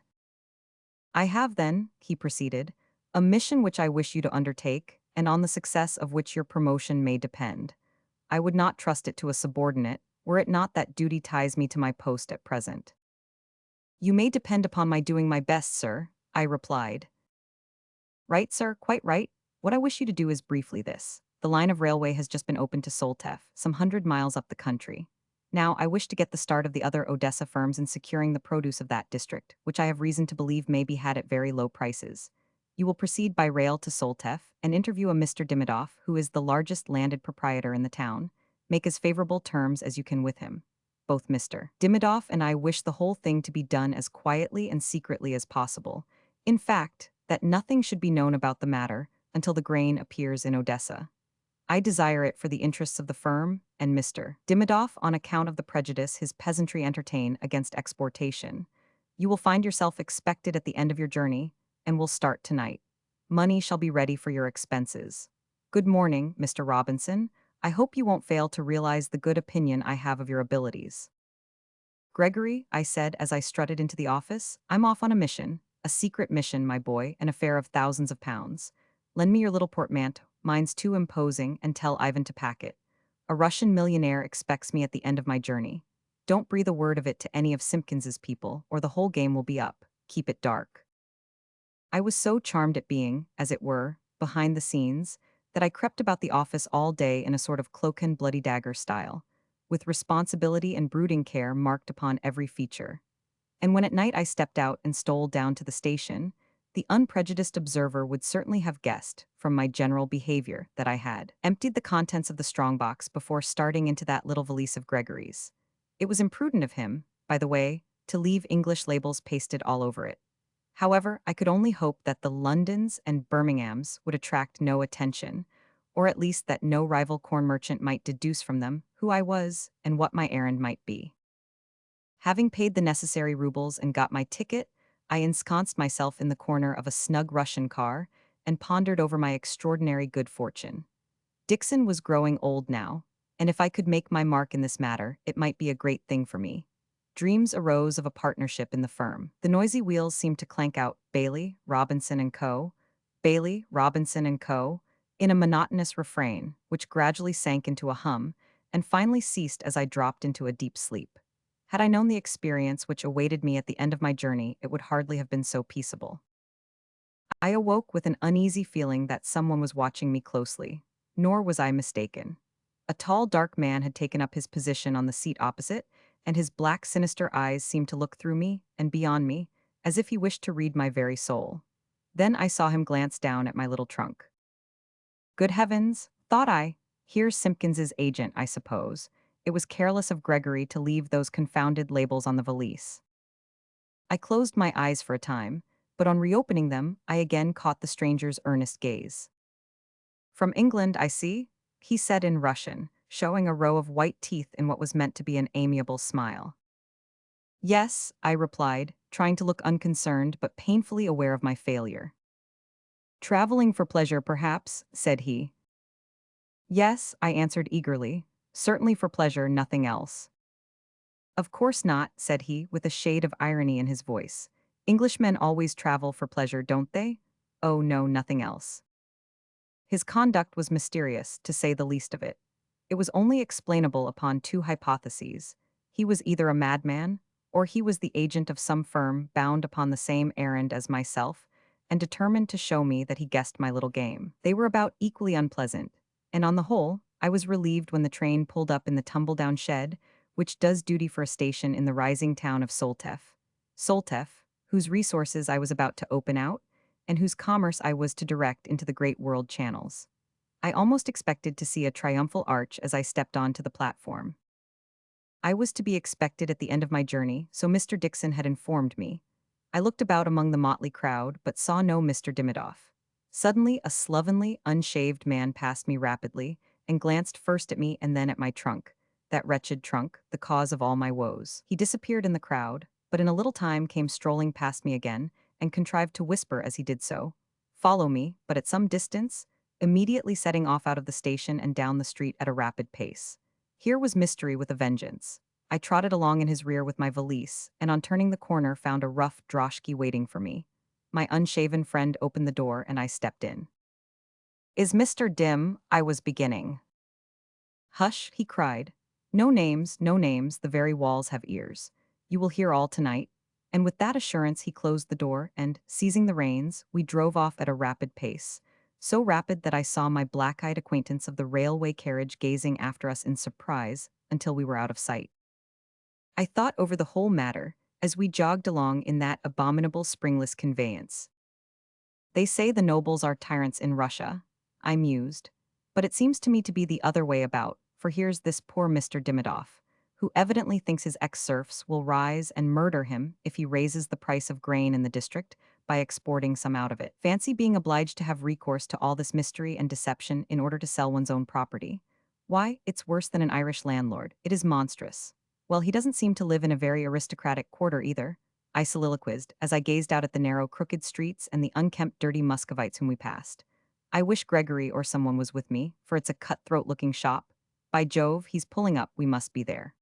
I have then, he proceeded, a mission which I wish you to undertake, and on the success of which your promotion may depend. I would not trust it to a subordinate, were it not that duty ties me to my post at present. You may depend upon my doing my best, sir, I replied. Right, sir, quite right. What I wish you to do is briefly this. The line of railway has just been opened to Soltev, some 100 miles up the country. Now, I wish to get the start of the other Odessa firms in securing the produce of that district, which I have reason to believe may be had at very low prices. You will proceed by rail to Soltev and interview a Mr. Dimidov, who is the largest landed proprietor in the town. Make as favorable terms as you can with him. Both Mr. Dimidov and I wish the whole thing to be done as quietly and secretly as possible. In fact, that nothing should be known about the matter until the grain appears in Odessa. I desire it for the interests of the firm and Mr. Dimidov on account of the prejudice his peasantry entertain against exportation. You will find yourself expected at the end of your journey, and will start tonight. Money shall be ready for your expenses. Good morning, Mr. Robinson. I hope you won't fail to realize the good opinion I have of your abilities. Gregory, I said as I strutted into the office, I'm off on a mission. A secret mission, my boy, an affair of thousands of pounds. Lend me your little portmanteau, mine's too imposing, and tell Ivan to pack it. A Russian millionaire expects me at the end of my journey. Don't breathe a word of it to any of Simpkins's people, or the whole game will be up. Keep it dark. I was so charmed at being, as it were, behind the scenes, that I crept about the office all day in a sort of cloak and bloody dagger style, with responsibility and brooding care marked upon every feature. And when at night I stepped out and stole down to the station, the unprejudiced observer would certainly have guessed, from my general behavior, that I had emptied the contents of the strongbox before starting into that little valise of Gregory's. It was imprudent of him, by the way, to leave English labels pasted all over it. However, I could only hope that the Londons and Birminghams would attract no attention, or at least that no rival corn merchant might deduce from them who I was and what my errand might be. Having paid the necessary rubles and got my ticket, I ensconced myself in the corner of a snug Russian car and pondered over my extraordinary good fortune. Dixon was growing old now, and if I could make my mark in this matter, it might be a great thing for me. Dreams arose of a partnership in the firm. The noisy wheels seemed to clank out Bailey, Robinson and Co., Bailey, Robinson and Co., in a monotonous refrain, which gradually sank into a hum and finally ceased as I dropped into a deep sleep. Had I known the experience which awaited me at the end of my journey, it would hardly have been so peaceable. I awoke with an uneasy feeling that someone was watching me closely, nor was I mistaken. A tall, dark man had taken up his position on the seat opposite, and his black, sinister eyes seemed to look through me and beyond me, as if he wished to read my very soul. Then I saw him glance down at my little trunk. Good heavens, thought I, here's Simpkins's agent, I suppose. It was careless of Gregory to leave those confounded labels on the valise. I closed my eyes for a time, but on reopening them, I again caught the stranger's earnest gaze. From England, I see, he said in Russian, showing a row of white teeth in what was meant to be an amiable smile. Yes, I replied, trying to look unconcerned but painfully aware of my failure. Traveling for pleasure, perhaps, said he. Yes, I answered eagerly, certainly for pleasure, nothing else. Of course not, said he, with a shade of irony in his voice. Englishmen always travel for pleasure, don't they? Oh no, nothing else. His conduct was mysterious, to say the least of it. It was only explainable upon two hypotheses. He was either a madman, or he was the agent of some firm bound upon the same errand as myself, and determined to show me that he guessed my little game. They were about equally unpleasant, and on the whole, I was relieved when the train pulled up in the tumble-down shed, which does duty for a station in the rising town of Soltev. Soltev, whose resources I was about to open out, and whose commerce I was to direct into the great world channels. I almost expected to see a triumphal arch as I stepped onto the platform. I was to be expected at the end of my journey, so Mr. Dixon had informed me. I looked about among the motley crowd, but saw no Mr. Dimidov. Suddenly, a slovenly, unshaved man passed me rapidly, and glanced first at me and then at my trunk. That wretched trunk, the cause of all my woes. He disappeared in the crowd, but in a little time came strolling past me again, and contrived to whisper as he did so, "Follow me," but at some distance, immediately setting off out of the station and down the street at a rapid pace. Here was mystery with a vengeance. I trotted along in his rear with my valise, and on turning the corner found a rough droshky waiting for me. My unshaven friend opened the door and I stepped in. "Is Mr. Dim?" I was beginning. "Hush," he cried. "No names, no names, the very walls have ears. You will hear all tonight." And with that assurance he closed the door and, seizing the reins, we drove off at a rapid pace. So rapid that I saw my black-eyed acquaintance of the railway carriage gazing after us in surprise until we were out of sight. I thought over the whole matter as we jogged along in that abominable springless conveyance. "They say the nobles are tyrants in Russia," I mused. "But it seems to me to be the other way about, for here's this poor Mr. Dimidoff, who evidently thinks his ex-serfs will rise and murder him if he raises the price of grain in the district by exporting some out of it. Fancy being obliged to have recourse to all this mystery and deception in order to sell one's own property. Why, it's worse than an Irish landlord. It is monstrous. Well, he doesn't seem to live in a very aristocratic quarter either," I soliloquized as I gazed out at the narrow, crooked streets and the unkempt, dirty Muscovites whom we passed. "I wish Gregory or someone was with me, for it's a cutthroat-looking shop. By Jove, he's pulling up, we must be there."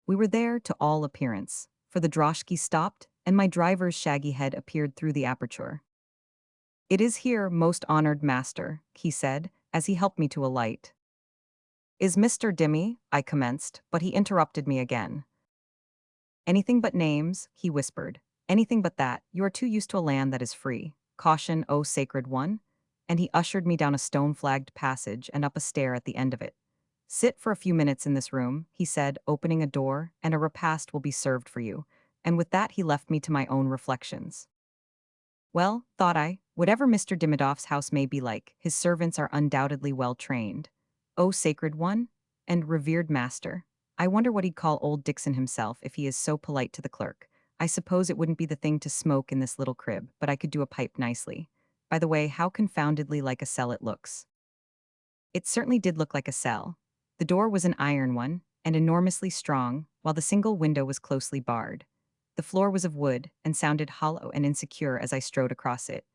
We were there to all appearance, for the droshky stopped, and my driver's shaggy head appeared through the aperture. "It is here, most honored master," he said, as he helped me to alight. "Is Mr. Dimmy?" I commenced, but he interrupted me again. "Anything but names," he whispered. "Anything but that. You are too used to a land that is free. Caution, O sacred one." And he ushered me down a stone-flagged passage and up a stair at the end of it. "Sit for a few minutes in this room," he said, opening a door, "and a repast will be served for you." And with that he left me to my own reflections. Well, thought I, whatever Mr. Dimidoff's house may be like, his servants are undoubtedly well trained. O sacred one and revered master. I wonder what he'd call old Dixon himself if he is so polite to the clerk. I suppose it wouldn't be the thing to smoke in this little crib, but I could do a pipe nicely. By the way, how confoundedly like a cell it looks. It certainly did look like a cell. The door was an iron one, and enormously strong, while the single window was closely barred. The floor was of wood, and sounded hollow and insecure as I strode across it.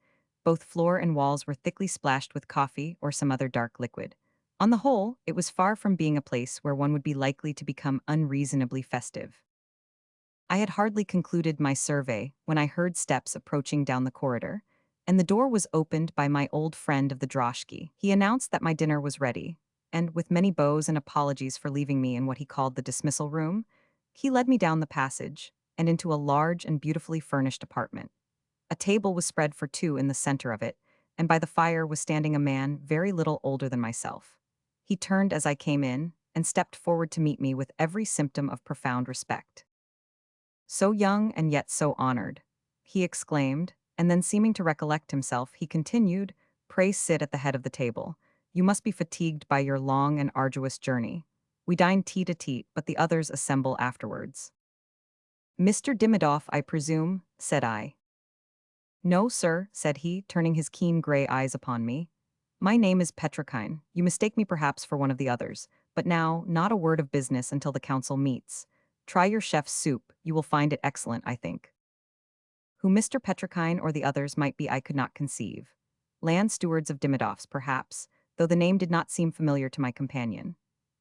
Both floor and walls were thickly splashed with coffee or some other dark liquid. On the whole, it was far from being a place where one would be likely to become unreasonably festive. I had hardly concluded my survey when I heard steps approaching down the corridor, and the door was opened by my old friend of the droshky. He announced that my dinner was ready, and with many bows and apologies for leaving me in what he called the dismissal room, he led me down the passage and into a large and beautifully furnished apartment. A table was spread for two in the center of it, and by the fire was standing a man very little older than myself. He turned as I came in and stepped forward to meet me with every symptom of profound respect. "So young and yet so honored," he exclaimed, and then seeming to recollect himself, he continued, "Pray sit at the head of the table. You must be fatigued by your long and arduous journey. We dine tete-a-tete, but the others assemble afterwards." "Mr. Dimidoff, I presume," said I. "No, sir," said he, turning his keen gray eyes upon me. "My name is Petrokine. You mistake me perhaps for one of the others, but now, not a word of business until the council meets. Try your chef's soup, you will find it excellent, I think." Who Mr. Petrokine or the others might be I could not conceive. Land stewards of Dimidoff's, perhaps, though the name did not seem familiar to my companion.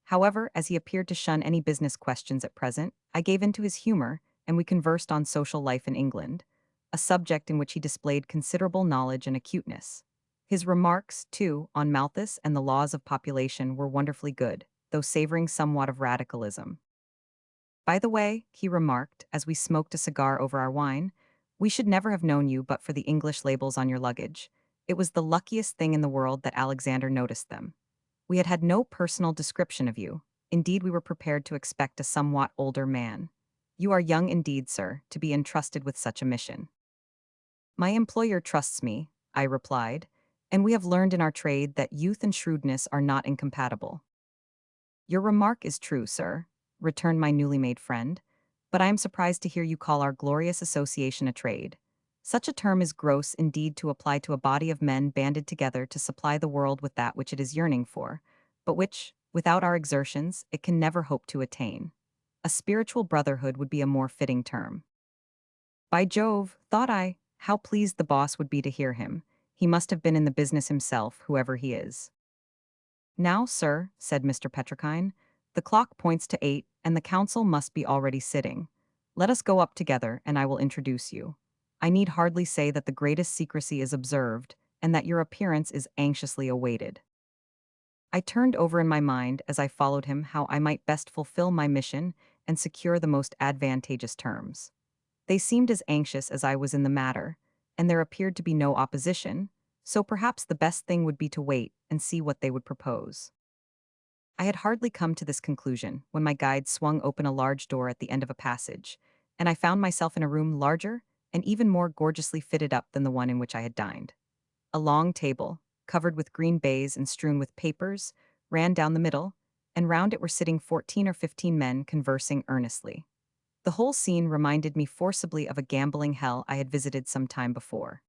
However, as he appeared to shun any business questions at present, I gave in to his humor, and we conversed on social life in England, a subject in which he displayed considerable knowledge and acuteness. His remarks, too, on Malthus and the laws of population were wonderfully good, though savoring somewhat of radicalism. "By the way," he remarked, as we smoked a cigar over our wine, "we should never have known you but for the English labels on your luggage. It was the luckiest thing in the world that Alexander noticed them. We had had no personal description of you. Indeed, we were prepared to expect a somewhat older man. You are young indeed, sir, to be entrusted with such a mission." "My employer trusts me," I replied, "and we have learned in our trade that youth and shrewdness are not incompatible." "Your remark is true, sir," returned my newly made friend, "but I am surprised to hear you call our glorious association a trade. Such a term is gross indeed to apply to a body of men banded together to supply the world with that which it is yearning for, but which, without our exertions, it can never hope to attain. A spiritual brotherhood would be a more fitting term. By Jove, thought I, how pleased the boss would be to hear him. He must have been in the business himself, whoever he is. Now, sir, said Mr. Petrikine, the clock points to 8, and the council must be already sitting. Let us go up together, and I will introduce you. I need hardly say that the greatest secrecy is observed, and that your appearance is anxiously awaited. I turned over in my mind as I followed him how I might best fulfill my mission and secure the most advantageous terms. They seemed as anxious as I was in the matter, and there appeared to be no opposition, so perhaps the best thing would be to wait and see what they would propose. I had hardly come to this conclusion when my guide swung open a large door at the end of a passage, and I found myself in a room larger and even more gorgeously fitted up than the one in which I had dined. A long table, covered with green baize and strewn with papers, ran down the middle, and round it were sitting 14 or 15 men conversing earnestly. The whole scene reminded me forcibly of a gambling hell I had visited some time before.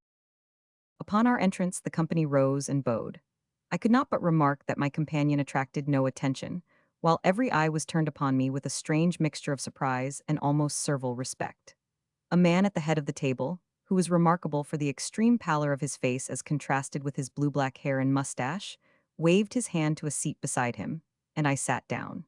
Upon our entrance, the company rose and bowed. I could not but remark that my companion attracted no attention, while every eye was turned upon me with a strange mixture of surprise and almost servile respect. A man at the head of the table, who was remarkable for the extreme pallor of his face as contrasted with his blue-black hair and mustache, waved his hand to a seat beside him, and I sat down.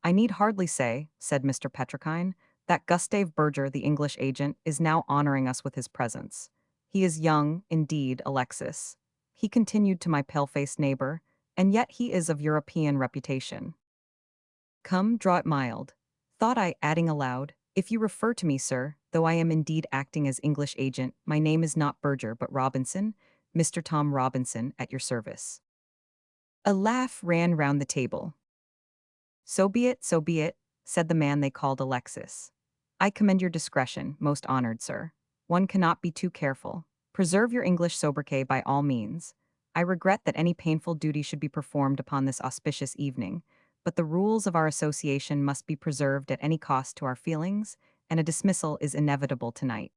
I need hardly say, said Mr. Petrikine, that Gustave Berger, the English agent, is now honoring us with his presence. He is young, indeed, Alexis. He continued to my pale-faced neighbor, and yet he is of European reputation. Come, draw it mild. Thought I, adding aloud, if you refer to me, sir, though I am indeed acting as English agent, my name is not Berger but Robinson, Mr. Tom Robinson, at your service. A laugh ran round the table. So be it, said the man they called Alexis. I commend your discretion, most honored sir. One cannot be too careful. Preserve your English sobriquet by all means. I regret that any painful duty should be performed upon this auspicious evening, but the rules of our association must be preserved at any cost to our feelings, and a dismissal is inevitable tonight.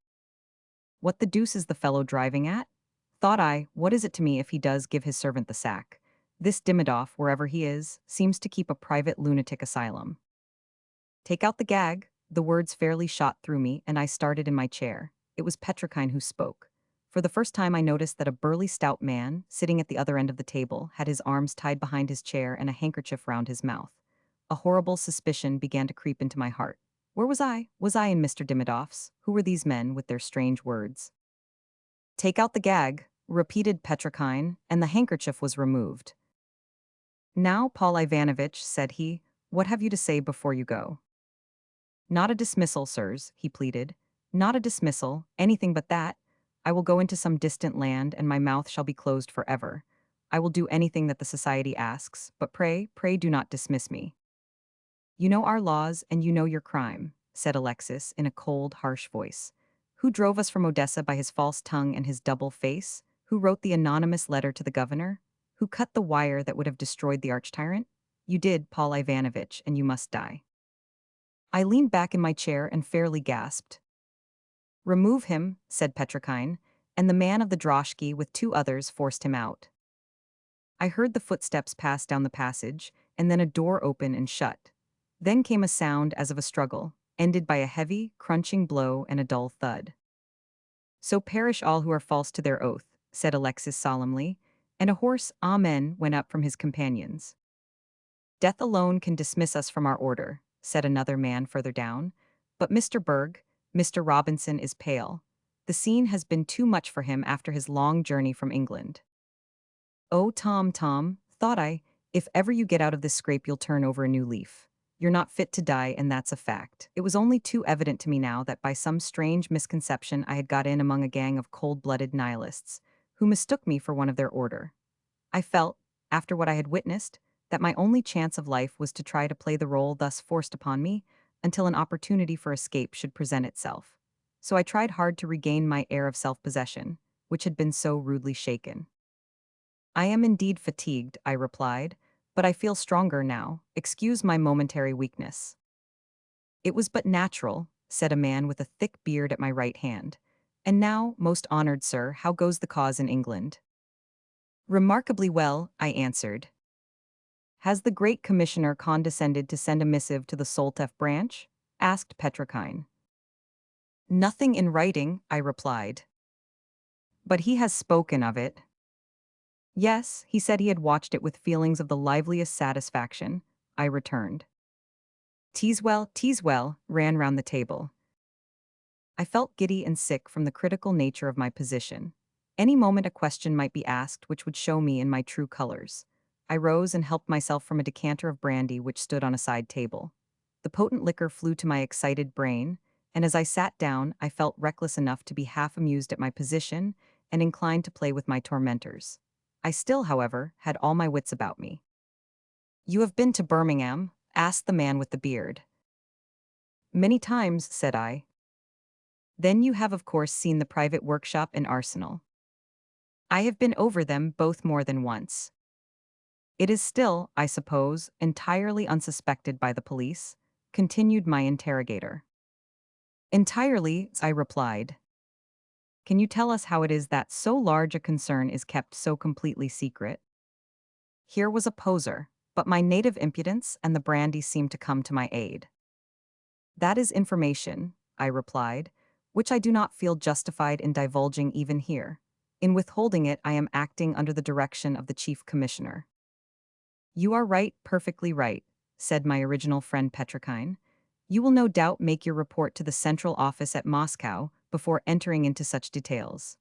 What the deuce is the fellow driving at? Thought I, what is it to me if he does give his servant the sack? This Dimidoff, wherever he is, seems to keep a private lunatic asylum. Take out the gag. The words fairly shot through me, and I started in my chair. It was Petrikine who spoke. For the first time I noticed that a burly stout man, sitting at the other end of the table, had his arms tied behind his chair and a handkerchief round his mouth. A horrible suspicion began to creep into my heart. Where was I? Was I in Mr. Dimidoff's? Who were these men with their strange words? Take out the gag, repeated Petrikine, and the handkerchief was removed. Now, Paul Ivanovitch, said he, what have you to say before you go? Not a dismissal, sirs, he pleaded. Not a dismissal, anything but that. I will go into some distant land, and my mouth shall be closed forever. I will do anything that the society asks, but pray, pray do not dismiss me. You know our laws, and you know your crime, said Alexis in a cold, harsh voice. Who drove us from Odessa by his false tongue and his double face? Who wrote the anonymous letter to the governor? Who cut the wire that would have destroyed the arch-tyrant? You did, Paul Ivanovitch, and you must die. I leaned back in my chair and fairly gasped. Remove him, said Petrikine, and the man of the droshky with 2 others forced him out. I heard the footsteps pass down the passage, and then a door open and shut. Then came a sound as of a struggle, ended by a heavy, crunching blow and a dull thud. So perish all who are false to their oath, said Alexis solemnly, and a hoarse amen went up from his companions. Death alone can dismiss us from our order, said another man further down, but Mr. Berg, Mr. Robinson is pale. The scene has been too much for him after his long journey from England. Oh, Tom, Tom, thought I, if ever you get out of this scrape you'll turn over a new leaf. You're not fit to die, and that's a fact. It was only too evident to me now that by some strange misconception I had got in among a gang of cold-blooded nihilists, who mistook me for one of their order. I felt, after what I had witnessed, that my only chance of life was to try to play the role thus forced upon me until an opportunity for escape should present itself. So I tried hard to regain my air of self-possession, which had been so rudely shaken. I am indeed fatigued, I replied, but I feel stronger now. Excuse my momentary weakness. It was but natural, said a man with a thick beard at my right hand. And now, most honored sir, how goes the cause in England? Remarkably well, I answered. Has the Great Commissioner condescended to send a missive to the Soltef branch? Asked Petrokine. Nothing in writing, I replied. But he has spoken of it. Yes, he said he had watched it with feelings of the liveliest satisfaction, I returned. Teaswell, ran round the table. I felt giddy and sick from the critical nature of my position. Any moment a question might be asked which would show me in my true colors. I rose and helped myself from a decanter of brandy which stood on a side table. The potent liquor flew to my excited brain, and as I sat down, I felt reckless enough to be half amused at my position and inclined to play with my tormentors. I still, however, had all my wits about me. "You have been to Birmingham?" asked the man with the beard. "Many times," said I. "Then you have of course seen the private workshop and arsenal." "I have been over them both more than once." "It is still, I suppose, entirely unsuspected by the police?" continued my interrogator. "Entirely," I replied. "Can you tell us how it is that so large a concern is kept so completely secret?" Here was a poser, but my native impudence and the brandy seemed to come to my aid. "That is information," I replied, "which I do not feel justified in divulging even here. In withholding it, I am acting under the direction of the Chief Commissioner." "You are right, perfectly right," said my original friend Petrokine. "You will no doubt make your report to the central office at Moscow before entering into such details."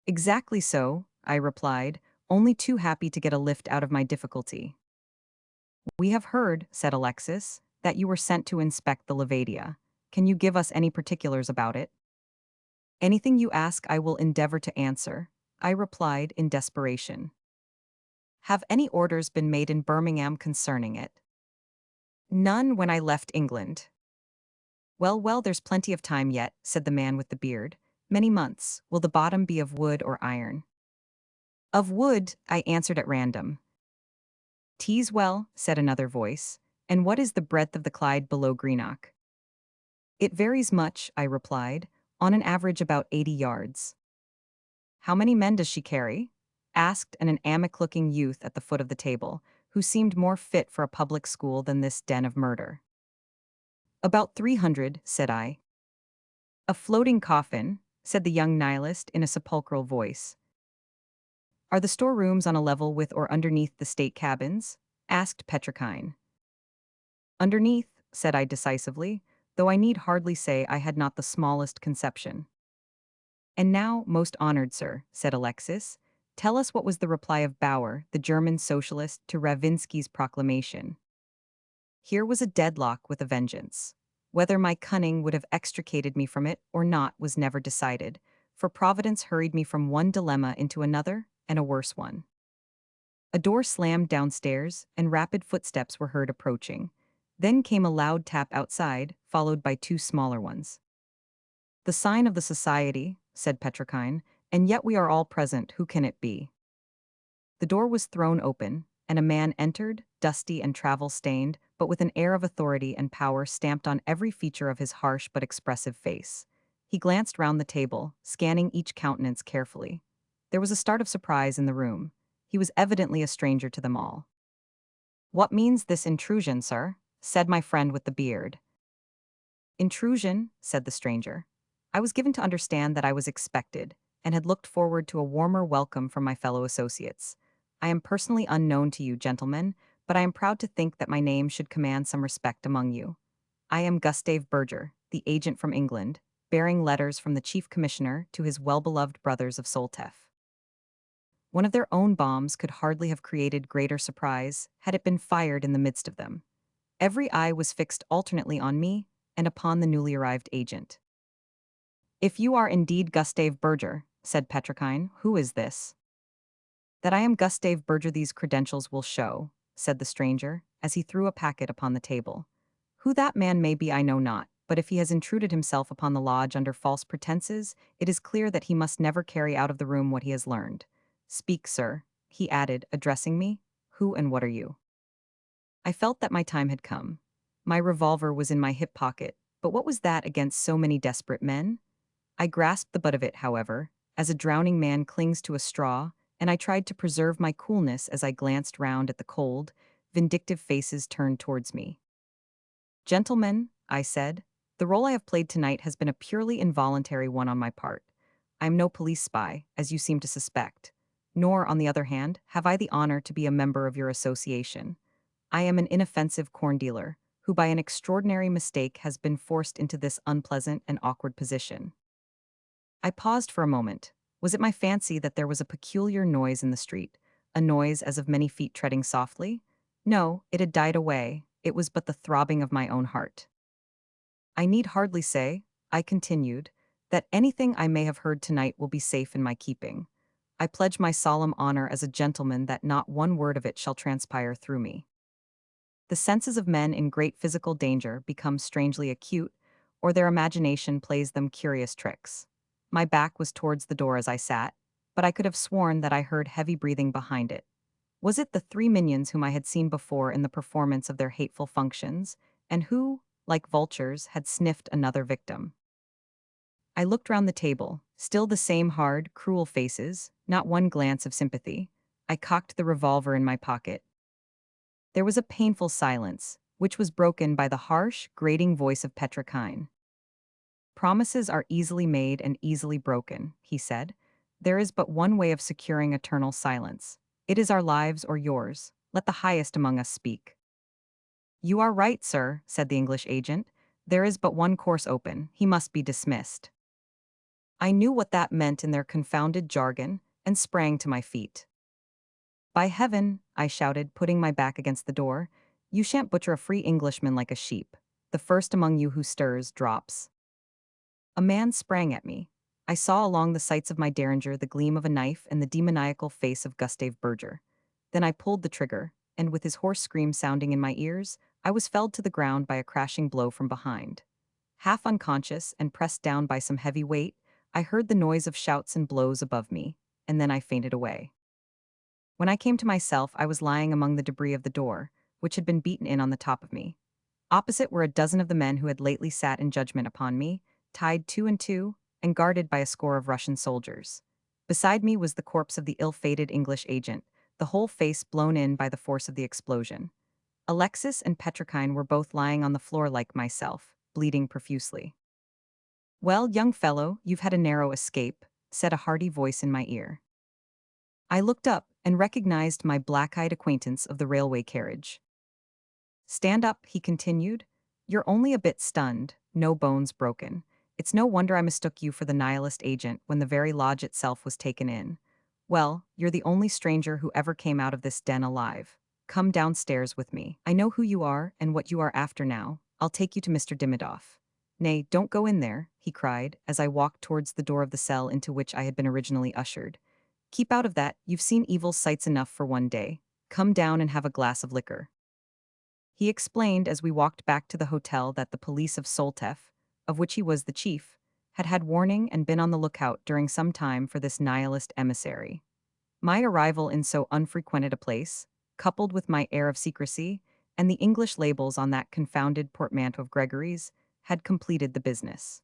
"Exactly so," I replied, only too happy to get a lift out of my difficulty. "We have heard," said Alexis, "that you were sent to inspect the Levadia. Can you give us any particulars about it?" "Anything you ask I will endeavor to answer," I replied in desperation. "Have any orders been made in Birmingham concerning it?" "None when I left England." Well, there's plenty of time yet," said the man with the beard. "Many months. Will the bottom be of wood or iron?" "Of wood," I answered at random. "Teaswell," said another voice. "And what is the breadth of the Clyde below Greenock?" "It varies much," I replied, "on an average about 80 yards." "How many men does she carry?" asked an anemic-looking youth at the foot of the table, who seemed more fit for a public school than this den of murder. "About 300, said I. "A floating coffin," said the young nihilist in a sepulchral voice. "Are the storerooms on a level with or underneath the state cabins?" asked Petrokine. "Underneath," said I decisively, though I need hardly say I had not the smallest conception. "And now, most honored sir," said Alexis, "tell us what was the reply of Bauer, the German socialist, to Ravinsky's proclamation." Here was a deadlock with a vengeance. Whether my cunning would have extricated me from it or not was never decided, for Providence hurried me from one dilemma into another, and a worse one. A door slammed downstairs, and rapid footsteps were heard approaching. Then came a loud tap outside, followed by two smaller ones. "The sign of the society," said Petrokine, "and yet we are all present. Who can it be?" The door was thrown open, and a man entered, dusty and travel-stained, but with an air of authority and power stamped on every feature of his harsh but expressive face. He glanced round the table, scanning each countenance carefully. There was a start of surprise in the room. He was evidently a stranger to them all. "What means this intrusion, sir?" said my friend with the beard. "Intrusion," said the stranger. "I was given to understand that I was expected, and had looked forward to a warmer welcome from my fellow associates. I am personally unknown to you, gentlemen, but I am proud to think that my name should command some respect among you. I am Gustave Berger, the agent from England, bearing letters from the Chief Commissioner to his well-beloved brothers of Soltef." One of their own bombs could hardly have created greater surprise had it been fired in the midst of them. Every eye was fixed alternately on me and upon the newly arrived agent. "If you are indeed Gustave Berger," said Petrokine, "who is this?" "That I am Gustave Berger these credentials will show," said the stranger, as he threw a packet upon the table. "Who that man may be I know not, but if he has intruded himself upon the lodge under false pretenses, it is clear that he must never carry out of the room what he has learned. Speak, sir," he added, addressing me. "Who and what are you?" I felt that my time had come. My revolver was in my hip pocket, but what was that against so many desperate men? I grasped the butt of it, however, as a drowning man clings to a straw, and I tried to preserve my coolness as I glanced round at the cold, vindictive faces turned towards me. "Gentlemen," I said, "the role I have played tonight has been a purely involuntary one on my part. I am no police spy, as you seem to suspect. Nor, on the other hand, have I the honor to be a member of your association. I am an inoffensive corn dealer, who by an extraordinary mistake has been forced into this unpleasant and awkward position." I paused for a moment. Was it my fancy that there was a peculiar noise in the street, a noise as of many feet treading softly? No, it had died away. It was but the throbbing of my own heart. "I need hardly say," I continued, "that anything I may have heard tonight will be safe in my keeping. I pledge my solemn honor as a gentleman that not one word of it shall transpire through me." The senses of men in great physical danger become strangely acute, or their imagination plays them curious tricks. My back was towards the door as I sat, but I could have sworn that I heard heavy breathing behind it. Was it the three minions whom I had seen before in the performance of their hateful functions, and who, like vultures, had sniffed another victim? I looked round the table, still the same hard, cruel faces, not one glance of sympathy. I cocked the revolver in my pocket. There was a painful silence, which was broken by the harsh, grating voice of Petrikine. "Promises are easily made and easily broken," he said. "There is but one way of securing eternal silence. It is our lives or yours. Let the highest among us speak." "You are right, sir," said the English agent. "There is but one course open. He must be dismissed." I knew what that meant in their confounded jargon, and sprang to my feet. "By heaven," I shouted, putting my back against the door, "you shan't butcher a free Englishman like a sheep. The first among you who stirs, drops." A man sprang at me. I saw along the sights of my derringer the gleam of a knife and the demoniacal face of Gustave Berger. Then I pulled the trigger, and with his hoarse scream sounding in my ears, I was felled to the ground by a crashing blow from behind. Half unconscious and pressed down by some heavy weight, I heard the noise of shouts and blows above me, and then I fainted away. When I came to myself, I was lying among the debris of the door, which had been beaten in on the top of me. Opposite were a dozen of the men who had lately sat in judgment upon me, tied two and two, and guarded by a score of Russian soldiers. Beside me was the corpse of the ill-fated English agent, the whole face blown in by the force of the explosion. Alexis and Petrikine were both lying on the floor like myself, bleeding profusely. "Well, young fellow, you've had a narrow escape," said a hearty voice in my ear. I looked up and recognized my black-eyed acquaintance of the railway carriage. "Stand up," he continued. "You're only a bit stunned, no bones broken. It's no wonder I mistook you for the nihilist agent when the very lodge itself was taken in. Well, you're the only stranger who ever came out of this den alive. Come downstairs with me. I know who you are and what you are after now. I'll take you to Mr. Dimidoff." "Nay, don't go in there," he cried, as I walked towards the door of the cell into which I had been originally ushered. "Keep out of that, you've seen evil sights enough for one day. Come down and have a glass of liquor." He explained as we walked back to the hotel that the police of Soltef, of which he was the chief, had had warning and been on the lookout during some time for this nihilist emissary. My arrival in so unfrequented a place, coupled with my air of secrecy, and the English labels on that confounded portmanteau of Gregory's, had completed the business.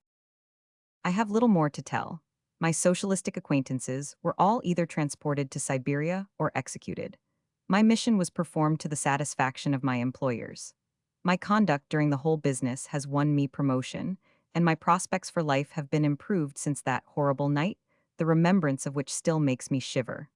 I have little more to tell. My socialistic acquaintances were all either transported to Siberia or executed. My mission was performed to the satisfaction of my employers. My conduct during the whole business has won me promotion, and my prospects for life have been improved since that horrible night, the remembrance of which still makes me shiver.